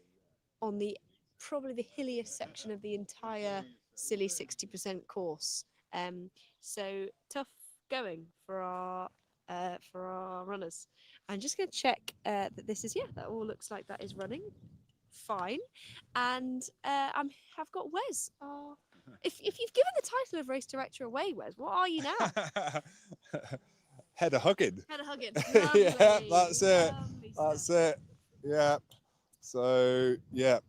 on the probably the hilliest section of the entire Scilly 60% course. So tough going for our runners. I'm just going to check that this is that all looks like that is running fine, and have got Wes. If you've given the title of race director away, Wes, what are you now? Head of hugging. Head of hugging. Yeah, that's it. Lovely That's stuff. it. Yeah. So yeah,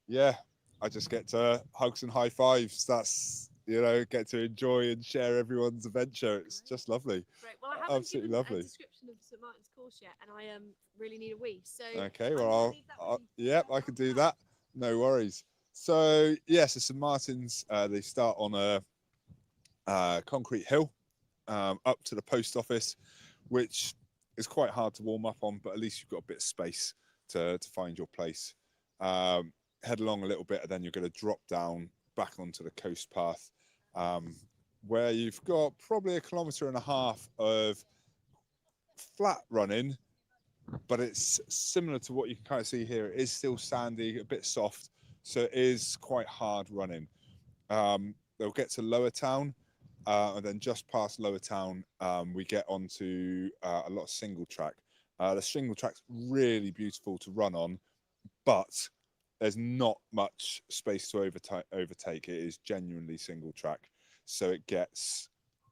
yeah. I just get to hugs and high fives. That's get to enjoy and share everyone's adventure. It's just lovely. Great. Well, I haven't Absolutely given lovely. a description of St Martin's course yet, and I really need a wee. So Okay, well, I can do that. No worries. So yes, St Martin's. They start on a concrete hill up to the post office, which is quite hard to warm up on, but at least you've got a bit of space to find your place. Head along a little bit, and then you're going to drop down back onto the coast path, where you've got probably 1.5 kilometers of flat running, but it's similar to what you can kind of see here. It is still sandy, a bit soft, so it is quite hard running. They'll get to Lower Town, and then just past Lower Town, we get onto a lot of single track. The single track's really beautiful to run on, but there's not much space to overtake. It is genuinely single track, so it gets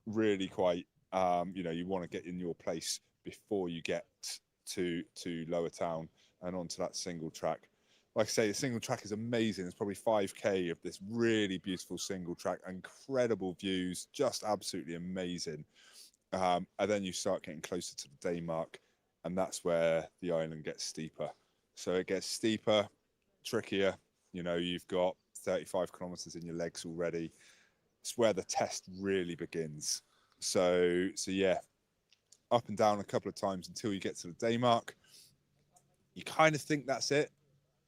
really quite you want to get in your place before you get to Lower Town and onto that single track. Like I say, the single track is amazing. It's probably 5k of this really beautiful single track, incredible views, just absolutely amazing. And then you start getting closer to the Daymark, and that's where the island gets steeper. So it gets steeper, trickier. You've got 35 kilometers in your legs already. It's where the test really begins. So yeah, up and down a couple of times until you get to the Daymark. You kind of think that's it,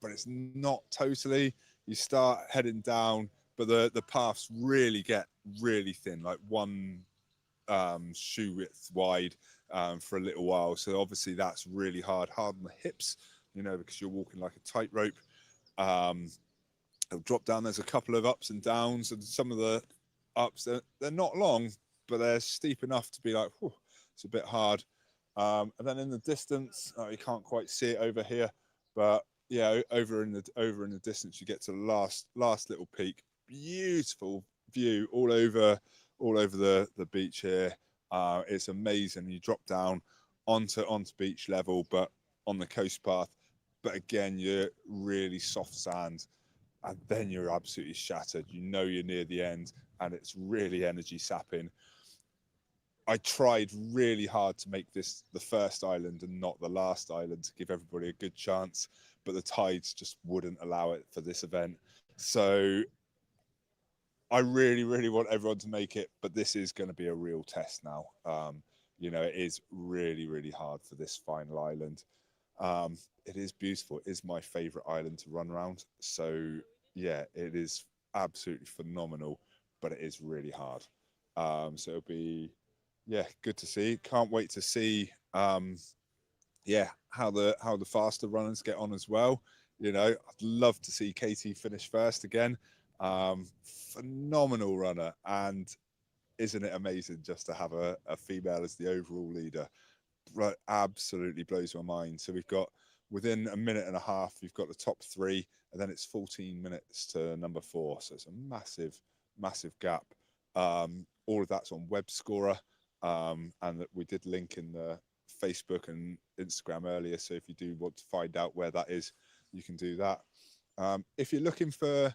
but it's not totally. You start heading down, but the paths really get really thin, like one shoe width wide for a little while. So obviously that's really hard on the hips, because you're walking like a tightrope. It'll drop down. There's a couple of ups and downs, and some of the ups they're not long, but they're steep enough to be like, whew, it's a bit hard. And then in the distance, you can't quite see it over here, but yeah, over in the distance, you get to the last little peak. Beautiful view all over the beach here. It's amazing. You drop down onto beach level, but on the coast path. But again, you're really soft sand, and then you're absolutely shattered. You're near the end, and it's really energy sapping. I tried really hard to make this the first island and not the last island to give everybody a good chance, but the tides just wouldn't allow it for this event. So I really, really want everyone to make it, but this is going to be a real test now. It is really, really hard for this final island. It is beautiful. It is my favorite island to run around. So yeah, it is absolutely phenomenal, but it is really hard. So it'll be, good to see. Can't wait to see, how the faster runners get on as well. I'd love to see Katie finish first again. Phenomenal runner, and isn't it amazing just to have a female as the overall leader? Right, absolutely blows my mind. So we've got, within a minute and a half, you've got the top 3, and then it's 14 minutes to number 4. So it's a massive gap. All of that's on Web Scorer, and that we did link in the Facebook and Instagram earlier. So if you do want to find out where that is, you can do that. If you're looking for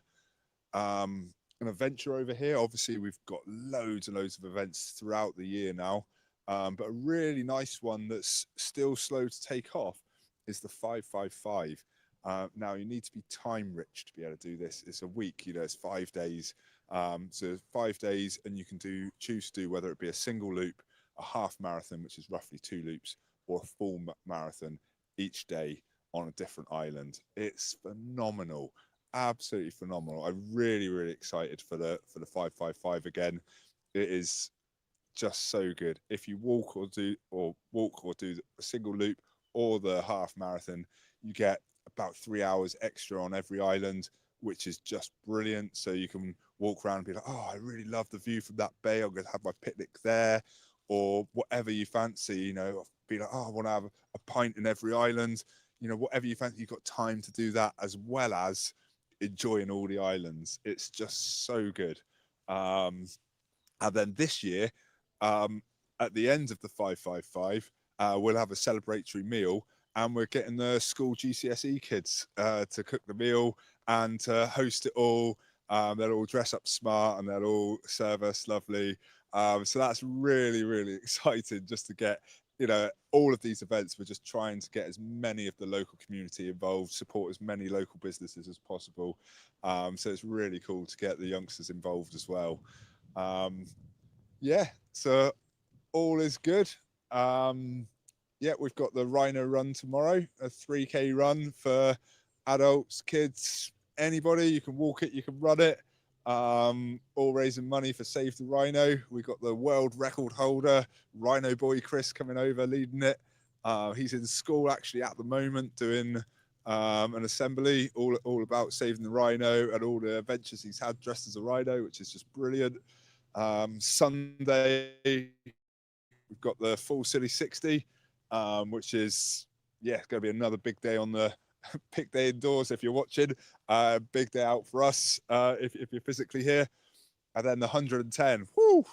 an adventure over here, obviously we've got loads and loads of events throughout the year now. But a really nice one that's still slow to take off is the 555. Now you need to be time rich to be able to do this. It's a week, you know, it's 5 days. So 5 days, and you can choose to do whether it be a single loop, a half marathon, which is roughly 2 loops, or a full marathon each day on a different island. It's phenomenal, absolutely phenomenal. I'm really excited for the 555 again. It is just so good. If you walk or do a single loop or the half marathon, you get about 3 hours extra on every island, which is just brilliant. So you can walk around and be like, oh, I really love the view from that bay, I'm gonna have my picnic there, or whatever you fancy, you know, be like, oh, I want to have a pint in every island, you know, whatever you fancy. You've got time to do that as well as enjoying all the islands. It's just so good. And then this year, at the end of the 555, we'll have a celebratory meal, and we're getting the school GCSE kids to cook the meal and to host it all. They'll all dress up smart and they'll all serve us lovely. So that's really exciting, just to get, you know, all of these events. We're just trying to get as many of the local community involved, support as many local businesses as possible. So it's really cool to get the youngsters involved as well. Yeah, so all is good. Yeah, we've got the Rhino Run tomorrow, a 3K run for adults, kids, anybody. You can walk it, you can run it. All raising money for Save the Rhino. We got the world record holder, Rhino Boy Chris, coming over leading it. He's in school actually at the moment doing an assembly all about saving the rhino and all the adventures he's had dressed as a rhino, which is just brilliant. Sunday, we've got the full Scilly60, which is, yeah, it's going to be another big day on the big day indoors if you're watching. Big day out for us if you're physically here. And then the 110, whoo,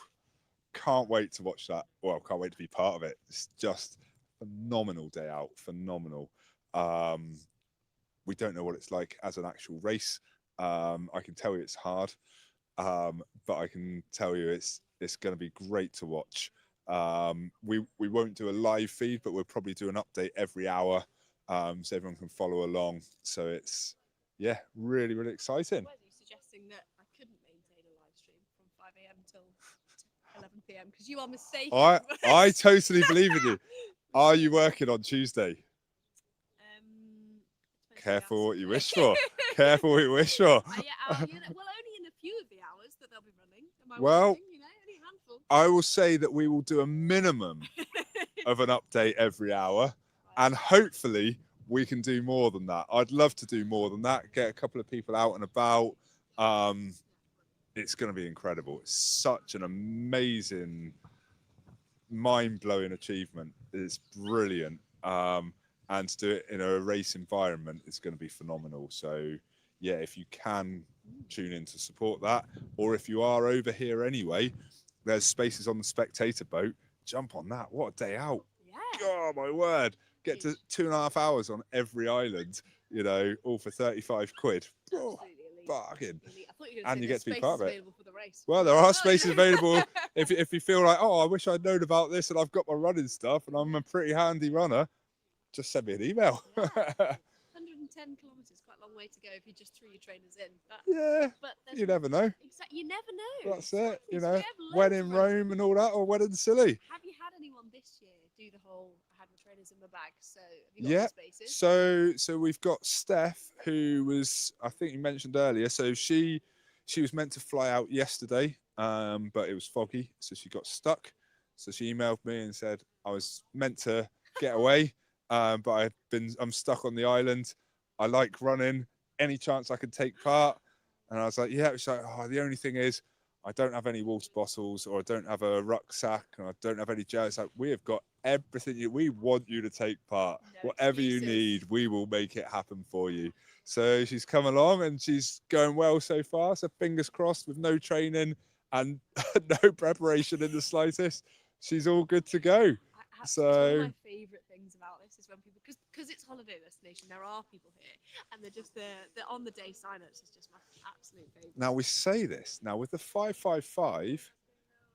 can't wait to watch that. Well, can't wait to be part of it. It's just phenomenal day out, phenomenal. We don't know what it's like as an actual race. I can tell you it's hard, but I can tell you it's going to be great to watch. We won't do a live feed, but we'll probably do an update every hour, so everyone can follow along. So it's, yeah, really exciting. Were you suggesting that I couldn't maintain a live stream from 5 a.m. till 11 p.m. because you are mistaken? I totally believe in you. Are you working on Tuesday? Careful what you wish for. Careful what you wish for. Yeah, you know, well, only in a few of the hours that they'll be running. Well, you know, only a handful. I will say that we will do a minimum of an update every hour, and hopefully we can do more than that. I'd love to do more than that, get a couple of people out and about. It's going to be incredible. It's such an amazing, mind-blowing achievement. It's brilliant. And to do it in a race environment is going to be phenomenal. So yeah, if you can tune in to support that, or if you are over here anyway, there's spaces on the spectator boat. Jump on that. What a day out. Yeah. Oh my word. Get to 2.5 hours on every island, you know, all for 35 quid. Oh, bargain. And you get to be part of it. Well, there are spaces available if you feel like, oh, I wish I'd known about this and I've got my running stuff and I'm a pretty handy runner. Just send me an email. 110 kilometres, quite a long way to go if you just threw your trainers in. But you never know. Exactly, you never know. That's it. You know, when in Rome and all that, or when in Scilly. Have you had anyone this year do the whole? I had my trainers in my bag. So have you got spaces? So we've got Steph, who was, I think you mentioned earlier. So she was meant to fly out yesterday, but it was foggy, so she got stuck. So she emailed me and said I was meant to get away. But I'm stuck on the island. I like running. Any chance I could take part? And I was like, yeah. She's like, oh, the only thing is I don't have any water bottles, or I don't have a rucksack, and I don't have any gels. Like, we have got everything. We want you to take part. No Whatever excuses. You need, we will make it happen for you. So she's come along and she's going well so far. So fingers crossed, with no training and no preparation in the slightest, she's all good to go. So one of my favourite things about this is when people, because it's holiday destination, there are people here, and they're just the on the day sign-ups is just my absolute favourite. Now we say this now with the 555,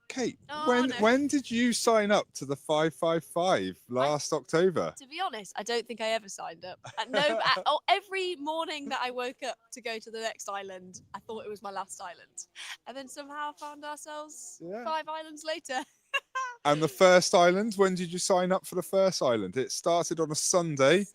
Kate, Oh, no. when did you sign up to the 555 last October? To be honest, I don't think I ever signed up. Every morning that I woke up to go to the next island, I thought it was my last island. And then somehow found ourselves 5 islands later. And the first island, when did you sign up for the first island? It started on a Sunday.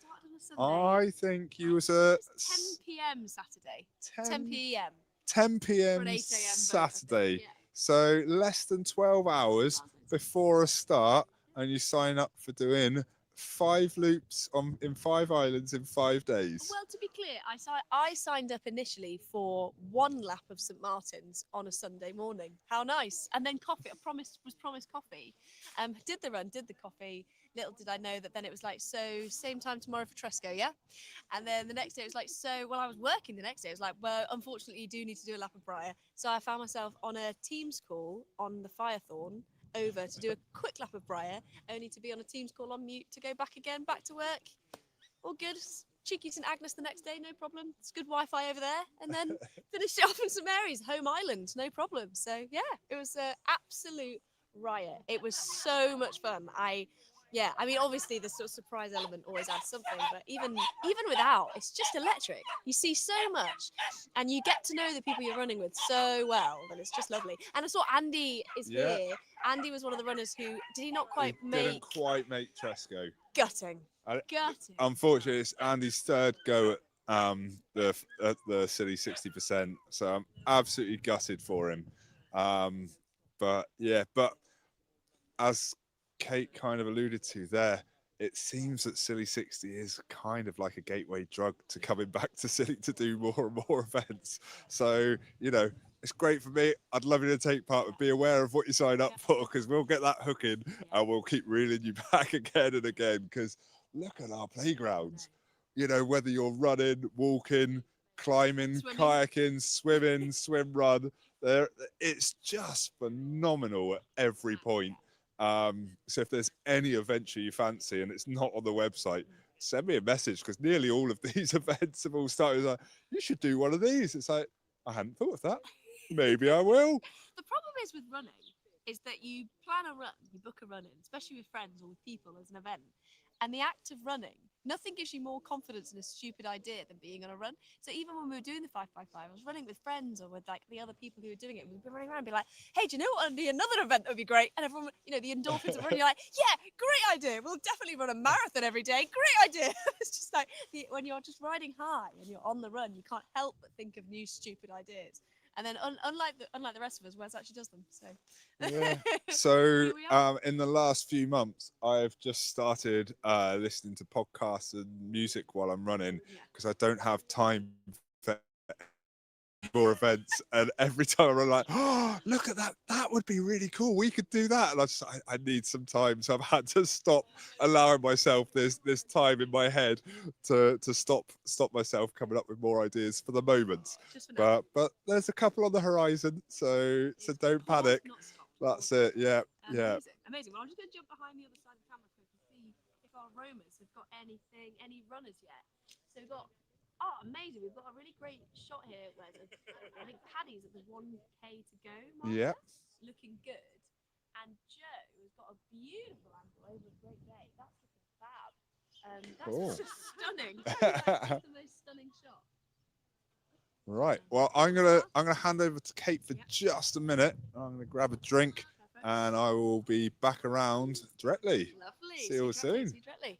I think you was at 10 p.m. Saturday. 10 p.m. 10 p.m. For an 8 a.m. Saturday. So less than 12 hours before a start, and you sign up for doing 5 loops in 5 islands in 5 days. Well, to be clear, I signed up initially for 1 lap of St Martin's on a Sunday morning. How nice! And then coffee. Was promised coffee. Did the run, did the coffee. Little did I know that then it was like, so same time tomorrow for Tresco, yeah? And then the next day it was like, so, well, I was working the next day. It was like, well, unfortunately, you do need to do a lap of Briar. So I found myself on a Teams call on the Firethorn over to do a quick lap of Briar, only to be on a Teams call on mute to go back to work. All good. Cheeky St Agnes the next day, no problem. It's good Wi-Fi over there. And then finished it off in St Mary's, home island, no problem. So, yeah, it was an absolute riot. It was so much fun. I mean, obviously the sort of surprise element always adds something, but even without, it's just electric. You see so much, and you get to know the people you're running with so well that it's just lovely. And I saw Andy is here. Andy was one of the runners who didn't quite make Tresco. Gutting. Unfortunately, it's Andy's third go at the Scilly60%, so I'm absolutely gutted for him. But as Kate kind of alluded to there, it seems that Scilly60 is kind of like a gateway drug to coming back to Scilly to do more and more events. So, it's great for me. I'd love you to take part, but be aware of what you sign up for, because we'll get that hook in and we'll keep reeling you back again and again, because look at our playgrounds. Whether you're running, walking, climbing, kayaking, swimming, swim, run, it's just phenomenal at every point. So if there's any adventure you fancy and it's not on the website, send me a message, because nearly all of these events have all started like, you should do one of these. It's like, I hadn't thought of that. Maybe I will. The problem is with running is that you plan a run, you book a run in, especially with friends or with people as an event. And the act of running, nothing gives you more confidence in a stupid idea than being on a run. So even when we were doing the 555, I was running with friends or with like the other people who were doing it. We'd be running around and be like, hey, do you know what? Another event would be great. And everyone, the endorphins are running. You're like, yeah, great idea. We'll definitely run a marathon every day. Great idea. It's just like when you're just riding high and you're on the run, you can't help but think of new stupid ideas. And then unlike the rest of us, Wes actually does them. So So in the last few months, I've just started listening to podcasts and music while I'm running, because I don't have time for more events. And every time I'm like, oh, look at that, that would be really cool, we could do that. And I need some time, so I've had to stop allowing myself this time in my head to stop myself coming up with more ideas for the moment. But there's a couple on the horizon, so don't panic. That's it. Amazing. Well, I'm just going to jump behind the other side of the camera to see if our roamers have got any runners yet. So we've got, amazing. We've got a really great shot here where I think Paddy's at the 1K to go marker, looking good. And Joe has got a beautiful angle over a Great Bay. That's looking fab. That's just stunning. That's the most stunning shot. Right. Well, I'm gonna hand over to Kate for just a minute. I'm gonna grab a drink, and I will be back around directly. Lovely. See you all soon. See you directly.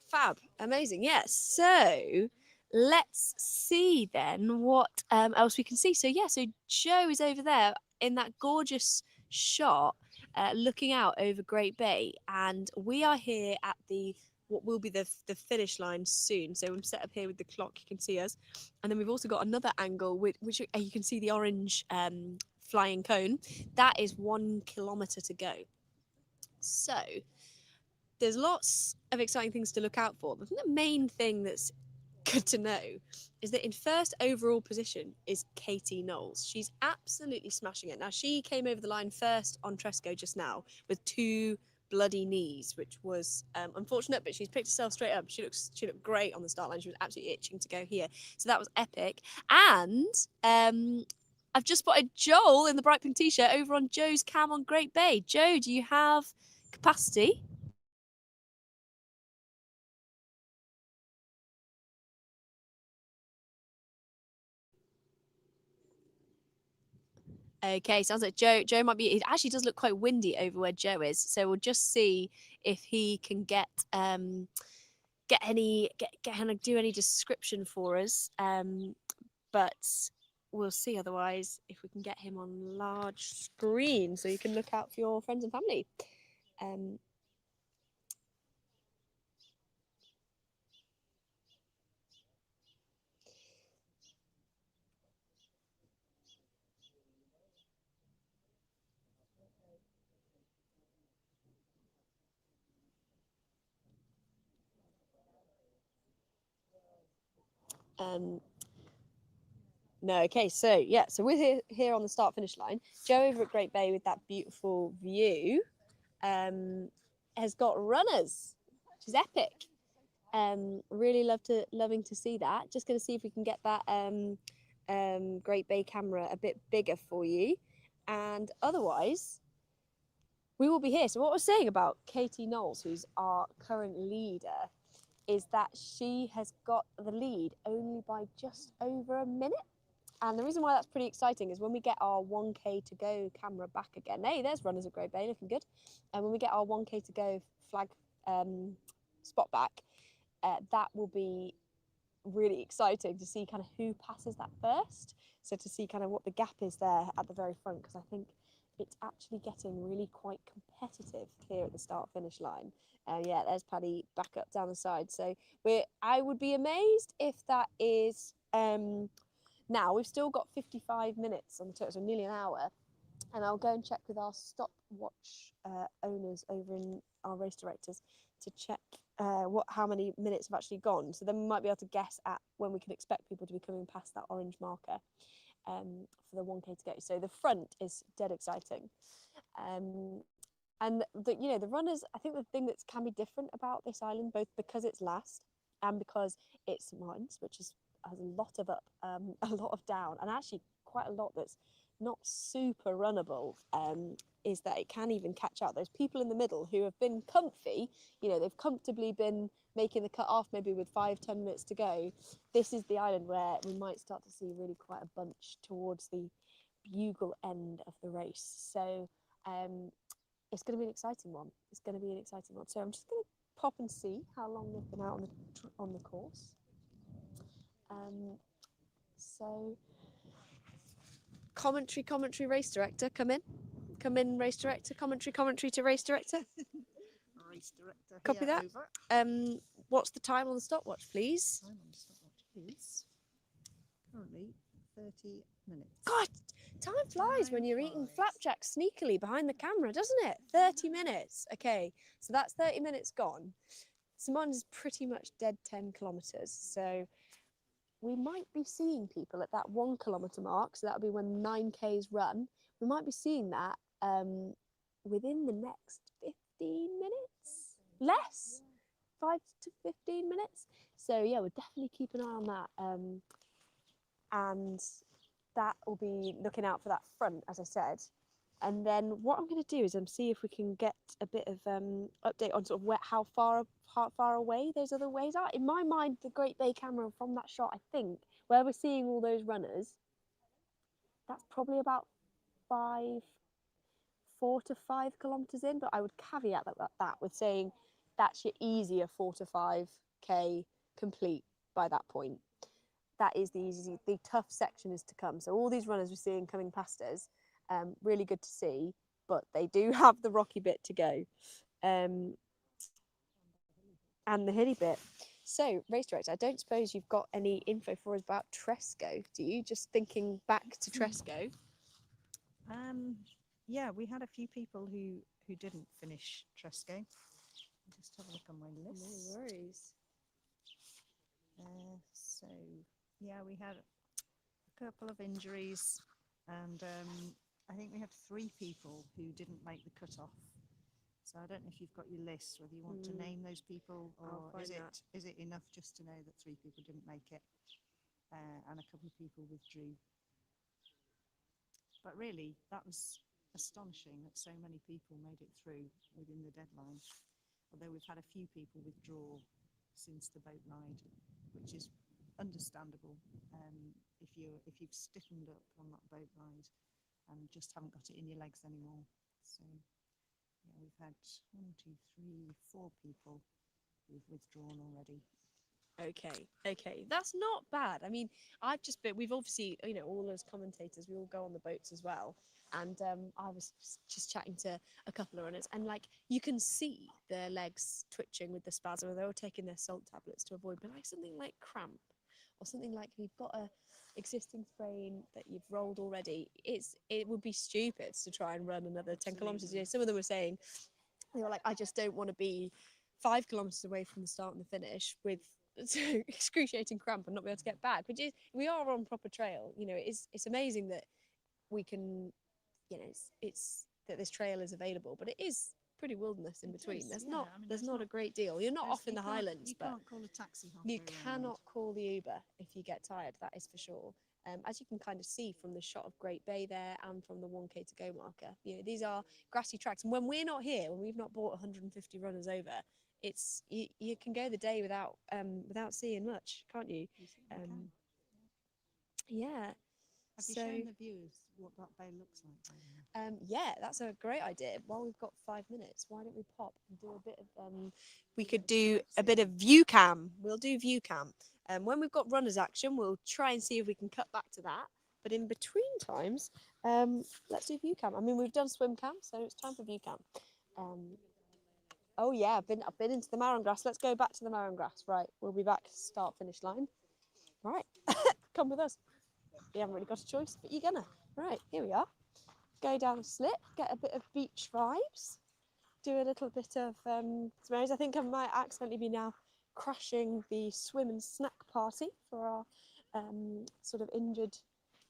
Fab. Amazing. Yes. So let's see then what else we can see. So so Joe is over there in that gorgeous shot, looking out over Great Bay, and we are here at what will be the finish line soon. So I'm set up here with the clock, you can see us. And then we've also got another angle which you can see the orange flying cone. That is 1 kilometer to go. So there's lots of exciting things to look out for. I think the main thing that's good to know is that in first overall position is Katie Knowles. She's absolutely smashing it. Now, she came over the line first on Tresco just now with 2 bloody knees, which was unfortunate, but she's picked herself straight up. She looked great on the start line. She was absolutely itching to go here, so that was epic. And I've just spotted Joel in the bright pink t-shirt over on Joe's cam on Great Bay. Joe, do you have capacity? Okay, sounds like Joe might be. It actually does look quite windy over where Joe is, so we'll just see if he can get kind of do any description for us. But we'll see otherwise if we can get him on large screen so you can look out for your friends and family. No, okay, so we're here on the start finish line. Joe over at Great Bay with that beautiful view has got runners, which is epic. Really loving to see that. Just going to see if we can get that Great Bay camera a bit bigger for you, and otherwise we will be here. So what we're saying about Katie Knowles, who's our current leader, is that she has got the lead only by just over a minute. And the reason why that's pretty exciting is when we get our 1K to go camera back again. Hey, there's runners at Great Bay looking good. And when we get our 1K to go flag spot back, that will be really exciting to see kind of who passes that first. So to see kind of what the gap is there at the very front, because I think it's actually getting really quite competitive here at the start finish line. Yeah, there's Paddy back up down the side. So I would be amazed if that is now. We've still got 55 minutes on the total, so nearly an hour. And I'll go and check with our stopwatch owners over in our race directors to check how many minutes have actually gone. So then we might be able to guess at when we can expect people to be coming past that orange marker for the 1K to go. So the front is dead exciting. And the runners, I think the thing that can be different about this island, both because it's last and because it's St Martin's, which has a lot of up, a lot of down, and actually quite a lot that's not super runnable, is that it can even catch out those people in the middle who have been comfy. They've comfortably been making the cut off maybe with 5-10 minutes to go. This is the island where we might start to see really quite a bunch towards the bugle end of the race. So it's going to be an exciting one. So I'm just going to pop and see how long they've been out on the course. So commentary, race director, come in, race director, commentary to race director. Race director. Copy that. Over. What's the time on the stopwatch, please? Time on the stopwatch is currently 30 minutes. God, time flies when you're eating flapjack sneakily behind the camera, doesn't it? 30 minutes. Okay, so that's 30 minutes gone. Simone is pretty much dead 10 kilometres, so we might be seeing people at that 1 kilometre mark, so that'll be when 9Ks run. We might be seeing that within the next 15 minutes, less, 5 to 15 minutes. So yeah, we'll definitely keep an eye on that. And that will be looking out for that front, as I said. And then what I'm going to do is see if we can get a bit of update on sort of how far away those other ways are. In my mind, the Great Bay camera from that shot, I think, where we're seeing all those runners, that's probably about 4 to 5 kilometres in. But I would caveat that with saying that's your easier 4 to 5K complete by that point. That is the tough section is to come. So all these runners we're seeing coming past us, really good to see, but they do have the rocky bit to go, and the hilly bit. So, race director, I don't suppose you've got any info for us about Tresco, do you? Just thinking back to Tresco. Yeah, we had a few people who didn't finish Tresco. I'll just have a look on my list. No worries. So yeah, we had a couple of injuries, and I think we had 3 people who didn't make the cut-off. So I don't know if you've got your list, whether you want to name those people, or is it enough just to know that 3 people didn't make it, and a couple of people withdrew. But really, that was astonishing that so many people made it through within the deadline. Although we've had a few people withdraw since the boat ride, which is understandable if you've stiffened up on that boat ride and just haven't got it in your legs anymore. So yeah, we've had 1, 2, 3, 4 people who've withdrawn already. Okay, that's not bad. I mean, we've obviously, you know, all those commentators, we all go on the boats as well. And I was just chatting to a couple of runners, and like you can see their legs twitching with the spasm, and they're all taking their salt tablets to avoid, but like something like cramp or something like you've got a existing sprain that you've rolled already, it would be stupid to try and run another 10 kilometers. You know, some of them were saying, they were like, I just don't want to be 5 kilometers away from the start and the finish with excruciating cramp and not be able to get back. Which is, we are on proper trail. You know, it's amazing that we can, you know, it's that this trail is available, but it is pretty wilderness in between. There's not a great deal. You're not off in the Highlands, but can't call a taxi halfway you around. cannot call the Uber if you get tired. That is for sure. As you can kind of see from the shot of Great Bay there and from the 1K to go marker, you know, these are grassy tracks. And when we're not here, when we've not brought 150 runners over, it's you can go the day without seeing much, can't you? Yeah. Have you shown the viewers what that bay looks like? Yeah, that's a great idea. While we've got 5 minutes, why don't we pop and do a bit of we could do a bit of view cam. We'll do view cam. When we've got runners action, we'll try and see if we can cut back to that. But in between times, let's do view cam. I mean, we've done swim cam, so it's time for view cam. Oh yeah, I've been into the marron grass. Let's go back to the marron grass. Right, we'll be back start finish line. Right, come with us. You haven't really got a choice, but you're gonna. Right, here we are. Go down a slip, get a bit of beach vibes, do a little bit of I think I might accidentally be now crashing the swim and snack party for our sort of injured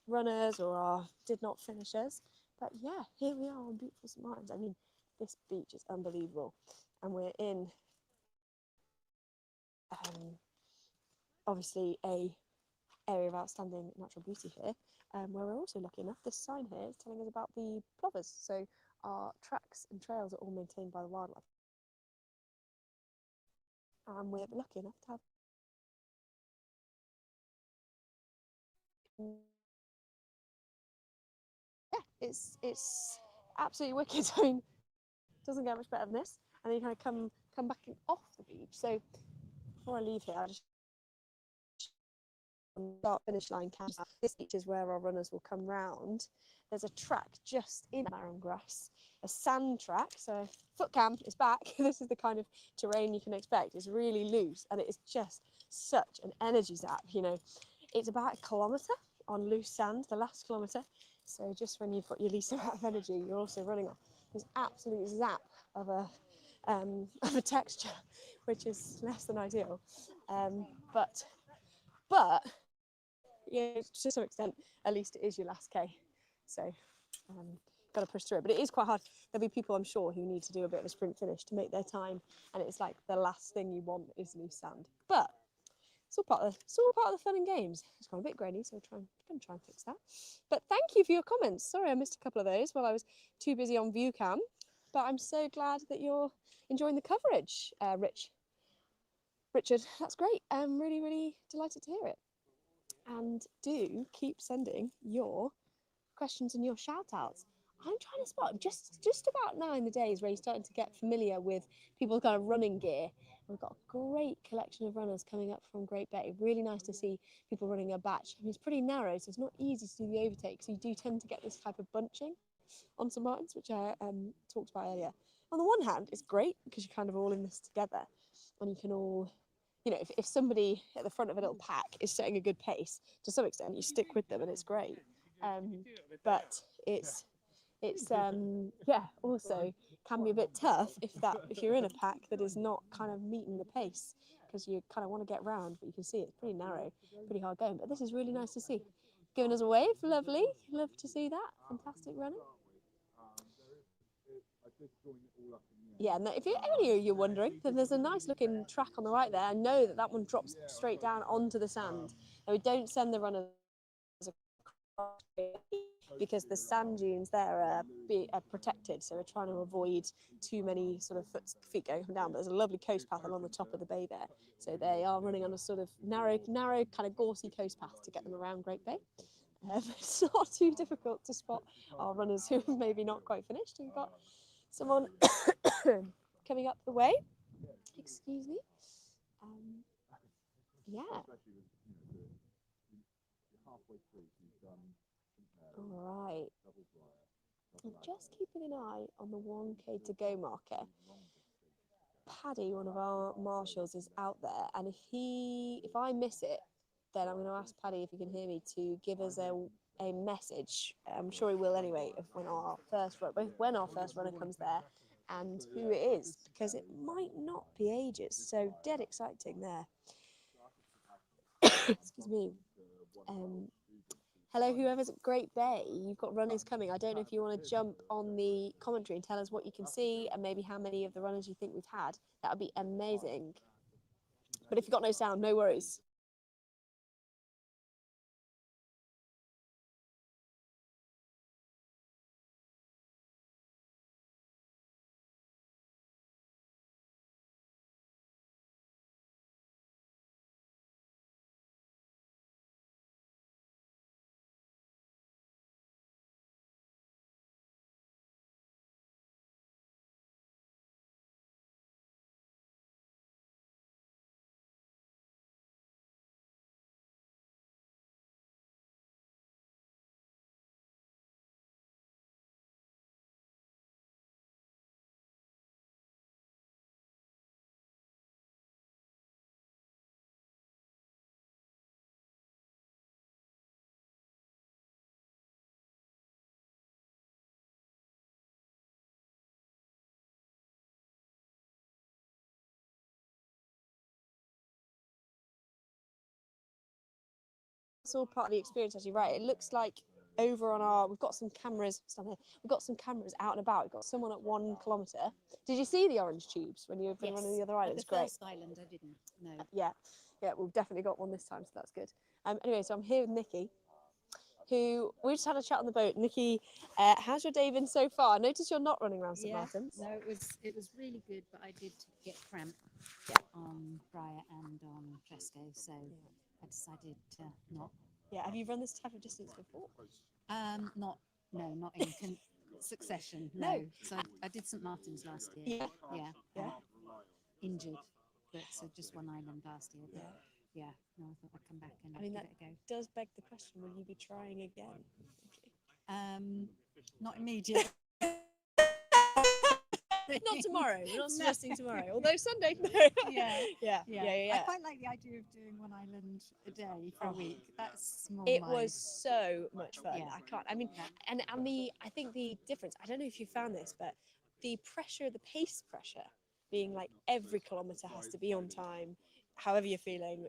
runners or our did not finishers. But yeah, here we are on beautiful St Martin's. I mean, this beach is unbelievable, and we're in obviously a area of outstanding natural beauty here, where we're also lucky enough, this sign here is telling us about the plovers. So our tracks and trails are all maintained by the wildlife, and we're lucky enough to have it's absolutely wicked. I mean, doesn't get much better than this. And then you kind of come back off the beach. So before I leave here, I just start finish line camp. This beach is where our runners will come round. There's a track just in marron grass, a sand track. So foot cam is back. This is the kind of terrain you can expect. It's really loose, and it is just such an energy zap. You know, it's about 1 kilometre on loose sand, the last kilometre. So just when you've got your least amount of energy, you're also running off this absolute zap of a texture, which is less than ideal. But yeah, to some extent, at least it is your last K. So got to push through it. But it is quite hard. There'll be people, I'm sure, who need to do a bit of a sprint finish to make their time, and it's like the last thing you want is loose sand. But it's all part of the fun and games. It's gone a bit grainy, so I'm going to try and fix that. But thank you for your comments. Sorry I missed a couple of those while I was too busy on view cam. But I'm so glad that you're enjoying the coverage, Richard. That's great. I'm really, really delighted to hear it. And do keep sending your questions and your shout outs. I'm trying to spot just about now in the days where you're starting to get familiar with people's kind of running gear. We've got a great collection of runners coming up from Great Bay. Really nice to see people running a batch. I mean, it's pretty narrow, so it's not easy to do the overtake. So you do tend to get this type of bunching on St Martin's, which I talked about earlier. On the one hand, it's great because you're kind of all in this together, and you can all, you know, if somebody at the front of a little pack is setting a good pace, to some extent, you stick with them, and it's great. But it's yeah, also can be a bit tough if you're in a pack that is not kind of meeting the pace, because you kind of want to get round, but you can see it's pretty narrow, pretty hard going. But this is really nice to see. Giving us a wave, lovely, love to see that. Fantastic running. Yeah, and if you're wondering, then there's a nice looking track on the right there. I know that one drops straight down onto the sand, and we don't send the runners across. because the sand dunes there are protected, so we're trying to avoid too many sort of feet going down. But there's a lovely coast path along the top of the bay there, so they are running on a sort of narrow kind of gorsy coast path to get them around Great Bay. It's not too difficult to spot our runners who have maybe not quite finished. We've got someone coming up the way. Excuse me. Yeah. All right. I'm just keeping an eye on the 1K to go marker. Paddy, one of our marshals, is out there, and if I miss it, then I'm going to ask Paddy, if he can hear me, to give us a message. I'm sure he will anyway, when our first runner comes there, and who it is, because it might not be ages. So dead exciting there. Excuse me. Hello, whoever's at Great Bay. You've got runners coming. I don't know if you want to jump on the commentary and tell us what you can see and maybe how many of the runners you think we've had. That would be amazing. But if you've got no sound, no worries. It's all part of the experience, actually, right? It looks like over on we've got some cameras out and about. We've got someone at 1 kilometre. Did you see the orange tubes when you've been running the other islands? The first island I didn't, no. Yeah, we've definitely got one this time, so that's good. Anyway, so I'm here with Nikki, who we just had a chat on the boat. Nikki, how's your day been so far? I noticed you're not running around St Martin's. No, it was really good, but I did get cramp on Briar and on Tresco, so I decided to not. Yeah, have you run this type of distance before? Not in succession. No. So I did St Martin's last year. Yeah. Injured, but so just one island last year. But no, I thought I'd come back and give it a go. Does beg the question: will you be trying again? Not immediate. Not tomorrow. We're not suggesting tomorrow. Although Sunday. Yeah. I quite like the idea of doing one island a day for a week. That's more. It was so much fun. Yeah. I can't. I mean, and I think the difference. I don't know if you found this, but the pace pressure, being like every kilometre has to be on time, however you're feeling,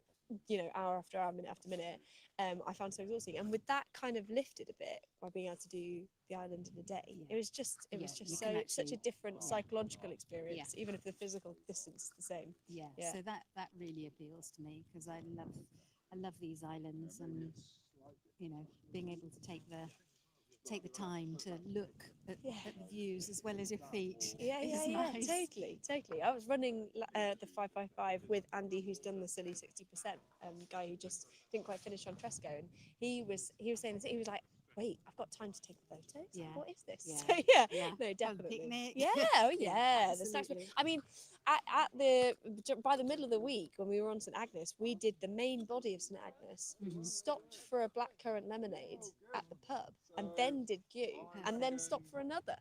hour after hour, minute after minute. I found so exhausting, and with that kind of lifted a bit by being able to do the island in a day. It was just such a different psychological experience, even if the physical distance is the same. So that really appeals to me, because I love these islands, and being able to take the time to look at the views as well as your feet. Nice. Totally. I was running the 555 with Andy, who's done the Scilly 60%, guy who just didn't quite finish on Tresco, and he was saying this. He was like, "Wait, I've got time to take photos. What is this?" So no, definitely. Picnic. The stacks. I mean, by the middle of the week, when we were on St Agnes, we did the main body of St Agnes, stopped for a blackcurrant lemonade at the pub, and then did Gew, and then stopped for another.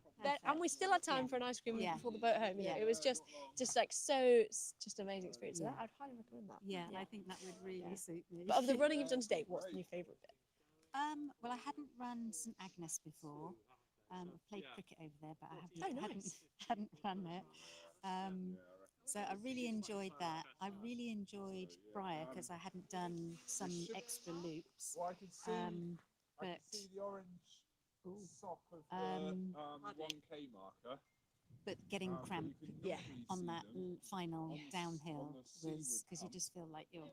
And we still had time for an ice cream before the boat home. It was just like just an amazing experience. So I'd highly recommend that. I think that would really suit me. But of the running you've done today, what's been your favourite bit? Well, I hadn't run St Agnes before. I played cricket over there, but I hadn't run it. So I really enjoyed that. I really enjoyed Briar, because I hadn't done some extra loops. But the orange sock of the 1K marker. But getting cramp on that final downhill was, because you just feel like you're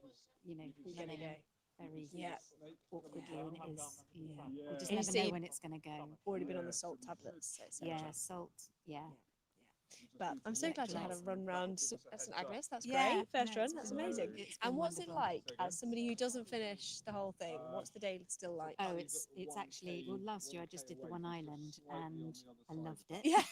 running very awkwardly, and it is, you just And you never see know when it's going to go. already been on the salt tablets, etc. Yeah, salt. Yeah. But I'm so glad you had a Electrolytes. run round St Agnes. That's Yeah, great. First no, run. it's That's been- amazing. it's been And what's wonderful. it like as somebody who doesn't finish the whole thing? What's the day still like? Oh, it's actually, well, last year I just did the one island and I loved it. Yeah.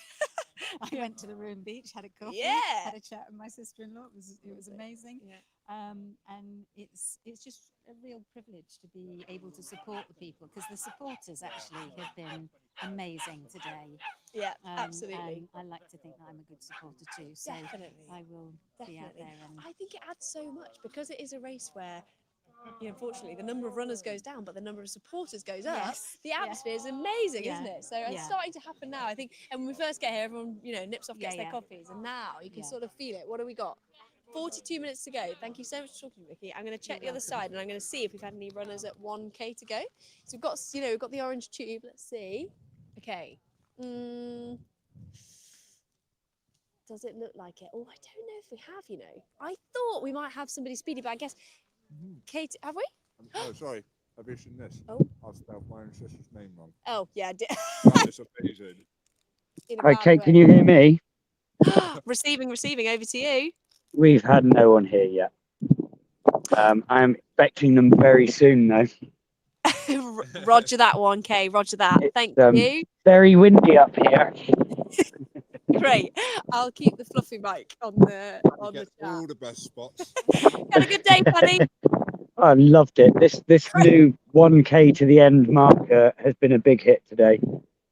I went to the Ruin Beach, had a coffee, Yeah. had a chat with my sister-in-law. It was amazing. Yeah. And it's just a real privilege to be able to support the people, because the supporters actually have been amazing today. Yeah, absolutely. And I like to think that I'm a good supporter too. So Definitely. I will be out there. And I think it adds so much because it is a race where, unfortunately, the number of runners goes down, but the number of supporters goes up. Yes. The atmosphere is amazing, Yeah. isn't it? So it's Yeah. starting to happen now. I think, and when we first get here, everyone, nips off, gets Yeah, their yeah. coffees, and now you can Yeah. sort of feel it. What do we got? 42 minutes to go. Thank you so much for talking to me, Vicky. I'm going to check the other side, and I'm going to see if we've had any runners at 1K to go. So we've got the orange tube. Let's see. Okay. Does it look like it? Oh, I don't know if we have, I thought we might have somebody speedy, but I guess Kate, have we? Oh, sorry. Have you seen this? Oh. I've spelled my own sister's name wrong. Oh, yeah. That is amazing. Okay, can you hear me? Receiving, over to you. We've had no one here yet. I'm expecting them very soon, though. Roger that, 1K. Roger that. Thank you. Very windy up here. Great. I'll keep the fluffy mic on the Get chat. all the best spots. Had a good day, buddy. I loved it. This new 1K to the end marker has been a big hit today.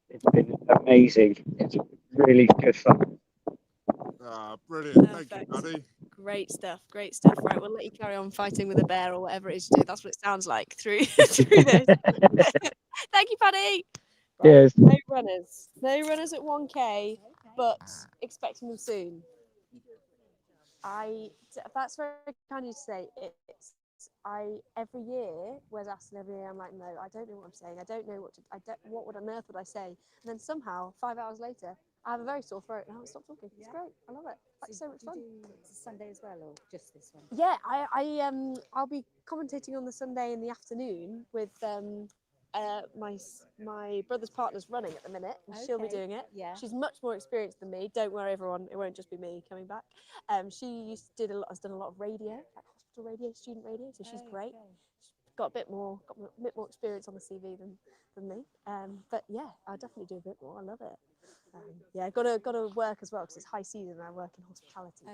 It's been amazing. It's really good fun. Ah, brilliant. Perfect. Thank you, Paddy. Great stuff. Great stuff. Right, we'll let you carry on fighting with a bear or whatever it is you do. That's what it sounds like through this. Thank you, Paddy. Right, Cheers. No runners. No runners at 1K, but expecting them soon. That's very kind of you to say. Every year was asked, and every year I'm like, no, I don't know what I'm saying. I don't know what on earth would I say? And then somehow 5 hours later, I have a very sore throat and I haven't stopped talking. It's great. I love it. It's so much fun. it's a Sunday as well, or just this one? Yeah, I'll be commentating on the Sunday in the afternoon with my brother's partner's running at the minute, and she'll be Okay. doing it. Yeah. She's much more experienced than me. Don't worry, everyone. It won't just be me coming back. She has done a lot of radio, like hospital radio, student radio, so she's great. She's got a bit more experience on the CV than me. But yeah, I'll definitely do a bit more. I love it. Yeah, got to work as well because it's high season. I work in hospitality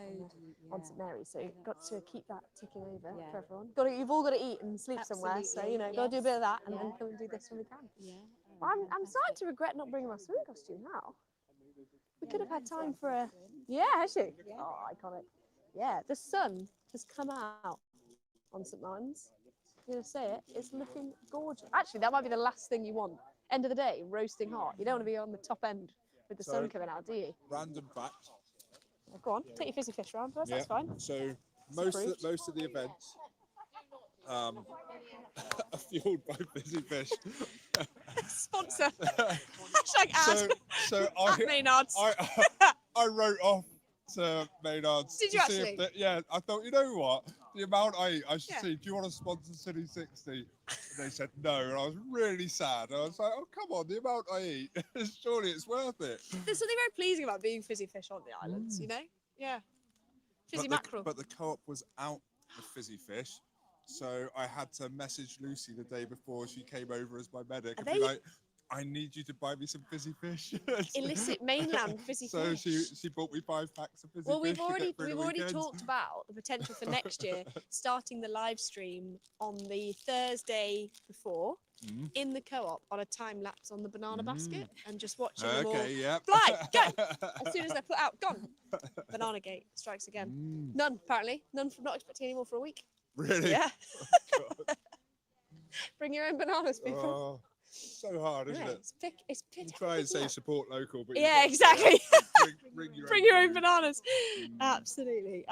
on St Mary's, so got to keep that ticking over for everyone. You've all got to eat and sleep somewhere, so got to do a bit of that and then come and do this when we can. Yeah. I'm starting to regret not bringing my swimming costume now. We could have had time for a has she? Oh, iconic. Yeah, the sun has come out on St Martin's. I'm gonna say it. It's looking gorgeous. Actually, that might be the last thing you want. End of the day, roasting hot. You don't want to be on the top end with the sun coming out, do you? Random fact. Go on, take your fizzy fish around for us. That's fine. So most of the events are fueled by fizzy fish. Sponsor. Hashtag ad. So Maynard's. I wrote off to Maynard's. Did you actually? I thought, you know what? The amount I eat, I should see, do you want to sponsor Scilly60? And they said no, and I was really sad. I was like, oh, come on, the amount I eat, surely it's worth it. There's something very pleasing about being fizzy fish on the islands, Yeah. Fizzy mackerel. But the co-op was out of fizzy fish, so I had to message Lucy the day before she came over as my medic and be like, I need you to buy me some fizzy fish. Illicit mainland fizzy fish. So she bought me 5 packs of fizzy fish. Well, we've already talked about the potential for next year starting the live stream on the Thursday before in the co-op on a time lapse on the banana basket and just watching them all fly, go. As soon as they're put out, gone. Banana gate strikes again. None, apparently. None, not expecting any more for a week. Really? Yeah. Oh, bring your own bananas, people. Oh. So hard, isn't it? It's pitch. Try and say support local, but exactly. Bring your own bananas. Absolutely.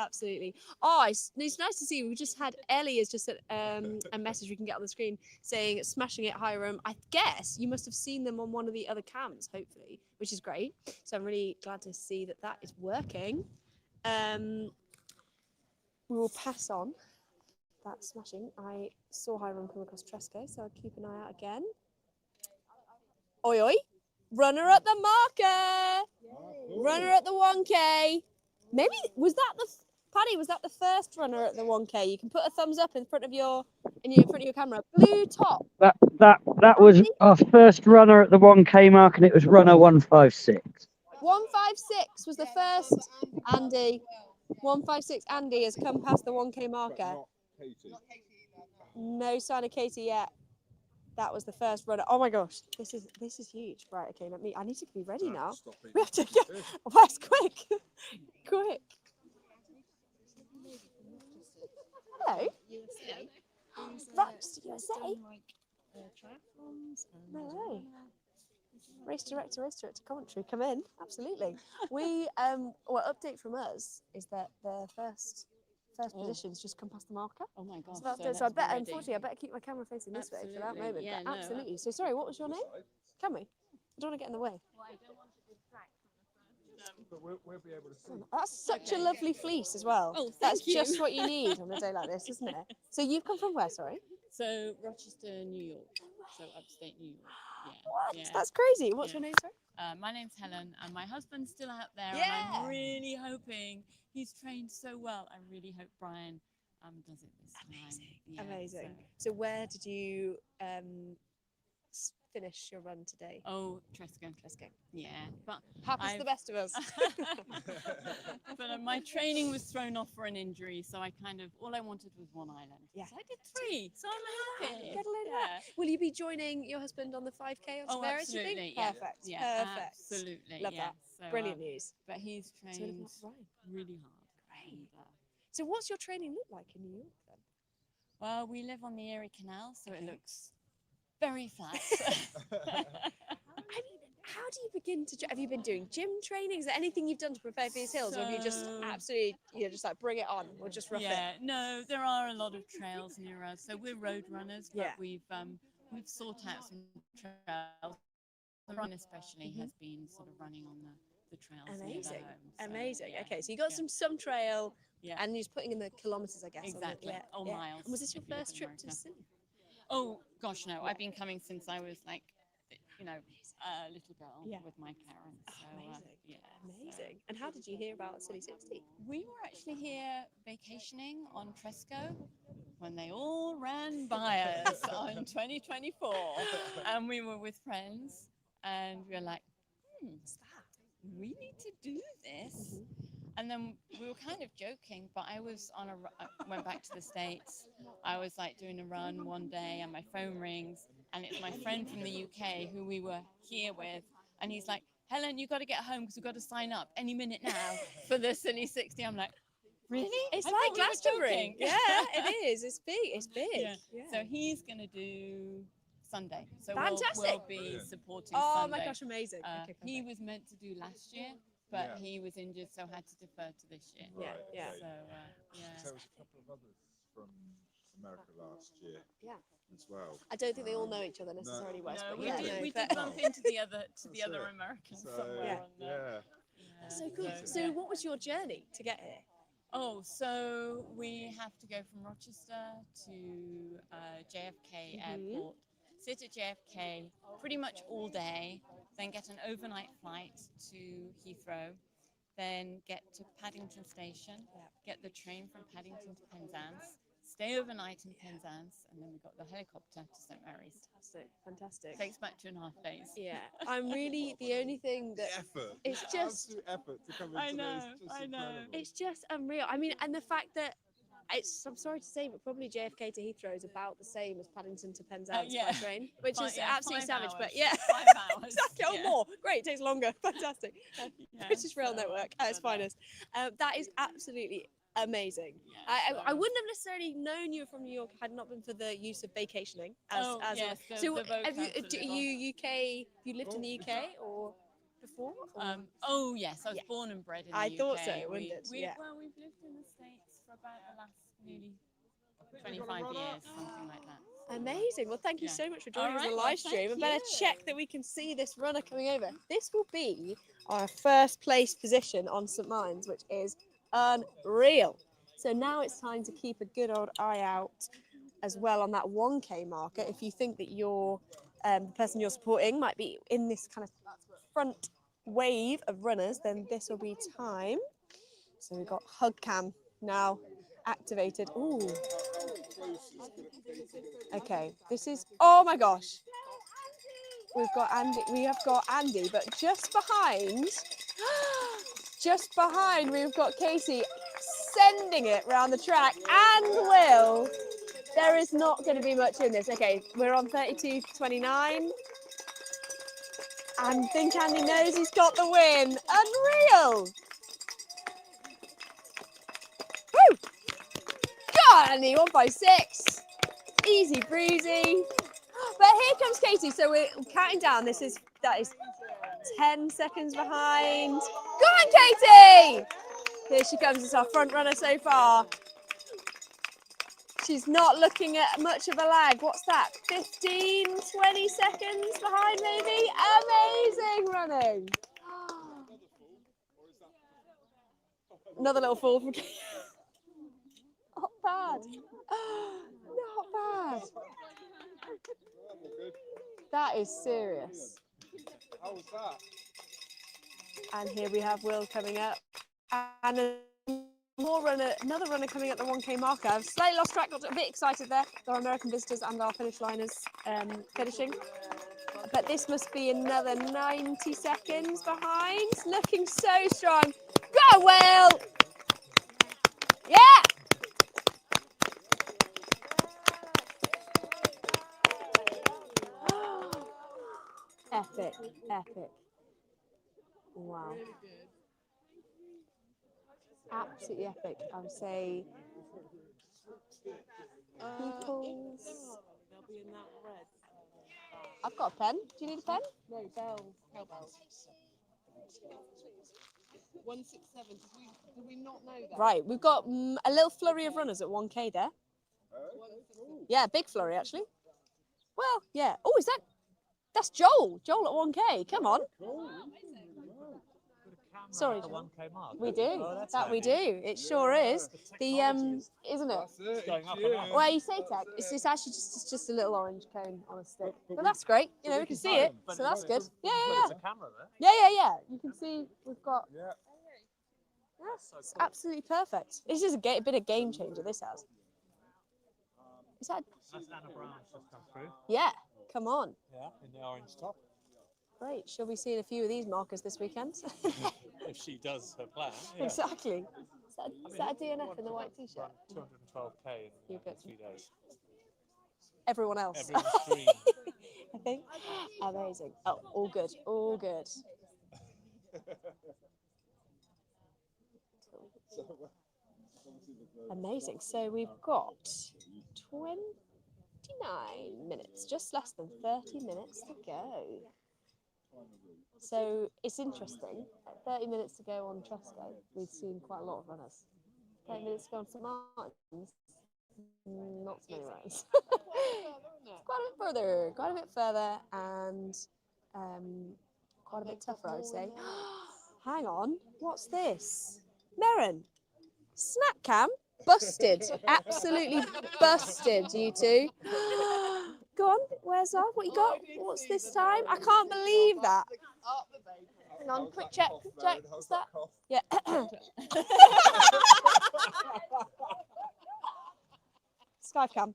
Oh, it's nice to see. We just had Ellie has just sent a message we can get on the screen saying smashing it, Hiram. I guess you must have seen them on one of the other cams, hopefully, which is great. So I'm really glad to see that is working. We will pass on That's smashing. I saw High Run come across Tresco, so I'll keep an eye out again. Oi, oi. Runner at the marker. Runner at the 1K. Maybe, was that the, Paddy, was that the first runner at the 1K? You can put a thumbs up in front of your camera. Blue top. That was our first runner at the 1K mark, and it was runner 156. 156 was the first. Andy. 156 Andy has come past the 1K marker. No sign of Katie yet. That was the first runner. Oh my gosh, this is huge. Right, okay, I need to be ready now. We have to go. Wes, quick. Quick. Hello. That's USA. No way. Race director commentary, come in. Absolutely. We well, update from us is that the first position's just come past the marker. Oh my gosh. So I bet, unfortunately, I better keep my camera facing this way for that moment. Yeah, but absolutely. So sorry, what was your name? Can we? I don't want to get in the way. But we'll be able to see. That's such a lovely fleece as well. Oh, that's thank you. just what you need on a day like this, isn't it? So you've come from where, sorry? So Rochester, New York. So upstate New York. Yeah. What? Yeah. That's crazy. What's your name, sorry? My name's Helen, and my husband's still out there. Yeah. And I'm really hoping he's trained so well. I really hope Brian does it this time. Yeah, Amazing. So where did you finish your run today? Oh, Tresco. Yeah, but happens to the best of us. But my training was thrown off for an injury, so I kind of all I wanted was one island. Yeah. So I did 3. So I'm happy. Get a load of that. Will you be joining your husband on the 5K of Severus? Absolutely. Yeah. Yeah. Perfect. Yeah, Perfect. absolutely. Love yeah. that. So, Brilliant news. But he's trained So really hard. Great. And, so what's your training look like in New York then? well, we live on the Erie Canal, so it looks very flat. I mean, how do you begin to? Have you been doing gym training? Is there anything you've done to prepare for these hills, or have you just absolutely, just like bring it on, or just rough it? Yeah, no, there are a lot of trails near us. So we're road runners, but Yeah. we've sought out some trails. The run especially has been sort of running on the trails near the Amazing, home. So, amazing. yeah. Okay, so you got some trail, Yeah. and you're just putting in the kilometers, I guess. Exactly. Miles. And was this your if you live first in trip to America. Scilly? Oh gosh, no! I've been coming since I was like, a little girl with my parents. So, Amazing. Amazing. And how did you hear about Scilly60? We were actually here vacationing on Tresco when they all ran by us on 2024, and we were with friends, and we were like, we need to do this. And then we were kind of joking, but I was went back to the States. I was like doing a run one day and my phone rings and it's my friend from the UK who we were here with. And he's like, Helen, you got to get home because we've got to sign up any minute now for the Scilly60. I'm like, really? It's I like thought we were Glastonbury. joking. Yeah, it is. It's big. It's big. Yeah. Yeah. So he's going to do Sunday. So Fantastic. we'll be supporting Oh Sunday. my gosh, amazing. Okay, he was meant to do last year, but he was injured, so had to defer to this year. Yeah. So, There was a couple of others from America last year. Yeah. As well. I don't think they all know each other necessarily, Wes. No, but we yeah, did, no, we but- did bump into the other Americans somewhere. So cool. So what was your journey to get here? Oh, so we have to go from Rochester to JFK Airport, sit at JFK pretty much all day, then get an overnight flight to Heathrow, then get to Paddington Station, get the train from Paddington to Penzance, stay overnight in Penzance, and then we got the helicopter to St Mary's. Fantastic. Takes about 2.5 days. Yeah, I'm really the only thing that effort. It's just Absolute effort to come into I know, this. Just I know. incredible. it's just unreal. I mean, and the fact that I'm sorry to say, but probably JFK to Heathrow is about the same as Paddington to Penzance by train, which is absolutely savage. But yeah, 5 hours. exactly. Oh, more. Great, it takes longer. Fantastic. British Rail Network at its finest. That is absolutely amazing. I wouldn't have necessarily known you were from New York had it not been for the use of vacationing. So have you lived in the UK or before? Or? Oh yes, I was born and bred in the UK. I thought so, wouldn't it? Well, we've lived in the States for about the last nearly 25 years, something like that. Amazing. Well, thank you so much for joining us on the Well, live stream. I thank better you. check that we can see this runner coming over. This will be our first place position on St. Mines, which is unreal. So now it's time to keep a good old eye out as well on that 1K marker. If you think that the person you're supporting might be in this kind of front wave of runners, then this will be time. So we've got hug cam now activated. Ooh. Okay, this is, oh my gosh. We have got Andy, but just behind, we've got Casey sending it round the track, and Will. There is not going to be much in this. Okay, we're on 32:29. And I think Andy knows he's got the win. Unreal! Woo! Go on, Andy, 1:56. Easy breezy. But here comes Katie. So we're counting down. That is 10 seconds behind. Go on, Katie! Here she comes. It's our front runner so far. She's not looking at much of a lag. What's that? 15, 20 seconds behind maybe? Amazing running. Another little fall from Katie. Not bad. Not bad. That is serious. How was that? And here we have Will coming up. And another runner coming at the 1K marker. I've slightly lost track, got a bit excited there. Our American visitors and our finish liners finishing. But this must be another 90 seconds behind. Looking so strong. Go, Will! Yeah! Epic, epic. Wow. Absolutely epic. I would say people's. I've got a pen. Do you need a pen? No, bell. Cowbell. 167. Did we not know that? Right, we've got a little flurry of runners at 1K there. Yeah, big flurry actually. Well, yeah. Oh, that's Joel. Joel at 1K. Come on. Sorry, the 1K mark. we do. Oh, That we do. It sure is. The isn't it? It's going up and up. Well, you say tech. It's actually just a little orange cone on a stick. But that's great. You know, we can see it, so that's good. Yeah, yeah, There's a camera there. yeah. You can see we've got. Yeah. Yes, it's absolutely perfect. This is a bit of game changer. This has. Is that? That's Anna Brown just come through. Yeah. Come on. Yeah, in the orange top. Great. She'll be seeing a few of these markers this weekend. If she does her plan. Yeah. Exactly. Is that a DNF in the white t-shirt? 212K in 3 days. Everyone else. Everyone's green. I think. Amazing. Oh, all good. All good. Amazing. So we've got 29 minutes, just less than 30 minutes to go. So it's interesting. 30 minutes to go on Tresco, we've seen quite a lot of runners. 30 minutes to go on St Martin's, not so many runners. Quite a bit further, and quite a bit tougher, I would say. Hang on, what's this? Merrin, snack cam, busted, absolutely busted, you two. Go on, where's that? What you got? What's this time? I can't believe that. Hang on, quick check. What's that? Yeah. Skype cam.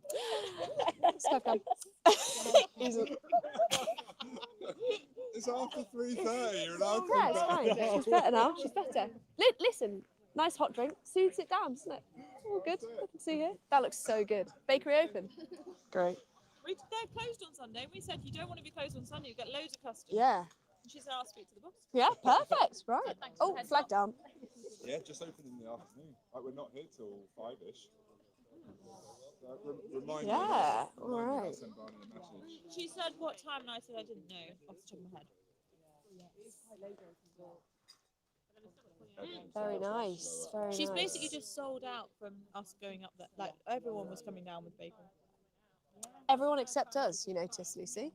Skype cam. It's after 3:30. You're allowed to. Yeah, it's fine. She's better now. She's better. Listen, nice hot drink. Soothes it down, doesn't it? All good. I can see here. That looks so good. Bakery open. Great. They're closed on Sunday. We said you don't want to be closed on Sunday. You get loads of customers. Yeah. And she said I'll speak to the boss. Yeah, perfect. Right. Thanks Oh, flag down. Yeah, just open in the afternoon. Like, we're not here till 5ish. Remind me. Yeah. All right. Send Barney a message. She said what time, and I said I didn't know off the top of my head. Very nice. Very She's nice. basically just sold out from us going up there. Like everyone was coming down with bacon. Everyone except us, you notice, Lucy.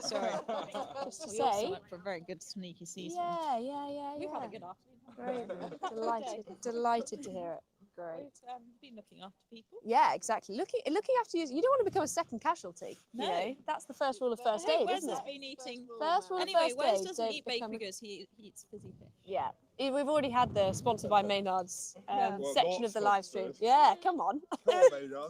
Sorry. Just to We also say. went for a very good sneaky season. Yeah. We've had a good afternoon. Very delighted to hear it. Great. Been looking after people. Yeah, exactly. Looking after you. You don't want to become a second casualty. No. You know, that's the first rule of first I hope aid, Wes isn't has it? been eating. First rule Anyway, of first Wes aid. doesn't don't eat become bacon because he eats fizzy fish. Yeah. We've already had the sponsored by Maynard's Yeah. section of the live stream. Yeah, come on.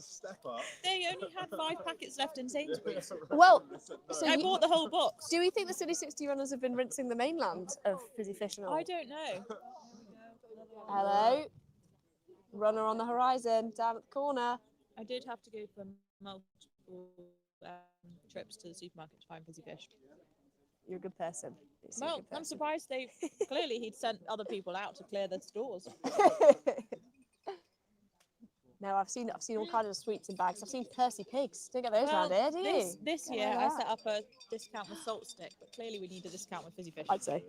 Step up. They only had 5 packets left in Sainsbury's. Well, so I bought the whole box. Do we think the Scilly60 runners have been rinsing the mainland of fizzy fish and all? I don't know. Hello. Runner on the horizon, down at the corner. I did have to go for multiple trips to the supermarket to find fizzy fish. You're a good person. Well, I'm surprised clearly he'd sent other people out to clear the stores. No, I've seen all kinds of sweets in bags. I've seen Percy pigs. Don't get those around here, do you? This year I set up a discount with salt stick, but clearly we need a discount with fizzy fish. I'd say.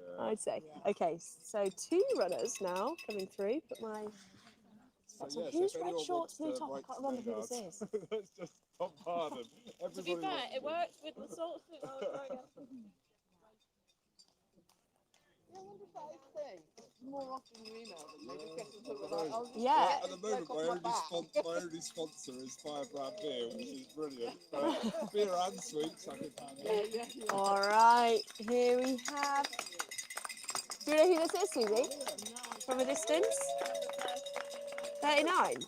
Okay, so 2 runners now coming through. Put my who's red shorts, blue top? I can't remember who this is. That's just bombard them. To be fair, it worked with the salt stick. More often you email them, they just get to the point where Yeah. At the moment, my only sponsor is Firebrand Beer, which is brilliant. Beer and sweets, I can handle. All right, here we have. Do you know who this is, Susie? From a distance? 39.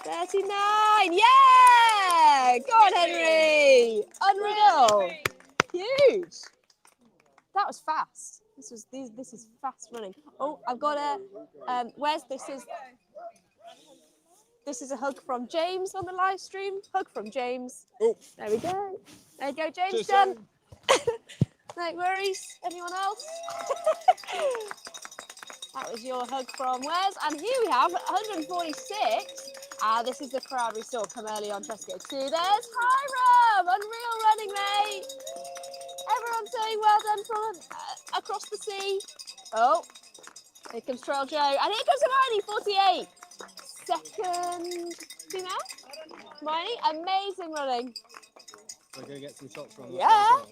39. Yeah! Go on, Henry. Unreal. Huge. That was fast. This is fast running. Oh, I've got a where's this is a hug from James on the live stream. Hug from James. Oh, there we go. There you go, James. Cheers, Done. No worries. Anyone else? That was your hug from Wes. And here we have 146. This is the crowd we saw come early on Tresco 2. There's Hiram. Unreal running, mate. Everyone saying well done from across the sea. Oh, here comes Trail Joe. And here comes Hermione, 48. Second female. Hermione, amazing running. We're going to get some shots from Yeah.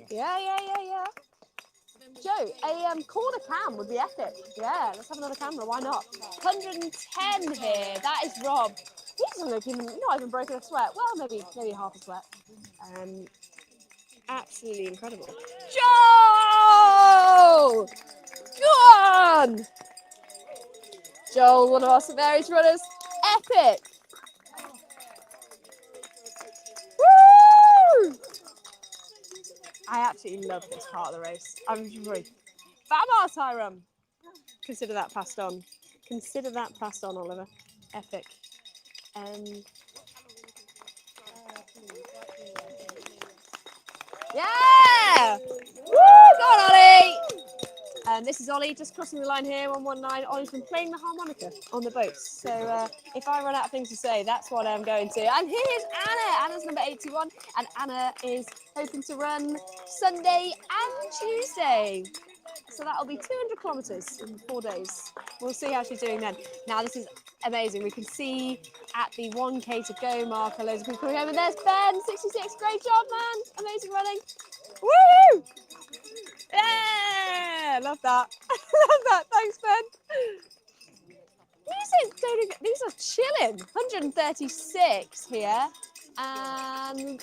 Joe, a corner cam would be epic. Yeah, let's have another camera. Why not? 110 here. That is Rob. He doesn't look even, not even broken a sweat. Well, maybe half a sweat. Absolutely incredible. Joel! Go on! Joel, one of our St Mary's runners. Epic! Woo! I absolutely love this part of the race. I'm really... Vamos, Hiram! Consider that passed on. Consider that passed on, Oliver. Epic. Yeah! Woo! Go on, Ollie! This is Ollie just crossing the line here, 119. Ollie's been playing the harmonica on the boats. So if I run out of things to say, that's what I'm going to. And here's Anna. Anna's number 81. And Anna is hoping to run Sunday and Tuesday. So that'll be 200 kilometres in 4 days. We'll see how she's doing then. Now, this is amazing. We can see at the 1K to go marker, loads of people coming over. There's Ben, 66. Great job, man. Amazing running. Woo! Yeah, love that. Love that. Thanks, Ben. These are chilling. 136 here. And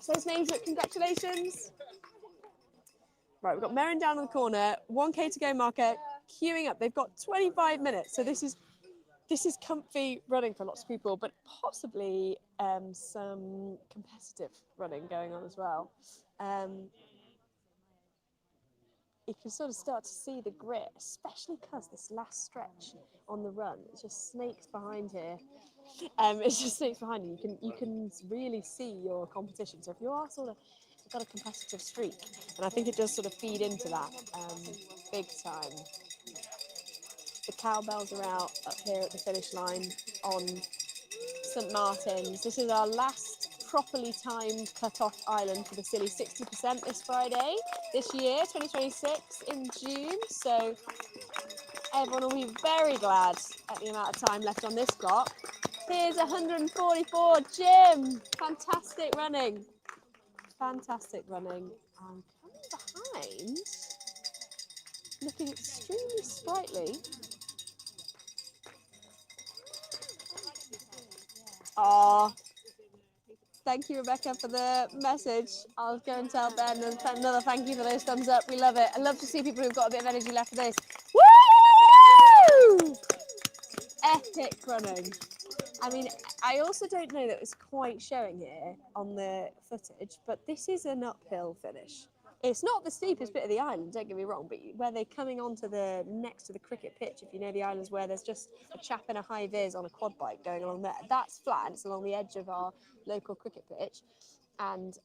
those names, congratulations. Right, we've got Merrin down in the corner, 1K to go marker, queuing up. They've got 25 minutes, so this is comfy running for lots of people, but possibly some competitive running going on as well. You can sort of start to see the grit, especially because this last stretch on the run, it just snakes behind here. It's just snakes behind you. You can really see your competition. So if you are sort of got a competitive streak, and I think it does sort of feed into that big time. The cowbells are out up here at the finish line on St Martin's. This is our last properly timed cut-off island for the Scilly 60% this Friday, this year, 2026 in June. So everyone will be very glad at the amount of time left on this clock. Here's 144, Jim. Fantastic running. Fantastic running. Coming behind, looking extremely sprightly. Oh, thank you, Rebecca, for the message. I'll go and tell Ben and another thank you for those thumbs up. We love it. I love to see people who've got a bit of energy left for this. Woo! Epic running. I mean, I also don't know that it's quite showing here on the footage, but this is an uphill finish. It's not the steepest bit of the island, don't get me wrong, but where they're coming onto the next to the cricket pitch, if you know the islands where there's just a chap in a high vis on a quad bike going along there, that's flat. It's along the edge of our local cricket pitch, and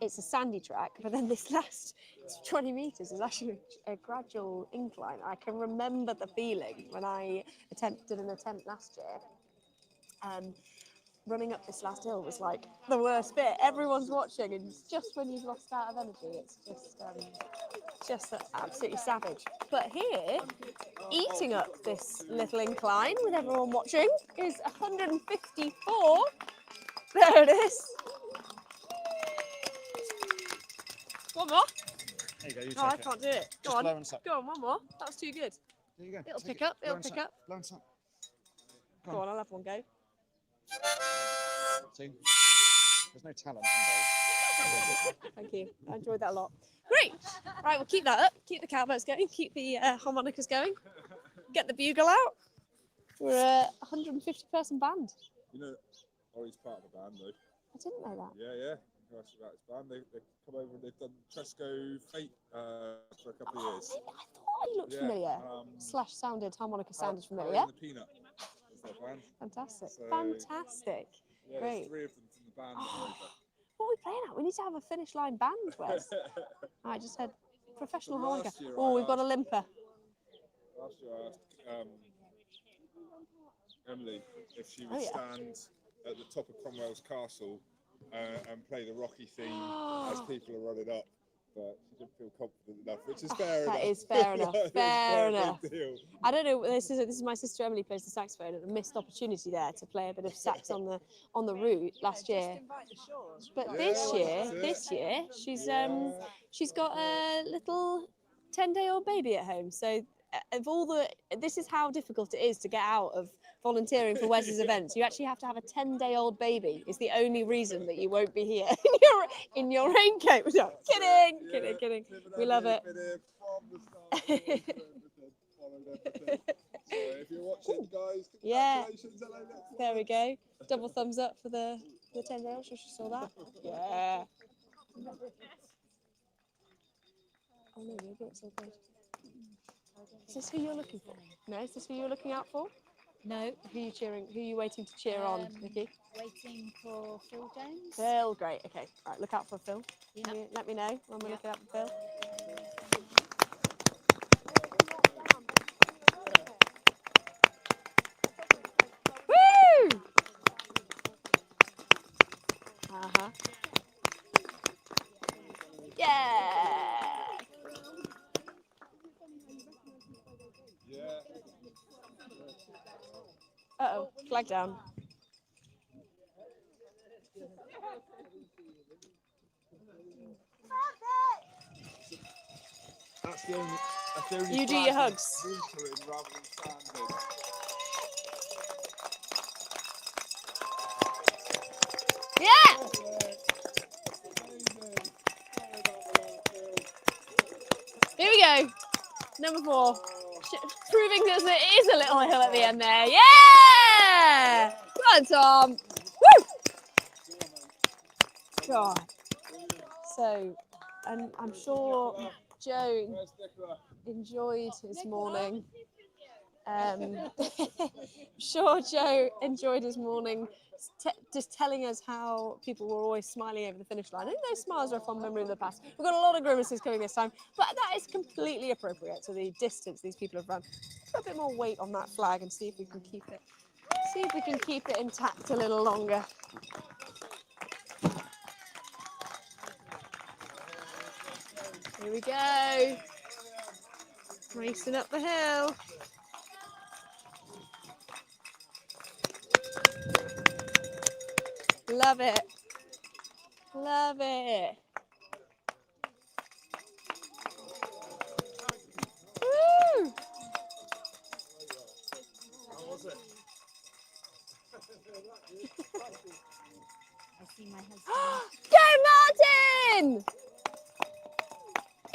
it's a sandy track. But then this last 20 metres is actually a gradual incline. I can remember the feeling when I did an attempt last year. Running up this last hill was like the worst bit. Everyone's watching, and just when you've lost out of energy, it's just absolutely savage. But here, eating up this little incline with everyone watching is 154. There it is. One more. There you go. You Oh, I take it. can't do it. Go Just on. blow and suck. Go on, one more. That was too good. There you go. It'll Take pick it. up. It'll pick up. Blow and suck. Go on, I'll have one go. See? There's no talent involved. Thank you. I enjoyed that a lot. Great. Right, we'll keep that up. Keep the cowbells going. Keep the harmonicas going. Get the bugle out. We're a 150-person band. You know, Ollie's part of the band, though. I didn't know that. Yeah. He asked about his band. They've come over and they've done Tresco Fate for a couple of years. I thought he looked familiar. Slash sounded harmonica familiar. And the Peanut is their band. Fantastic. So, Fantastic. Yeah, Great. there's 3 of them from the band. What are we playing at? We need to have a finish line band, Wes. I just said professional harmonica. Oh, we've got a limper. Last year I asked Emily if she would stand at the top of Cromwell's Castle and play the Rocky theme as people are running up, but she didn't feel confident enough, which is fair enough. That is fair enough. Fair enough. Deal. I don't know. This is my sister Emily plays the saxophone, and a missed opportunity there to play a bit of sax on the route last year. But this year she's got a little 10-day-old baby at home. So this is how difficult it is to get out of volunteering for Wes's events. You actually have to have a 10-day-old baby. It's the only reason that you won't be here in your raincoat. No, kidding. We love it. So if you're watching, guys, yeah. congratulations. There we go. Double thumbs up for the 10-day-old. She saw that. Yeah. Oh no, maybe it's so good. Is this who you're looking for? No, is this who you're looking out for? No. Who are you waiting to cheer on, Nikki? Waiting for Phil Jones. Phil, great. Okay, right. Look out for Phil. Yep. Let me know when we're looking out for Phil. Woo! Yeah. Uh-oh, flag down. That's the only You do your hugs. Rather than standing. Yeah! Here we go. Number 4. Proving that it is a little hill at the end there. Yeah! Come on, Tom. Woo! God. So, and I'm sure Joe enjoyed his morning. Sure Joe enjoyed his morning just telling us how people were always smiling over the finish line. I think those smiles are a fond memory of the past. We've got a lot of grimaces coming this time, but that is completely appropriate to the distance these people have run. Put a bit more weight on that flag and see if we can keep it intact a little longer. Here we go. Racing up the hill. Love it. Love it. Martin!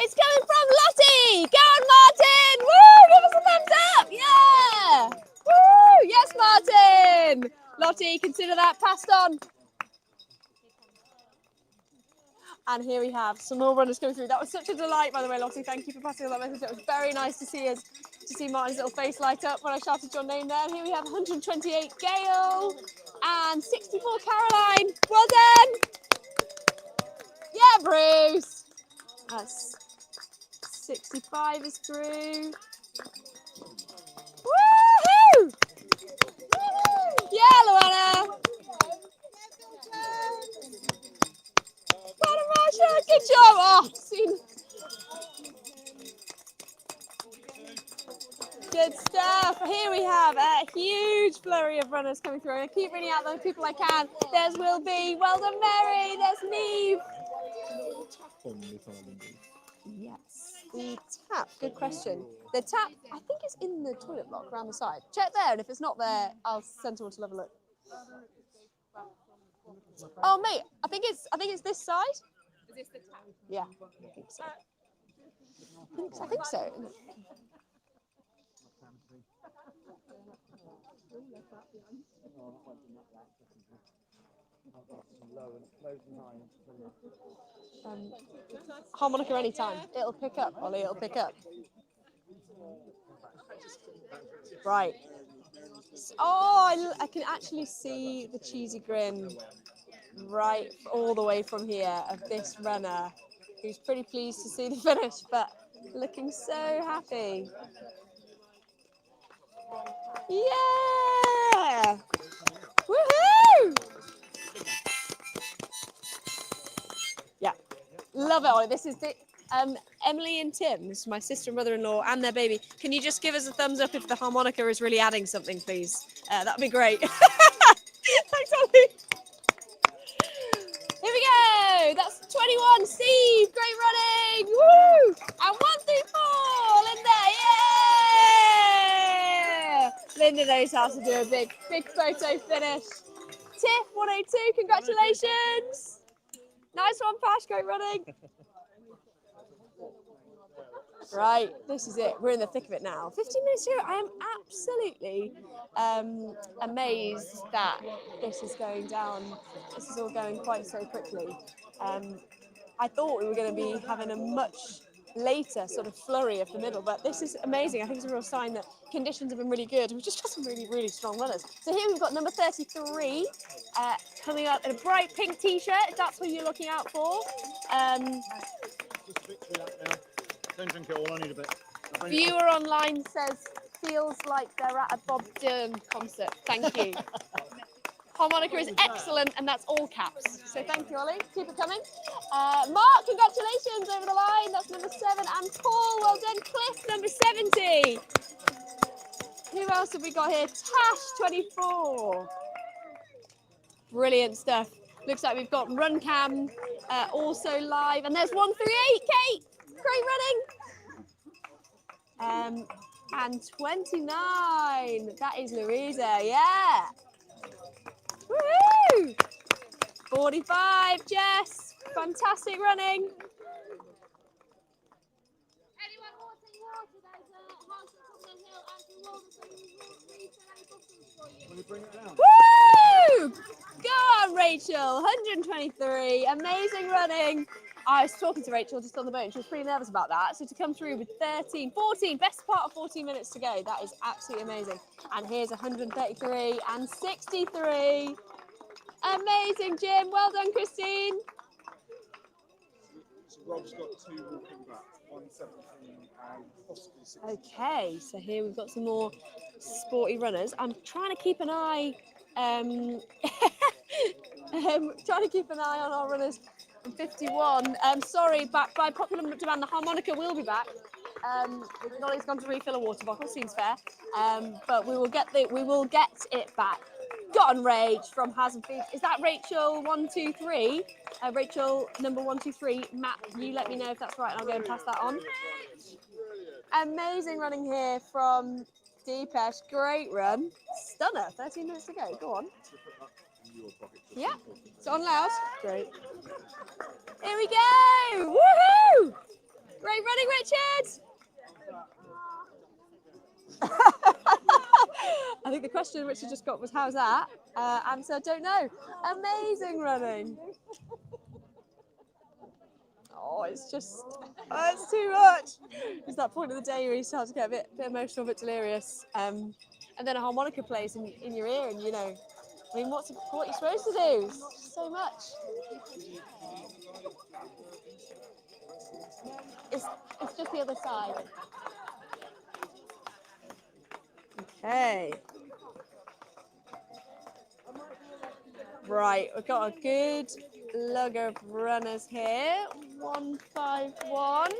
It's coming from Lottie! Go on, Martin! Woo! Give us a thumbs up! Yeah! Woo! Yes, Martin! Lottie, consider that passed on. And here we have some more runners coming through. That was such a delight, by the way, Lottie. Thank you for passing on that message. It was very nice to see Martin's little face light up when I shouted your name there. And here we have 128 Gail and 64 Caroline. Well done! Yeah, Bruce! That's 65 is through. Woohoo! Yeah, Luana! Marsha, good job! Oh, good stuff. Here we have a huge flurry of runners coming through. I keep reading out the people I can. There's Will B. Well done, Mary. There's Neve. Yes, the tap. Good question. The tap, I think it's in the toilet block around the side. Check there, and if it's not there, I'll send someone to have a look. Oh, mate, I think it's this side. Is this the tap? Yeah, I think so. I think so. Harmonica anytime. It'll pick up, Ollie. It'll pick up. Right. Oh, I can actually see the cheesy grin right all the way from here of this runner who's pretty pleased to see the finish, but looking so happy. Yeah! Woohoo! Yeah, love it, Ollie. This is the Emily and Tim, this is my sister and mother-in-law and their baby. Can you just give us a thumbs up if the harmonica is really adding something, please? That'd be great. Thanks, Ollie. Here we go. That's 21. Steve, great running. Woo! And 1 through 4. Linda, yeah! Linda knows how to do a big photo finish. Tiff, 102. Congratulations. Nice one, Pash. Great running. Right, this is it. We're in the thick of it now. 15 minutes here. I am absolutely amazed that this is going down. This is all going quite so quickly. I thought we were going to be having a much later sort of flurry of the middle, but this is amazing. I think it's a real sign that conditions have been really good. We've just got some really, really strong runners. So here we've got number 33 coming up in a bright pink t-shirt, if that's what you're looking out for. Don't drink it all, I need a bit. Viewer online says, feels like they're at a Bob Dylan concert. Thank you. Harmonica is excellent, and that's all caps. So thank you, Ollie. Keep it coming. Mark, congratulations over the line. That's number 7. And Paul, well done. Cliff, number 70. Who else have we got here? Tash, 24. Brilliant stuff. Looks like we've got Run Cam also live. And there's 138, Kate. Great running. And 29. That is Louisa, yeah. Woohoo! 45, Jess. Fantastic running. Woo! Go on, Rachel. 123. Amazing running. I was talking to Rachel just on the boat and she was pretty nervous about that. So to come through with 14, best part of 14 minutes to go, that is absolutely amazing. And here's 133 and 63. Amazing, Jim. Well done, Christine. So Rob's got 2 walking back, 117 and possibly 60. Okay, so here we've got some more sporty runners. I'm trying to keep an eye, trying to keep an eye on our runners. 51. Sorry, by popular demand, the harmonica will be back. Nolly's gone to refill a water bottle. Seems fair. But we will get it back. Got on Rach from Hasn't. Is that Rachel 123? Rachel number 123. Matt, you let me know if that's right, and I'll go and pass that on. Amazing running here from Deepesh. Great run. Stunner. 13 minutes to go. Go on. Yeah. It's on loud. Great. Here we go. Woohoo! Great running, Richard. I think the question Richard just got was, how's that? Answer, don't know. Amazing running. Oh, it's just, it's too much. It's that point of the day where you start to get a bit emotional, a bit delirious. And then a harmonica plays in your ear, and you know, I mean, what are you supposed to do? It's just so much. It's just the other side. Okay. Right, we've got a good lug of runners here. 151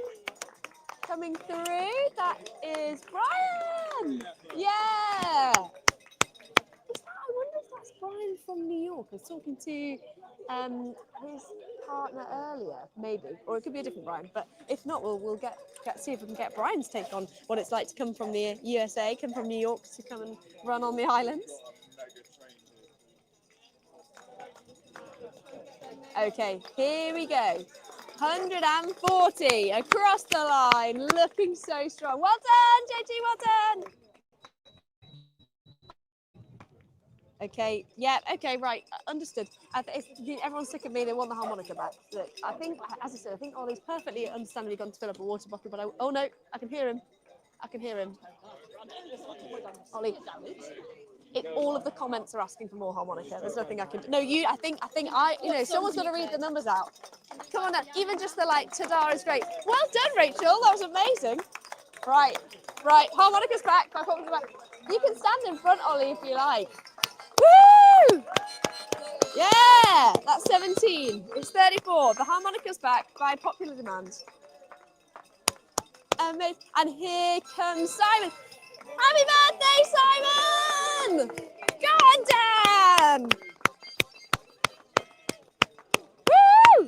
coming through. That is Brian. Yeah. I wonder if that's Brian from New York. I was talking to his partner earlier, maybe, or it could be a different Brian. But if not, we'll get see if we can get Brian's take on what it's like to come from the USA, come from New York to come and run on the islands. Okay, here we go. 140 across the line, looking so strong. Well done, JT, well done. Okay, yeah, okay, right, understood. Everyone's sick of me, they want the harmonica back. Look, I think, as I said, I think Ollie's perfectly understandably gone to fill up a water bottle, but oh no, I can hear him. I can hear him. Ollie. All of the comments are asking for more harmonica. There's nothing I can do. No, I think someone's got to read the numbers out. Come on now, even just the ta-da is great. Well done, Rachel, that was amazing. Right, harmonica's back, back. You can stand in front, Ollie, if you like. Woo! Yeah, that's 17. It's 34. The harmonica's back by popular demand. Amazing. And here comes Simon. Happy birthday, Simon! Go on, Dan! Woo!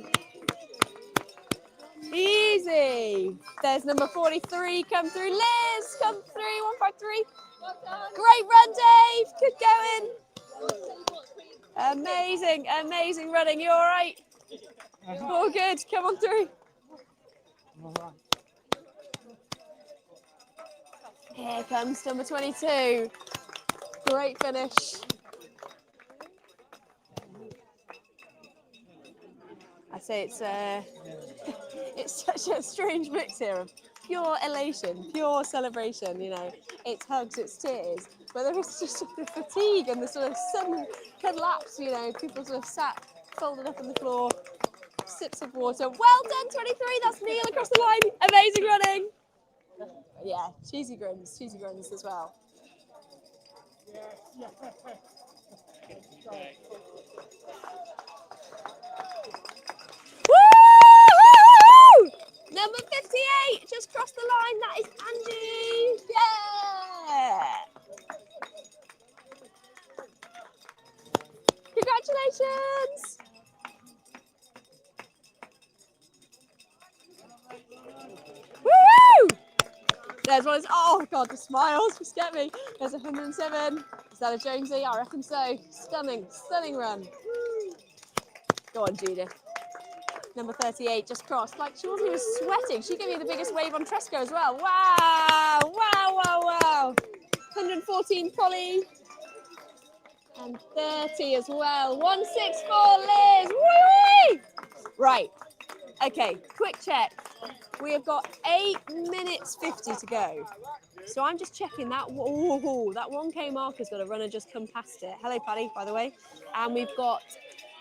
Easy. There's number 43 come through. Liz, come through. 153. Great run, Dave. Good going. Amazing running. You all right? All good. Come on through. Here comes number 22. Great finish. I say it's such a strange mix here of pure elation, pure celebration, you know. It's hugs, it's tears, but there is just the fatigue and the sort of sudden collapse, you know, people sort of sat folded up on the floor, sips of water. Well done, 23, that's Neil across the line. Amazing running. Yeah, cheesy grins as well. Woo! Number 58 just crossed the line. That is Angie. Yeah. Congratulations. Woo! There's one. Oh God, the smiles just get me. There's 107. Is that a Jonesy? I reckon so. Stunning run. Woo. Go on, Judith. Number 38 just crossed. Like she wasn't even sweating. She gave me the biggest wave on Tresco as well. Wow! 114 Polly. And 30 as well. 164 Liz. Woo! Right. Okay, quick check. We have got 8 minutes 50 to go. So I'm just checking that. Whoa, that 1K marker's got a runner just come past it. Hello, Paddy, by the way. And we've got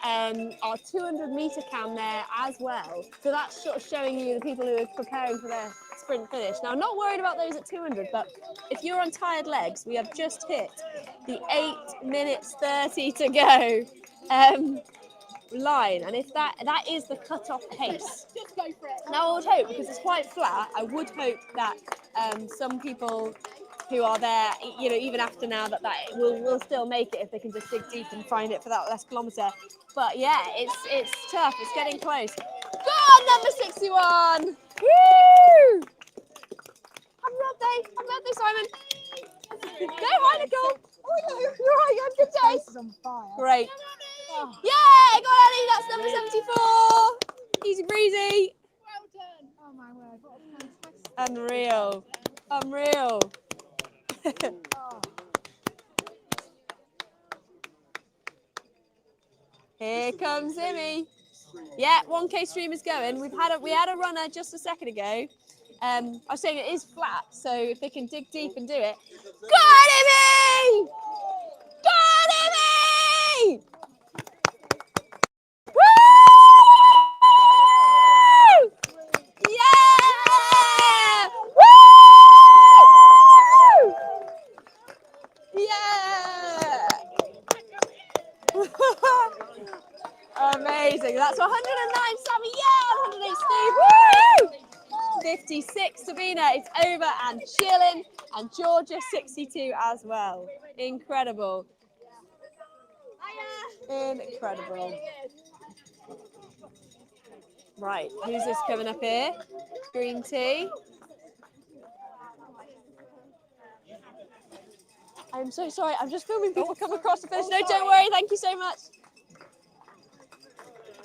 our 200-meter cam there as well. So that's sort of showing you the people who are preparing for their sprint finish. Now, I'm not worried about those at 200, but if you're on tired legs, we have just hit the 8 minutes 30 to go line, and if that is the cut-off pace. Just go for it. Now, I would hope, because it's quite flat, I would hope that some people who are there, you know, even after now, that will still make it if they can just dig deep and find it for that last kilometre. But yeah, it's tough. It's getting close. Go on, number 61. Woo! Happy birthday, Simon. Go, hi, Nicole. Oh, no, you're right. You had a good day. Great. Yeah, go on, Ellie, that's number 74. Easy breezy. Well done. Oh my word, what a fantastic. Unreal. Unreal. Here comes Imi. Yeah, 1K stream is going. We had a runner just a second ago. I was saying it is flat, so if they can dig deep and do it. Go on, Imi! Go on, Imi! Woo! Yeah! Woo! Yeah! Amazing. That's 109, Sammy. Yeah, 108, Steve. Woo! 56, Sabina. It's over and chilling. And Georgia, 62 as well. Incredible. Incredible. Right, who's this coming up here? Green tea. I'm so sorry. I'm just filming people come across the finish. No, don't worry. Thank you so much.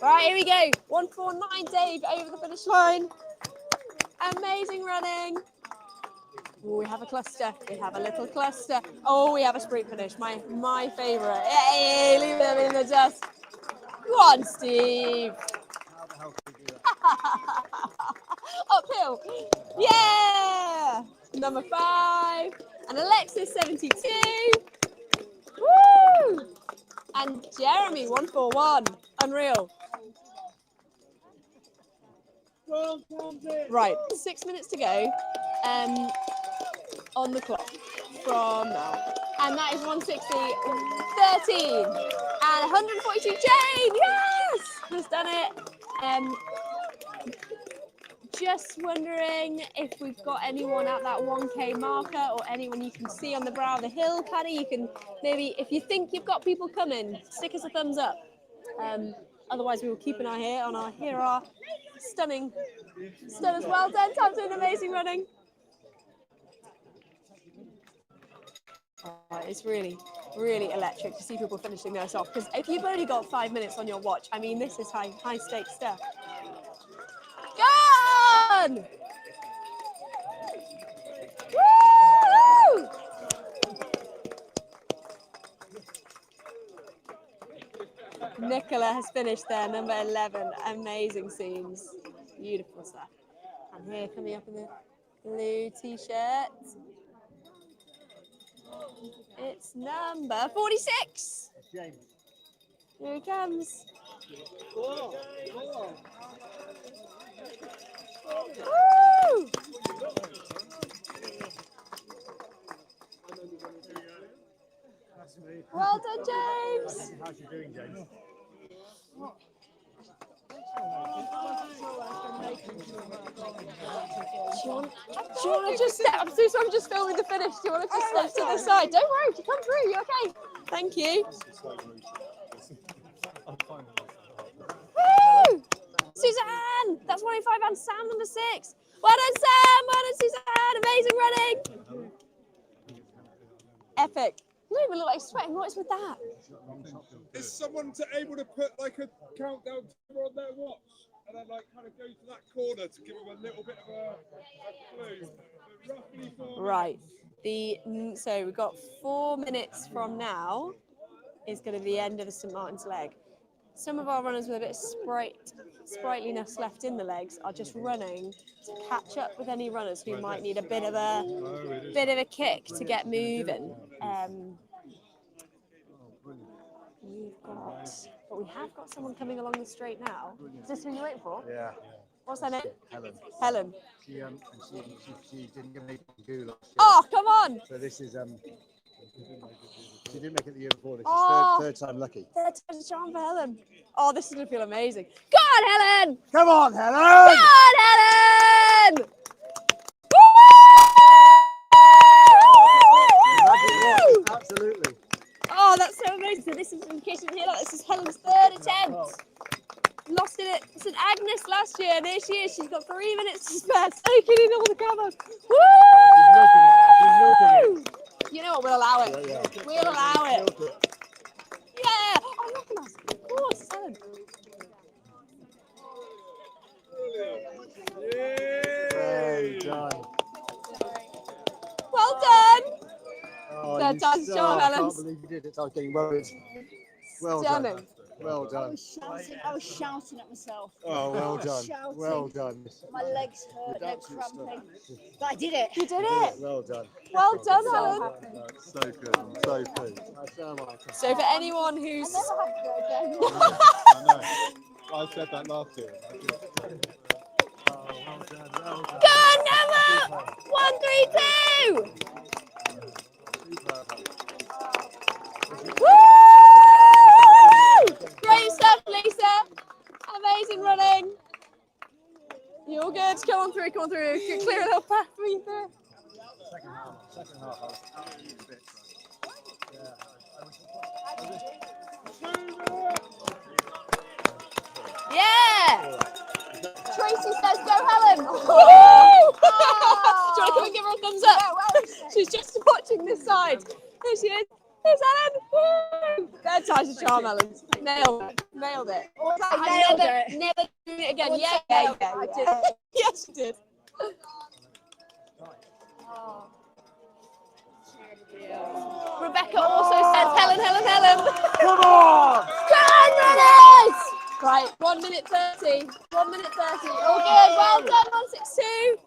Right, here we go. 149, Dave, over the finish line. Amazing running. Oh, we have a cluster. We have a little cluster. Oh, we have a sprint finish. My favourite. Hey, leave them in the dust. Go on, Steve. Uphill. Yeah. Number 5. And Alexis, 72. Woo! And Jeremy, 141. Unreal. Right, 6 minutes to go on the clock from now. And that is 160, 13. And 142, Jane, yes! Has done it. Just wondering if we've got anyone at that 1K marker or anyone you can see on the brow of the hill, Paddy. You can maybe, if you think you've got people coming, stick us a thumbs up. Otherwise, we will keep an eye here on our stunning stunners. Well done, Tom's doing amazing running. It's really, really electric to see people finishing this off, because if you've only got 5 minutes on your watch, I mean, this is high stakes stuff. Go on! Woo! Nicola has finished there, number 11. Amazing scenes. Beautiful stuff. And here, coming up in the blue t-shirt, it's number 46. Here he comes. Woo! Well done, James. How's you doing, James? Do you want to just step? I'm so sorry, I'm just filming the finish. Do you want to just step to the side? Don't worry, you come through. You okay? Thank you. Woo! Suzanne, that's 105 and Sam, number 6. Well done, Sam. Well done, Suzanne. Amazing running. Epic. You don't even look like sweating. What is with that? Is someone able to put like a countdown timer on their watch and then like kind of go to that corner to give them a little bit of a clue? Roughly 4 Right. So we've got 4 minutes from now is going to be the end of the St Martin's leg. Some of our runners with a bit of sprightliness left in the legs are just running to catch up with any runners who might need a bit of a kick to get moving. We have got someone coming along the straight now. Is this who you're waiting for? Yeah. What's her name? Helen. Helen. She didn't get an 8.2 last year. Oh, come on! So this is she didn't make it the year before. This Oh, is third time lucky. Third time's a charm for Helen. Oh, this is going to feel amazing. Go on, Helen! Come on, Helen! Go on, Helen! Woo! Absolutely. Oh, that's so amazing. So this is, in case you didn't hear that, this is Helen's 3rd attempt. Lost it at St Agnes last year, and here she is. She's got 3 minutes to spare, soaking in all the covers. Woo! You know what? We'll allow it. We'll allow it. Yeah. Oh, look at us. Helen. Well done. Well done. Oh, Third time's the charm, I Helen. can't believe you did it. I was getting worried. Well done. Stunning. Well done. I was shouting at myself. Oh, well done. Shouting. Well done. My legs hurt, they're Absolute cramping. But I did it. You did it. Well done. Well done, So Helen. happy. So good. I'm so pleased. So am I. So for anyone who's I know. I said that last year. Oh, well done. Well done. Good, Emma! 1, 3, 2! Woo! Great stuff, Lisa. Amazing running. You're all good. Come on through, come on through. Clear a little path for you through. Second half, I was absolutely fit. Yeah! Tracy says go, Helen. Woo! Do you want to come and give her a thumbs up? She's just watching this side. There she is. There's Helen. Woo! Third time's a charm, Helen. Nailed it. Nailed it. I nailed it. Never doing it again. Yeah. I did. Yes, you did. Rebecca also says Helen. Come on! Come on, runners! Right, 1 minute 30. 1 minute 30. All good. Well done, 162.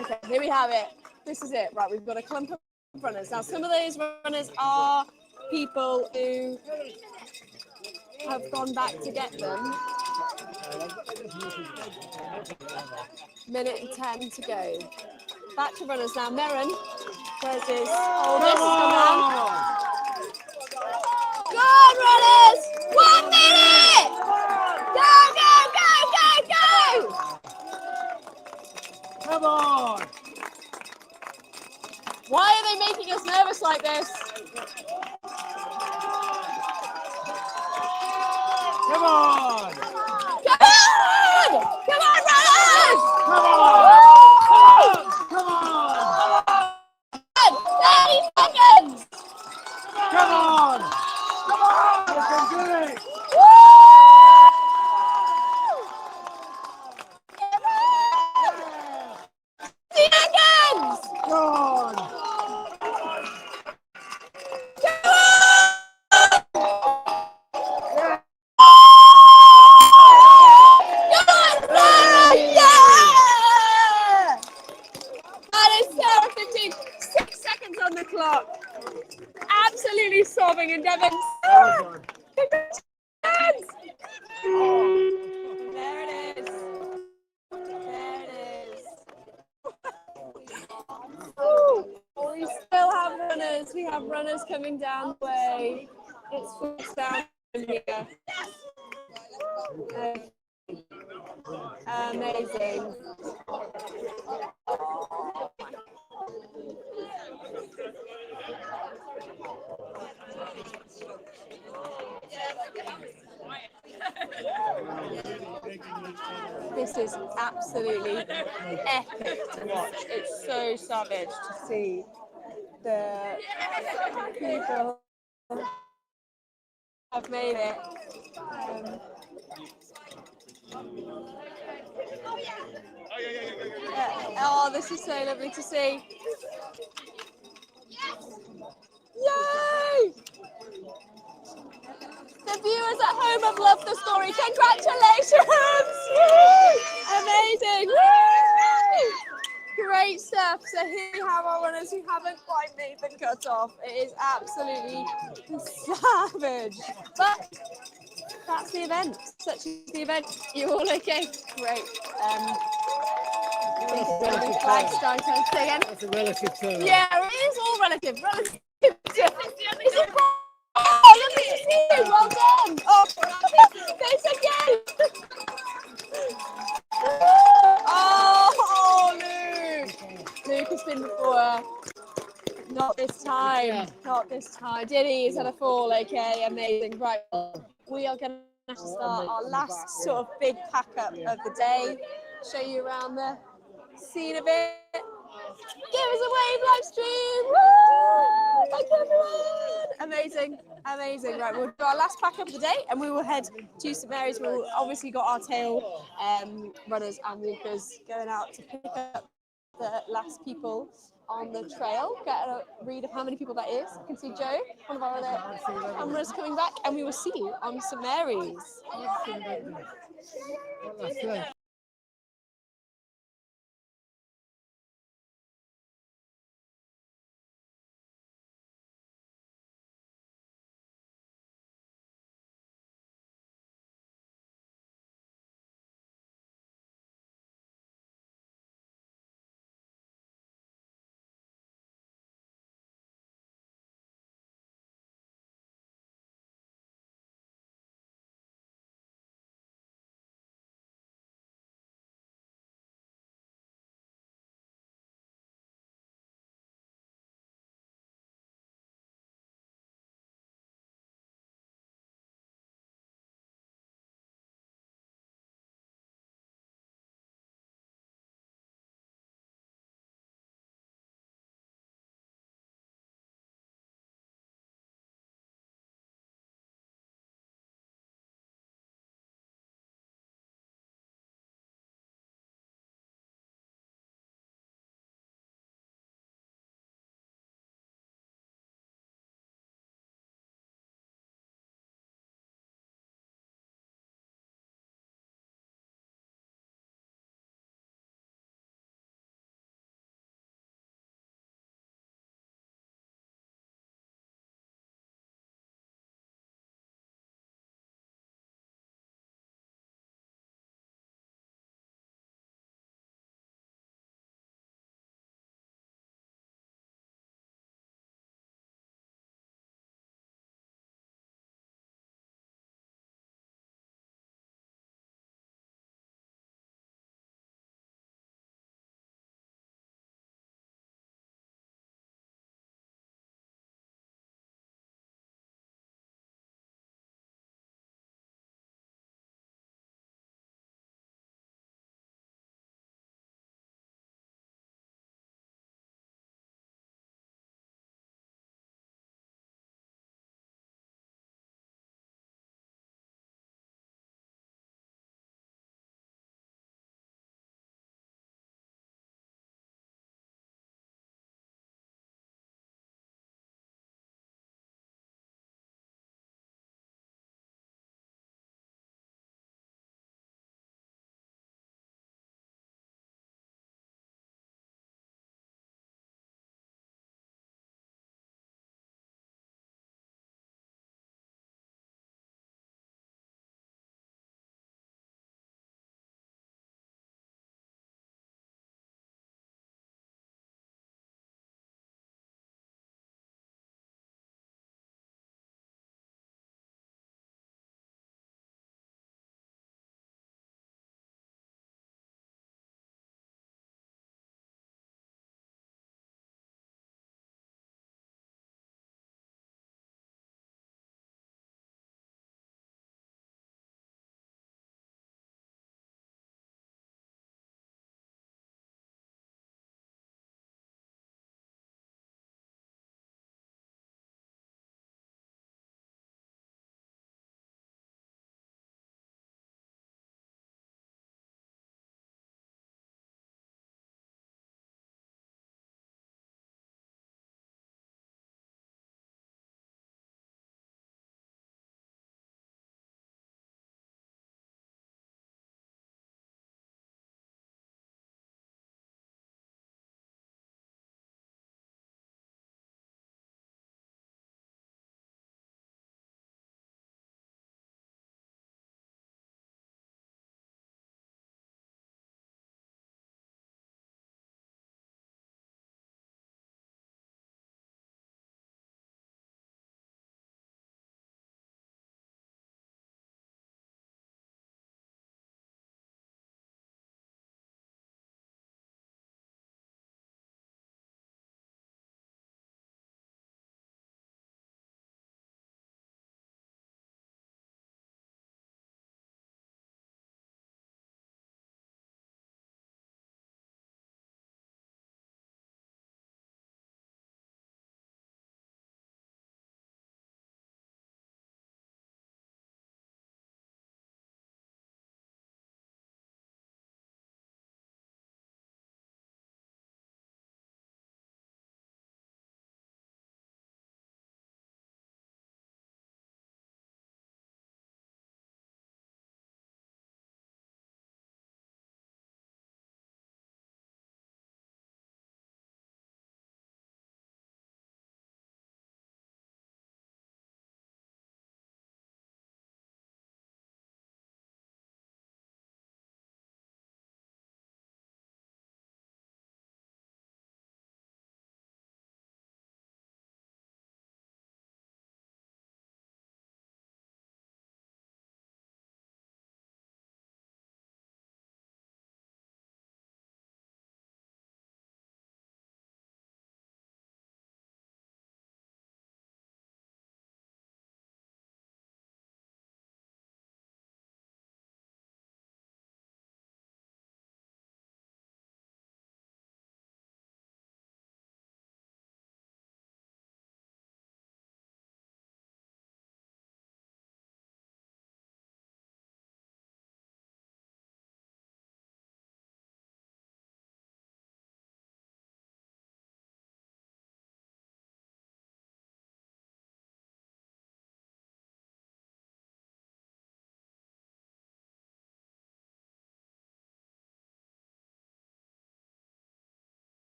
Okay, here we have it. This is it. Right, we've got a clump of runners. Now, some of those runners are people who have gone back to get them. Minute and 10 to go. Back to runners now. Merrin, where's his oldest? Come on. Good, runners! 1 minute! Go! Come on! Why are they making us nervous like this? Come on! Come on! Come on, runners! Come on! Come on! 30 seconds! Come on! Come on! You can do it! Seconds! Come on! Sarah 15, 6 seconds on the clock. Absolutely sobbing, and Devon. There it is. There it is. We still have runners. We have runners coming down the way. It's forced down here. Amazing. This is absolutely epic to watch. It's so savage to see the people have made it. Oh, this is so lovely to see. Yay! The viewers at home have loved the story. Congratulations! Woo! Amazing! Woo! Great stuff. So here we have our runners who haven't quite made the cut-off. It is absolutely savage. But that's the event. Such is the event. You all okay? Great. Flag starting. Say again. That's a relative term. Yeah, it is all relative. Relative. Is it? Oh, lovely to see you. Well done. Oh, thanks again. Oh, Luke. Luke has been before. Not this time. Not this time. Did he? He's had a fall. Okay, amazing. Right. We are going to start our last sort of big pack up of the day. Show you around the scene a bit. Give us a wave, live stream. Woo! Thank you, everyone. Amazing, amazing. Right, we'll do our last pack up of the day and we will head to St Mary's. We've obviously got our tail runners and walkers going out to pick up the last people on the trail. Get a read of how many people that is. I can see Joe, one of our other cameras, coming back, and we will see you on St Mary's.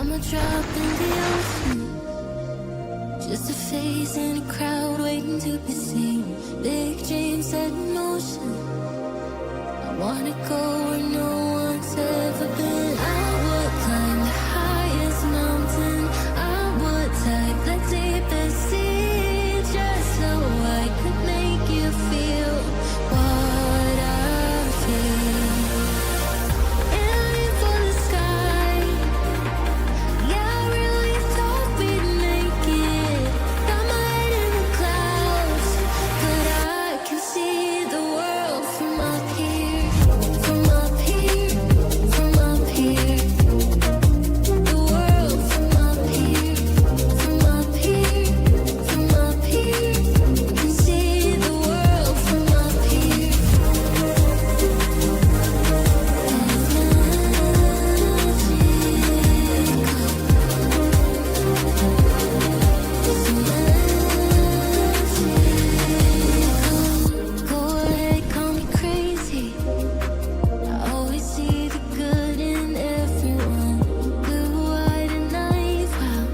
I'm a drop in the ocean, just a face in a crowd waiting to be seen. Big dreams set in motion. I wanna go where no one's ever been. I would climb the highest mountain. I would dive the deepest sea, just so I could make you feel what I feel. Aiming for the sky. Yeah, I really thought we'd make it. Got my head in the clouds, but I can see the world from up here. From up here, from up here. The world from up here. From up here, from up here. Can see the world from up here. Go ahead, call me crazy. I always see the good in everyone. Blue-eyed and naive, wow.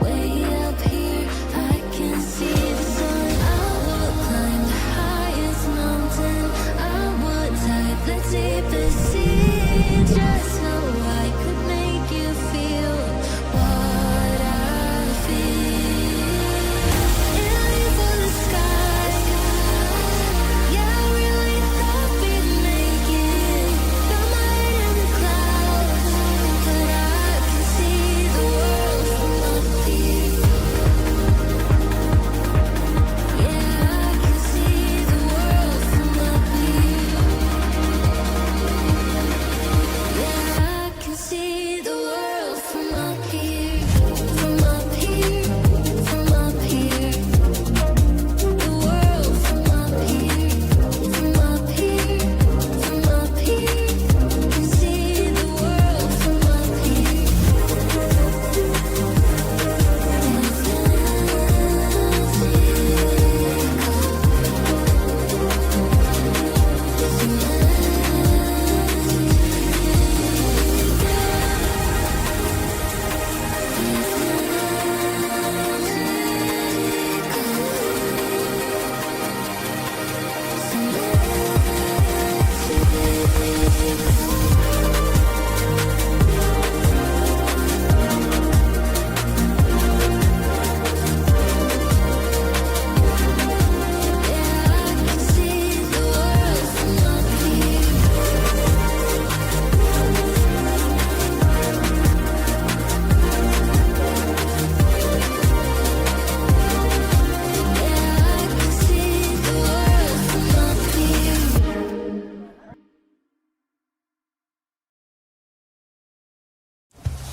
Way up here, I can see the sun. I would climb the highest mountain. I would dive the deepest sea, just so I could make you feel what I feel. Aiming for the sky. Yeah, I really thought we'd make it. Got my head in the clouds, but I can see the world from up here. Yeah, I can see the world from up here. Yeah, I can see the world from up here. From up here, from up here. The world from up here. From up here, from up here. Can see the world from up here.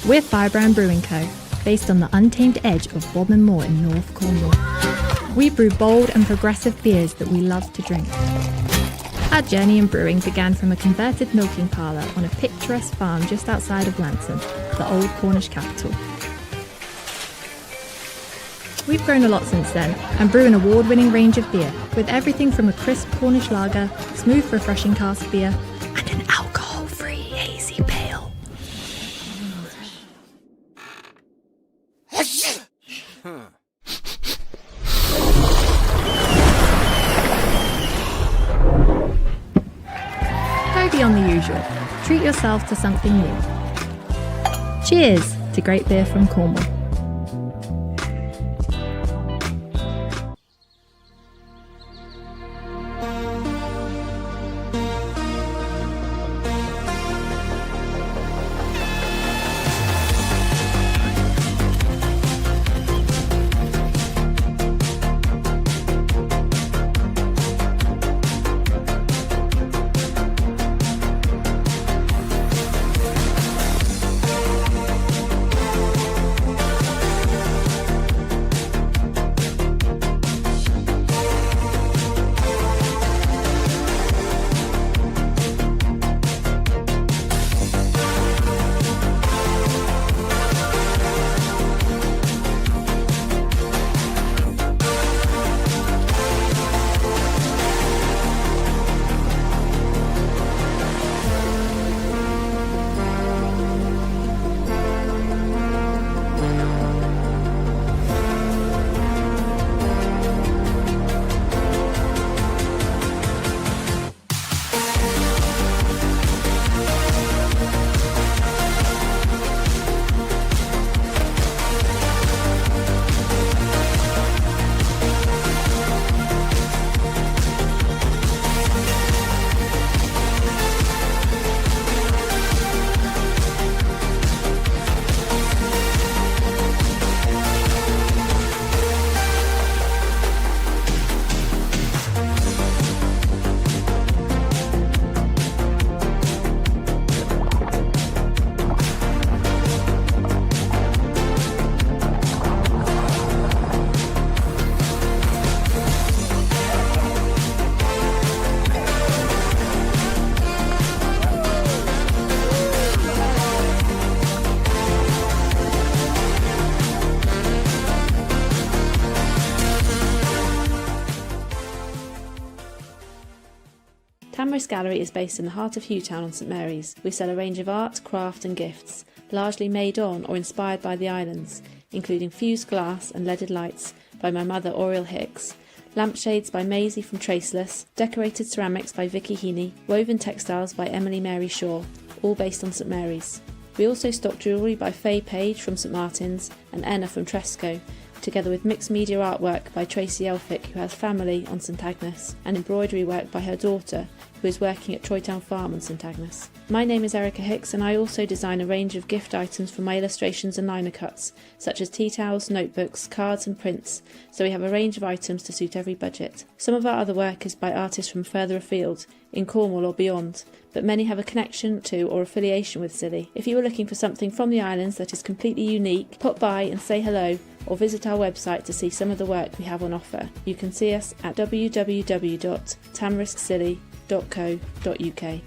We're Firebrand Brewing Co., based on the untamed edge of Bodmin Moor in North Cornwall. We brew bold and progressive beers that we love to drink. Our journey in brewing began from a converted milking parlour on a picturesque farm just outside of Lanson, the old Cornish capital. We've grown a lot since then and brew an award-winning range of beer, with everything from a crisp Cornish lager, smooth refreshing cask beer, and an alcohol-free hazy pale. Go beyond the usual. Treat yourself to something new. Cheers to great beer from Cornwall. Tamrisk Gallery is based in the heart of Hewtown on St Mary's. We sell a range of art, craft and gifts, largely made on or inspired by the islands, including fused glass and leaded lights by my mother Oriel Hicks, lampshades by Maisie from Traceless, decorated ceramics by Vicky Heaney, woven textiles by Emily Mary Shaw, all based on St Mary's. We also stock jewellery by Faye Page from St Martin's and Enna from Tresco, together with mixed media artwork by Tracy Elphick, who has family on St Agnes, and embroidery work by her daughter, who is working at Troytown Farm on St Agnes. My name is Erica Hicks, and I also design a range of gift items for my illustrations and liner cuts, such as tea towels, notebooks, cards and prints, so we have a range of items to suit every budget. Some of our other work is by artists from further afield, in Cornwall or beyond, but many have a connection to or affiliation with Scilly. If you are looking for something from the islands that is completely unique, pop by and say hello, or visit our website to see some of the work we have on offer. You can see us at www.tamriskscilly.co.uk.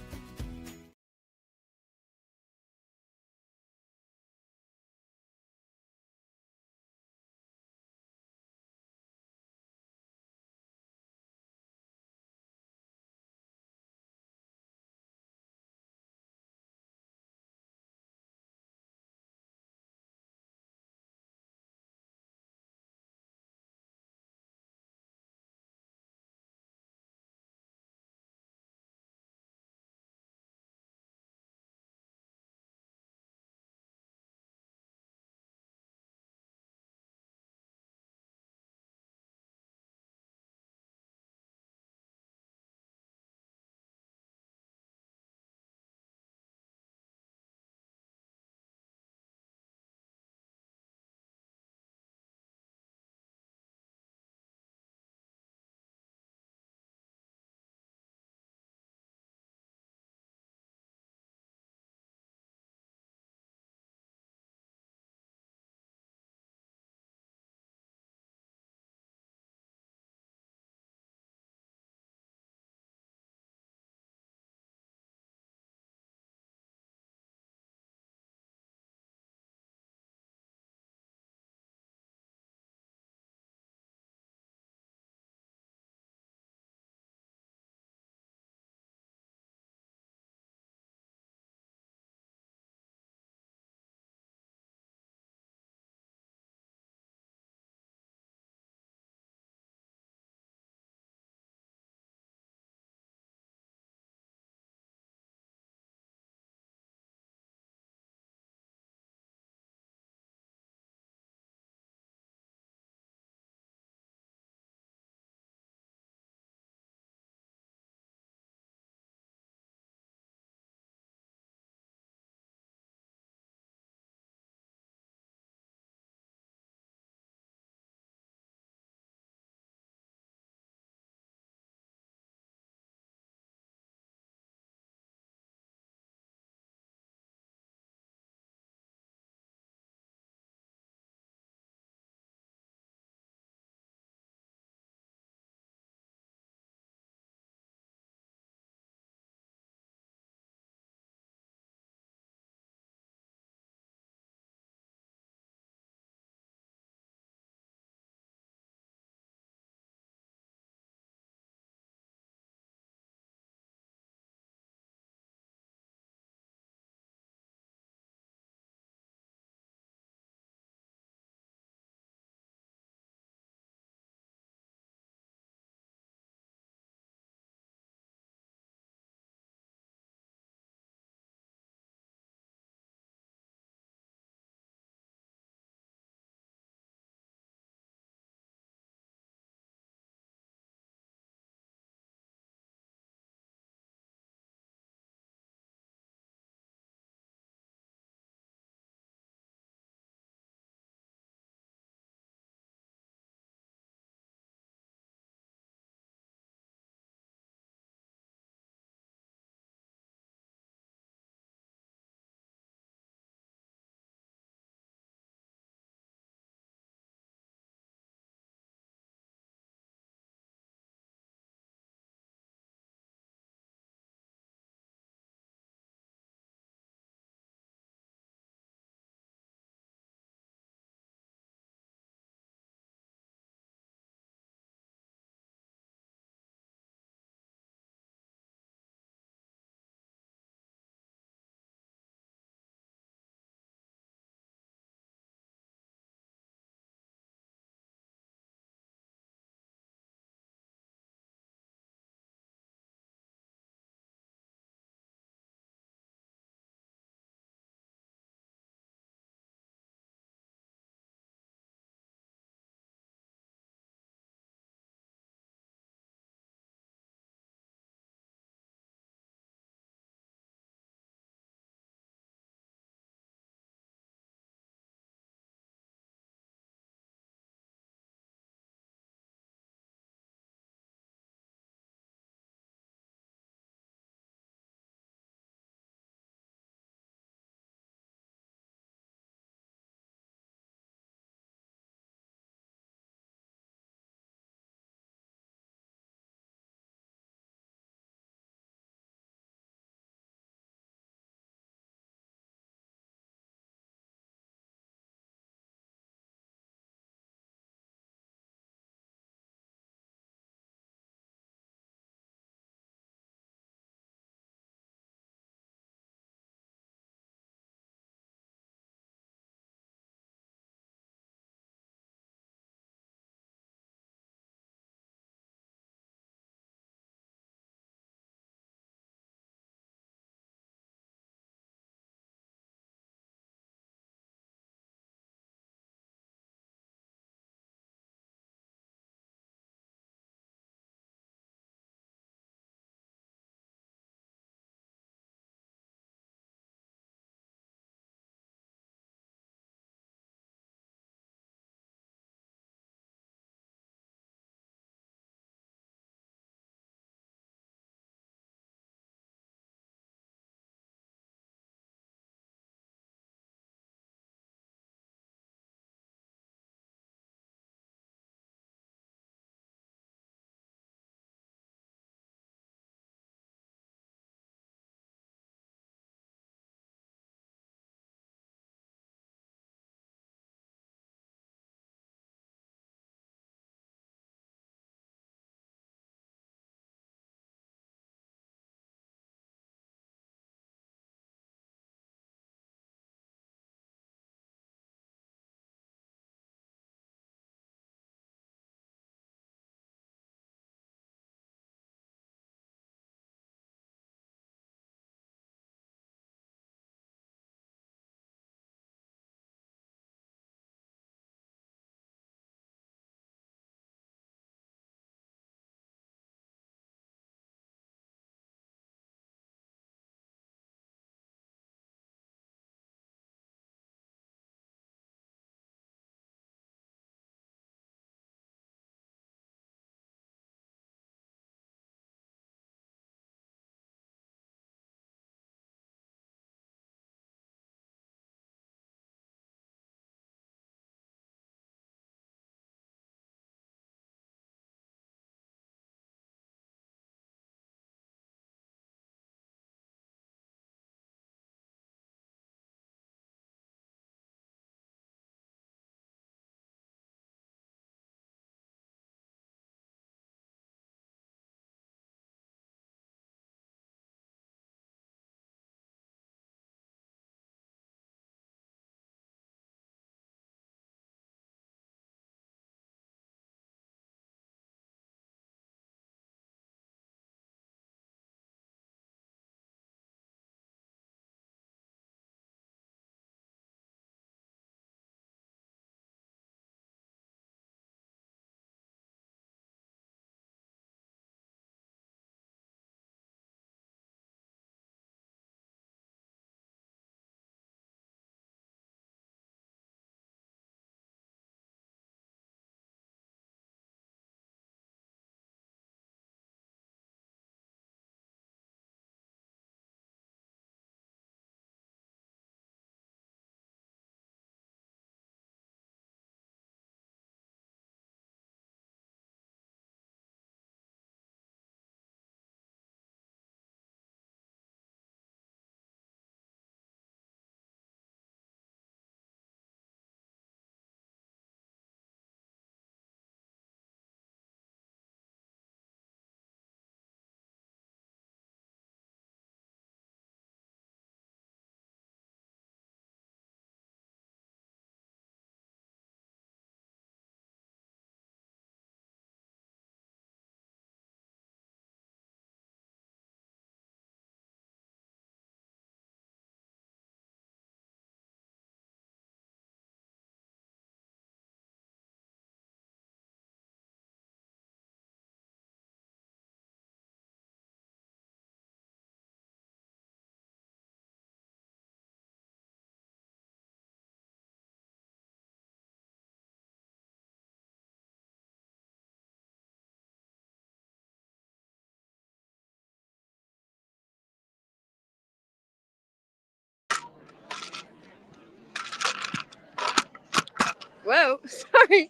Here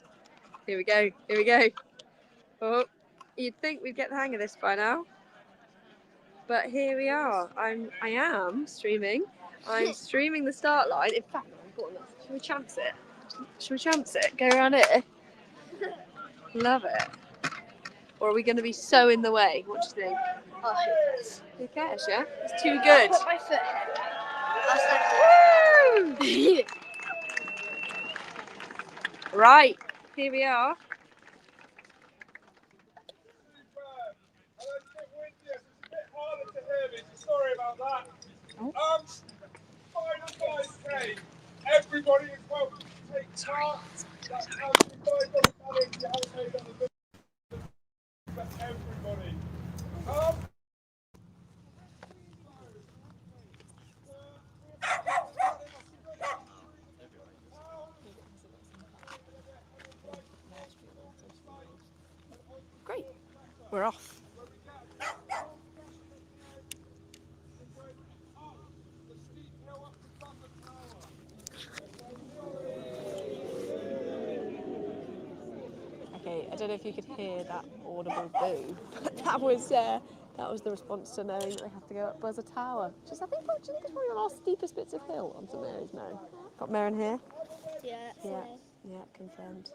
we go. Here we go. Oh, you'd think we'd get the hang of this by now, but here we are. I am streaming. I'm streaming the start line. In fact, should we chance it? Should we chance it? Go around here. Love it. Or are we going to be so in the way? What do you think? Who cares? Yeah, it's too good. I'll put my foot here. Right, here we are. Sorry about that. Final 5K. Everybody is welcome to take part. That's absolutely $5 challenge. You haven't made that a good for everybody. Great. We're off. Okay, I don't know if you could hear that audible boo, but that was the response to knowing that they have to go up Buzzer Tower, which is I think it's probably one of our steepest bits of hill on St Mary's now. Got Maren here? Yeah. Yeah, confirmed.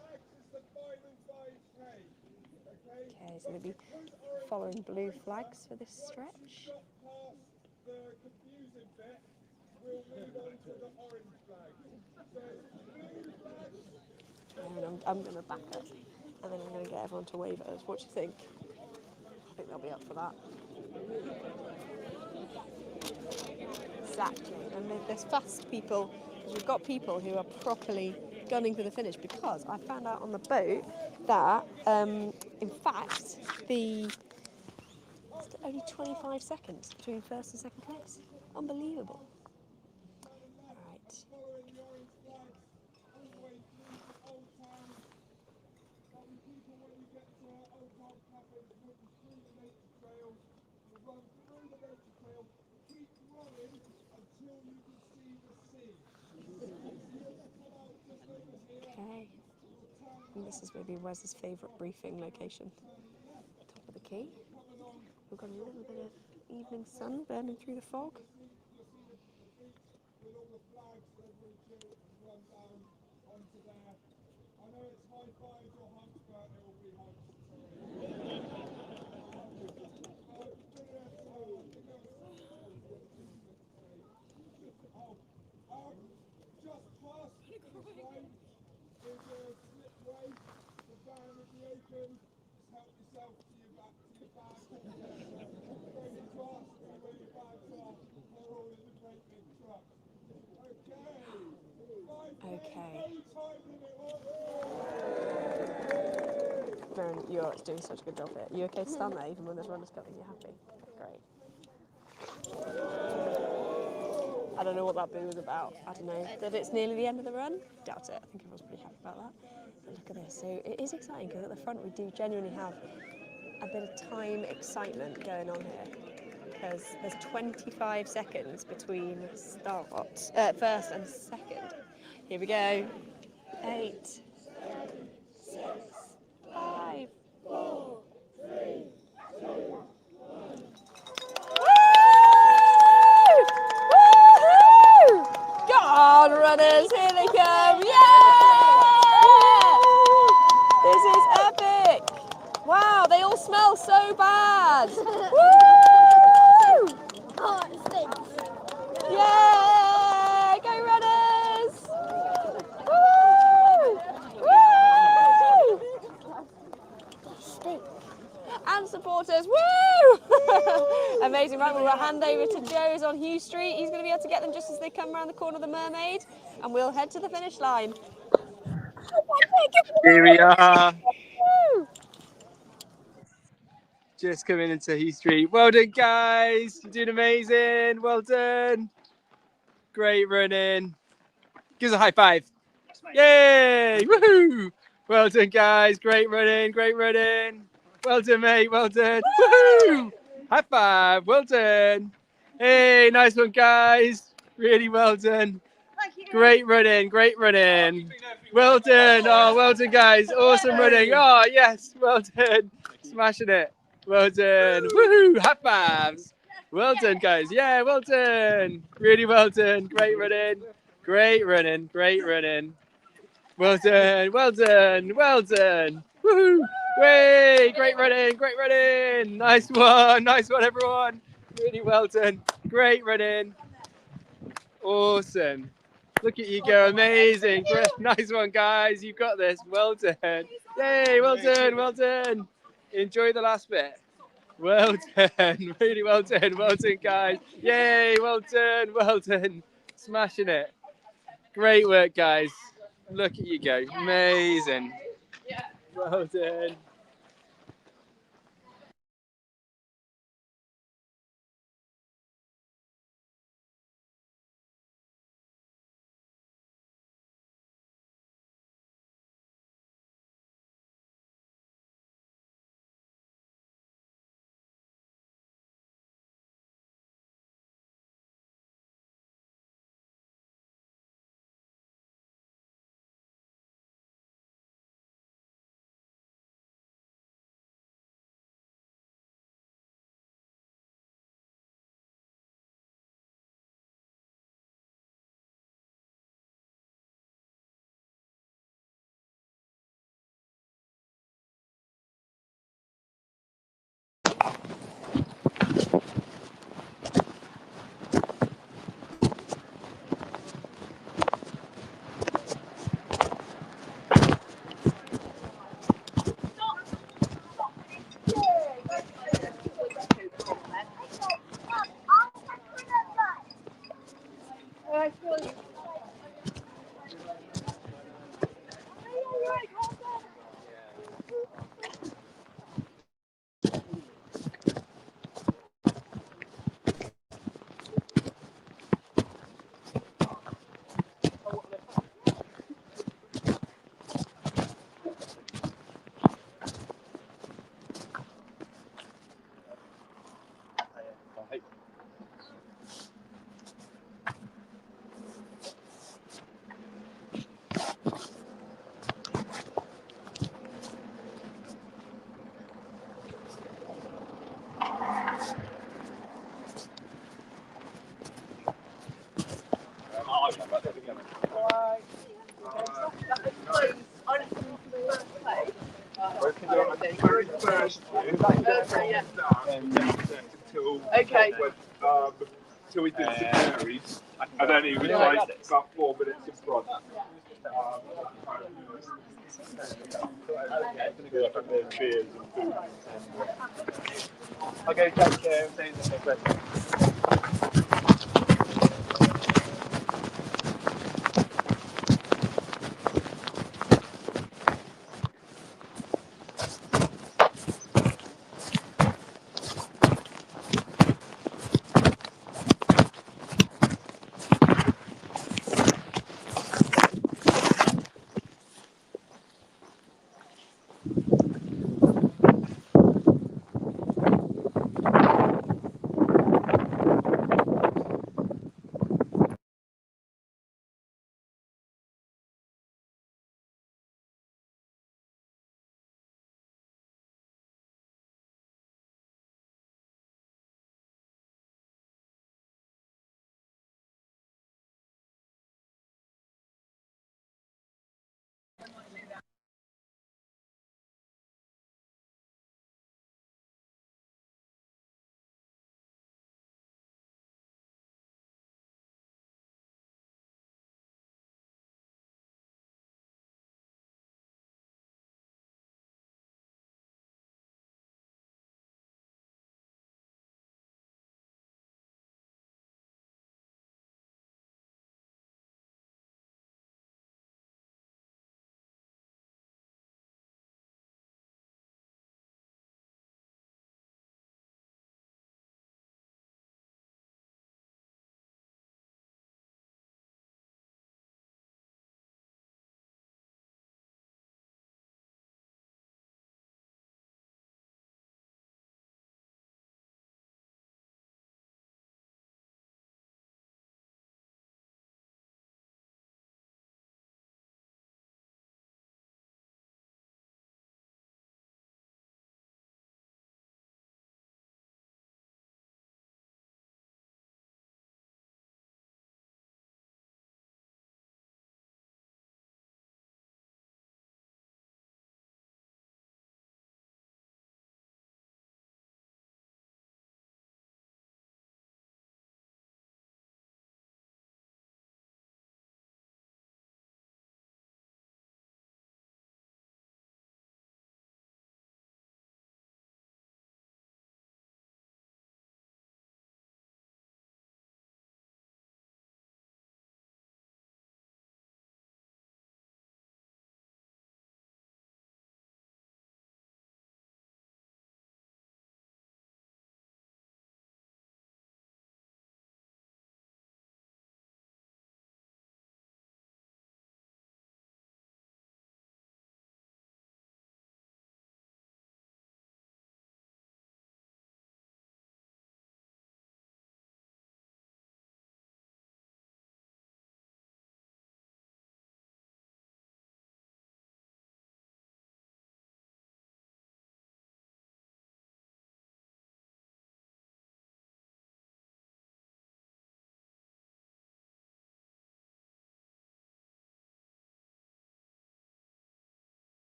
Okay, so they'll be following blue flags for this stretch. And I'm going to back up, and then I'm going to get everyone to wave at us. What do you think? I think they'll be up for that. Exactly. And there's fast people, because we've got people who are properly gunning for the finish, because I found out on the boat that, in fact, it's only 25 seconds between first and second place. Unbelievable. Right. Okay. And this is maybe Wes's favourite briefing location. Top of the quay. We've got a little bit of evening sun burning through the fog. Okay. Maren, you're doing such a good job here. Are you okay to stand there even when there's runners coming? You're happy? Great. I don't know what that boo was about. I don't know. That it's nearly the end of the run? Doubt it. I think everyone's pretty happy about that. But look at this. So it is exciting because at the front we do genuinely have a bit of time excitement going on here. Because there's 25 seconds between first and second. Here we go. 8, 7, 6, 5, 4, 3, 2, 1. Go on, runners, here they come! Yeah! This is epic! Wow, they all smell so bad! Woo! Oh, it stinks. Yeah! Go runners! Woo! Woo! And supporters, woo! Amazing, right, we'll hand over to Joe, who's on Hugh Street. He's going to be able to get them just as they come around the corner of the Mermaid, and we'll head to the finish line. Here we are. Just coming into Hugh Street. Well done, guys. You're doing amazing. Well done. Great running. Give us a high five. Yay! Woohoo! Well done, guys. Great running. Great running. Well done, mate. Well done. Woohoo! High five. Well done. Hey, nice one, guys. Really well done. Thank you. Great running, great running. Well done. Oh, well done, guys. Awesome running. Oh, yes. Well done. Smashing it. Well done. Woohoo. High fives. Well done, guys. Yeah, well done. Really well done. Great running. Great running. Great running. Well done. Well done. Well done. Woohoo. Way. Great running. Great running. Nice one. Nice one, everyone. Really well done. Great running. Awesome. Look at you go. Amazing. Great. Nice one, guys. You've got this. Well done. Yay. Well done. Well done. Enjoy the last bit. Well done. Really well done. Well done, guys. Yay. Well done. Well done. Smashing it. Great work, guys. Look at you go. Amazing. Well done. Okay. Till we did St Mary's, and then he was like about 4 minutes in front. Okay, take care.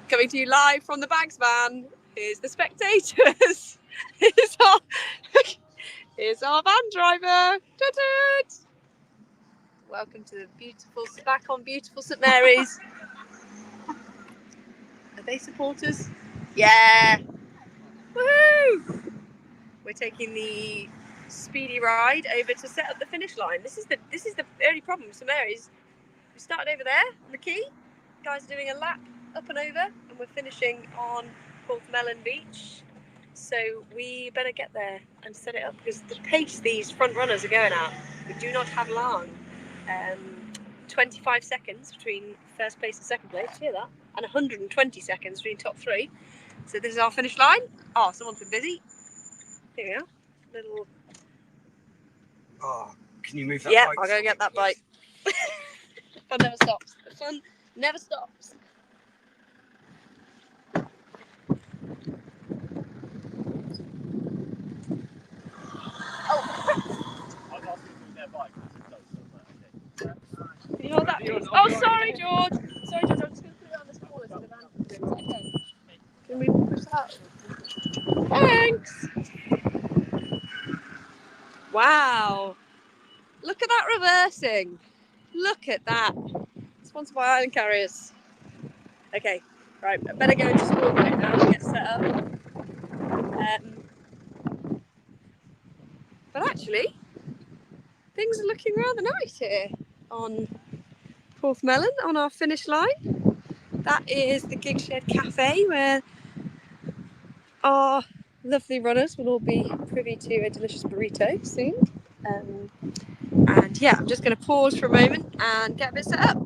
Coming to you live from the bags van. Here's the spectators. Here's our van driver. Toot-toot. Welcome to the back on beautiful St Mary's. Are they supporters? Yeah. Woohoo! We're taking the speedy ride over to set up the finish line. This is the only problem with St Mary's. We started over there on the quay. Guys are doing a lap up and over, and we're finishing on Porthmelon Beach. So we better get there and set it up, because the pace these front runners are going at, we do not have long. 25 seconds between first place and second place, hear that? And 120 seconds between top three. So this is our finish line. Oh, someone's been busy. Here we are. Little. Oh, can you move that Yeah, bike? I'll go get that bike. Fun never stops. The fun never stops. Can you hold that, please? Oh, sorry, George. Sorry, George. I'm just going to put it on this corner so the van can do it. Okay. Can we push that? Thanks. Wow. Look at that reversing. Look at that. Sponsored by Island Carriers. Okay, right. I better go into sport mode now and get set up. But actually, things are looking rather nice here on Porthmelon, on our finish line. That is the Gig Shed Cafe, where our lovely runners will all be privy to a delicious burrito soon. And yeah, I'm just going to pause for a moment and get a bit set up.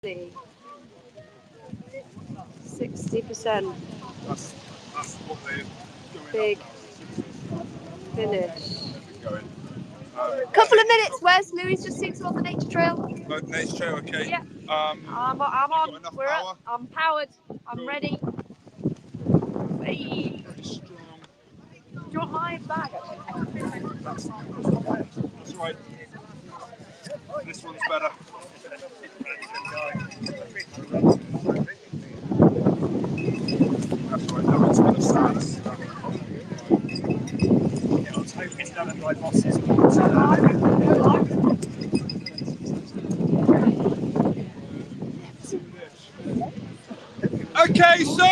60%. That's what they're going Big up. finish. Going. Couple of minutes. Where's Louis? Just seen some on the nature trail. Nature trail, okay. Yeah. I'm on. We're up. I'm powered. I'm ready. Hey. Strong. Do you want my bag? That's right. This one's better. That's right. That one's full of sand. Yeah, I was hoping none of my bosses Okay, so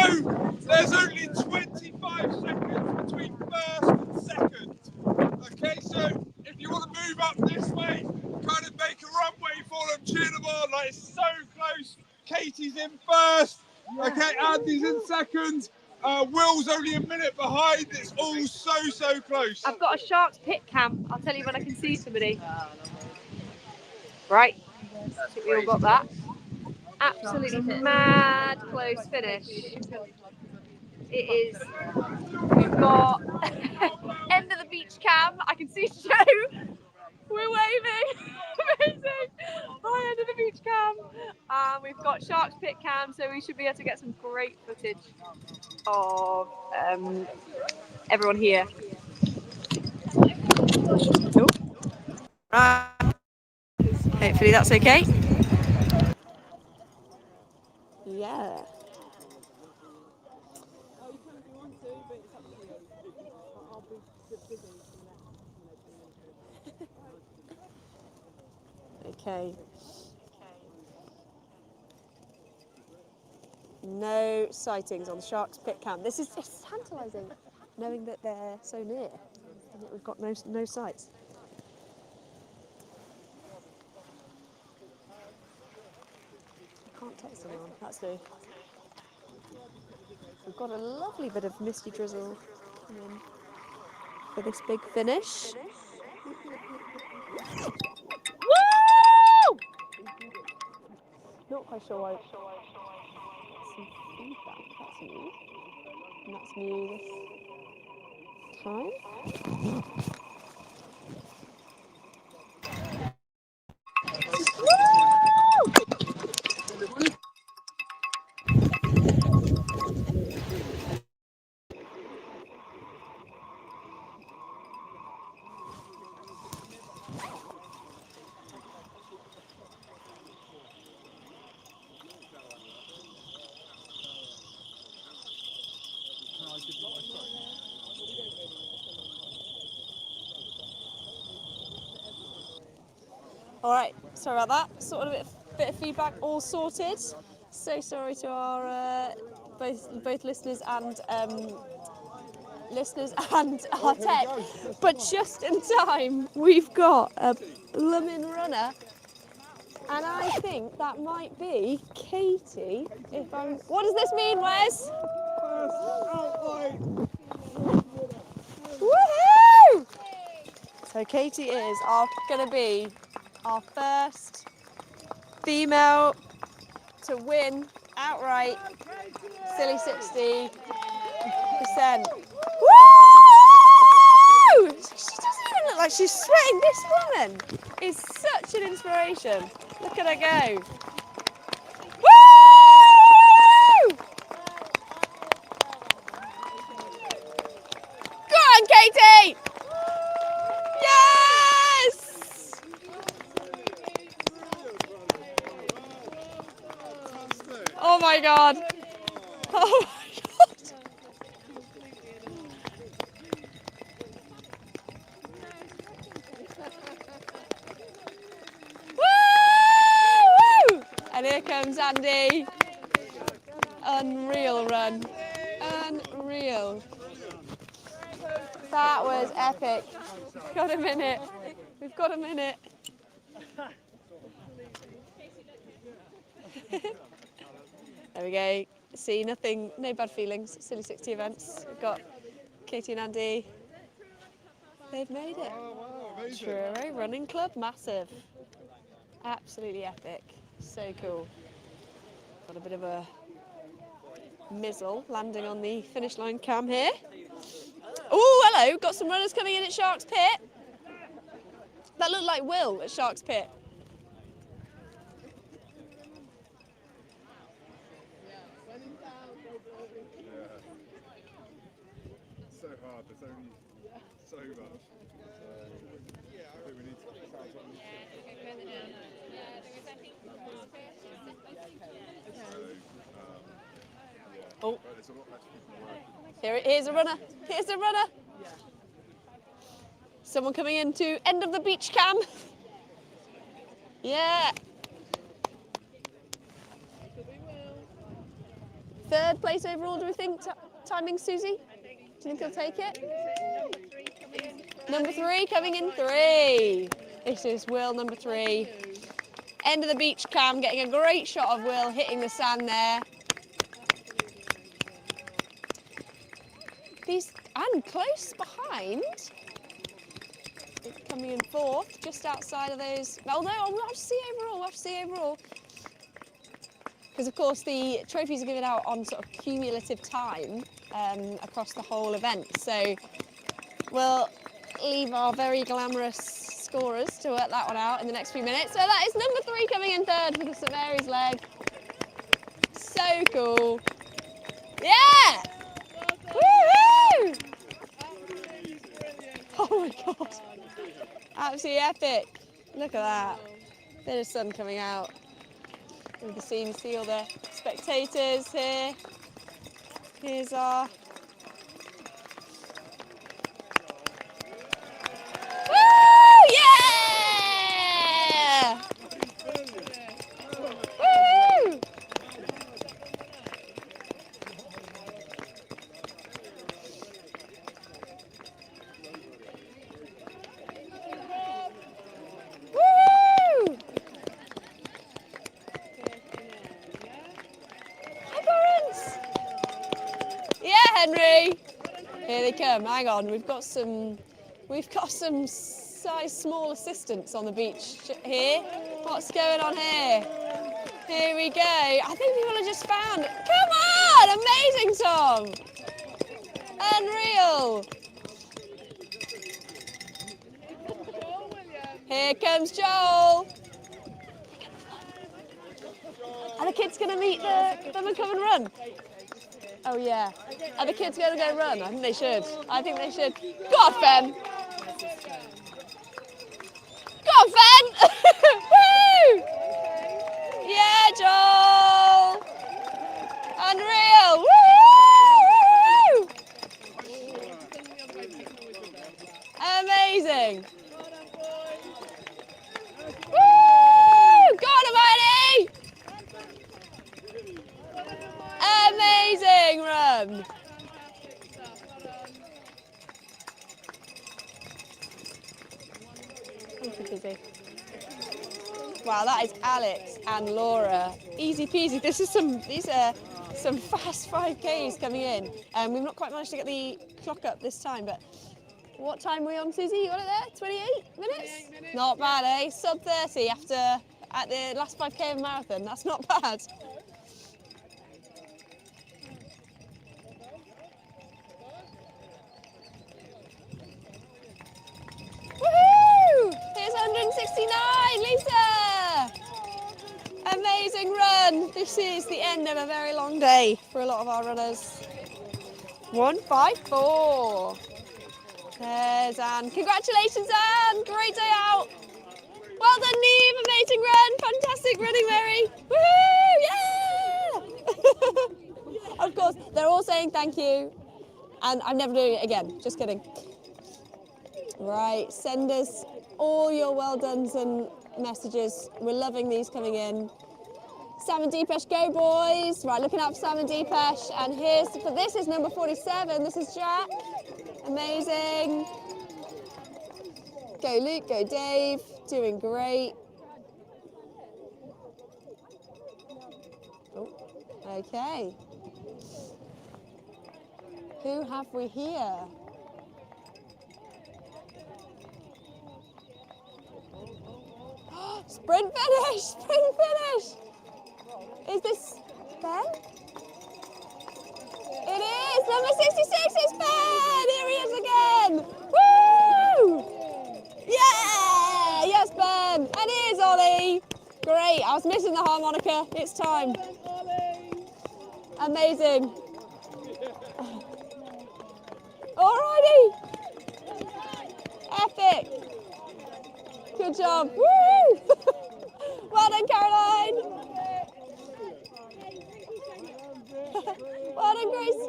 there's only 25 seconds between first and second. Okay, so if you want to move up this way, kind of make a runway for them, cheer them on, like it's so close. Katie's in first, okay, Andy's in second. Will's only a minute behind. It's all so close. I've got a shark's pit cam. I'll tell you when I can see somebody. Right. I think we all got that. Absolutely mad close finish. It is. We've got end of the beach cam. I can see Joe. We're waving. Amazing. Hi, end of the beach cam. We've got shark's pit cam, so we should be able to get some great footage of everyone here. Oh. Right. Hopefully that's okay. Yeah. Okay. No sightings on the shark's pit cam. This is just tantalising, knowing that they're so near and that we've got no sights. I can't text anyone. That's new. We've got a lovely bit of misty drizzle coming for this big finish. Woo! Not quite sure why. Some feedback. That's new. And that's new this time. All right, sorry about that. Sort of a bit of feedback, all sorted. So sorry to our both listeners and our tech, but just in time, we've got a blooming runner, and I think that might be Katie. If I'm, what does this mean, Wes? Woohoo! So Katie is going to be our first female to win outright Scilly60%. Woo! She doesn't even look like she's sweating. This woman is such an inspiration. Look at her go. Woo! Go on, Katie! Yes! Oh my God. Oh my God. Woo! And here comes Andy. Unreal run. Unreal. That was epic. Got a minute. We've got a minute. There we go. See, nothing, no bad feelings. Scilly60 events. We've got Katie and Andy. They've made it. Truro Running Club, massive. Absolutely epic. So cool. Got a bit of a mizzle landing on the finish line cam here. Oh, hello, got some runners coming in at Shark's Pit. That looked like Will at Shark's Pit. So hard, there's only so much. I think we need to Oh, here's a runner. Here's a runner. Someone coming into end of the beach cam. Yeah. Third place overall, do we think? Timing, Susie? Do you think he'll take it? Number 3 coming in 3. This is Will, number 3. End of the beach cam, getting a great shot of Will hitting the sand there. And close behind. Coming in 4th, just outside of those. Although we'll have to see overall. We'll have to see overall. Because of course the trophies are given out on sort of cumulative time across the whole event. So we'll leave our very glamorous scorers to work that one out in the next few minutes. So that is number 3 coming in 3rd for the St Mary's leg. So cool. Yeah! Woohoo! Oh my god. Absolutely epic. Look at that. Bit of sun coming out. You can see all the spectators here. Here's our... Woo! Yeah! Woo! Woo! Hi, Florence! Yeah, Henry! Here they come. Hang on, we've got some size small assistants on the beach here. What's going on here? Here we go. I think people have just found. Come on! Amazing, Tom! Unreal! Here comes Joel. Are the kids going to meet them and come and run? Oh yeah. Are the kids going to go run? I think they should. I think they should. Go on, Fen. Go on, Fen. Woo! Yeah, Joel. Unreal. Woo! Amazing. Woo! Go on, Hermione! Amazing run! Wow, that is Alex and Laura. Easy peasy. These are some fast 5Ks coming in. We've not quite managed to get the clock up this time, but what time are we on, Susie? You got it there? 28 minutes? Not bad, eh? Sub 30 at the last 5K of a marathon. That's not bad. Woohoo! Here's 169, Lisa! Amazing run. This is the end of a very long day for a lot of our runners. 154. There's Anne. Congratulations, Anne! Great day out. Well done, Neve. Amazing run. Fantastic running, Mary. Woohoo! Yeah! Of course, they're all saying thank you. And I'm never doing it again. Just kidding. Right, send us all your well dones and messages. We're loving these coming in. Sam and Deepesh, go boys. Right, looking out for Sam and Deepesh. And this is number 47. This is Jack. Amazing. Go Luke, go Dave. Doing great. Oh, okay. Who have we here? Sprint finish! Sprint finish! Is this Ben? It is! Number 66 is Ben! Here he is again! Woo! Yeah! Yes, Ben! And here's Ollie! Great, I was missing the harmonica. It's time. Amazing. Alrighty! Epic! Good job! Woo! Well done, Caroline! Well done, Grace!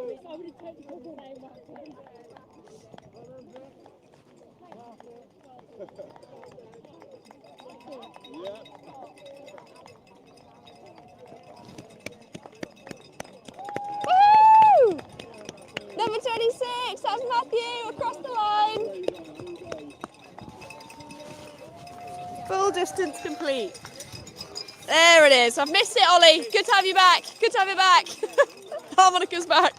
Woo! Number 26, that's Matthew, across the line. Full distance complete. There it is. I've missed it, Ollie. Good to have you back. Good to have you back. Harmonica's back.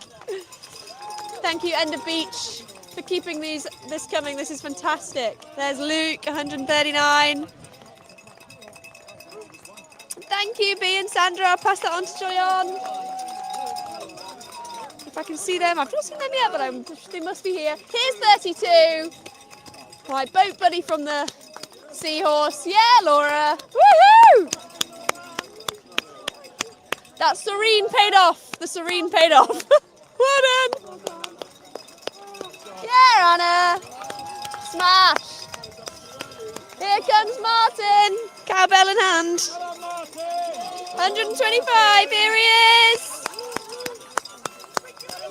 Thank you, End of Beach, for keeping this coming. This is fantastic. There's Luke, 139. Thank you, B and Sandra. I'll pass that on to Joyon. If I can see them. I've not seen them yet, but they must be here. Here's 32. My boat buddy from the Seahorse. Yeah, Laura. Woohoo! That Serene paid off. The Serene paid off. Well done. Yeah, Anna. Smash. Here comes Martin. Cowbell in hand. 125. Here he is.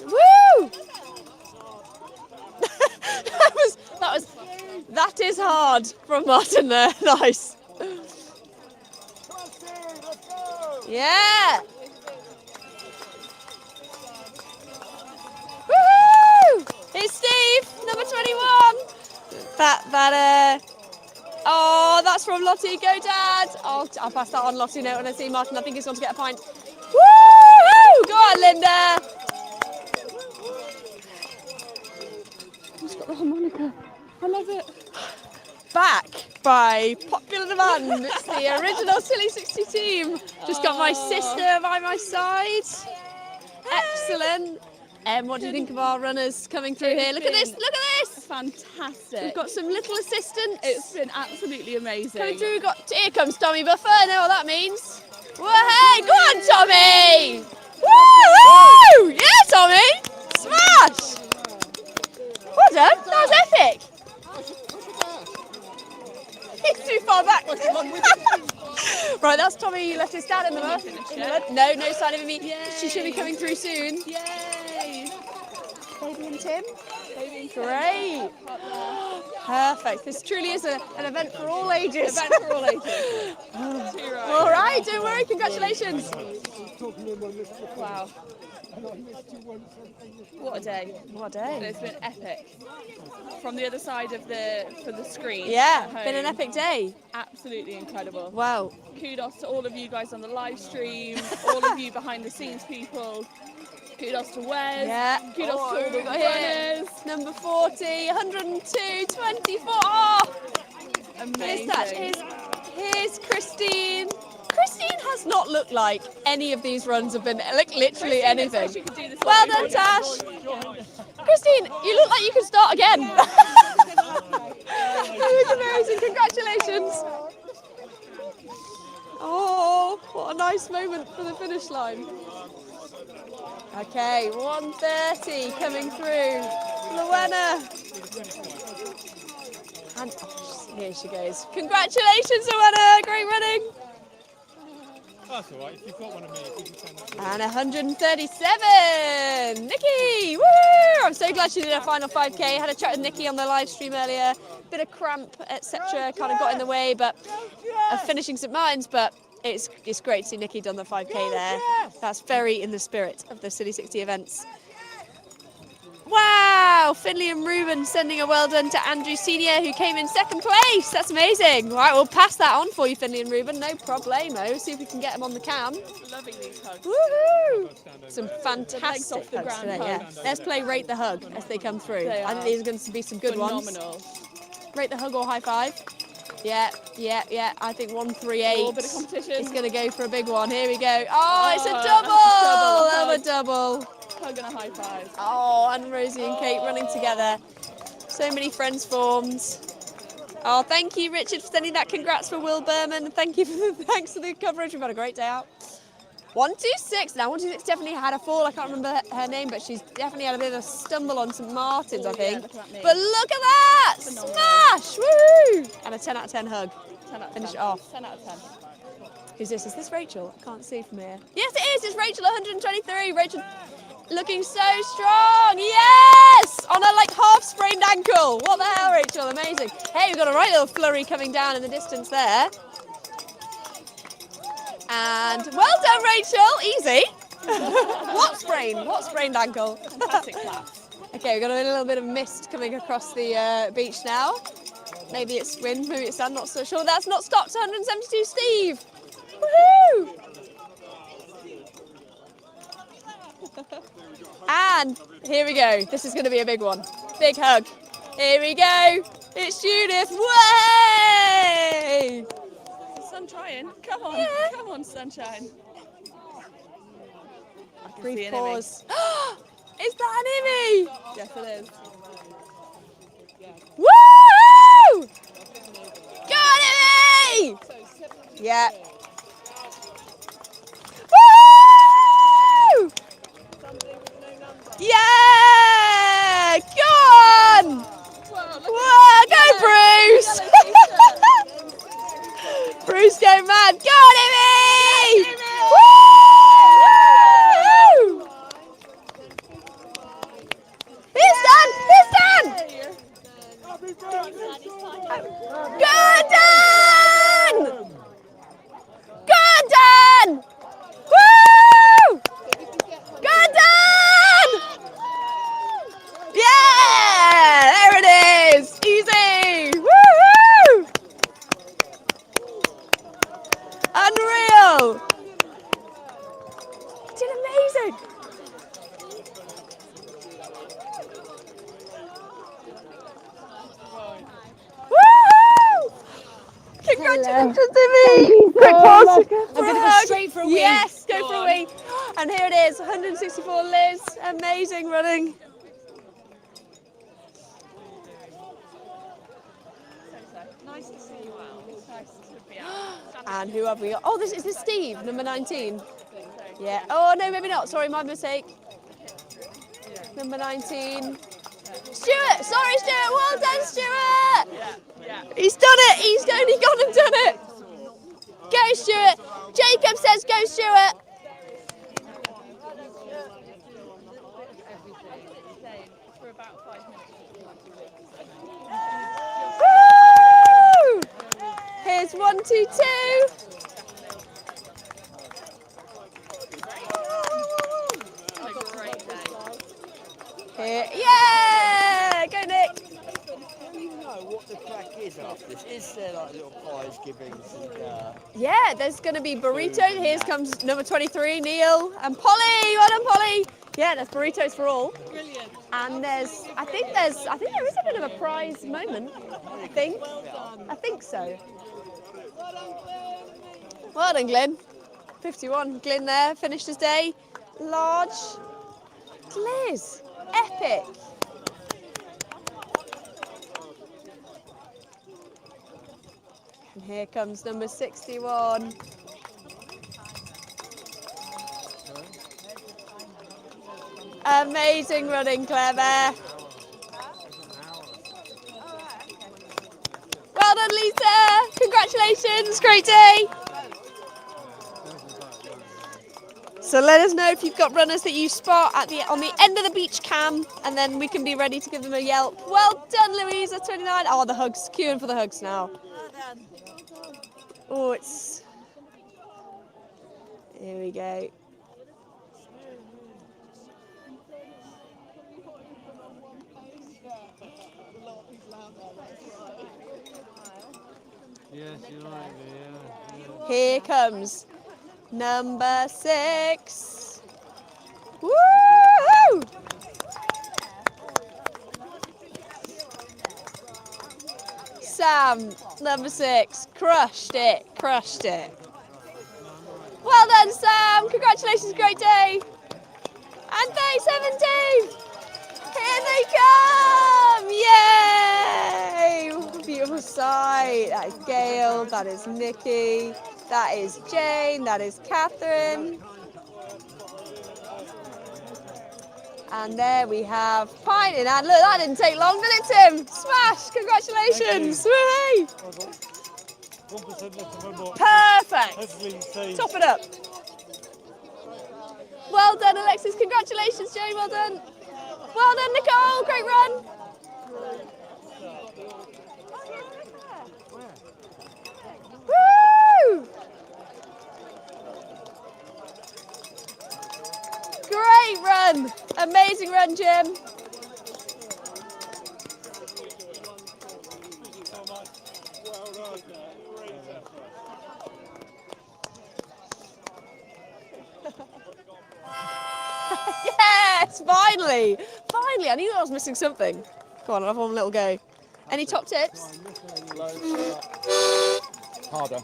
Woo! That is hard from Martin there. Nice. Yeah. Woohoo! It's Steve, number 21. Oh, that's from Lottie. Go, Dad. I'll pass that on, Lottie. Now when I see Martin, I think he's going to get a pint. Woohoo! Go on, Linda. Who's got the harmonica? I love it. Back by popular demand. It's the original Scilly60 team. Just got my sister by my side. Excellent. What do you think of our runners coming through here? Look at this, look at this! Fantastic. We've got some little assistants. It's been absolutely amazing. Coming through, here comes Tommy Buffer, I know what that means. Hey, go on, Tommy! Woo! Yeah, Tommy! Smash! Well done, that was epic. He's too far back. Right, that's Tommy. He left his dad in the mud. No sign of him. She should be coming through soon. Yay! Baby and Tim. Great. Perfect. This truly is an event for all ages. Event for all ages. All right, don't worry. Congratulations. Wow. What a day. What a day. It's been epic. From the other side of the screen. Yeah, been an epic day. Absolutely incredible. Wow. Kudos to all of you guys on the live stream, all of you behind the scenes people. Kudos to Wes. Yeah. Kudos to all the runners. Number 40, 102, 24. Oh! Amazing. Here's Christine. Christine has not looked like any of these runs have been, like, literally anything. Well done, Tash. Christine, you look like you could start again. That was amazing. Congratulations. Oh, what a nice moment for the finish line. Okay, 1:30 coming through. Luana. And here she goes. Congratulations, Luana. Great running. That's all right. If you've got one of me, you can send that. And 137. Nikki. Woo! I'm so glad she did her final 5K. Had a chat with Nikki on the live stream earlier. Bit of cramp, etc. Kind of got in the way, but of finishing St Martin's. But it's great to see Nikki done the 5K there. That's very in the spirit of the Scilly60 events. Wow! Finley and Ruben sending a well done to Andrew Senior, who came in second place. That's amazing. Right, we'll pass that on for you, Finley and Ruben. No problemo. See if we can get them on the cam. Loving these hugs. Woohoo! Some fantastic off the hugs ground today. Yeah. hugs. Let's play Rate the Hug as they come through. They I think are these are going to be some good ones. phenomenal. Rate the Hug or High Five. Yeah. I think 138. Oh, bit of competition. It's going to go for a big one. Here we go. Oh, it's a double. Another double. Hug and a high five. Oh, and Rosie and Kate running together. So many friends formed. Oh, thank you, Richard, for sending that. Congrats for Will Berman. And thanks for the coverage. We've had a great day out. 126. Now, 126 definitely had a fall. I can't remember her name, but she's definitely had a bit of a stumble on St Martin's, I think. look at me. But look at that! Phenomenal. Smash! Woo! And a 10 out of 10 hug. 10 out of 10. Finish it off. 10 out of 10. Who's this? Is this Rachel? I can't see from here. Yes, it is. It's Rachel, 123. Rachel looking so strong. Yes! On a like half sprained ankle. What the hell, Rachel? Amazing. Hey, we've got a right little flurry coming down in the distance there. And well done, Rachel. Easy. What sprained ankle? Fantastic class. Okay, we've got a little bit of mist coming across the beach now. Maybe it's wind, maybe it's sun, not so sure. That's not stopped. 172, Steve. Woohoo! And here we go. This is going to be a big one. Big hug. Here we go. It's Judith. Way! Sun trying. Come on. Yeah. Come on, sunshine. Brief pause. Is that an Emmy? Yes, it is. Woo! Got Emmy! Yeah. Woo! Yeah! Go on! Whoa, go Bruce! Bruce go mad. Got Emmy! Woo! It's done! It's done! Good done! Good done! Woo! Good done! Yeah! There it is! Easy! Woo-hoo! Unreal! You did amazing! Woo! Congratulations to me! Quick pause. I'm going to go straight for a wee. Yes, go for a wee. And here it is, 164 Liz. Amazing running. Nice to see you out. Nice to be out. And who have we got? Oh, is this Steve, number 19? Yeah. Oh, no, maybe not. Sorry, my mistake. Number 19. Stuart! Sorry, Stuart! Well done, Stuart! He's done it! He's only gone and done it! Go, Stuart! Jacob says go, Stuart! Woo! Here's 1, 2, 2. Here. Yeah! Go, Nick! Do you know what the crack is after this? Is there like little prize givings and Yeah, there's going to be burritos. Here comes number 23, Neil, and Polly. Well done, Polly. Yeah, there's burritos for all. Brilliant. And I think there is a bit of a prize moment. I think so. Well done, Glyn. 51. Glyn there finished his day. Large. Gliz. Epic. And here comes number 61. Amazing running, Claire Bear. Well done, Lisa. Congratulations. Great day. So let us know if you've got runners that you spot on the end of the beach cam, and then we can be ready to give them a yelp. Well done, Louisa, 29. Oh, the hugs. Queuing for the hugs now. Oh, it's... Here we go. Yes, you're right there. Here comes number 6. Woo! Sam, number 6. Crushed it, crushed it. Well done, Sam. Congratulations, great day. And day 17. Here they come! Yay! Beautiful sight. That is Gail, that is Nikki, that is Jane, that is Catherine. And there we have Pine in hand. Look, that didn't take long, did it, Tim? Smash! Congratulations! Woohoo! Perfect! Top it up. Well done, Alexis. Congratulations, Jane. Well done. Well done, Nicole. Great run. Woo! Great run. Amazing run, Jim. Yes, finally! Finally, I knew I was missing something. Come on, I'll have one little go. Any top tips? Harder.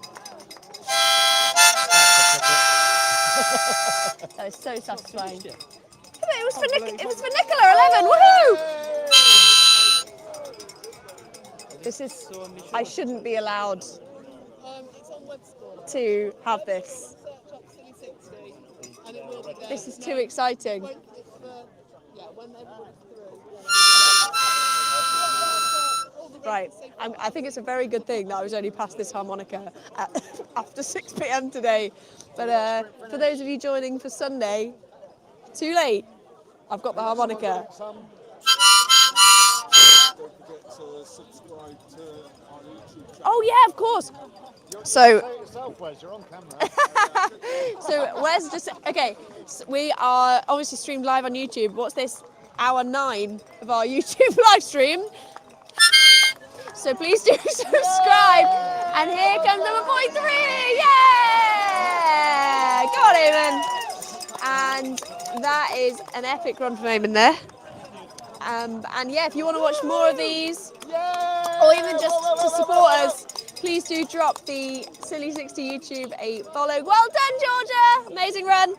That is so satisfying. Come on, it was for Nicola, 11, woohoo! This is, I shouldn't be allowed to have this. This is too exciting. Right, I think it's a very good thing that I was only passed this harmonica after 6 p.m. today. But for those of you joining for Sunday, too late. I've got the harmonica. Don't forget to subscribe to our YouTube channel. Oh yeah, of course. So, You're on camera. so Wes just, okay, so we are obviously streamed live on YouTube. What's this? Hour 9 of our YouTube live stream. So please do subscribe. And here comes number 43. Yeah! Go on, Eamon. And that is an epic run from Eamon there. And yeah, if you want to watch more of these, or even just to support us, please do drop the Scilly60 YouTube a follow. Well done, Georgia! Amazing run.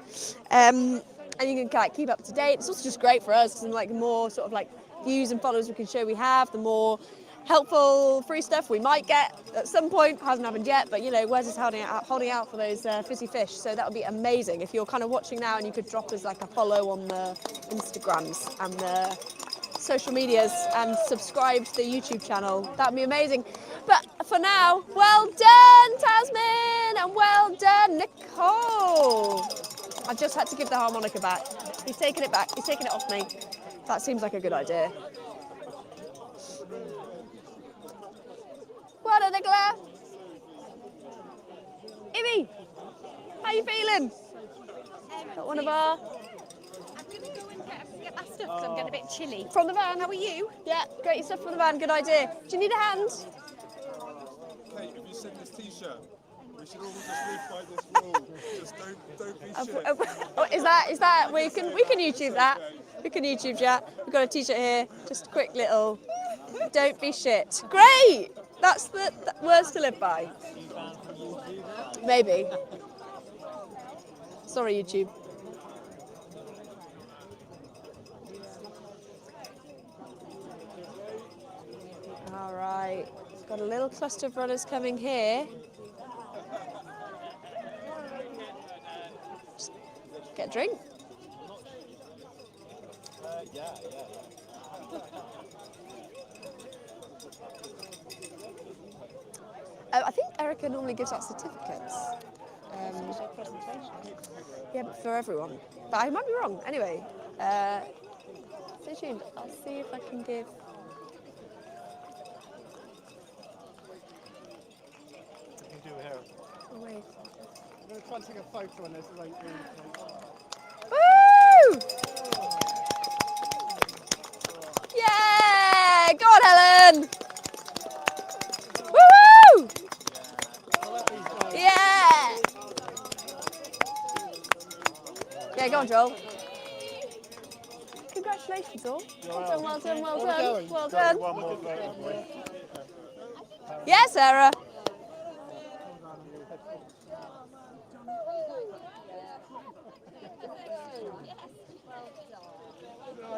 And you can kind of keep up to date. It's also just great for us because like the more sort of like views and followers we can show we have, the more helpful free stuff we might get at some point. Hasn't happened yet, but you know, Wes is holding out for those fizzy fish. So that would be amazing if you're kind of watching now and you could drop us like a follow on the Instagrams and the social medias and subscribe to the YouTube channel. That'd be amazing. But for now, well done, Tasman, and well done, Nicole. I just had to give the harmonica back. He's taking it back. He's taking it off me. That seems like a good idea. Well done, Nicola. Ivy, how you feeling? Got one of our... Get my stuff because I'm getting a bit chilly. From the van, how are you? Yeah, great stuff from the van, good idea. Do you need a hand? Kate, if you send this t-shirt, we should all just live by this rule. Just don't be shit. Is that we can YouTube that. We can YouTube that. We've got a t-shirt here, just a quick little don't be shit. Great! That's the words to live by. Maybe. Sorry, YouTube. All right, got a little cluster of runners coming here. Just get a drink. I think Erica normally gives out certificates. Yeah, but for everyone. But I might be wrong. Anyway, stay tuned. I'll see if I can give... Oh, wait. I'm going to try and take a photo on this. Woo! Yeah! Go on, Helen! Woo! Yeah! Yeah, go on, Joel. Congratulations, all. Well done, well done, well done. Well done. Yeah, Sarah.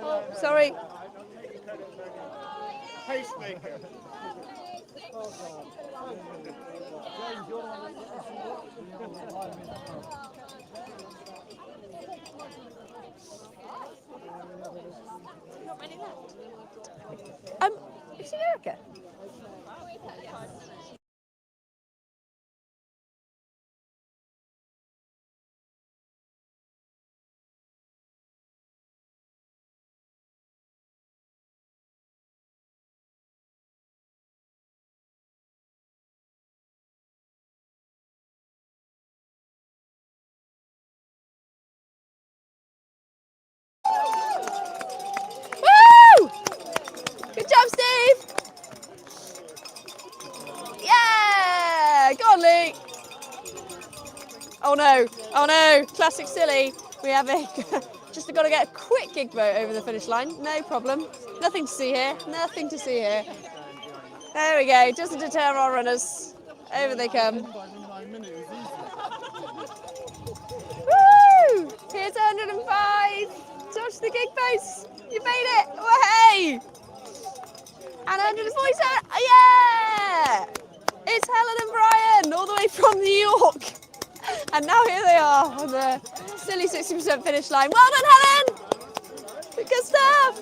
Oh, sorry. Pacemaker. Is it Erica? Woo! Good job, Steve. Yeah! Go on, Luke. Oh no, oh no, classic Scilly. We have a, just got to get a quick gig boat over the finish line, no problem. Nothing to see here, nothing to see here. There we go, doesn't deter our runners. Over they come. Woo! Here's 105. Touch the gig post. You made it. Oh, hey! And 147. Yeah! It's Helen and Brian, all the way from New York. And now here they are on the Scilly 60% finish line. Well done, Helen! Good stuff!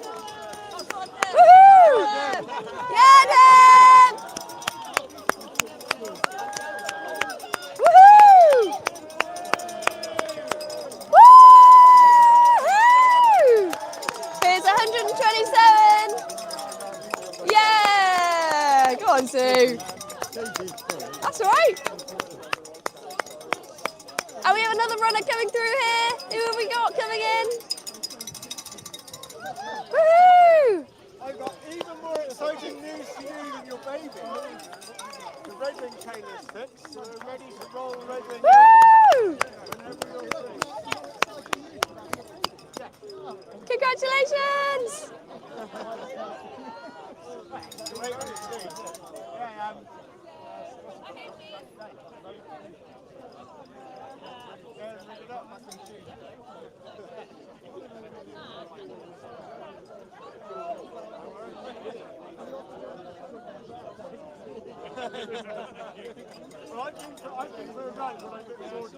Woohoo! Yeah, Dan! Woohoo! Woohoo! Here's 127. Yeah! Go on, Sue. That's all right. And we have another runner coming through here. Who have we got coming in? Woohoo! I've got even more exciting news for you than your baby. The red wing chain is fixed, so we're ready to roll red wing. Woo! Congratulations!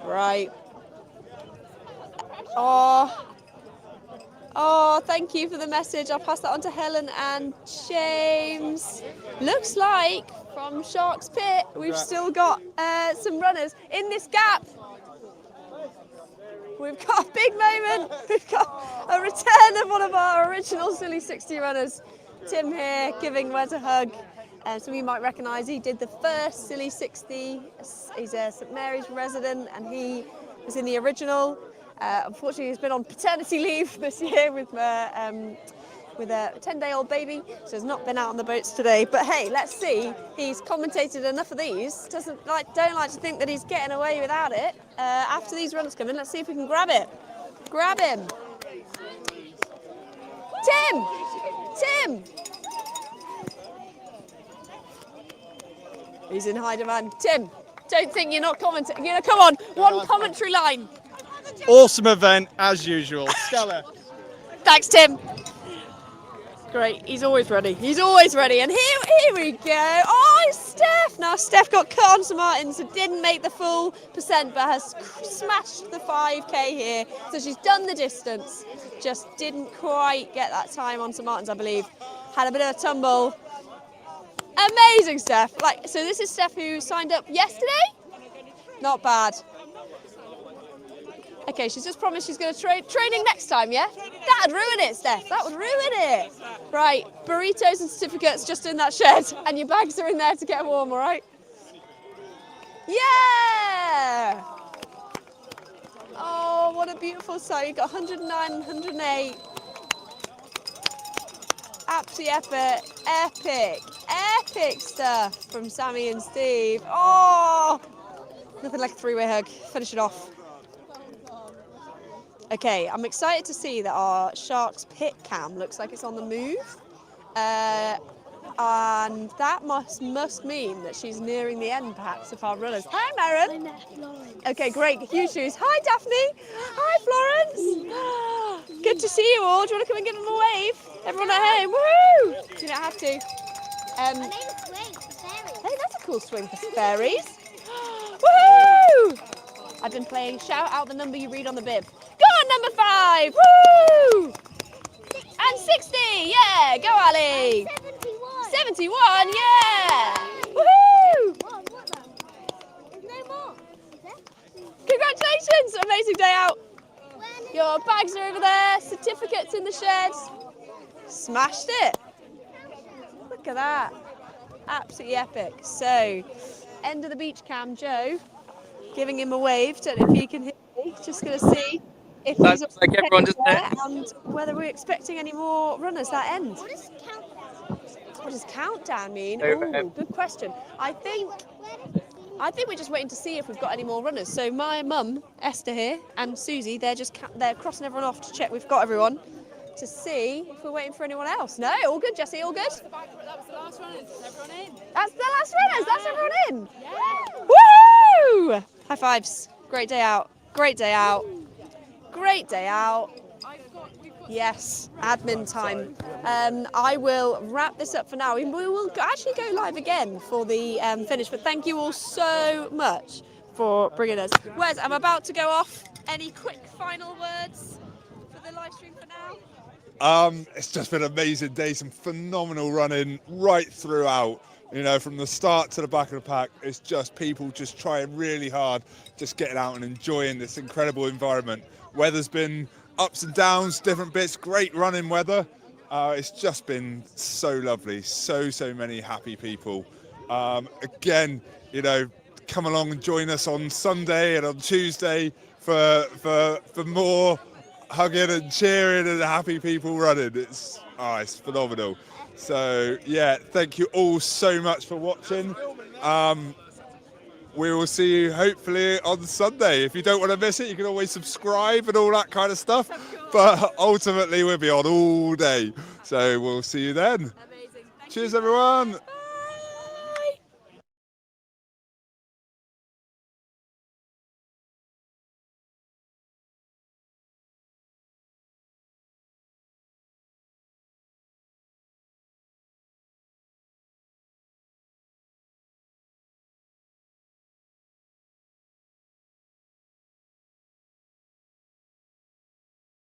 Right. Oh, thank you for the message. I'll pass that on to Helen and James. Looks like from Shark's Pit, we've still got some runners in this gap. We've got a big moment. We've got a return of one of our original Scilly60 runners. Tim here giving Wes a hug. So you might recognise he did the first Scilly60. He's a St Mary's resident and he was in the original. Unfortunately, he's been on paternity leave this year with a 10-day-old baby, so he's not been out on the boats today. But hey, let's see. He's commentated enough of these. Don't like to think that he's getting away without it. After these runners come in, let's see if we can grab it. Grab him. Tim! Tim! He's in high demand. Tim, don't think you're not commentating. You know, come on, one commentary line. Awesome event, as usual. Stellar. Thanks, Tim. Great, he's always ready. He's always ready. And here we go. Oh, it's Steph. Now, Steph got cut on St Martin's, so didn't make the full percent, but has smashed the 5K here. So she's done the distance. Just didn't quite get that time on St Martin's, I believe. Had a bit of a tumble. Amazing, Steph. So this is Steph who signed up yesterday? Not bad. Okay, she's just promised she's going to training next time, yeah? That'd ruin it, Steph. That would ruin it. Right, burritos and certificates just in that shed, and your bags are in there to get warm, all right? Yeah! Oh, what a beautiful sight. You got 109 and 108. Absolutely epic stuff from Sammy and Steve. Oh, nothing like a three-way hug. Finish it off. Okay, I'm excited to see that our Shark's Pit cam looks like it's on the move. I And that must mean that she's nearing the end, perhaps, of our runners. Hi, Maren. Okay, great. Huge shoes. Hi, Daphne. Hi, Florence. Good to see you all. Do you want to come and give them a wave? Everyone at home. Woohoo! You don't have to. Hey, that's a cool swing for fairies. Woohoo! I've been playing Shout Out the Number You Read on the Bib. Go on, number 5. Woo! And 60. Yeah. Go, Ali. 71, yeah! Woohoo! Congratulations! Amazing day out. Your bags are over there, certificates in the shed. Smashed it. Look at that. Absolutely epic. So, end of the beach cam, Joe, giving him a wave. Don't know if he can hear me. Just going to see if he's like everyone just there and whether we're expecting any more runners that end. What does countdown mean? Oh, good question. I think we're just waiting to see if we've got any more runners. So my mum, Esther here, and Susie, they're crossing everyone off to check we've got everyone, to see if we're waiting for anyone else. No, all good, Jessie, all good. That was the last runners. Is everyone in? That's the last runners. That's everyone in. Yeah. Woo! High fives. Great day out. Great day out. Great day out. Yes, admin time. I will wrap this up for now. We will actually go live again for the finish, but thank you all so much for bringing us. Wes, I'm about to go off. Any quick final words for the live stream for now? It's just been an amazing day, some phenomenal running right throughout. You know, from the start to the back of the pack, it's just people just trying really hard, just getting out and enjoying this incredible environment. Weather's been ups and downs, different bits, great running weather. It's just been so lovely, so many happy people. Again, you know, come along and join us on Sunday and on Tuesday for more hugging and cheering and happy people running. It's phenomenal. So yeah, thank you all so much for watching. We will see you hopefully on Sunday. If you don't want to miss it, you can always subscribe and all that kind of stuff. But ultimately, we'll be on all day. So we'll see you then. Cheers, everyone.